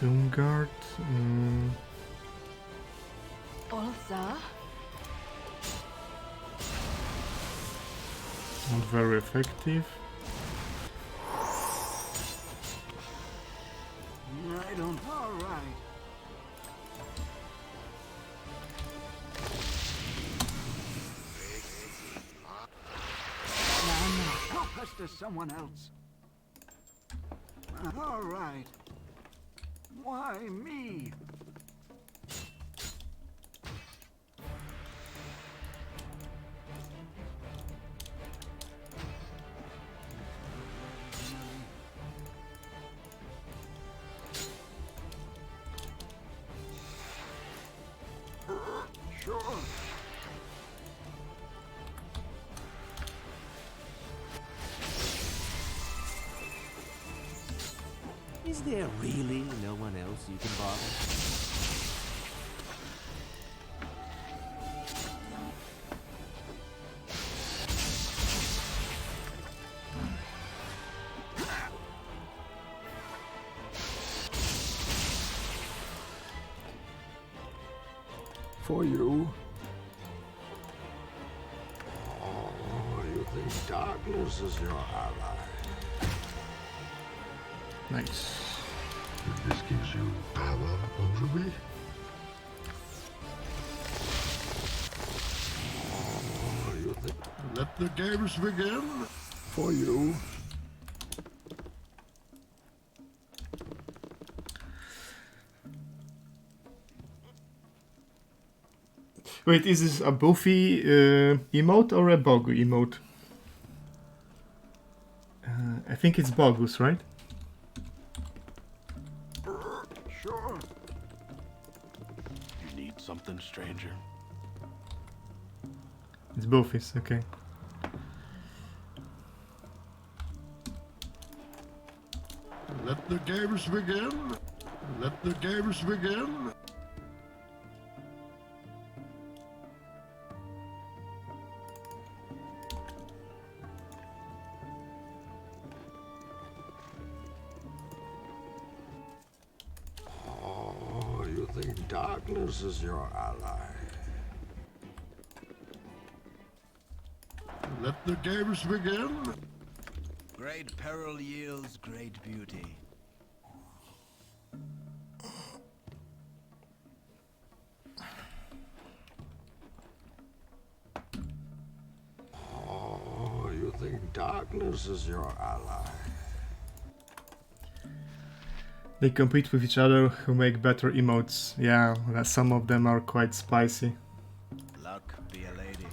Doomguard. Ulsa? Not very effective. I don't. All right. No, I'll pester someone else. All right. Why me? Sure. Is there really no one else you can bother? For you. Oh, you think darkness is your ally? Nice. This gives you power over me? Oh, you think... Let the games begin. For you. Wait, is this a Buffy emote or a Bogu emote? I think it's Bogus, right? Sure. You need something, stranger. It's Buffy's, okay. Let the games begin. Let the games begin. Oh, you think darkness is your ally? Let the games begin. Great peril yields great beauty. Oh, you think darkness is your ally? They compete with each other who make better emotes. Yeah, some of them are quite spicy. Luck be a lady.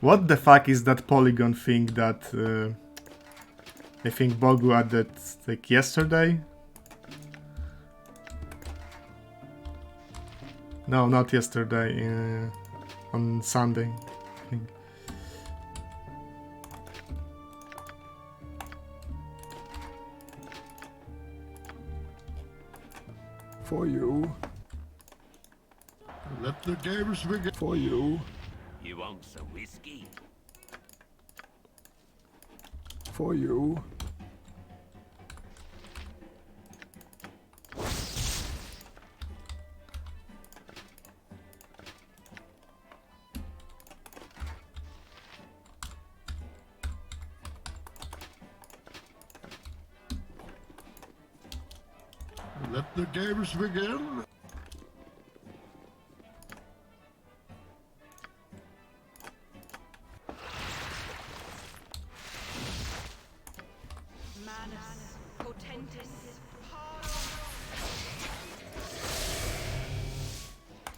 What the fuck is that polygon thing that I think Bogu added like yesterday? No, not yesterday. On Sunday, I think. For you. Let the games begin. For you. You want some whiskey? For you. Let the games begin. Manus, potentis,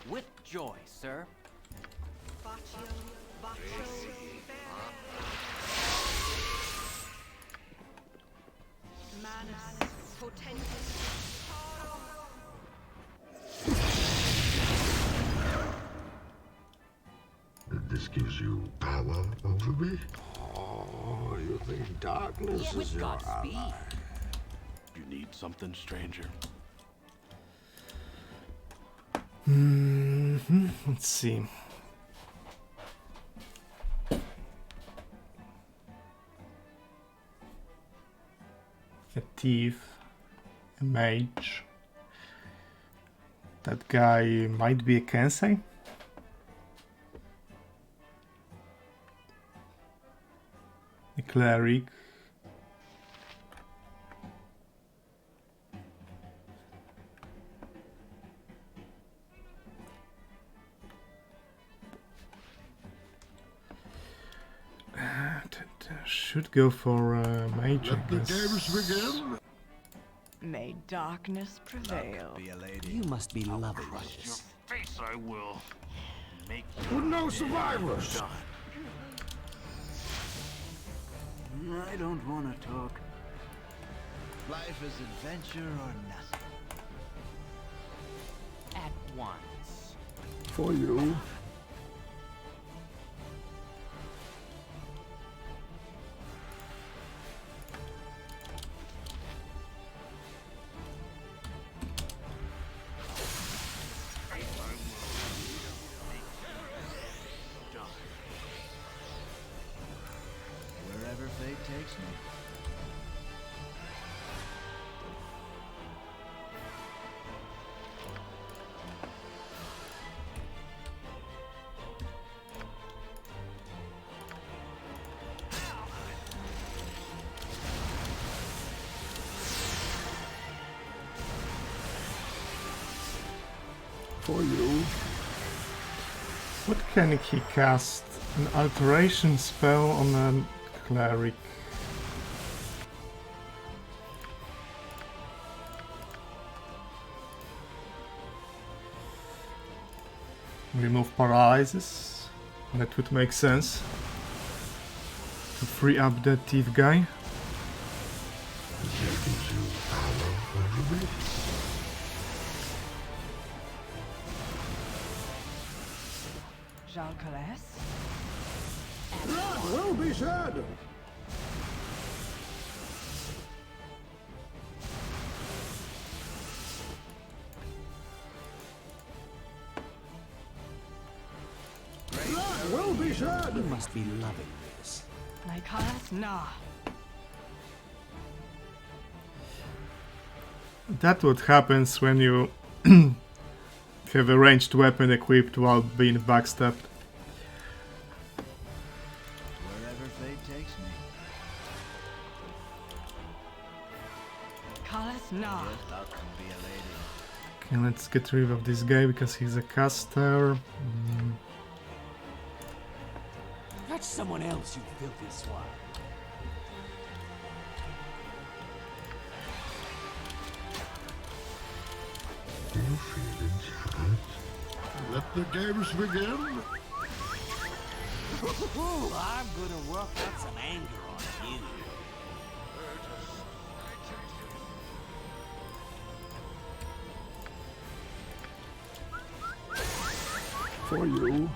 With joy, sir. Baccio, Baccio, Manus, potentis, This gives you power over me? Oh, you think darkness is your ally? You need something, stranger. Let's see. A thief. a mage. That guy might be a Kensei. A cleric. Should go for mage, I Let guess. the games begin. May darkness prevail. Be a lady. You must be loving Crush your this. face, I will. Make With no survivors. I don't want to talk. Life is adventure or nothing. At once. For you. Wherever fate takes me. For you. What can he cast? An alteration spell on a cleric. Remove paralysis. That would make sense. To free up that thief guy. That will be said. That will be said. You must be loving this. Nah. That's what happens when you have a ranged weapon equipped while being backstabbed. Wherever fate takes me. Nah. Yes, luck can be a lady. Okay, let's get rid of this guy because he's a caster. That's someone else, you filthy swine. Let the games begin. Ooh, I'm gonna work out some anger on you. For you.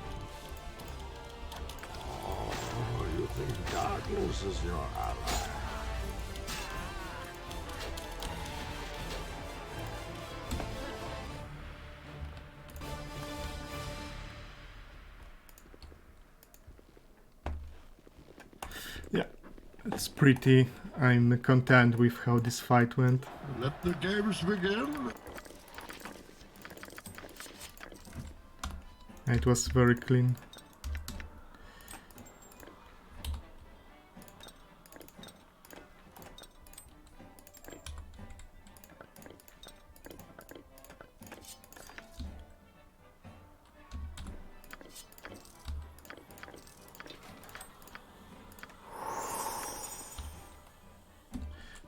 Oh, you think darkness is your ally? Yeah, it's pretty. I'm content with how this fight went. Let the games begin. It was very clean.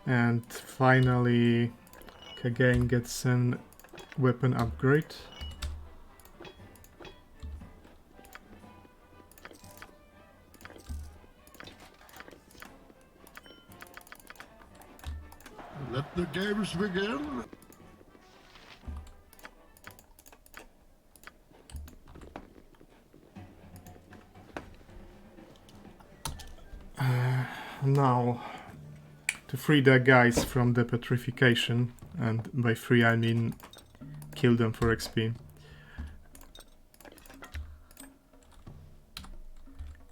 And finally, Kagain gets an weapon upgrade. Let the games begin. Now, to free the guys from the petrification, and by free I mean kill them for XP.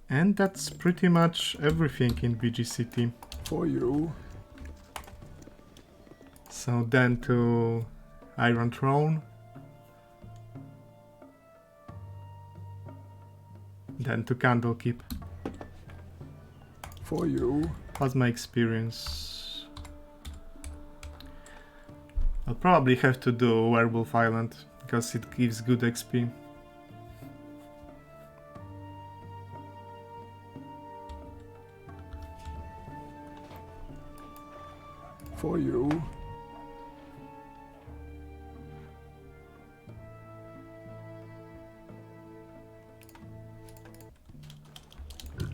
And that's pretty much everything in BG City. For you. So then to Iron Throne. Then to Candlekeep. For you. How's my experience? I'll probably have to do Werewolf Island because it gives good XP. For you.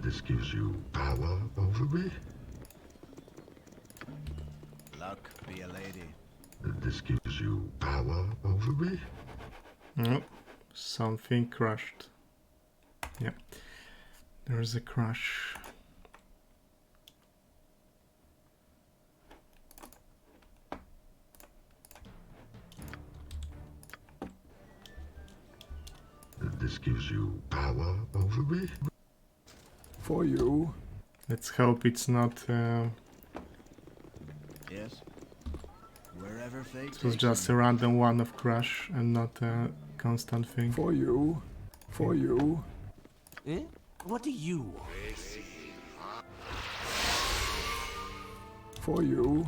This gives you power over me. Luck, be a lady. This gives you power over me. Oh, something crashed. Yeah, there's a crash. This gives you power over me. For you. Let's hope it's not. Yes. Wherever fate It was takes just a random one of crash and not a constant thing. For you. For you. Eh? What do you want? For you.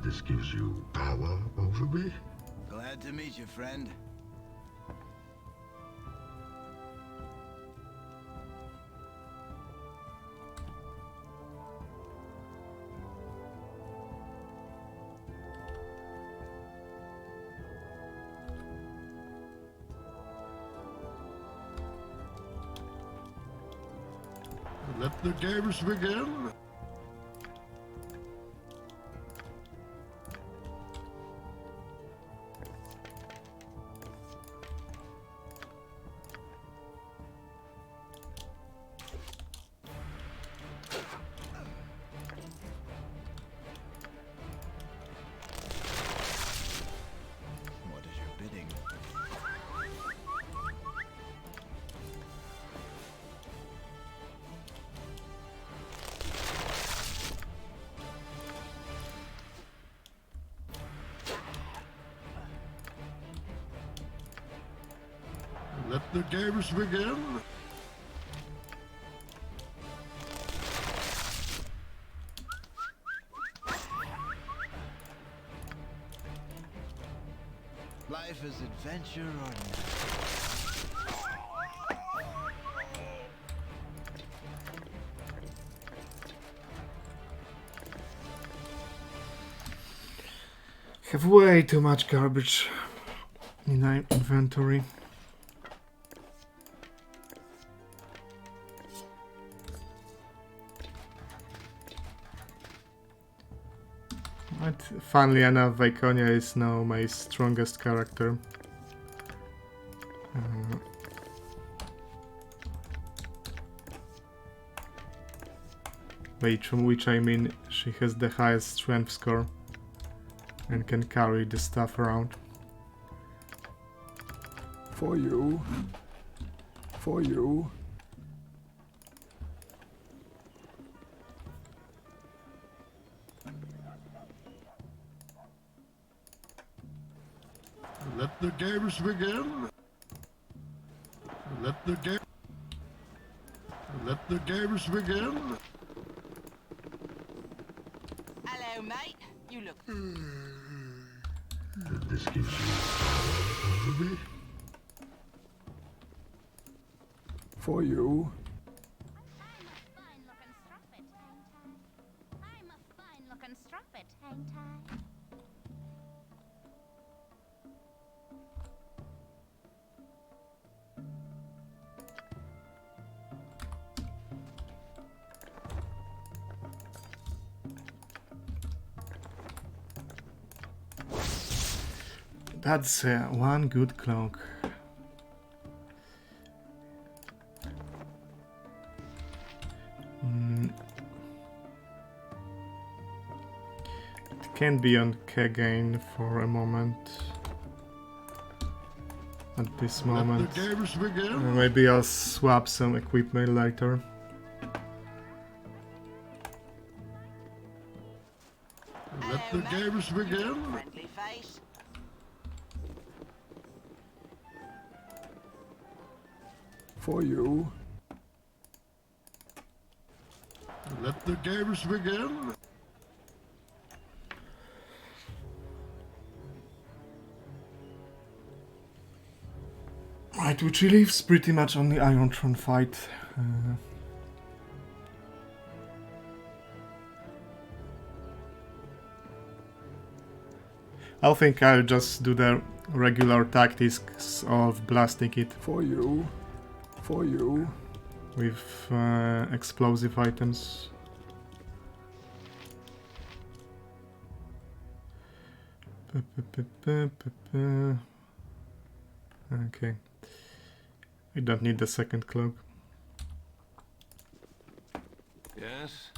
This gives you power over me. Glad to meet you, friend. Let the games begin. What is your bidding? Let the games begin. Life is adventure or not. Have way too much garbage in my inventory. But funnily enough, Viconia is now my strongest character. Which I mean, she has the highest strength score and can carry the stuff around. For you. For you. Let the games begin. Let the games begin. Hello, mate. You look. This gives you power over me. For you. I'm a fine-looking strumpet, ain't I? That's one good cloak. Can be on Kagain for a moment. At this moment. Let the games begin. Maybe I'll swap some equipment later. Let the games begin. Friendly face. For you. Let the games begin. Right, which leaves pretty much on the Iron Throne fight. I think I'll just do the regular tactics of blasting it. For you. For you. With explosive items. Okay. I don't need the second cloak. Yes?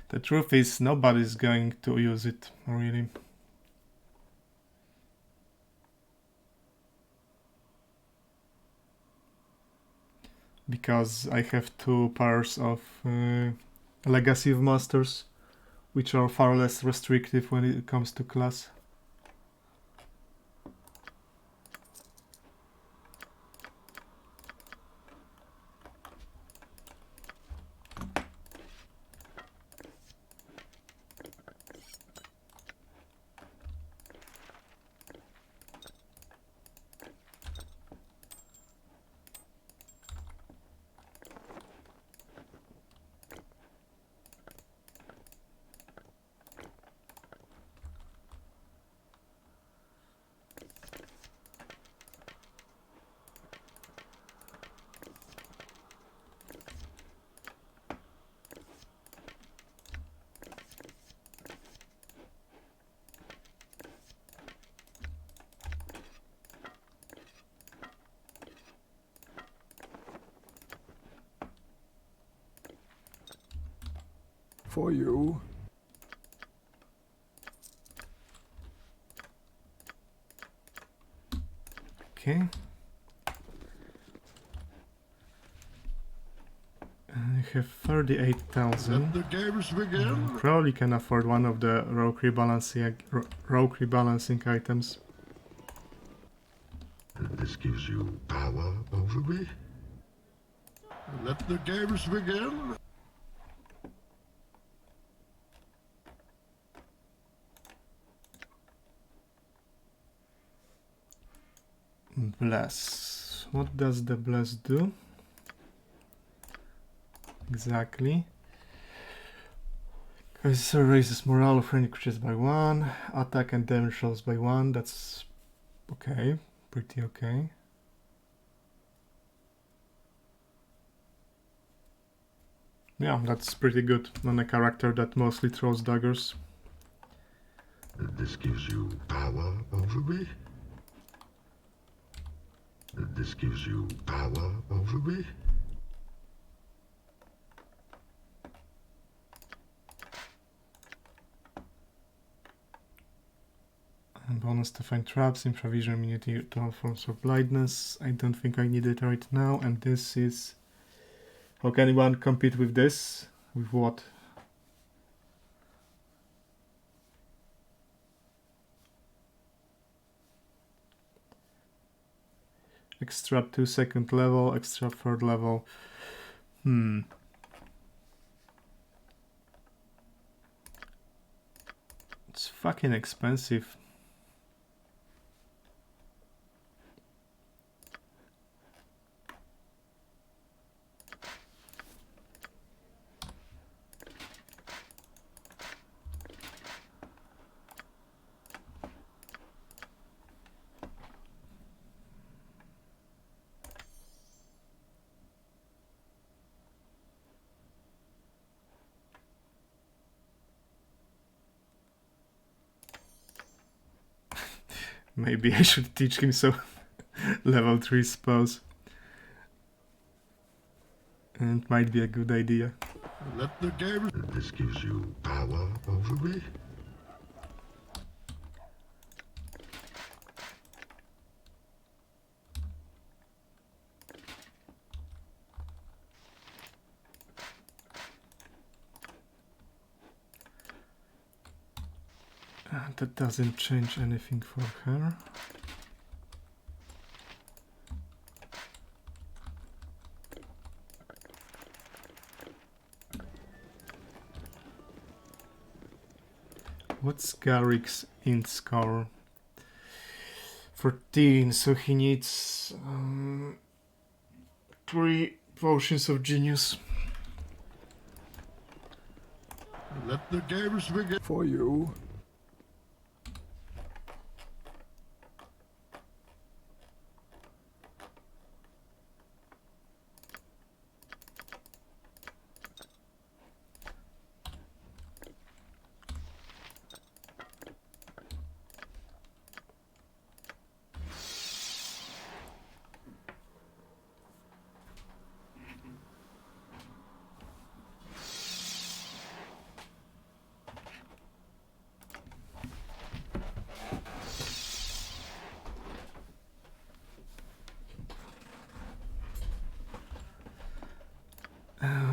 The truth is, nobody's going to use it, really. Because I have 2 pairs of Legacy of Masters, which are far less restrictive when it comes to class. For you. Okay. I have 38,000. Let the games begin. Probably can afford one of the rogue rebalancing items. This gives you power over me. Let the games begin. Bless. What does the bless do? Exactly. Because it raises morale of friendly creatures by 1, attack and damage rolls by 1. That's okay, pretty okay. Yeah, that's pretty good on a character that mostly throws daggers. This gives you power over me. This gives you power over me. And bonus to find traps, improvisation immunity to all forms of blindness. I don't think I need it right now. And this is... How can anyone compete with this? With what? Extra 2 second level, extra 3rd level. fucking expensive. Maybe I should teach him some level 3 spells. And it might be a good idea. Let the game... This gives you power over me. That doesn't change anything for her. What's Garrick's int score? 14, so he needs 3 potions of genius. Let the games begin. For you.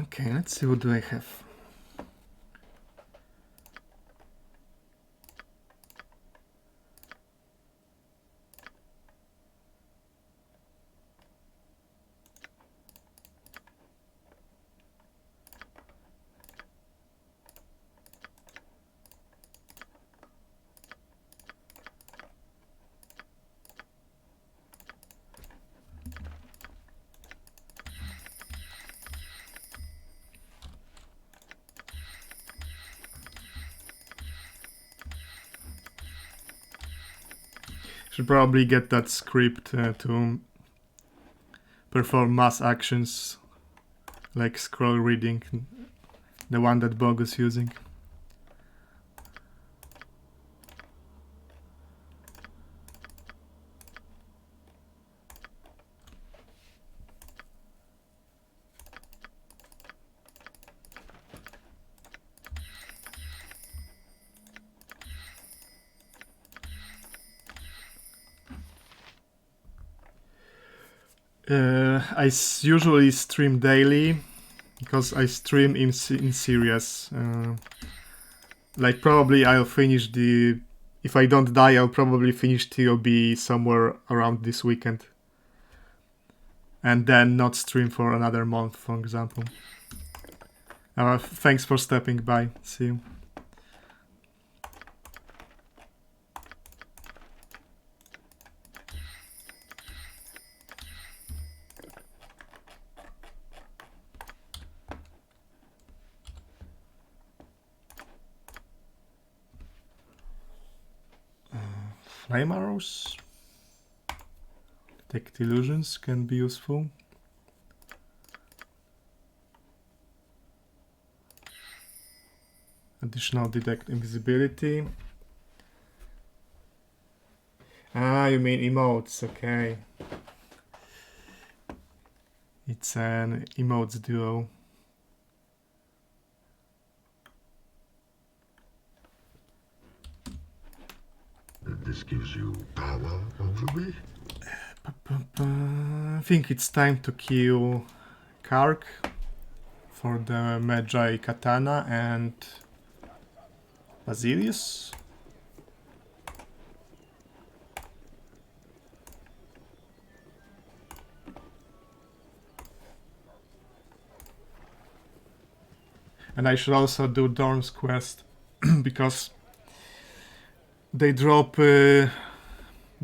Okay, let's see, what do I have? Should probably get that script to perform mass actions like scroll reading, the one that Bog is using. I usually stream daily because I stream in series. Like probably I'll finish the... If I don't die, I'll probably finish TOB somewhere around this weekend. And then not stream for another month, for example. Thanks for stepping by. See you. Flame arrows. Detect illusions can be useful. Additional detect invisibility. Ah, you mean emotes, okay. It's an emotes duo. This gives you power over me. I think it's time to kill Kark for the Magi Katana and Basilius. And I should also do Dorn's quest because they drop the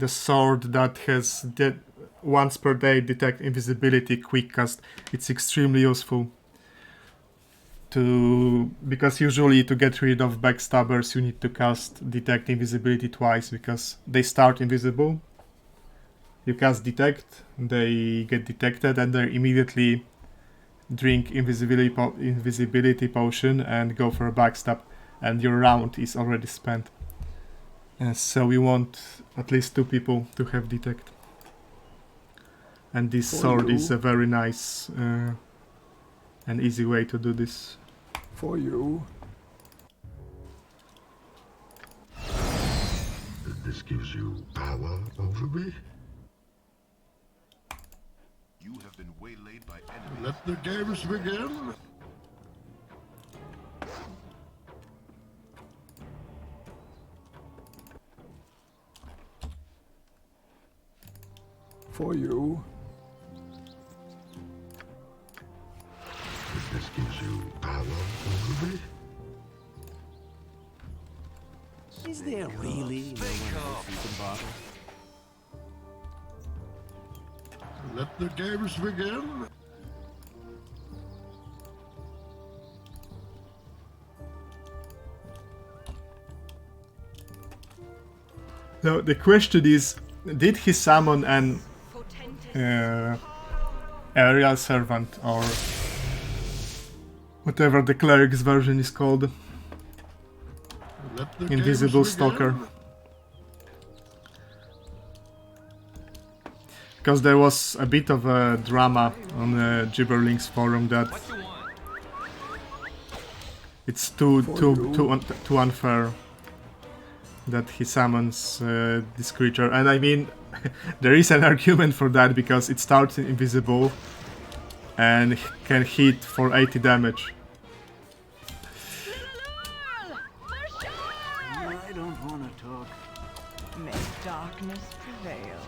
sword that has once per day detect invisibility quick cast. It's extremely useful because usually to get rid of backstabbers you need to cast detect invisibility twice because they start invisible. You cast detect, they get detected, and they immediately drink invisibility potion and go for a backstab, and your round is already spent. So we want at least 2 people to have detect. And this sword is a very nice and easy way to do this. For you. This gives you power over me. You have been waylaid by enemies. Let the games begin. For you. This gives you power over me. Is there really no one else you can bother? Let the games begin. Now the question is, did he summon an aerial servant or whatever the cleric's version is called? Invisible stalker. Because there was a bit of a drama on the Gibberlings forum that it's too unfair that he summons this creature. And I mean, there is an argument for that because it starts invisible and can hit for 80 damage. I don't want to talk. May darkness prevail.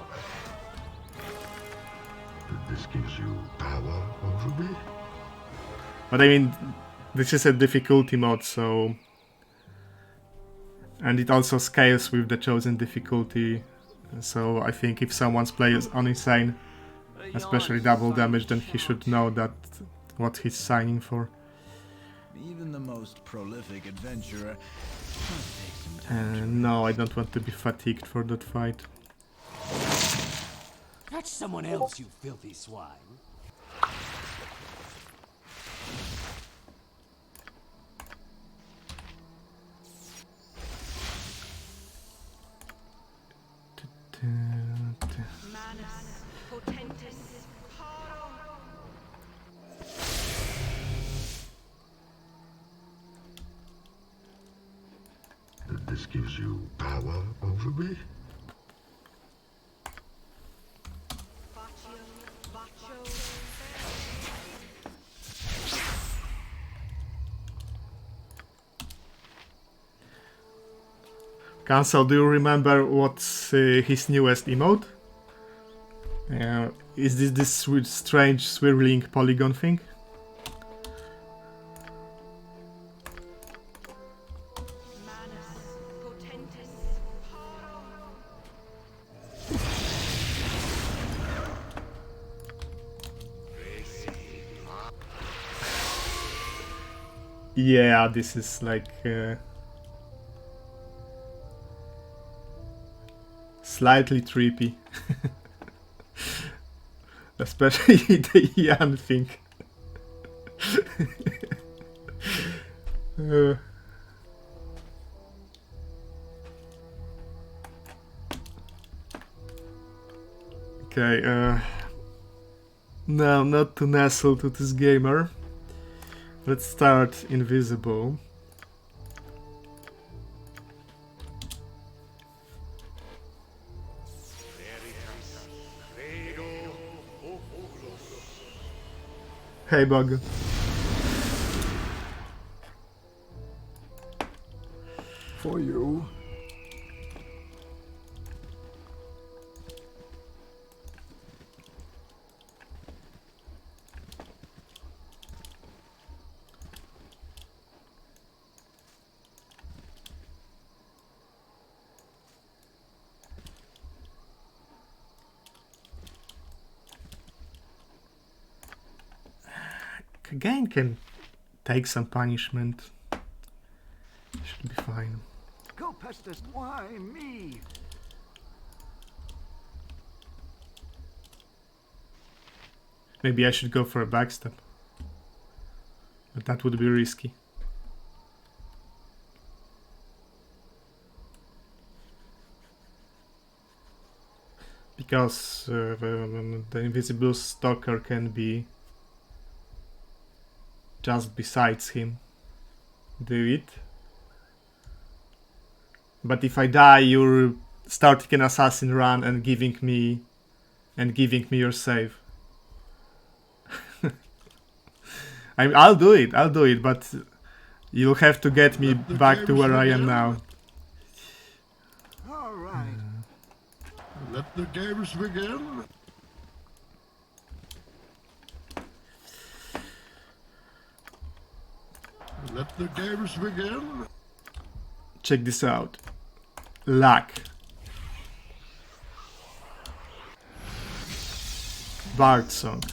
This gives you power over me. But I mean, this is a difficulty mod, so... And it also scales with the chosen difficulty. So I think if someone's play is on insane, especially double damage, then he should know that what he's signing for. Even the most prolific adventurer must take some time. No, I don't want to be fatigued for that fight. Catch someone else, you filthy swine. Manus, potentis, This gives you power over me. Cancel, do you remember what's his newest emote? Is this strange swirling polygon thing? Yeah, this is like slightly trippy. Especially the Yan thing. Okay, no, not to nestle to this gamer. Let's start invisible. Hey, Bug. For you. Again can take some punishment. Should be fine. Go Pestis, why me? Maybe I should go for a backstab. But that would be risky. Because the invisible stalker can be just besides him. Do it. But if I die, you're starting an assassin run and giving me your save. I'll do it, but you'll have to get me back to where I am now. All right. Let the games begin. Let the games begin. Check this out. Luck. Bard song.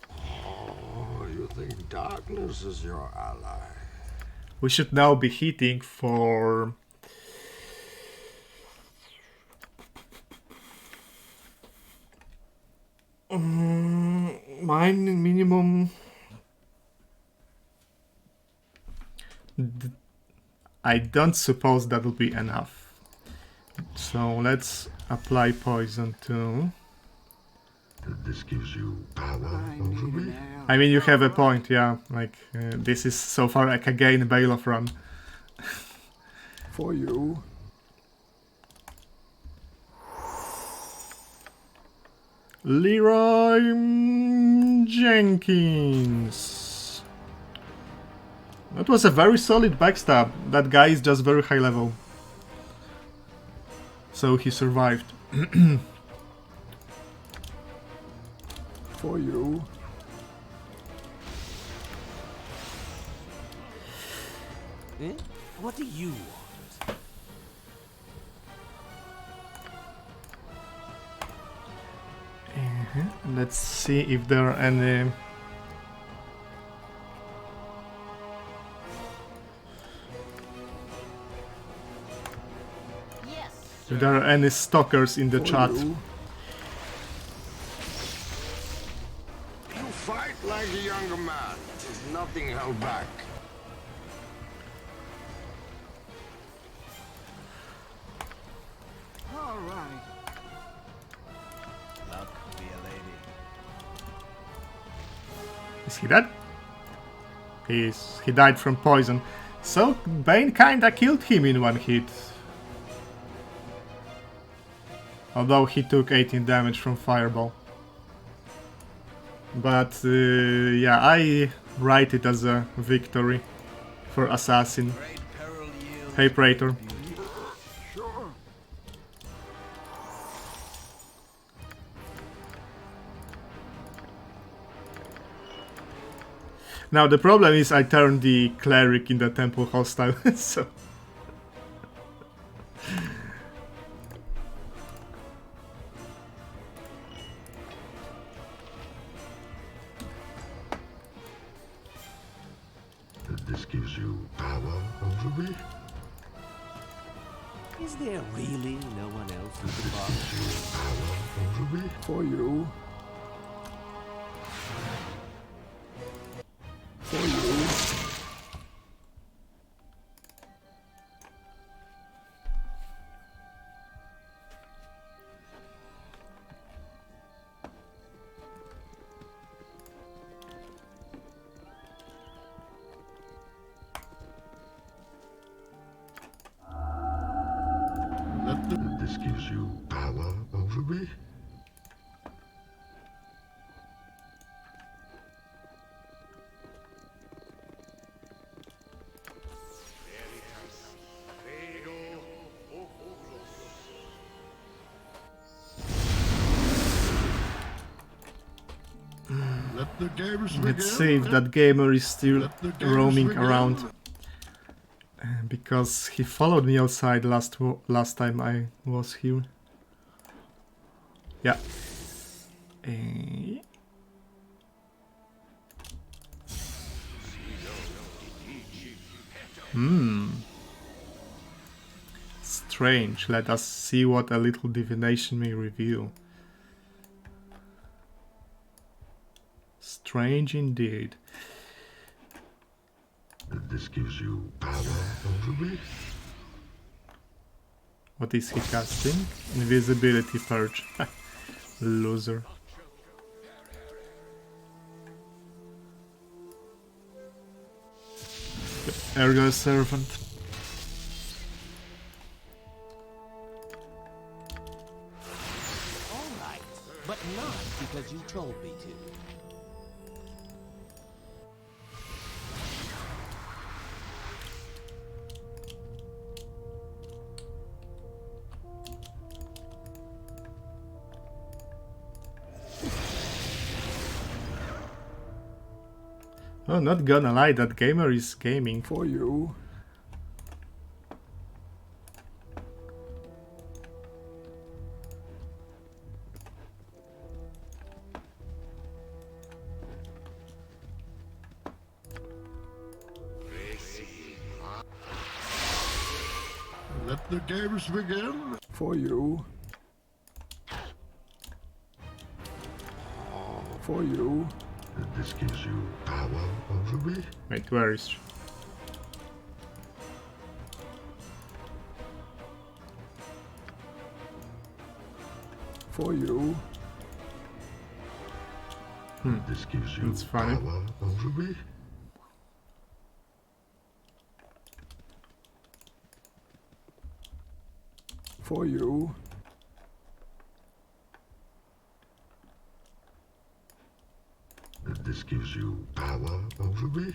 Oh, you think darkness is your ally? We should now be hitting for mine minimum. I don't suppose that'll be enough. So let's apply poison too. This gives you power over me. I mean, you have a point, yeah. Like, this is so far like again Bailoff run. For you. Leroy Jenkins. That was a very solid backstab. That guy is just very high level. So he survived. For you. Eh? What do you want? Let's see if there are any... If there are any stalkers in the chat. You fight like a younger man. There's nothing held back. All right. Luck be a lady. Is he dead? He died from poison. So Bane kinda killed him in one hit. Although he took 18 damage from Fireball. But yeah, I write it as a victory for Assassin. Hey Praetor. Sure. Now the problem is I turned the cleric in the temple hostile, so... This gives you power over me. Is there really no one else who can bother you? Power over me. For you. For you. This gives you power over me. Let the games begin. Let's see if that gamer is still roaming around. Because he followed me outside last time I was here. Yeah. Strange. Let us see what a little divination may reveal. Strange indeed. This gives you power over me. What is he casting? Invisibility Purge. Loser. Ergo Servant. All right, but not because you told me to. Oh, not gonna lie, that gamer is gaming. For you. Let the games begin. For you. For you. This gives you power over me. Wait, where is she? For you. This gives you That's funny. power over me. For you. This gives you power over me.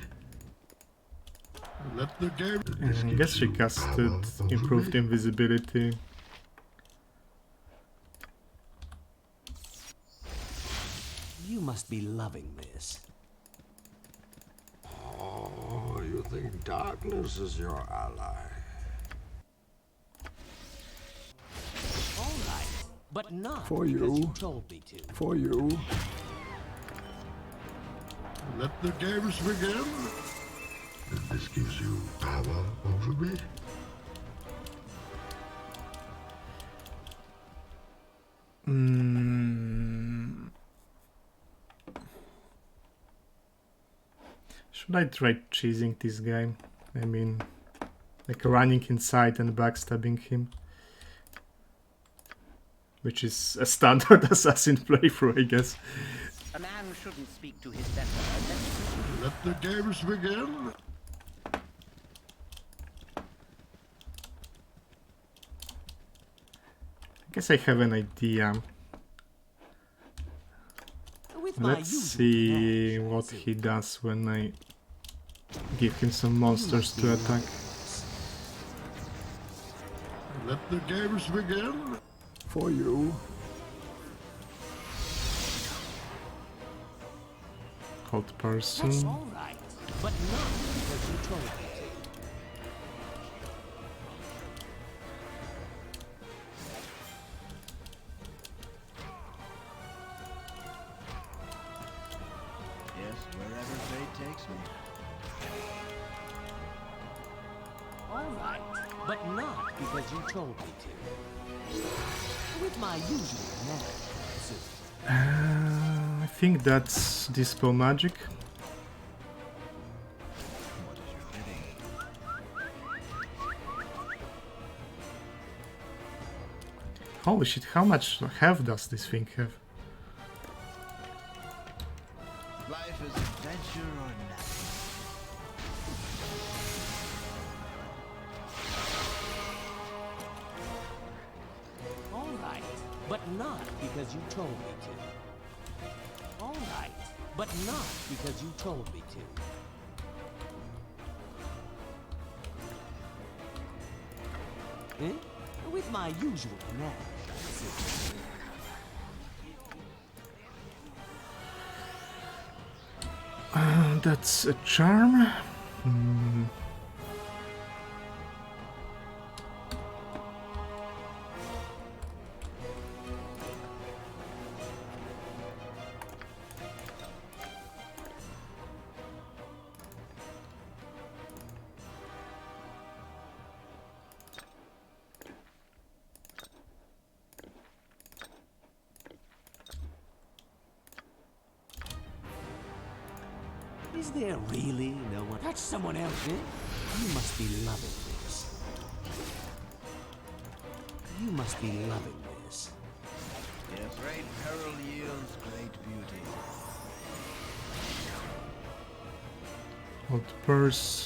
Let the game. I guess she casted improved invisibility. You must be loving this. Oh, you think darkness is your ally? All right, but not For because you. you told me to. For you. Let the games begin. This gives you power over me. Should I try cheesing this guy? I mean, like running inside and backstabbing him. Which is a standard assassin playthrough, I guess. A man shouldn't speak to his better. Let the games begin. I guess I have an idea. Let's see what he does when I give him some monsters to attack. Let the games begin. For you. Cold person. That's all right, but not because you told me to. Yes, wherever fate takes me. All right, but not because you told me to. With my usual knack, I think that's Dispel Magic. What is your bidding? Holy shit, how much health does this thing have? Life is adventure or nothing. all right, but not because you told me to. All right, but not because you told me to. Eh? With my usual knack. That's a charm. Is there really no one? That's someone else, eh? You must be loving this. You must be loving this. Yes, great peril yields great beauty. Old person.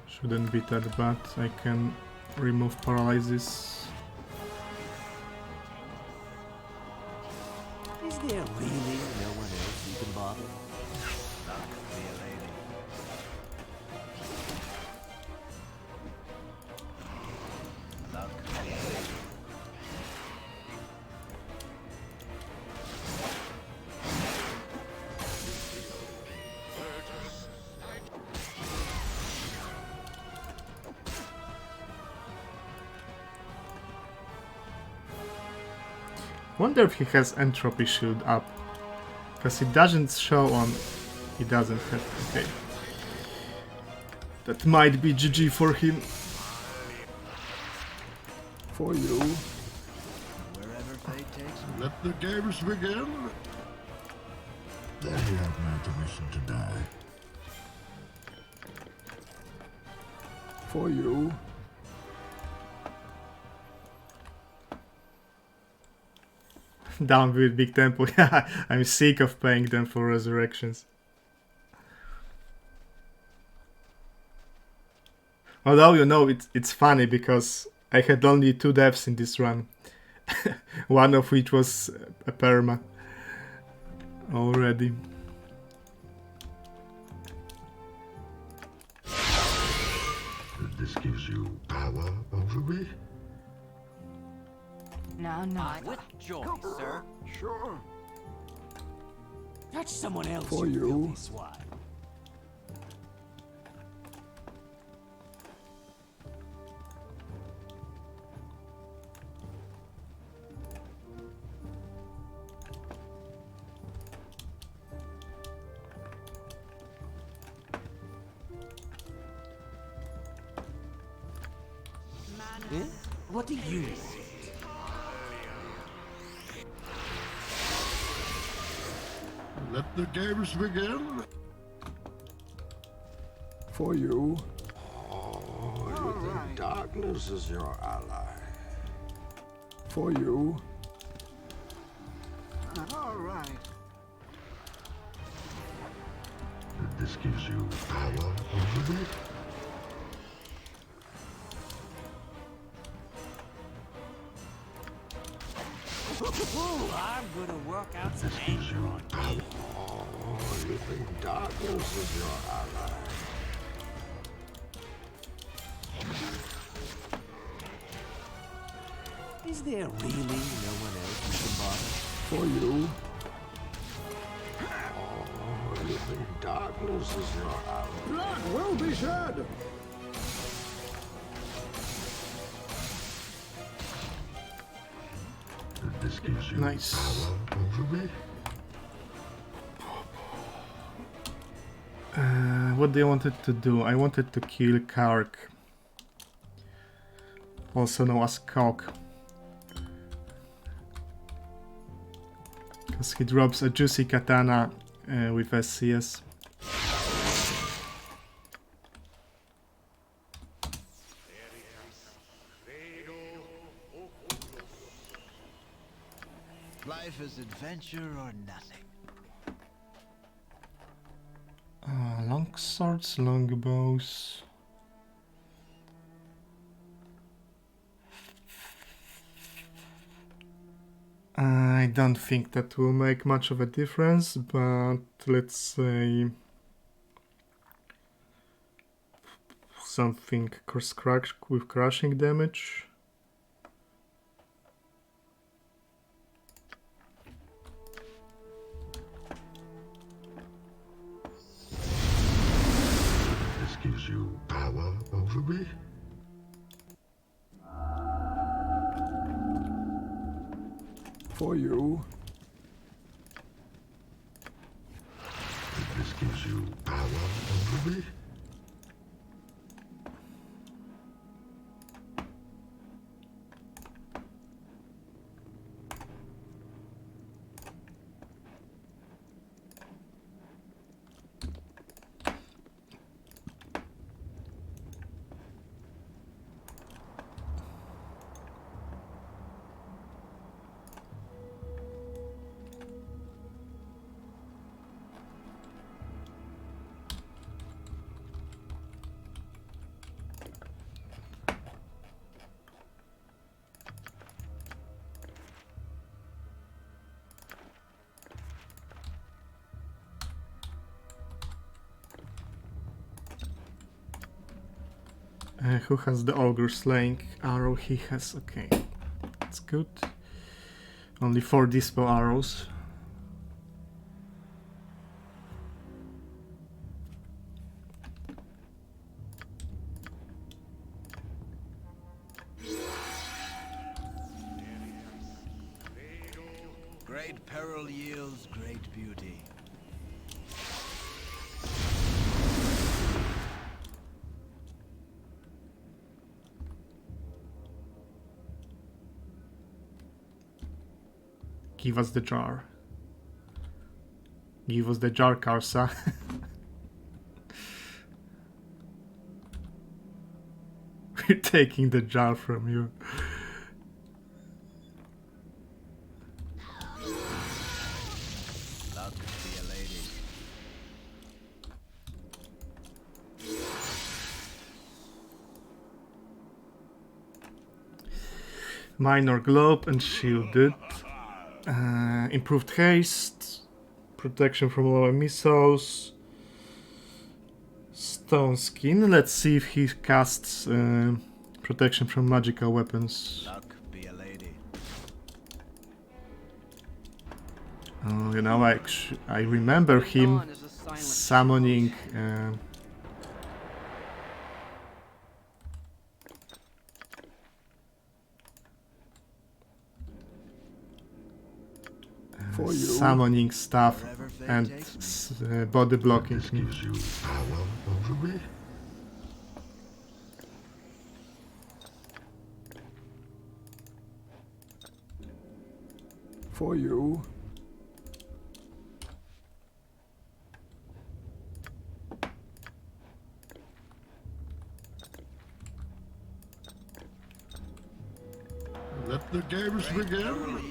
Shouldn't be that bad. I can remove paralysis. Is there really no one else you can bother? Luck be a lady. Luck be a lady. Wonder if he has entropy shield up, because it doesn't show on. He doesn't have. Okay, that might be GG for him. For you. Wherever fate takes me. Let the games begin. Then you have my permission to die. For you. Down with big tempo. I'm sick of paying them for resurrections. Although, you know, it's funny because I had only 2 deaths in this run. One of which was a perma already. This gives you power over me? Now, no. With joy, sir. Sure. That's someone else. For you. Filthy swine. Eh? What do you want? Let the games begin. For you. Oh, you think darkness is your ally? For you. All right. This gives you power over me? I'm gonna work out some anger on you. Oh, you think darkness is your ally? Is there really no one else you can bother? For you. Oh, you think darkness is your ally? Blood will be shed. This gives you Nice. power over me? What do I wanted to do? I wanted to kill Kark, also known as Cock, because he drops a juicy katana with SCS. Life is adventure or nothing. Long swords, long bows. I don't think that will make much of a difference, but let's say something with crushing damage. This gives you power over me? For you. This gives you power over me? Who has the ogre slaying arrow? He has. Okay, that's good. Only 4 dispo arrows. Great peril yields great beauty. Give us the jar. Give us the jar, Karsa. We're taking the jar from you. Luck be a lady. Minor globe and shielded. Improved haste. Protection from lower missiles. Stone skin. Let's see if he casts protection from magical weapons. Luck be a lady. Oh, you know, I remember him summoning. Summoning stuff and body blocking. This gives you power over me. For you. Let the games begin.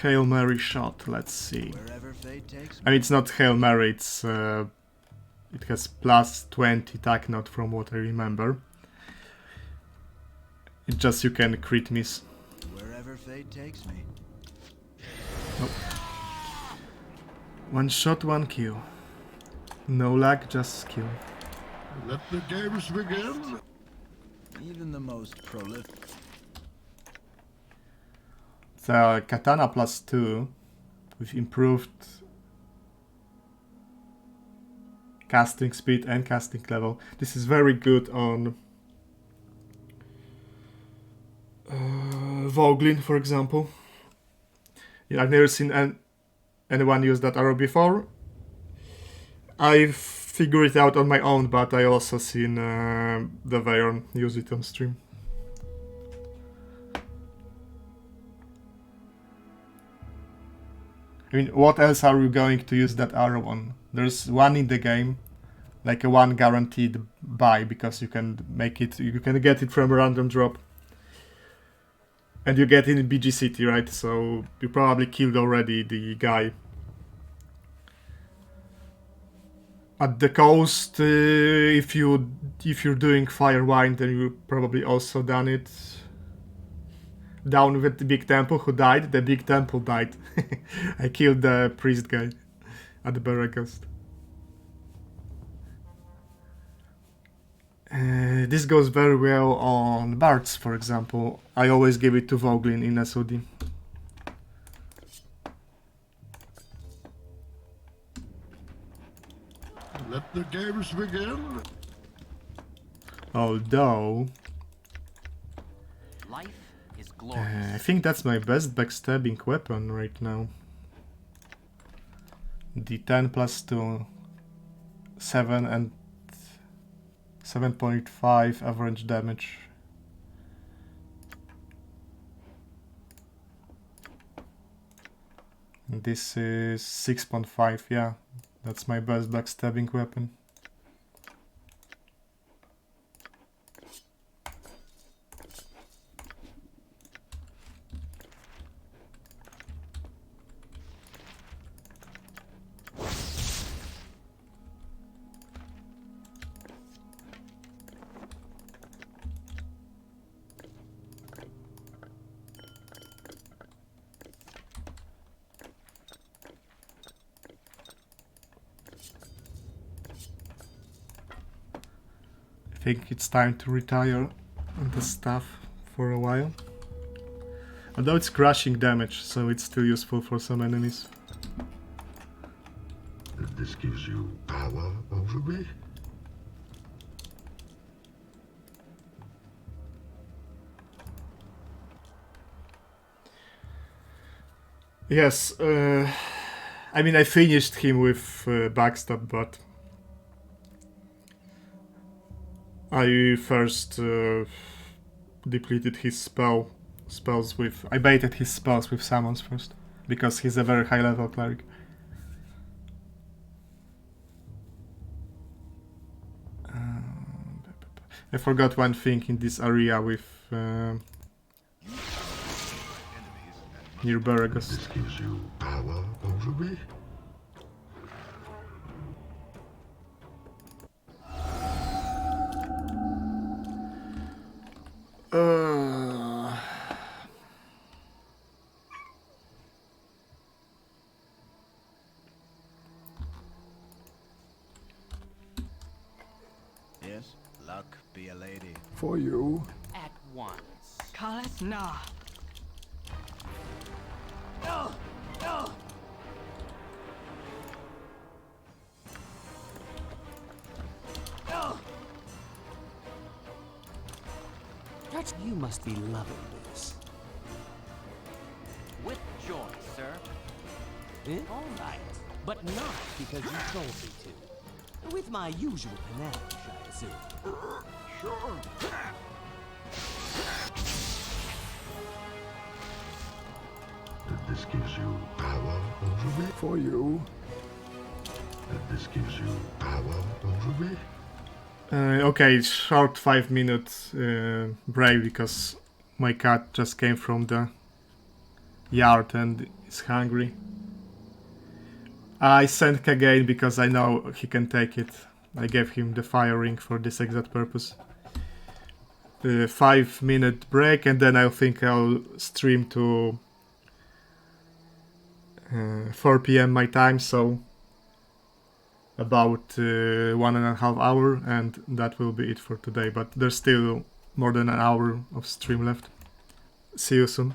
Hail Mary shot, let's see. Wherever fate takes me. I mean, it's not Hail Mary, it's it has plus 20 attack, not from what I remember. It's just you can crit miss. Wherever fate takes me. Nope. One shot, one kill. No lag, just skill. Let the games begin. Even the most prolific. The katana plus 2 with improved casting speed and casting level. This is very good on Voglin, for example. Yeah, I've never seen anyone use that arrow before. I've figured it out on my own, but I also seen the Veyron use it on stream. I mean, what else are you going to use that arrow on? There's one in the game, like a one guaranteed buy, because you can make it, you can get it from a random drop. And you get it in BG City, right? So you probably killed already the guy. At the coast, if you're doing Firewind, then you probably also done it. Down with the big temple who died. The big temple died. I killed the priest guy at the Barra Coast. This goes very well on Bards, for example. I always give it to Voglin in SOD. Let the games begin. Although Life is glorious. I think that's my best backstabbing weapon right now. D10 plus 2, 7 and 7.5 average damage. And this is 6.5, yeah. That's my best backstabbing weapon. think it's time to retire the stuff for a while. Although it's crushing damage, so it's still useful for some enemies. This gives you power over me? Yes, I mean I finished him with backstab, but I first depleted his spells with... I baited his spells with summons first, because he's a very high level cleric. I forgot one thing in this area with near Beregos. This gives you power over me? Yes, luck be a lady. For you. At once. Carlos, nah. No! No! No! You must be loving this. With joy, sir. All right, but not because you told me to. With my usual panache, I assume. Sure. This gives you power over me? For you. This gives you power over me? Okay, short 5-minute break because my cat just came from the yard and is hungry. I sent again because I know he can take it. I gave him the fire ring for this exact purpose. 5-minute break and then I think I'll stream to 4 PM my time, so about 1.5 hours, and that will be it for today, but there's still more than an hour of stream left. See you soon.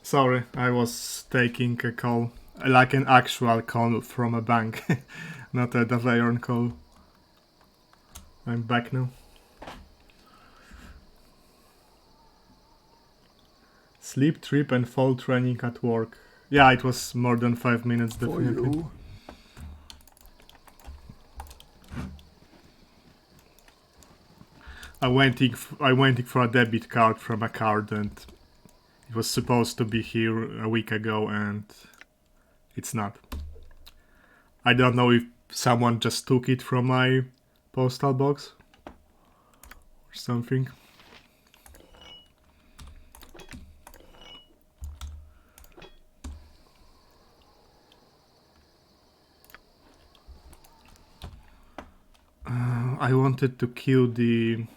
Sorry, I was taking a call, like an actual call from a bank, not a Daveyron call. I'm back now. Sleep, trip and fall training at work. Yeah, it was more than 5 minutes, definitely. I waiting for a debit card from a card and it was supposed to be here a week ago and it's not. I don't know if someone just took it from my postal box or something. I wanted to kill the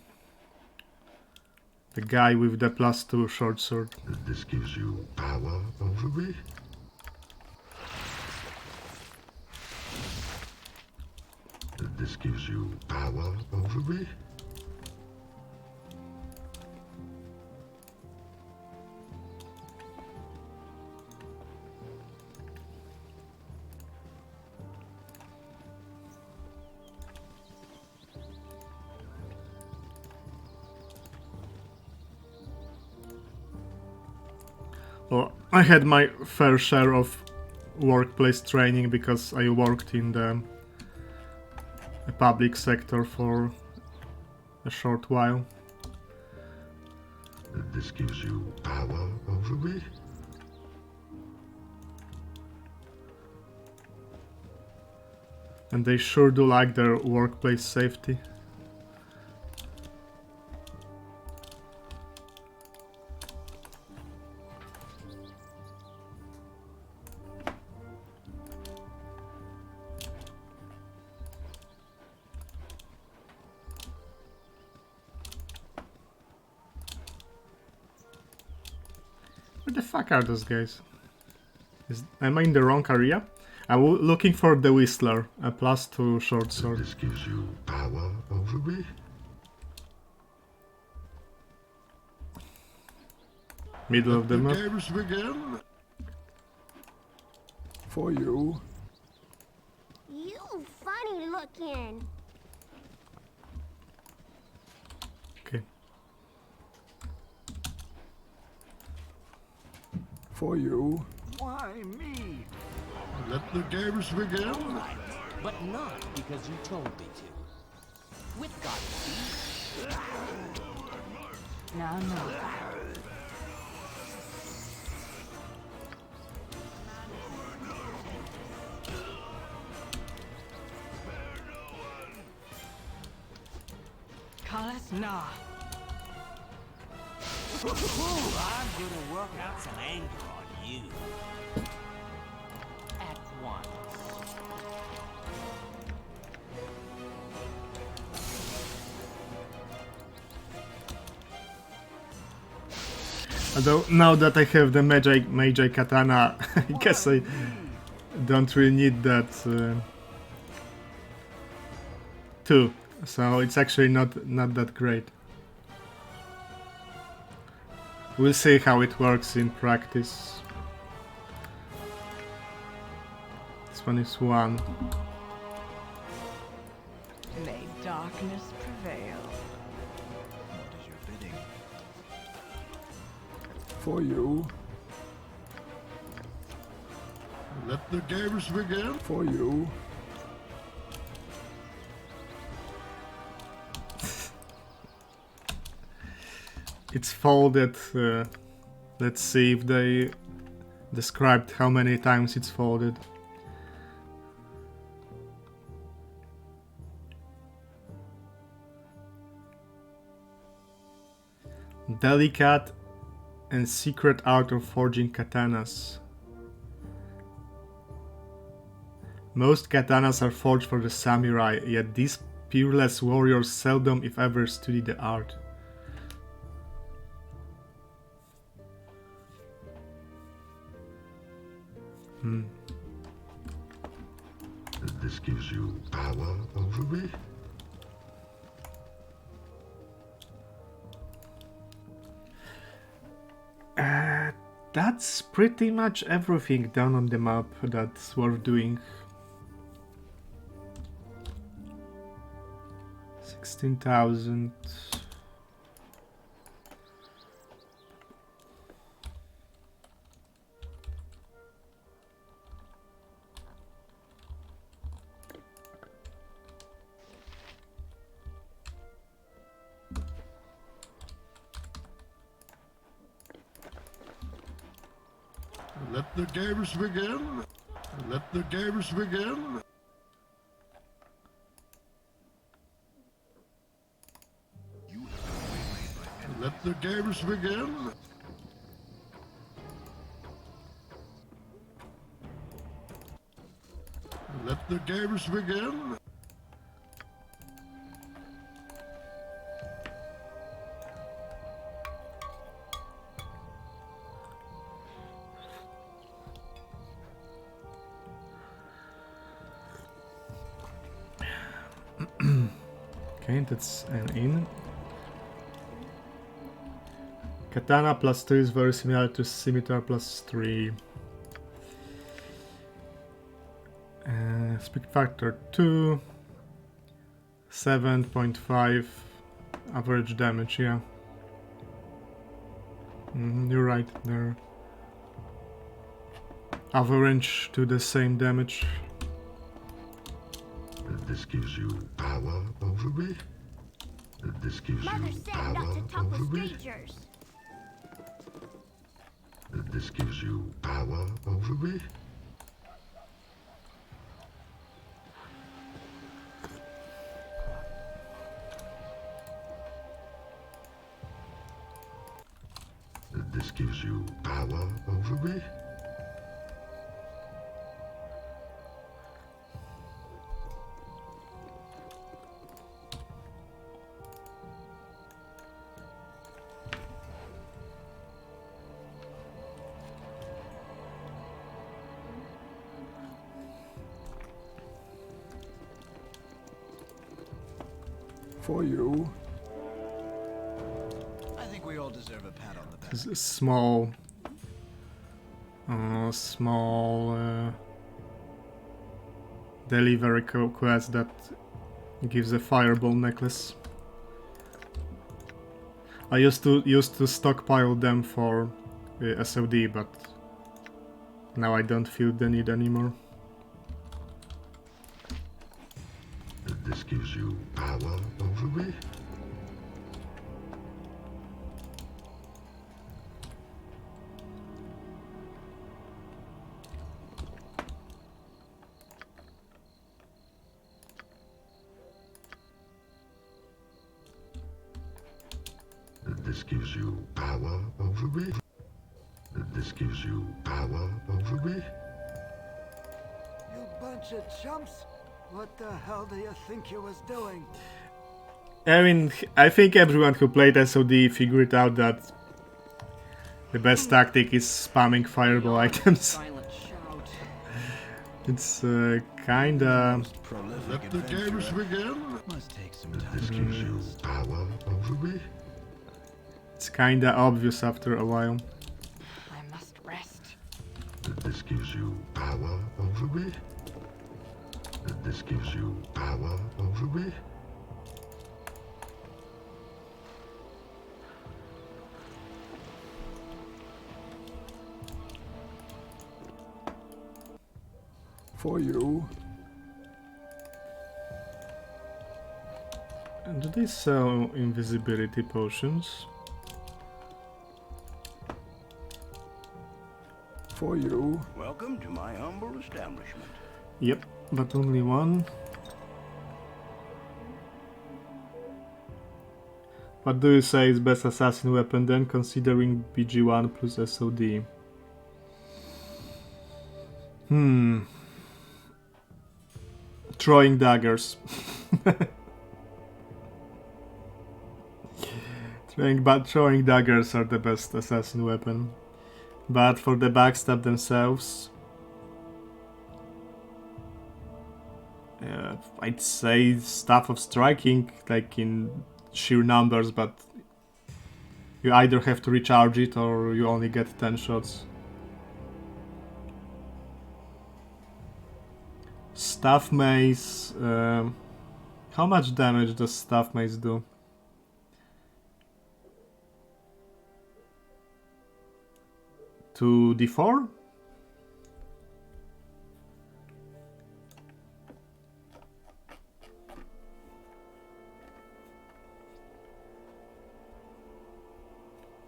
guy with the +2 short sword. This gives you power over me? This gives you power over me? Well, I had my fair share of workplace training because I worked in the public sector for a short while. This gives you power over me? And they sure do like their workplace safety. Where the fuck are those guys? Am I in the wrong area? I'm looking for the Whistler, a +2 short sword. This gives you power over me? Middle of the map. The games begin. For you. You funny looking. Okay. For you. Why me? Let the games begin. Right, but not because you told me to. With God's speed. No. Call us nah. I'm gonna work out some anger on you. At once. Although now that I have the Magi Katana, I guess I don't really need that too. So it's actually not that great. We'll see how it works in practice. This one is 1. May darkness prevail. What is your bidding? For you. Let the games begin. For you. It's folded. Let's see if they described how many times it's folded. Delicate and secret art of forging katanas. Most katanas are forged for the samurai, yet these peerless warriors seldom if ever study the art. This gives you power over me? That's pretty much everything done on the map that's worth doing. 16,000. Let the games begin. Let the games begin. Let the games begin. Let the games begin. Okay, that's an in. Katana plus 2 is very similar to Scimitar plus 3. Speed factor 2. 7.5 average damage, yeah. You're right, they're average to the same damage. This gives you power over me. This gives Mother you said power not to talk over with me. strangers. This gives you power over me. This gives you power over me. For you. I think we all deserve a pat on the back. This is small delivery quest that gives a fireball necklace. I used to stockpile them for SOD, but now I don't feel the need anymore. This gives you power over me. This gives you power over me. This gives you power over me. You bunch of chumps! What the hell do you think you was doing? I mean, I think everyone who played SOD figured out that the best tactic is spamming fireball items. It's kinda... Let the games begin. Must take some time. This gives you power over me. It's kinda obvious after a while. I must rest. This gives you power over me. This gives you power over me. For you. And do they sell invisibility potions? For you. Welcome to my humble establishment. Yep, but only one. What do you say is best assassin weapon then, considering BG1 plus SOD? Throwing daggers. Throwing daggers are the best assassin weapon. But for the backstab themselves, I'd say Staff of Striking, like in sheer numbers, but You either have to recharge it or you only get 10 shots. Staff Mace... how much damage does Staff Mace do? To D4?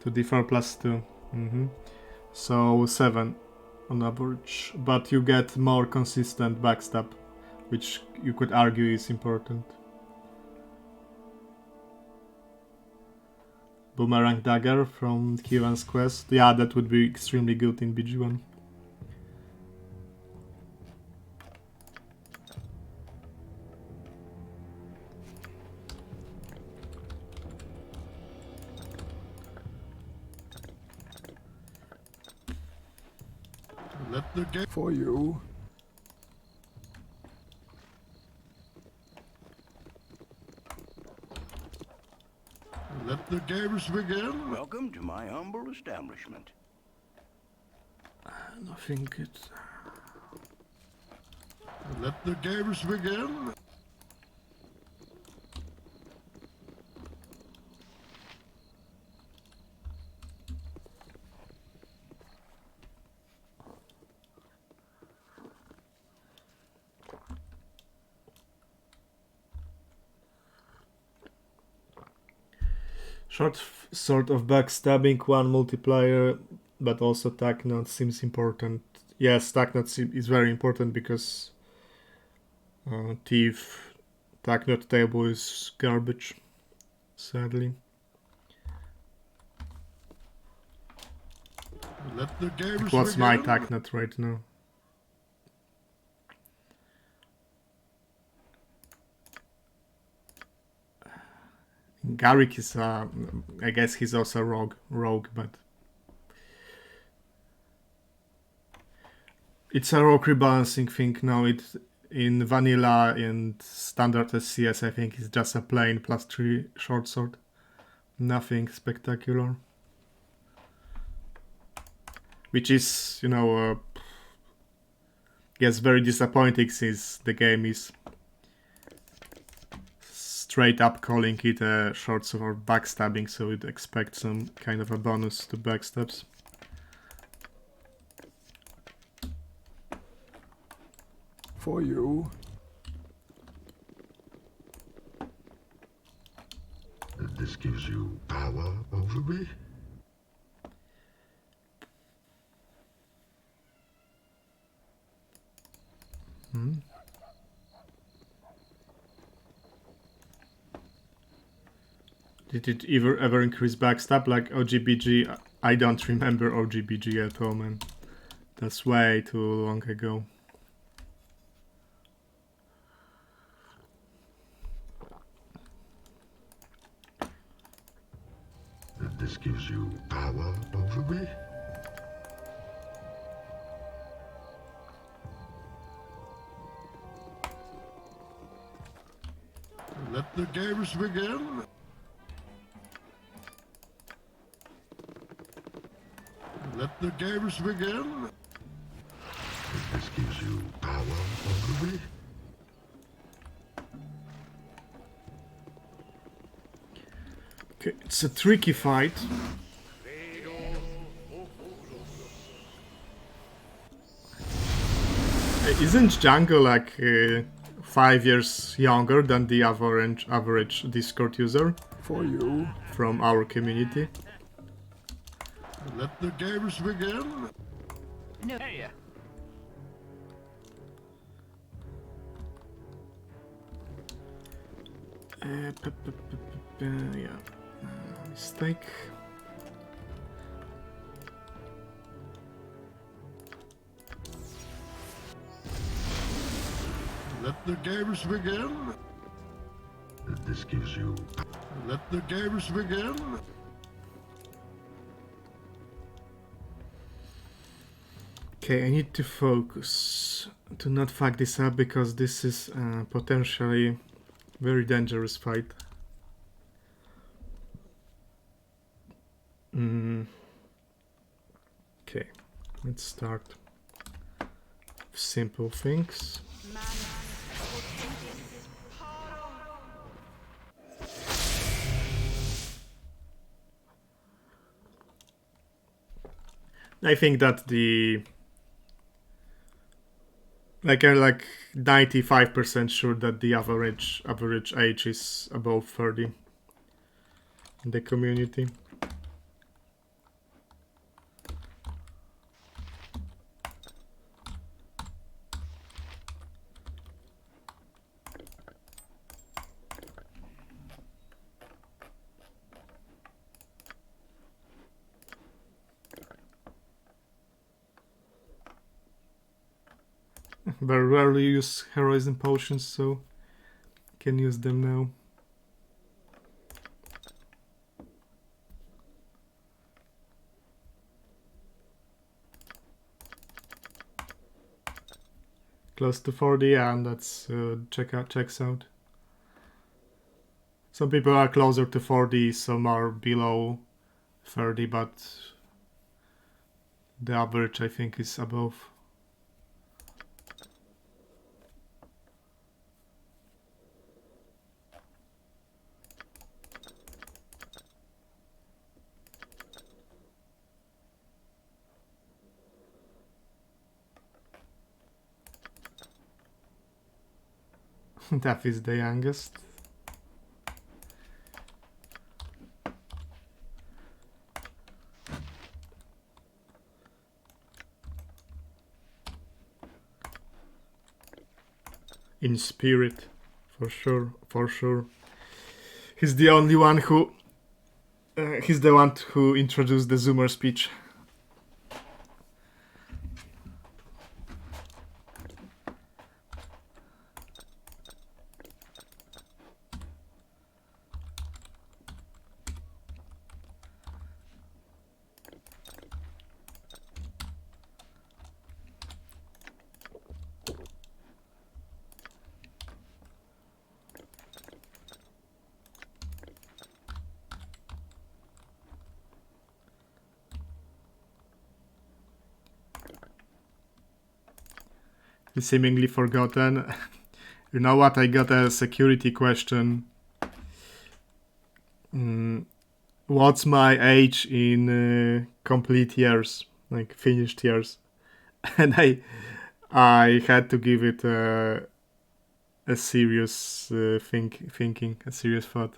To D4 plus 2. So 7 on average. But you get more consistent backstab, which you could argue is important. Boomerang Dagger from Kieran's quest. Yeah, that would be extremely good in BG1. Let the game for you. Let the games begin. Welcome to my humble establishment. Nothing good. Let the games begin. Sort of backstabbing, one multiplier, but also Tacknot seems important. Yes, Tacknot is very important because Thief Tacknot table is garbage, sadly. Let the games What's begin. my Tacknot right now? Garrick is, I guess he's also rogue, but it's a rogue rebalancing thing now. It's in vanilla and standard SCS. I think it's just a plain +3 short sword, nothing spectacular. Which is, you know, yes, very disappointing since the game is straight up calling it a short sword backstabbing, so you'd expect some kind of a bonus to backstabs. For you. This gives you power over me. Did it ever increase backstab like OGBG? I don't remember OGBG at all, man. That's way too long ago. This gives you power over me. Let the games begin. Let the games begin. This gives you power over me. Okay, it's a tricky fight. Isn't Django like 5 years younger than the average Discord user? For you. From our community. Let the games begin. No. Hey. Yeah. Mistake. Let the games begin. This gives you. Let the games begin. Okay, I need to focus to not fuck this up because this is potentially very dangerous fight. Okay, let's start with simple things. I think that the I'm like 95% sure that the average age is above 30 in the community. Very rarely use heroism potions, so can use them now. Close to 40, yeah, and that's checks out. Some people are closer to 40, some are below 30, but the average I think is above. That is the youngest. In spirit, for sure, for sure. He's the only one who... he's the one who introduced the Zoomer speech. Seemingly forgotten. You know what? I got a security question. What's my age in complete years, like finished years? And I had to give it a serious thinking, a serious thought.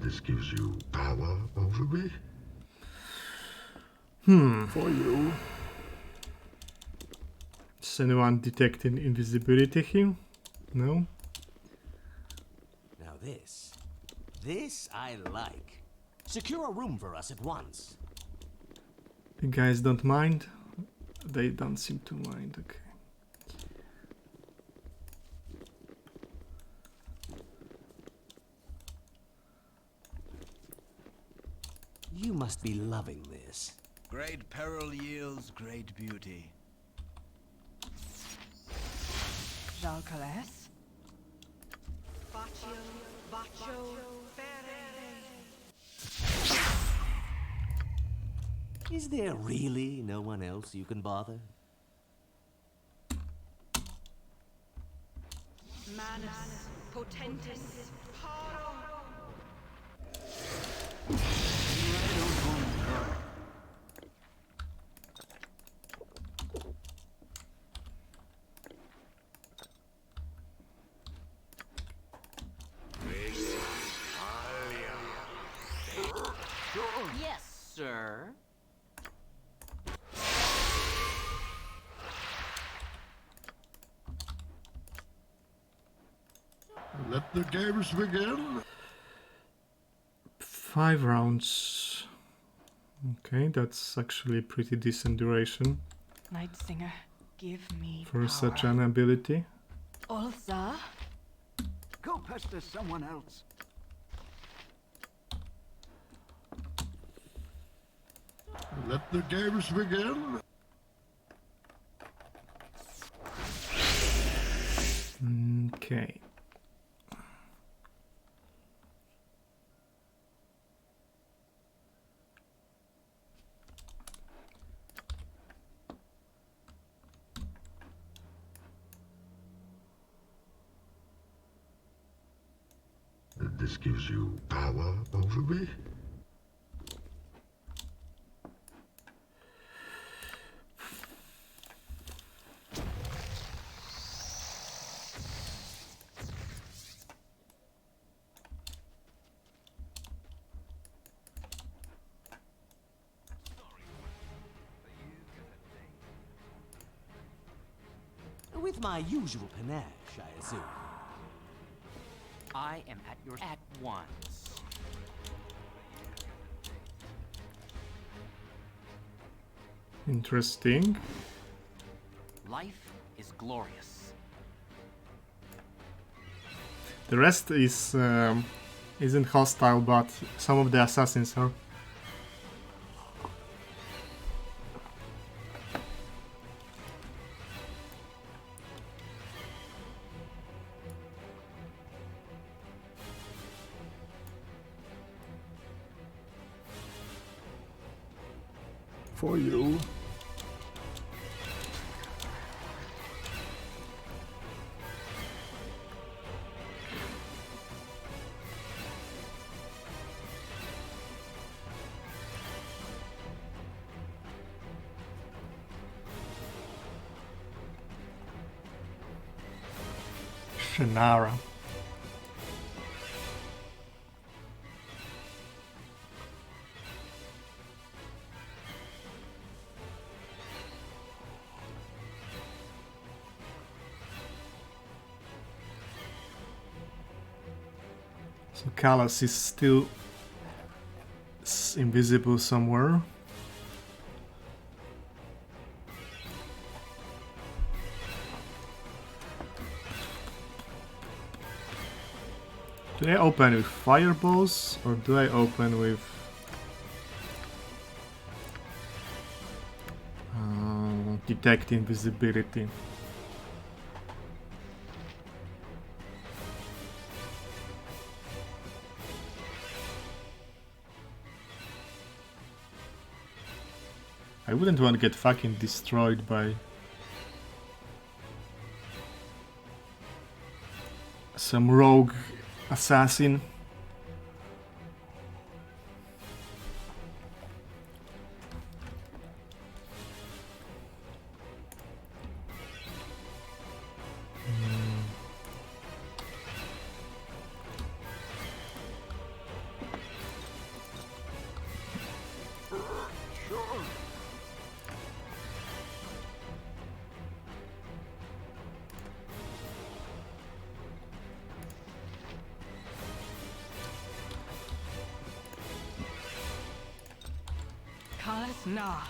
This gives you power over me? For you. Is anyone detecting invisibility here? No? Now this I like. Secure a room for us at once. You guys don't mind? They don't seem to mind, okay. You must be loving this. Great peril yields great beauty. Jalcales? Is there really no one else you can bother? Manus potentis paro. Yes, sir. Let the games begin. 5 rounds. Okay, that's actually a pretty decent duration Night Singer, give me for power. such an ability. Ulza? Go pester someone else. Let the games begin. Okay. This gives you power over me? With my usual panache, I assume. I am at your at once. Interesting. Life is glorious. The rest is isn't hostile, but some of the assassins are. For you. Shannara. So Kalas is still invisible somewhere. Do I open with fireballs or do I open with detect invisibility? I wouldn't want to get fucking destroyed by some rogue assassin. Kalas Na.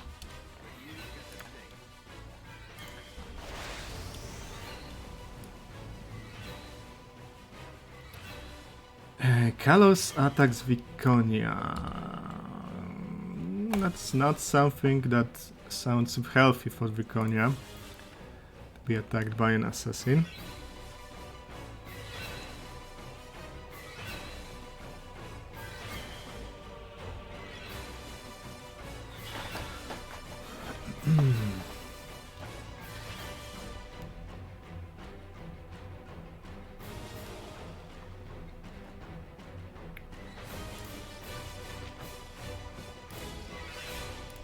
Kalos attacks Viconia. That's not something that sounds healthy for Viconia. To be attacked by an assassin.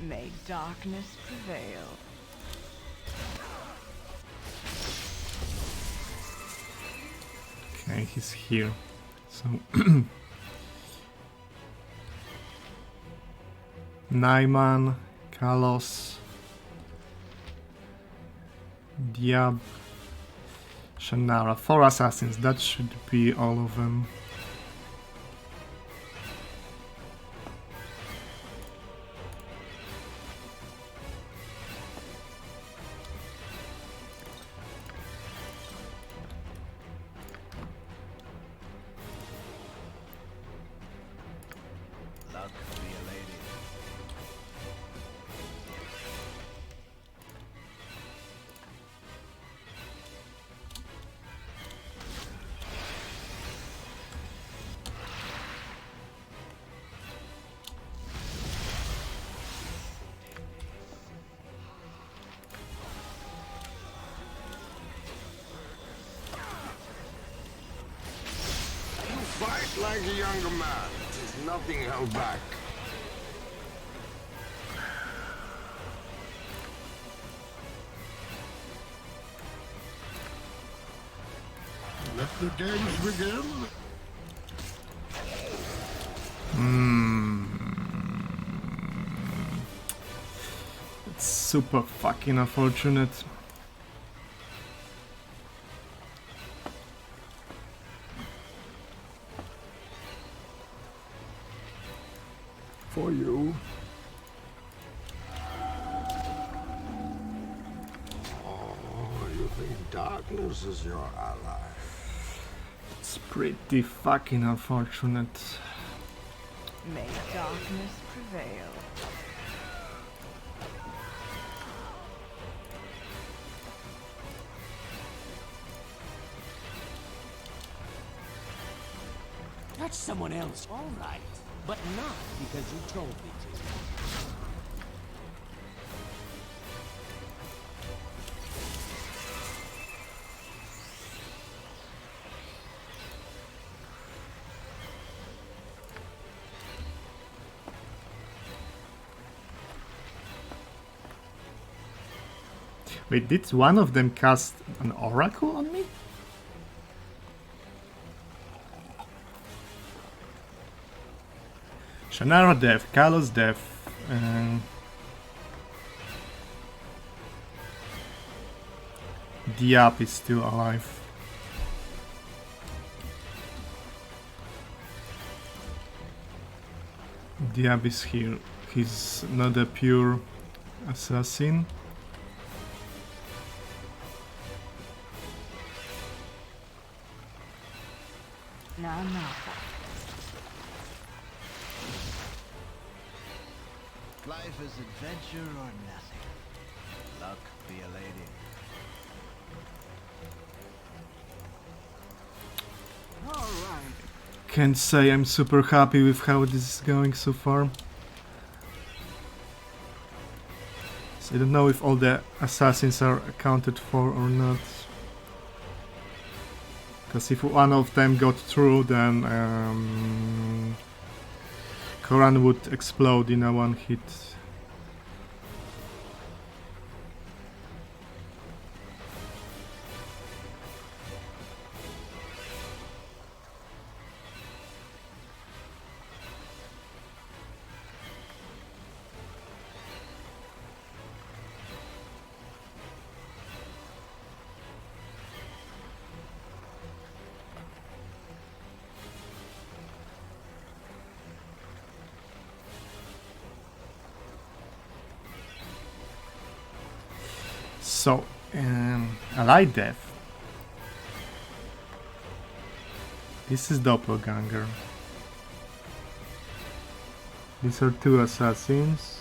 May darkness prevail. Okay, he's here. So Naiman, Kalos, Diab, Shannara. 4 assassins, that should be all of them. a younger man. There's nothing held back. Let the games begin. It's super fucking unfortunate. For you. Oh, you think darkness is your ally? It's pretty fucking unfortunate. May darkness prevail. Touch someone else, all right. But not because you told me to. Wait, did one of them cast an oracle on me? Shannara deaf, Kalos deaf, Diab is still alive. Diab is here. He's not a pure assassin. No. Life is adventure or nothing. Luck be a lady. Alright. Can't say I'm super happy with how this is going so far. So I don't know if all the assassins are accounted for or not. Because if one of them got through, then Koran would explode in a one hit. So, allied death. This is doppelganger. These are two assassins.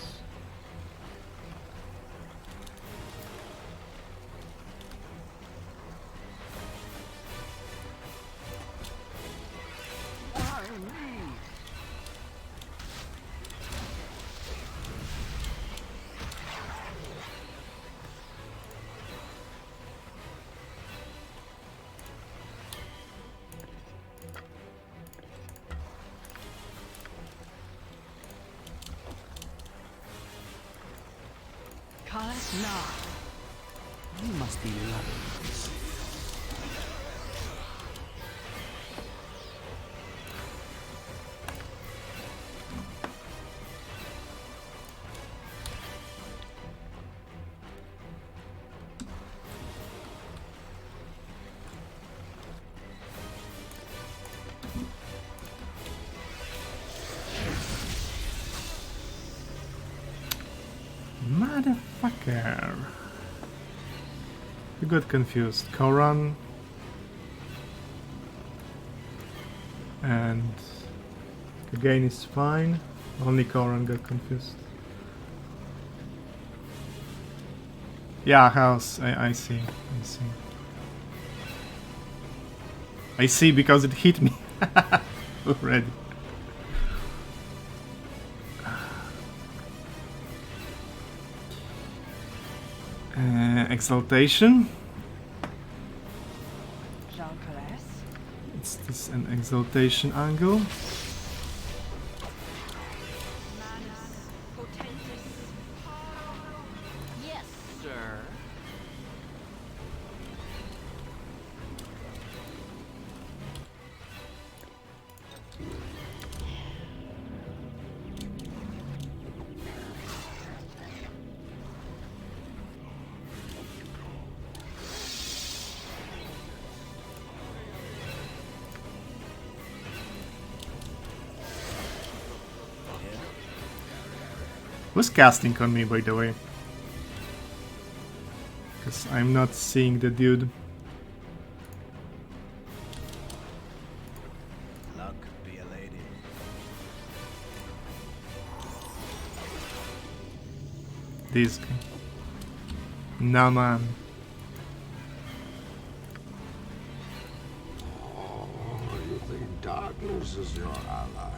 You must be loving this. Motherfucker. You got confused. Koran and again is fine. Only Koran got confused. Yeah, house. I see. I see because it hit me already. Jean Exaltation. Is this an exaltation angle? Yes, sir. Who's casting on me, by the way? Because I'm not seeing the dude. Luck be a lady. This guy. Nah, man. Oh, you think darkness is your ally?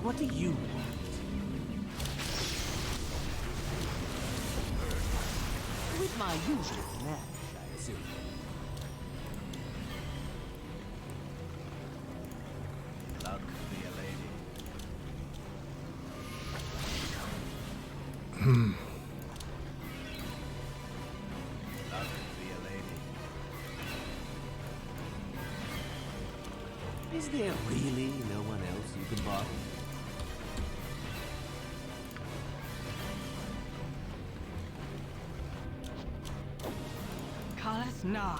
What do you want? With my usual knack, I assume. Luck be a lady. Luck be a lady. Is there really no one else you can bother? Callus, nah.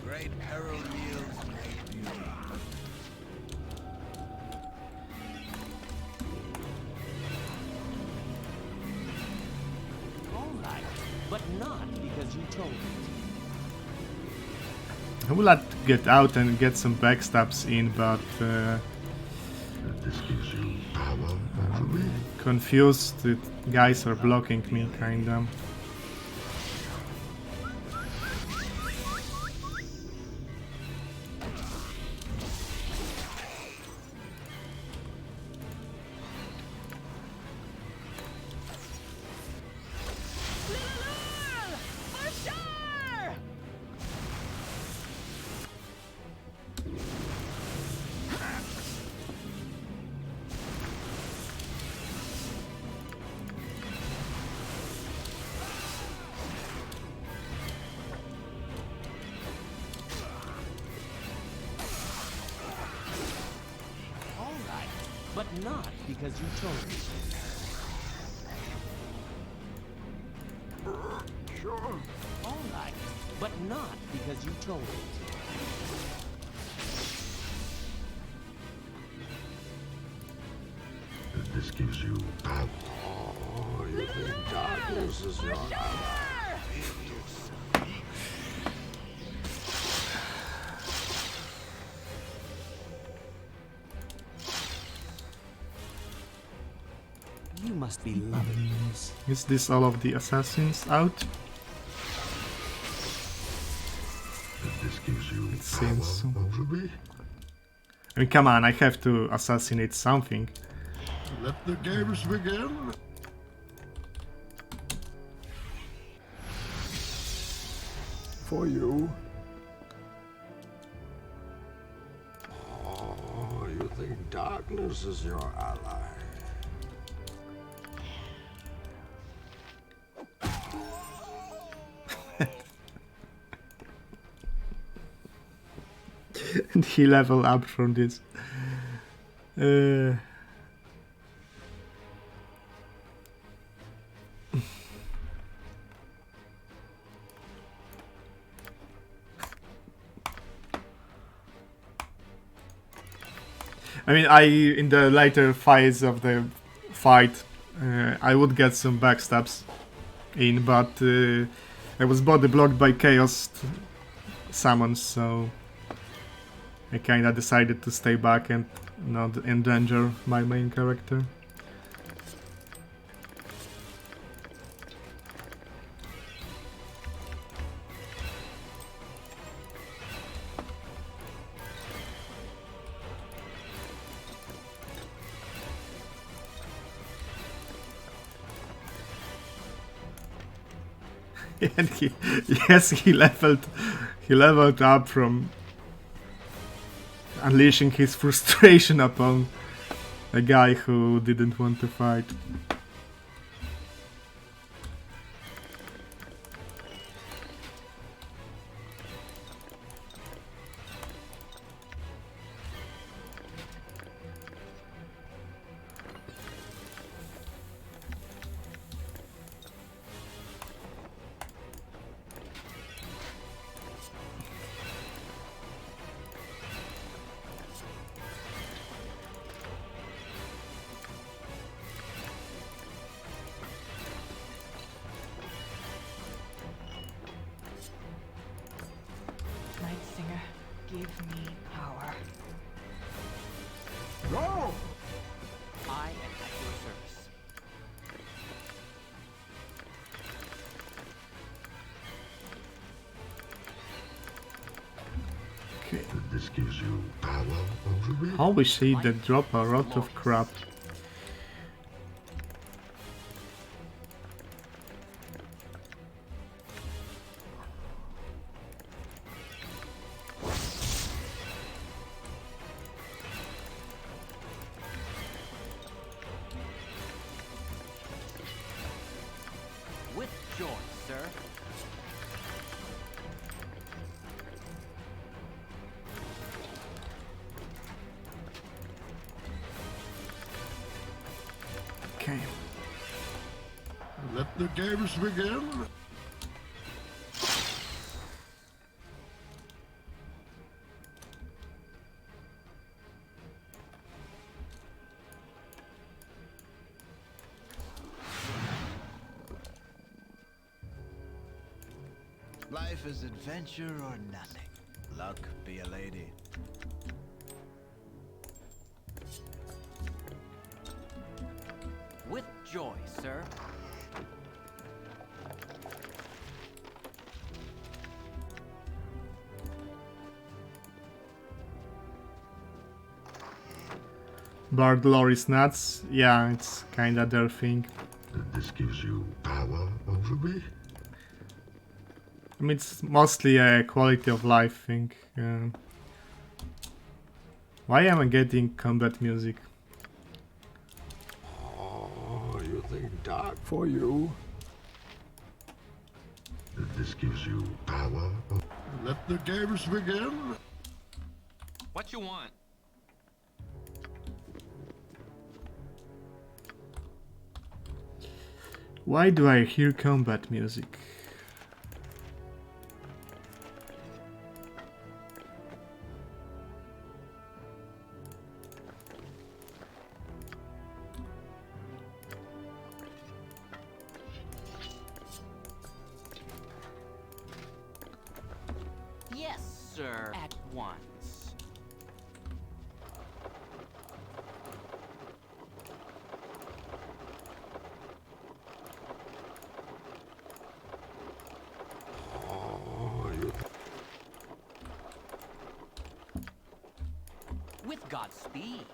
Great peril yields great beauty. All right, but not because you told me. I would like to get out and get some backstabs in, but This gives you power over me. confused. The guys are blocking me, kinda. For sure! All right, but not because you told me. Sure. All right, but not because you told me. This gives you power. Oh, you think darkness is your ally? You must be loving this. Is this all of the assassins out? This gives you It seems so. power over me. I mean, come on, I have to assassinate something. Let the games begin. For you. Oh, you think darkness is your ally? And he leveled up from this. I mean, in the later phase of the fight, I would get some backstabs in, but I was body blocked by chaos summons, so I kinda decided to stay back and not endanger my main character. And he leveled up from unleashing his frustration upon a guy who didn't want to fight. Give me power. Go! I am at your service. Okay. This gives you power over me. Holy shit, that drop a lot of crap. With joy, sir. Okay. Let the games begin. Life is adventure or nothing. Luck be a lady. With joy, sir. Bar Glory's nuts. Yeah, it's kinda their thing. This gives you power over me. I mean, it's mostly a quality of life thing. Why am I getting combat music? Oh, you think dark for you? This gives you power. Let the games begin. What you want? Why do I hear combat music? Yes, sir. At once. Oh, you... With Godspeed.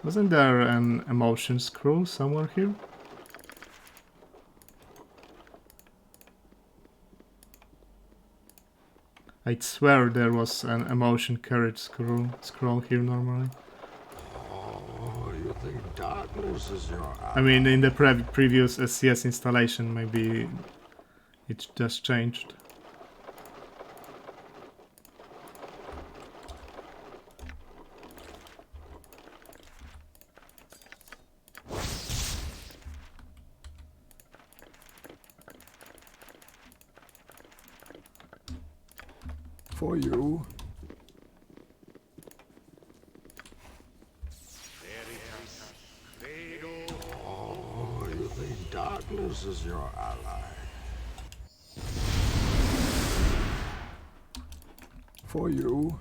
Wasn't there an emotion scroll somewhere here? I swear there was an emotion courage scroll here normally. Oh, you think darkness is your ally? I mean, in the previous SCS installation, maybe it just changed. For you. Oh, you think darkness is your ally? For you.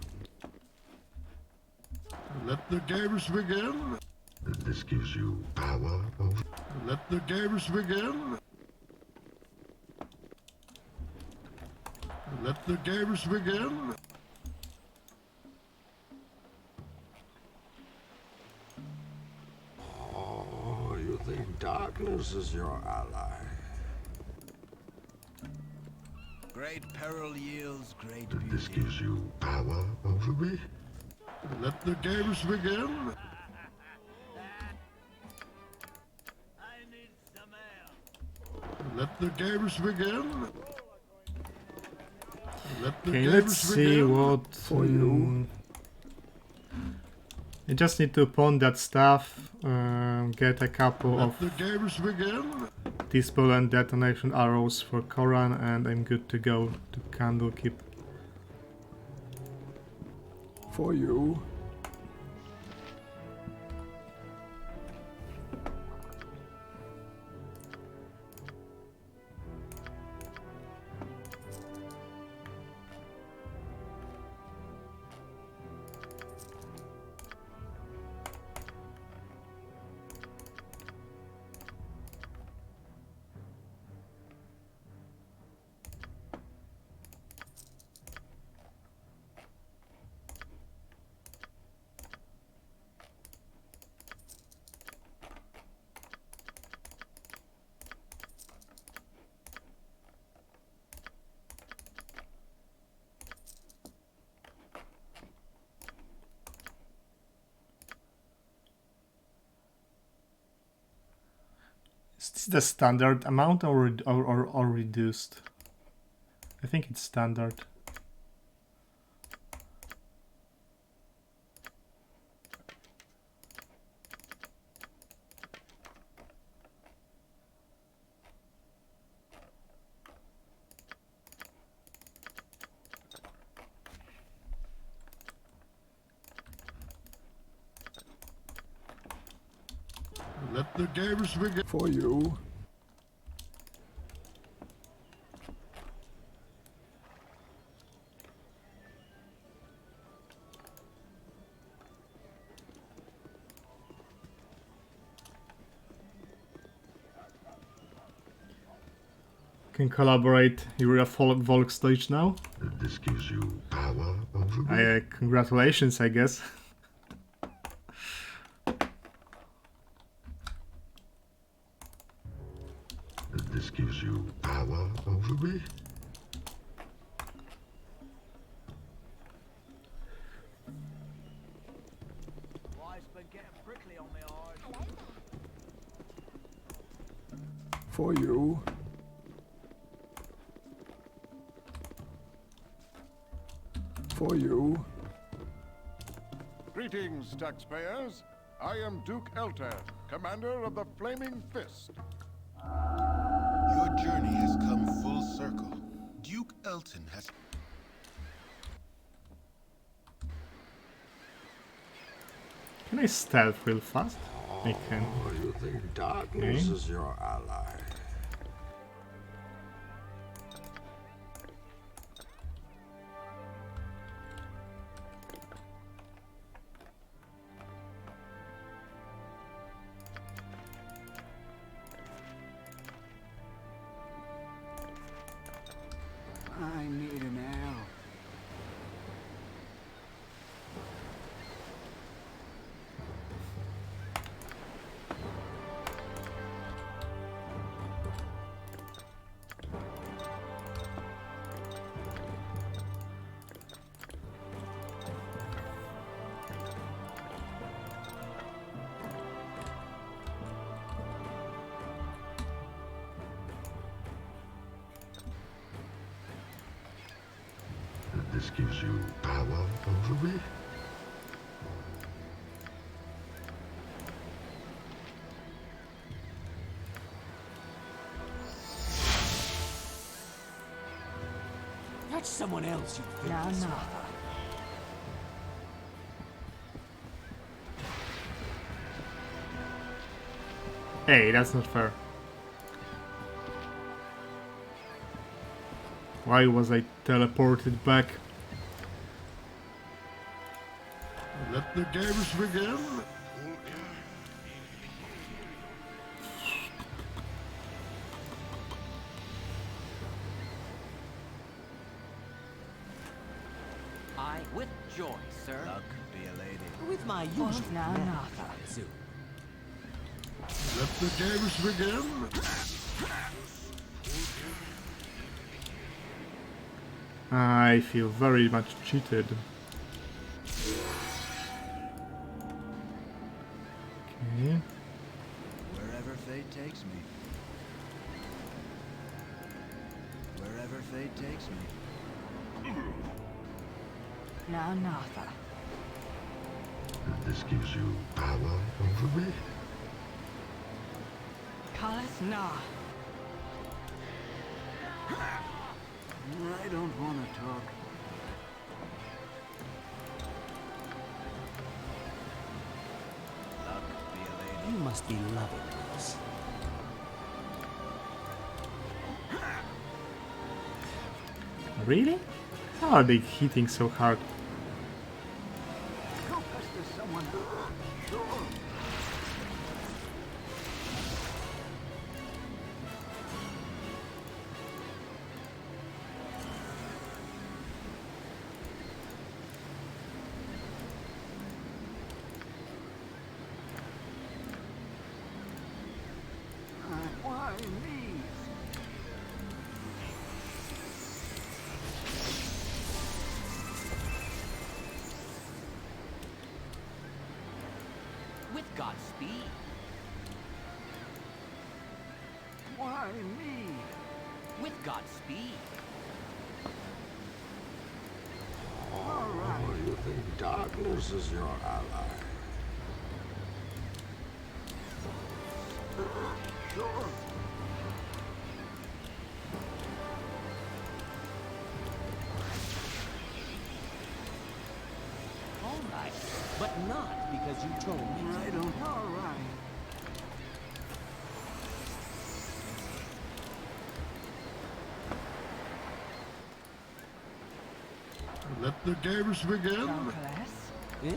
Let the games begin. This gives you power over... Let the games begin. Let the games begin. Oh, you think darkness is your ally? Great peril yields great beauty. This gives you power over me? Let the games begin. Let the games begin. Let the Okay, games let's see begin. what... For you. I just need to pawn that stuff, get a couple Let of the games begin. Dispel and Detonation arrows for Koran, and I'm good to go to Candlekeep. For you. Is this the standard amount or reduced? I think it's standard. Let the games begin. For you. Can collaborate Uriah Volk stage now. This gives you power over me? Congratulations, I guess. This gives you power over me? Life's been getting prickly on me eyes. For you. For you. Greetings, taxpayers. I am Duke Elter, commander of the Flaming Fist. Your journey has come full circle. Duke Elton has... Can I stealth real fast? I can. Oh, you think darkness is your ally? I need an arrow. This gives you power over me? Let's someone else, you filthy Now, swine. now. Hey, that's not fair. Why was I teleported back? Let the games begin. I, with joy, sir. Luck be a lady. With my usual now, knack, now. I presume. Let the games begin. I feel very much cheated. Okay. Wherever fate takes me. Wherever fate takes me. Now, Nartha. This gives you power over me. Kalas Na. I don't want to talk. Luck be a lady. You must be loving this. Really? How are they hitting so hard? Go pester someone. Sure. Why me? With Godspeed. Why me? With Godspeed. All right. Oh, you think darkness is your ally? Sure. All right, but not because you told me. I don't. All right. Let the games begin. Eh?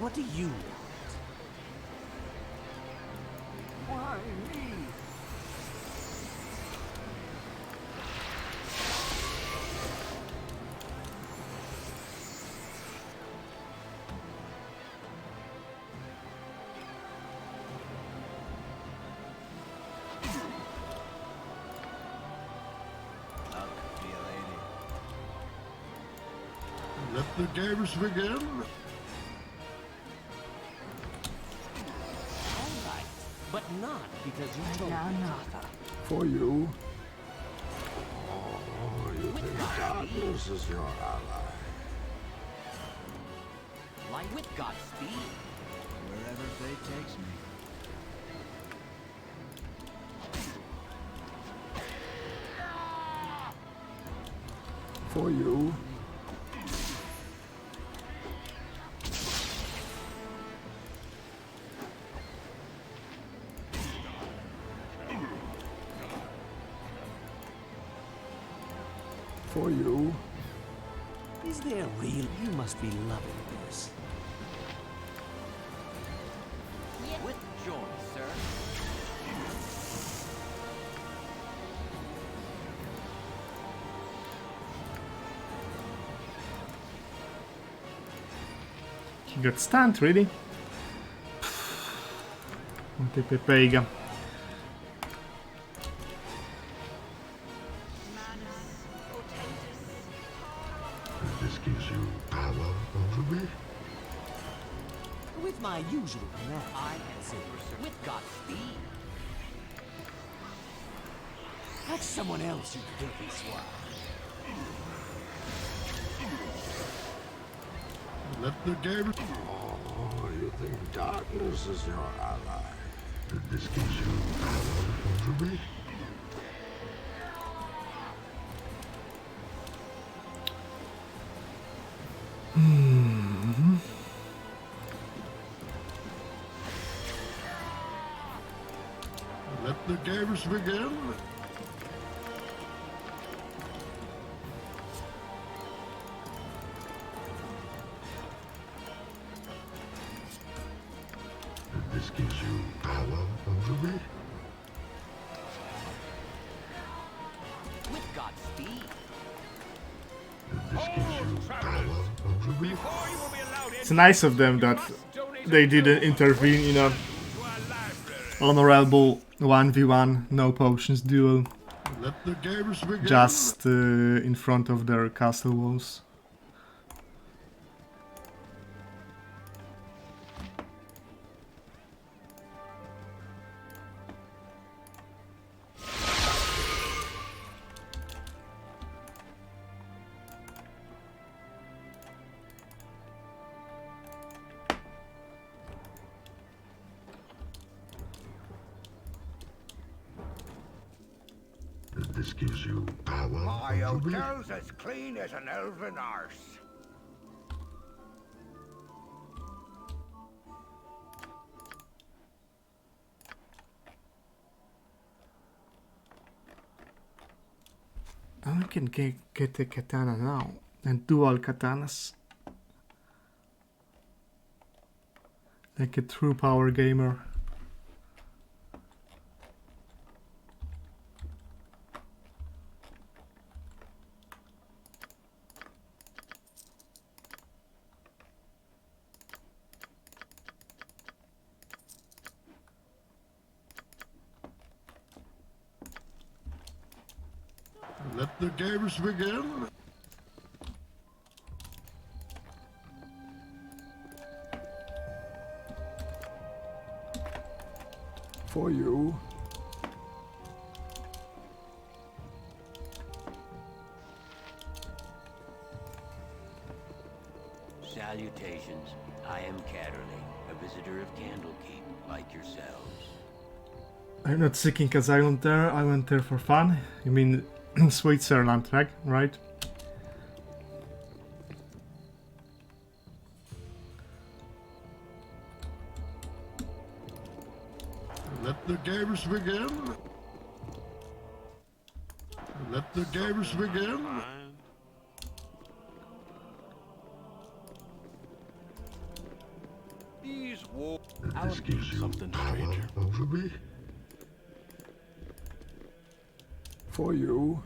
What do you want? Why me? Luck be a lady. Let the games begin. All right, but not because you told Now, me. Nartha. For you. Oh, you think darkness is your ally? Like with Godspeed. Wherever fate takes me. For you. For you. Is there real? You must be loving this. With joy, sir. He got stunned, really? Monte Pepeiga. This gives you power over me. With my usual knack. I presume. With Godspeed. Like someone else, you filthy swine. Let the games. Oh, you think darkness is your ally? This gives you power over me. the games begin. This gives you power over me. With Godspeed. This gives you power over me. It's nice of them that they didn't intervene in a honorable 1v1 no potions duel. Let the games begin. Just in front of their castle walls. This gives you power My over me. hotel's as clean as an elven arse. I can get a katana now, and dual katanas. Like a true power gamer. Let the games begin. For you. Salutations. I am Catterley, a visitor of Candlekeep, like yourselves. I'm not seeking asylum there, I went there for fun. You mean Switzerland, right? Let the games begin. Let the games begin. These wolves. This gives you power over me. For you.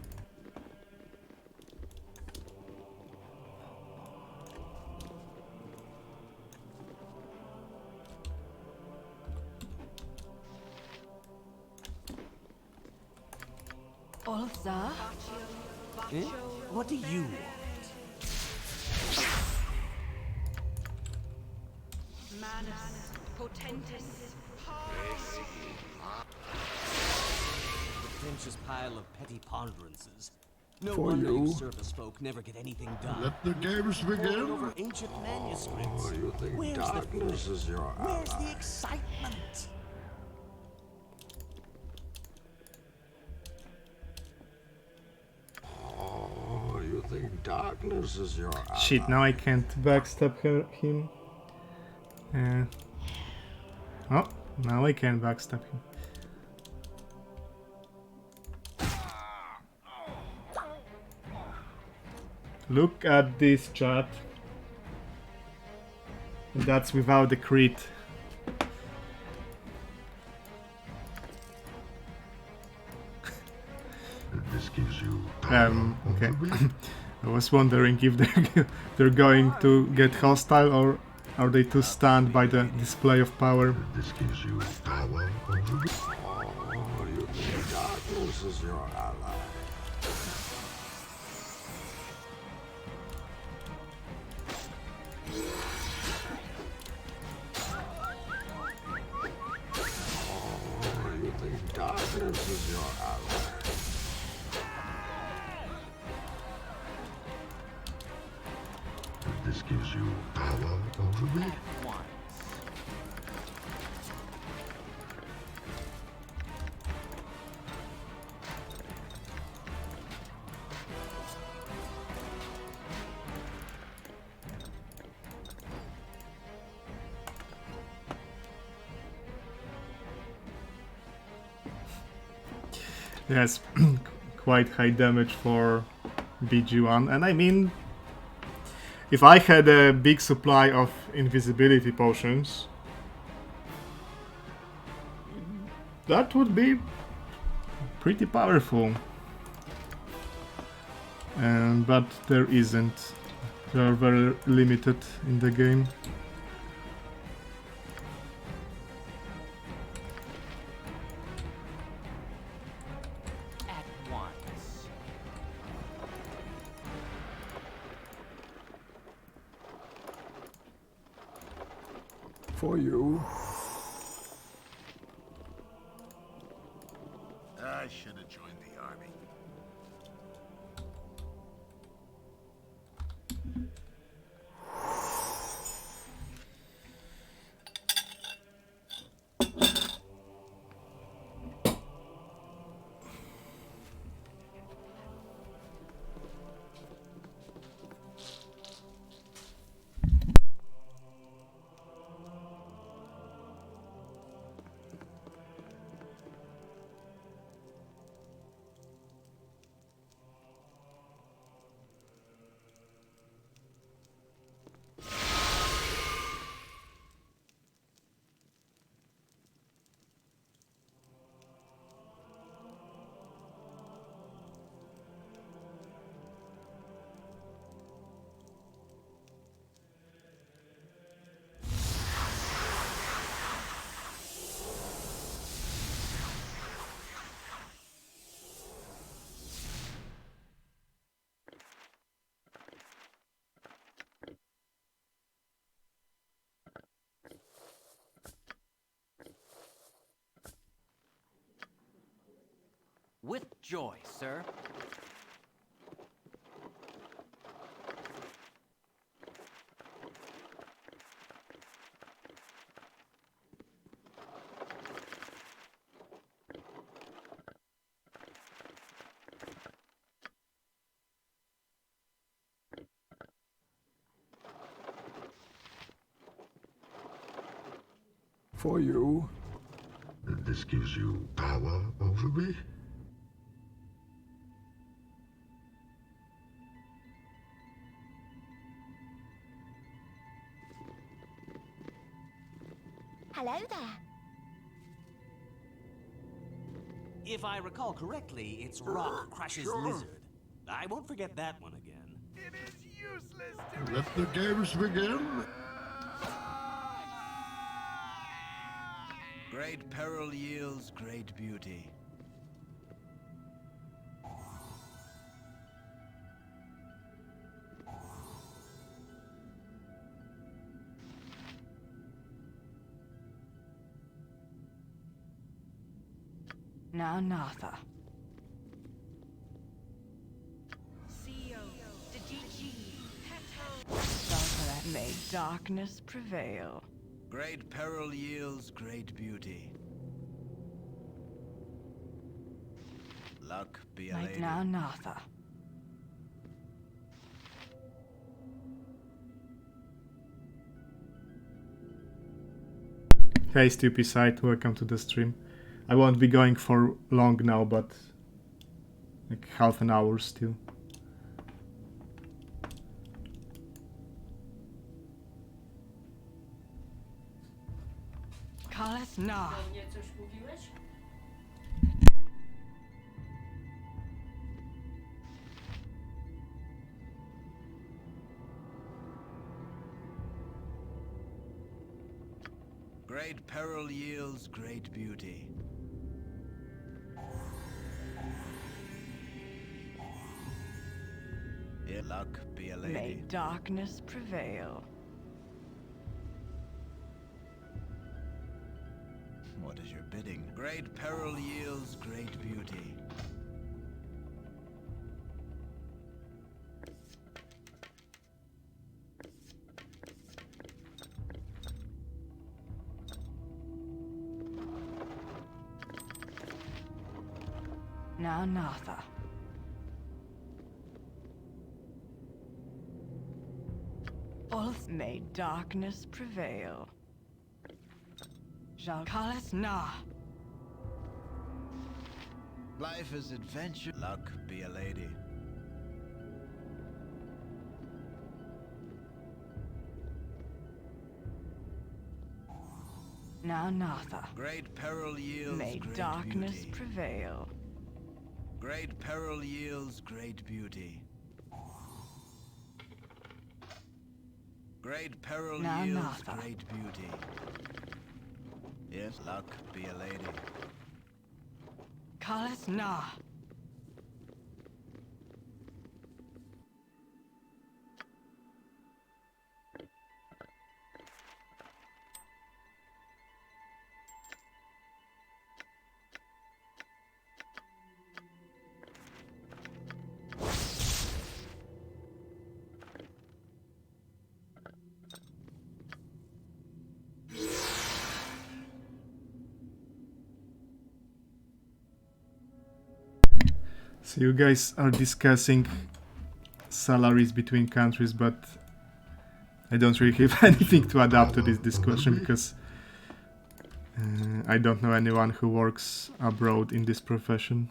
Ulza? Eh? What do you want? Manus, Potentis, Pretentious pile of petty ponderances. No For wonder you. you service folk never get anything done. Let the games Poring begin. over ancient manuscripts. Oh, you think Where's darkness the is your Where's ally? the excitement? Oh, you think darkness is your ally? Shit, now I can't backstab him. Oh, now I can backstab him. Look at this, chat. That's without the crit. This gives you Okay. I was wondering if they're going to get hostile or are they too stunned by the display of power. This gives you power over me. Oh, you think darkness is your ally? Oh, you think darkness is your ally? This gives you power over me. Yes, quite high damage for BG1, and I mean, if I had a big supply of invisibility potions, that would be pretty powerful. But there isn't. They are very limited in the game. At once. For you. I should have joined the army. With joy, sir. For you. This gives you power over me? Hello there. If I recall correctly, it's Rock Crush's lizard. I won't forget that one again. It is useless to Let the games begin. Great peril yields great beauty. Now, Natha. That may darkness prevail. Great peril yields great beauty. Luck be a lady. Now, Natha. Hey Stupid Site, welcome to the stream. I won't be going for long now, but like half an hour still. Kalas na. Great peril yields great beauty. Luck be a lady. May darkness prevail. What is your bidding? Great peril yields great beauty. Now, Natha. Ulf, may darkness prevail. Kalas na. Life is adventure. Luck be a lady. Now, Natha. Great peril yields May great darkness beauty. prevail. Great peril yields great beauty. Great peril Now, yields Natha. great beauty. Yes, luck be a lady. Kalas Na. So you guys are discussing salaries between countries, but I don't really have anything to adapt to this discussion because I don't know anyone who works abroad in this profession.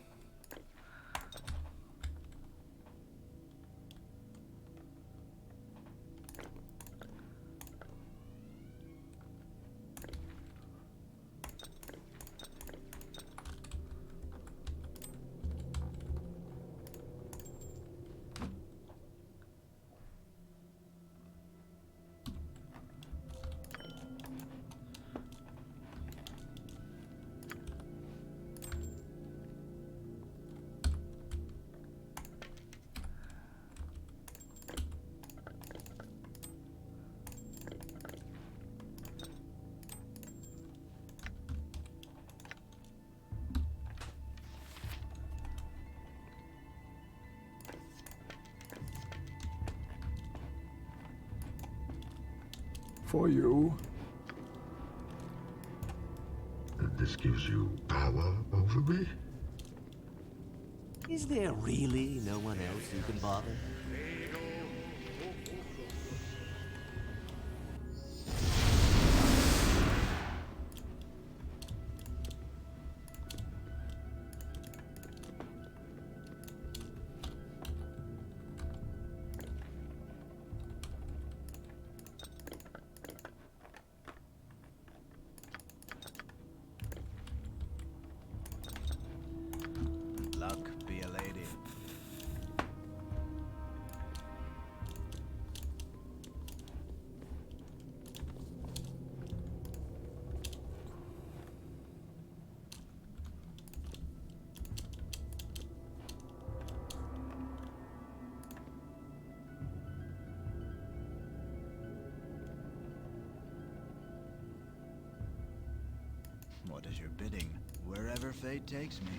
For you. And this gives you power over me? Is there really no one else you can bother? Luck be a lady. What is your bidding? Wherever fate takes me.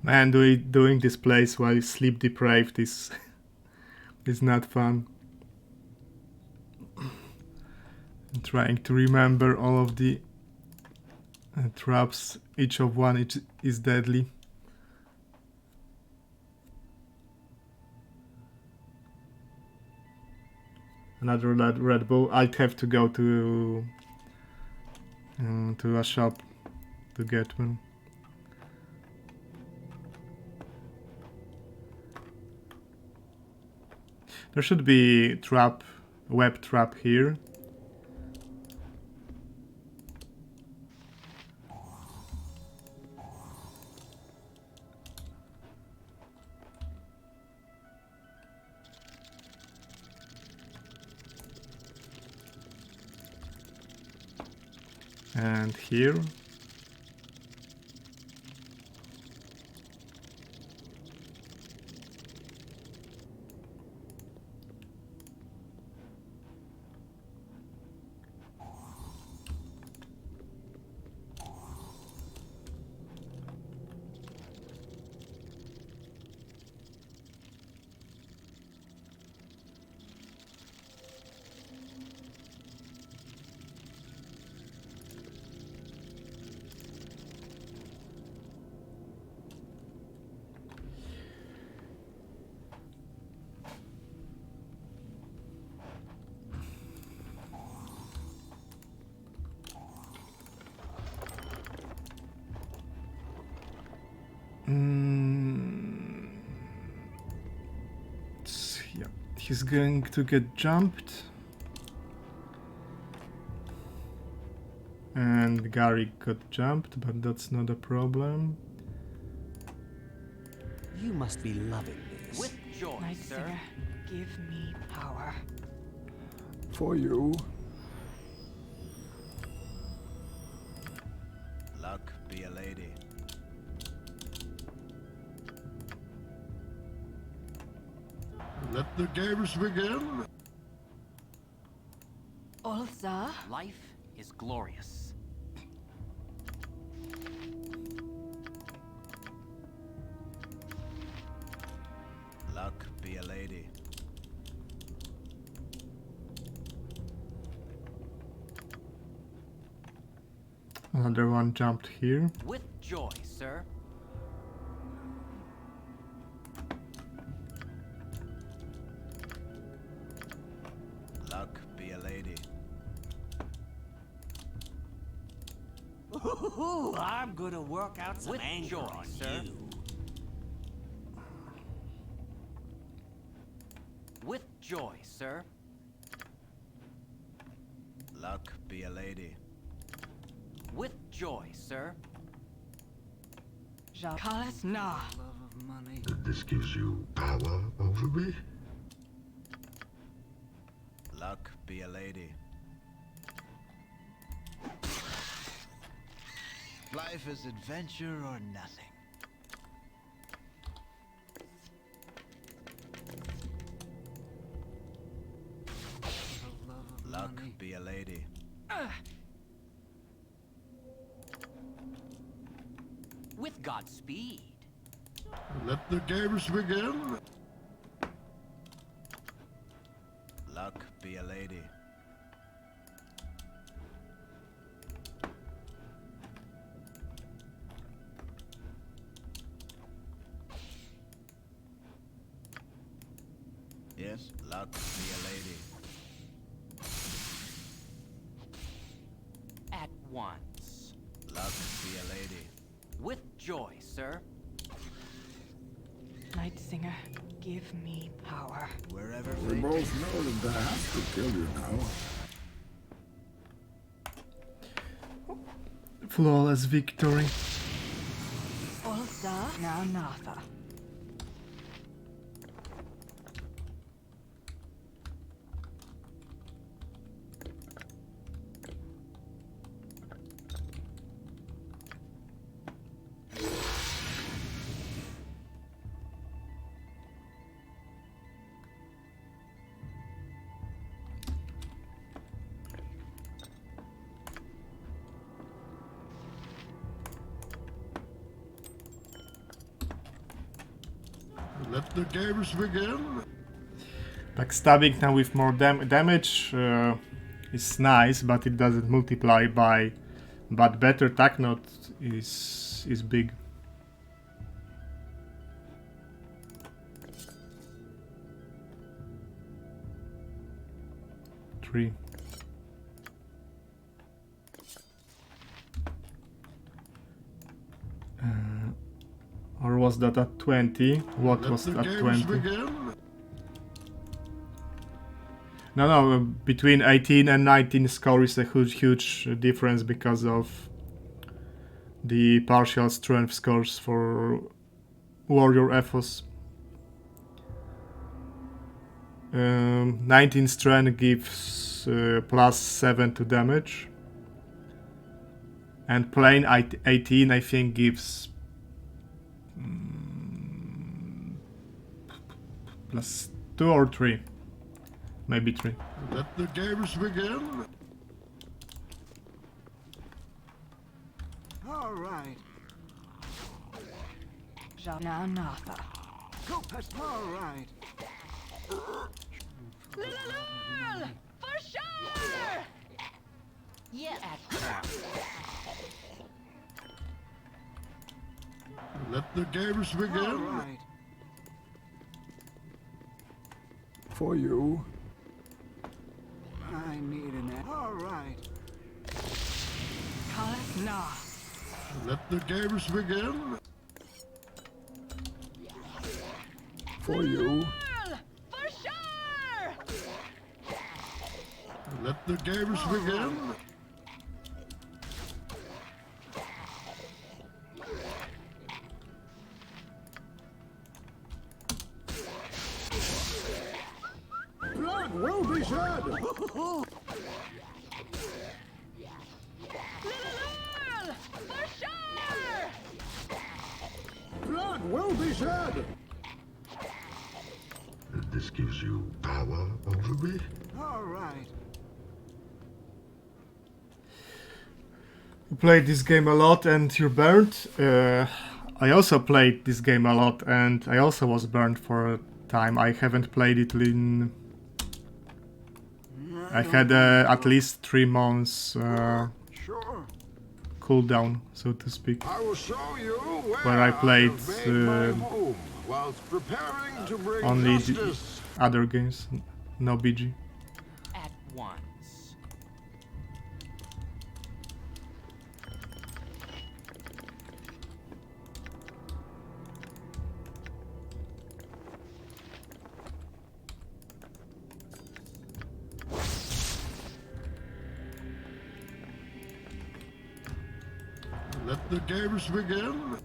Man, doing this place while sleep deprived is not fun. I'm trying to remember all of the traps. Each of one is deadly. Another Red Bull. I'd have to go to a shop to get one. There should be web trap here. And here. He's going to get jumped. And Gary got jumped, but that's not a problem. You must be loving this. With joy, Night sir. Singer, give me power. For you. Luck be a lady. Let the games begin. Ulza? Life is glorious. Luck be a lady. Another one jumped here. With joy, sir. Luck be a lady. Ooh, I'm gonna work out some With anger joy, on sir. you. With joy, sir. Luck be a lady. With joy, sir. Jakalas na. Love of money. This gives you power over me. Luck be a lady. Life is adventure or nothing. Luck be a lady. With Godspeed. Let the games begin. Luck be a lady. Yes, luck be a lady. At once. Luck be a lady. With joy, sir. Night Singer, give me power. Wherever We both know that I have to kill you now. Flawless victory. Ulza now Natha. Let the games begin. Backstabbing now with more damage is nice, but it doesn't multiply by. But better attack note is big. Three. Or was that at 20? What was at 20? No, between 18 and 19 score is a huge difference because of the partial strength scores for warrior ethos. 19 strength gives +7 to damage, and plain 18 I think gives +2 or 3, maybe 3. Let the games begin. All right. Now Natha. Go past. All right. For sure! Yes. Let the games begin. All right. For you. I need an. All right. Kalas na. Let the games begin. For you. For sure! Let the games begin. Blood will be shed! For sure! Blood will be shed! This gives you power over me. All right. You played this game a lot and you're burnt. I also played this game a lot and I also was burnt for a time. I haven't played it in... I had at least 3 months cooldown, so to speak, I will show you where I played whilst preparing to bring only the justice. other games, no BG. At once. Let the games begin.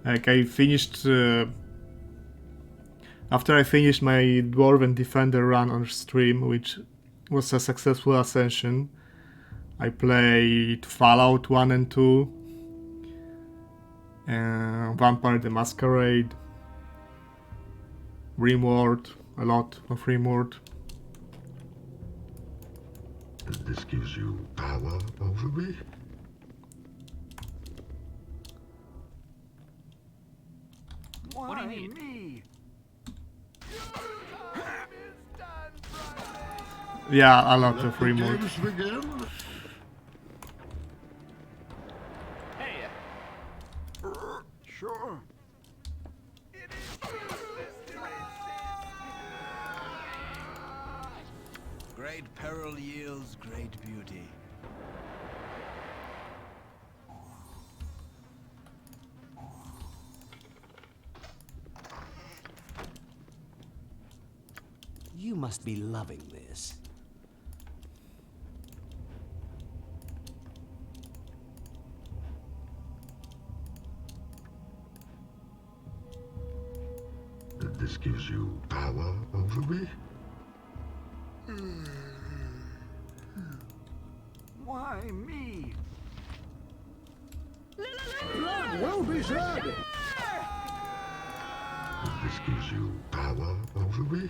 Like I finished after I finished my Dwarven Defender run on stream, which was a successful ascension. I played Fallout 1 and 2, Vampire the Masquerade, Rimworld, a lot of Rimworld. This gives you power over me. What do you need? Me? Yeah, a lot of The Rimworld. games begin. Hey, Sure. Great peril yields great beauty. You must be loving this. This gives you power over me. Why me? Blood will be shed! This gives you power over me.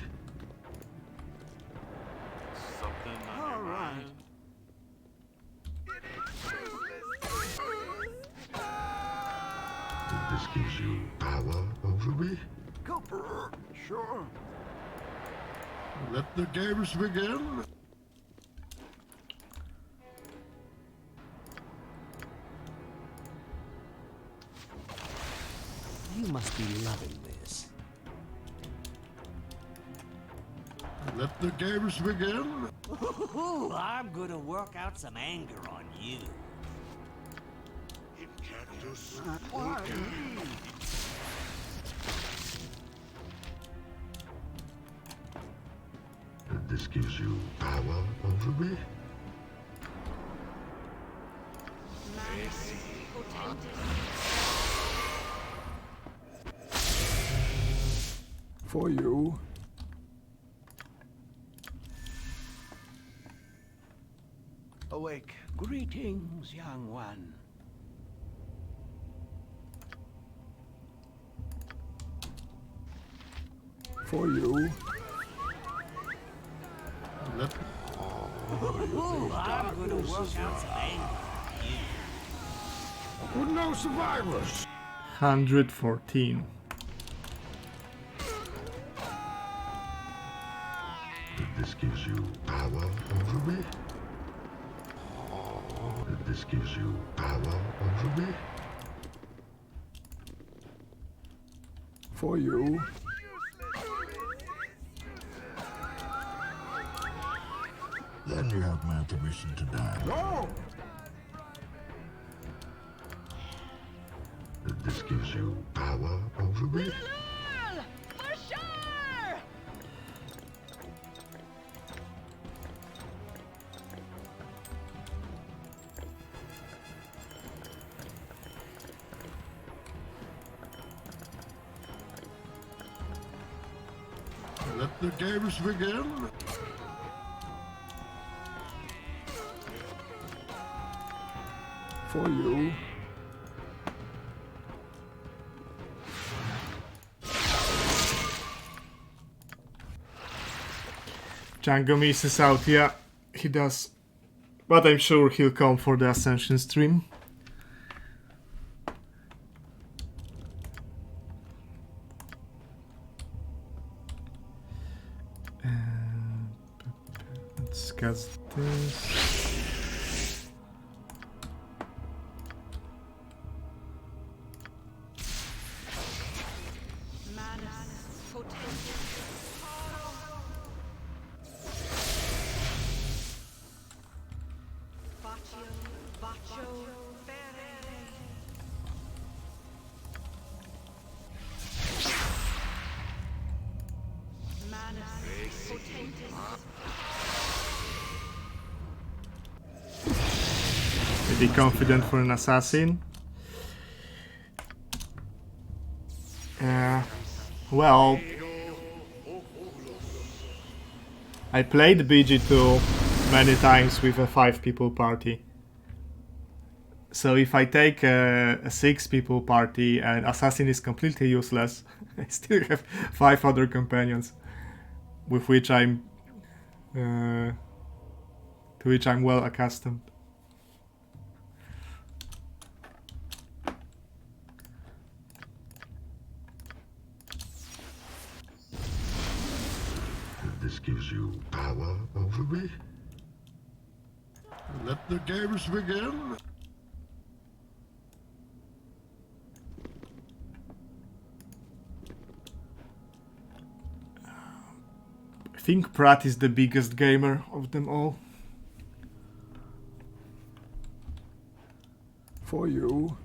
something on All your right. mind? This gives you power over me. Go. Sure. Let the games begin. You must be loving this. Let the games begin. Ooh, I'm gonna work out some anger on you. Why me? This gives you power over me. For you. Awake. Greetings, young one. For you. Let Ooh, I'm gonna work out some anger on you. With no survivors. 114. this gives you power over me. This gives you power over me. For you. Then you have my permission to die. No! This gives you power over me. For sure! Let the games begin. For you. Django misses out, yeah, he does. But I'm sure he'll come for the Ascension stream. Let's cast this. Be confident for an assassin. Well, I played BG2 many times with a 5-people party. So if I take a 6-people party and assassin is completely useless, I still have 5 other companions with which I'm to which I'm well accustomed. This gives you power over me. Let the games begin. I think Pratt is the biggest gamer of them all. For you.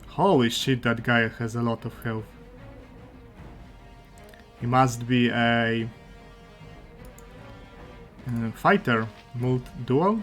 Holy shit, that guy has a lot of health. He must be a fighter mode dual.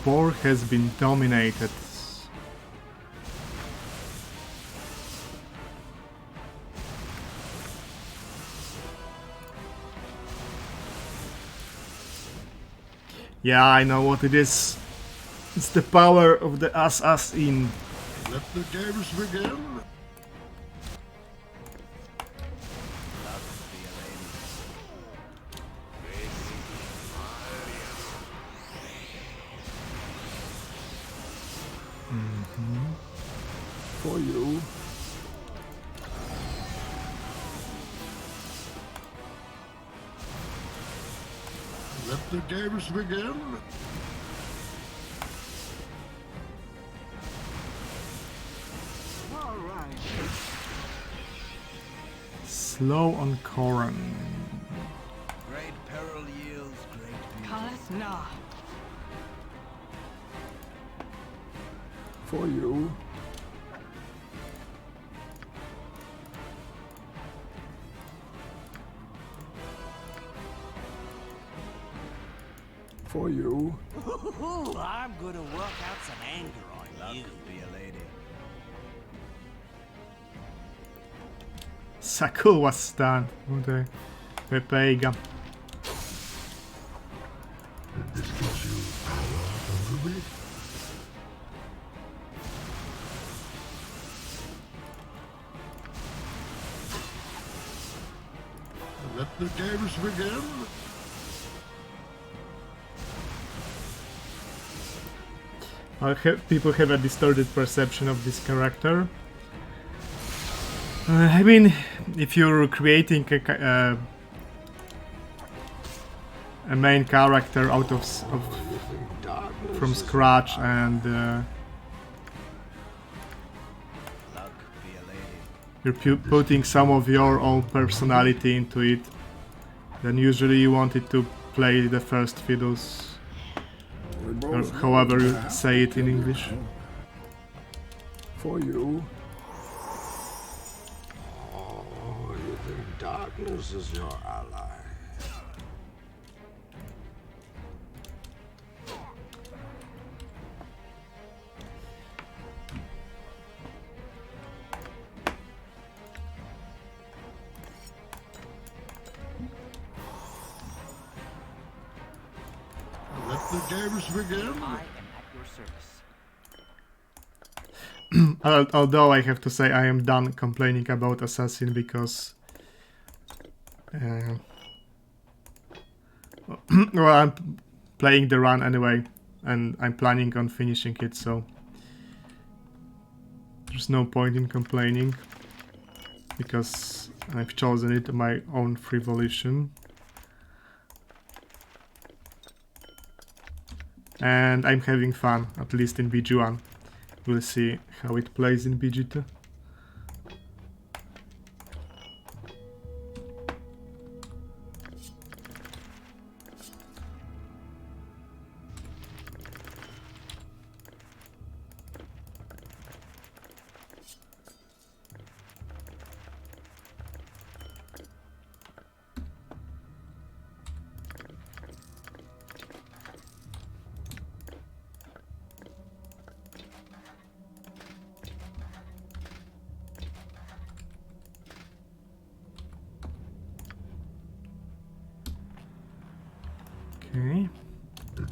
Borg has been dominated. Yeah, I know what it is. It's the power of the ASSASIN. Let the games begin. For you. Let the games begin. All right. Slow on Koran. Great peril yields great beauty. Callus Na. For you. For you. I'm gonna work out some anger on you. Be a lady. Sakul was stunned. Okay. Pepega. This gives you power over me. Let the games begin. People have a distorted perception of this character. I mean, if you're creating a main character out of from scratch and you're putting some of your own personality into it, then usually you want it to play the first fiddles. Or however you say it in English. For you. Oh, you think darkness is your ally? Let the games begin. I am at your service. Although I have to say I am done complaining about Assassin because well, I'm playing the run anyway and I'm planning on finishing it, so there's no point in complaining because I've chosen it on my own free volition. And I'm having fun, at least in BG1. We'll see how it plays in BG2. Okay.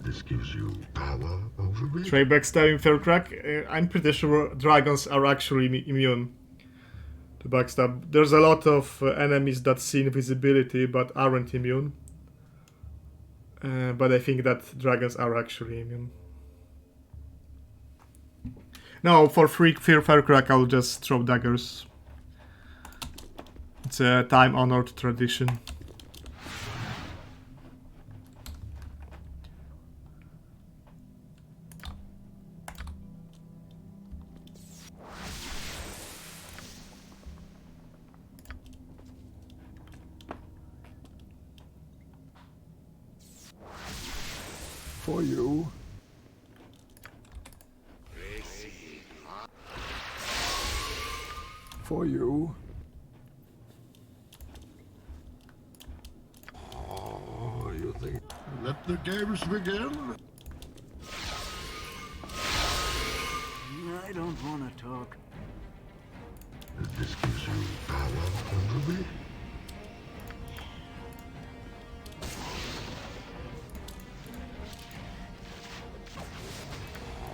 This gives you power over me. Try backstabbing Faircrack. I'm pretty sure dragons are actually immune to backstab. There's a lot of enemies that see invisibility but aren't immune. But I think that dragons are actually immune. No, for Faircrack I'll just throw daggers. It's a time-honored tradition. For you. For you. Oh, you think? Let the games begin. I don't want to talk. This gives you power over me.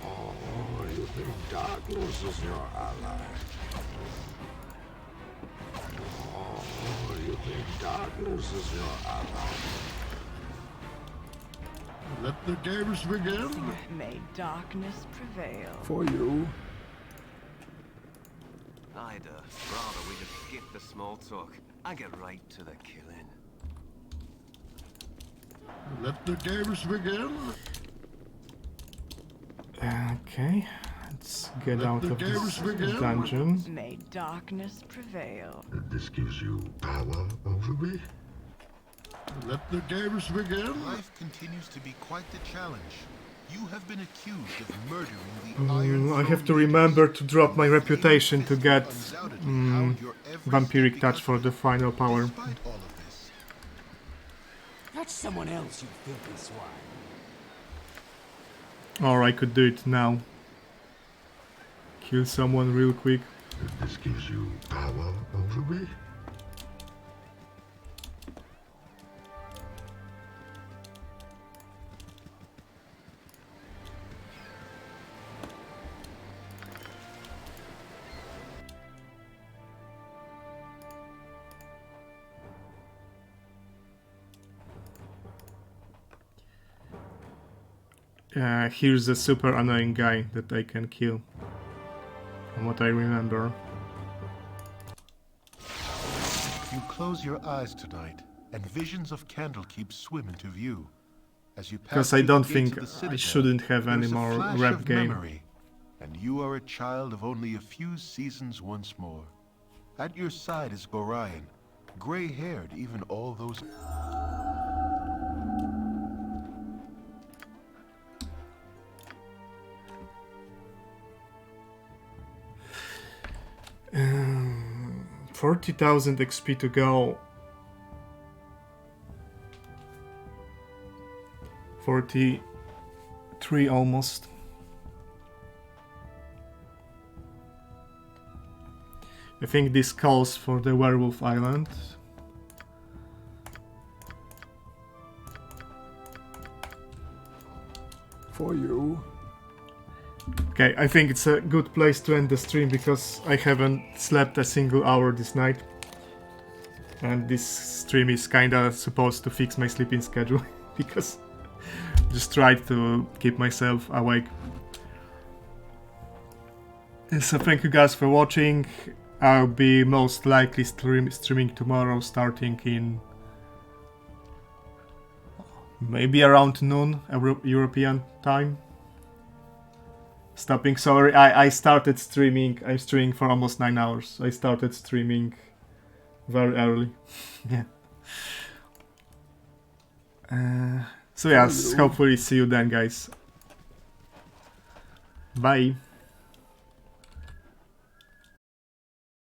Oh, you think darkness is your ally? Oh, you think darkness is your ally? Let the games begin. May darkness prevail. For you. I'd rather we just skip the small talk and get right to the killing. Let the games begin. Okay, let's get out of this dungeon. May darkness prevail. This gives you power over me. Let the games begin. Life continues to be quite the challenge. You have been accused of murdering the Iron I have to remember to drop my reputation to get Vampiric Touch for the final power. Catch someone else, you filthy swine. Or I could do it now. Kill someone real quick. This gives you power over me. here's a super annoying guy that I can kill, from what I remember. You close your eyes tonight, and visions of Candlekeep swim into view. As you pass Because I through the don't gates think of the I Citadel, shouldn't have any there's a more flash rap of game. memory, and you are a child of only a few seasons once more. At your side is Gorion, gray-haired even all those... Um, 40,000 XP to go. 43 almost. I think this calls for the Werewolf Island. For you. Okay, I think it's a good place to end the stream because I haven't slept a single hour this night. And this stream is kinda supposed to fix my sleeping schedule because I just tried to keep myself awake. So thank you guys for watching. I'll be most likely streaming tomorrow, starting in maybe around noon European time. Stopping, sorry, I started streaming. I'm streaming for almost 9 hours. I started streaming very early. Yeah. So yes, hopefully see you then, guys. Bye.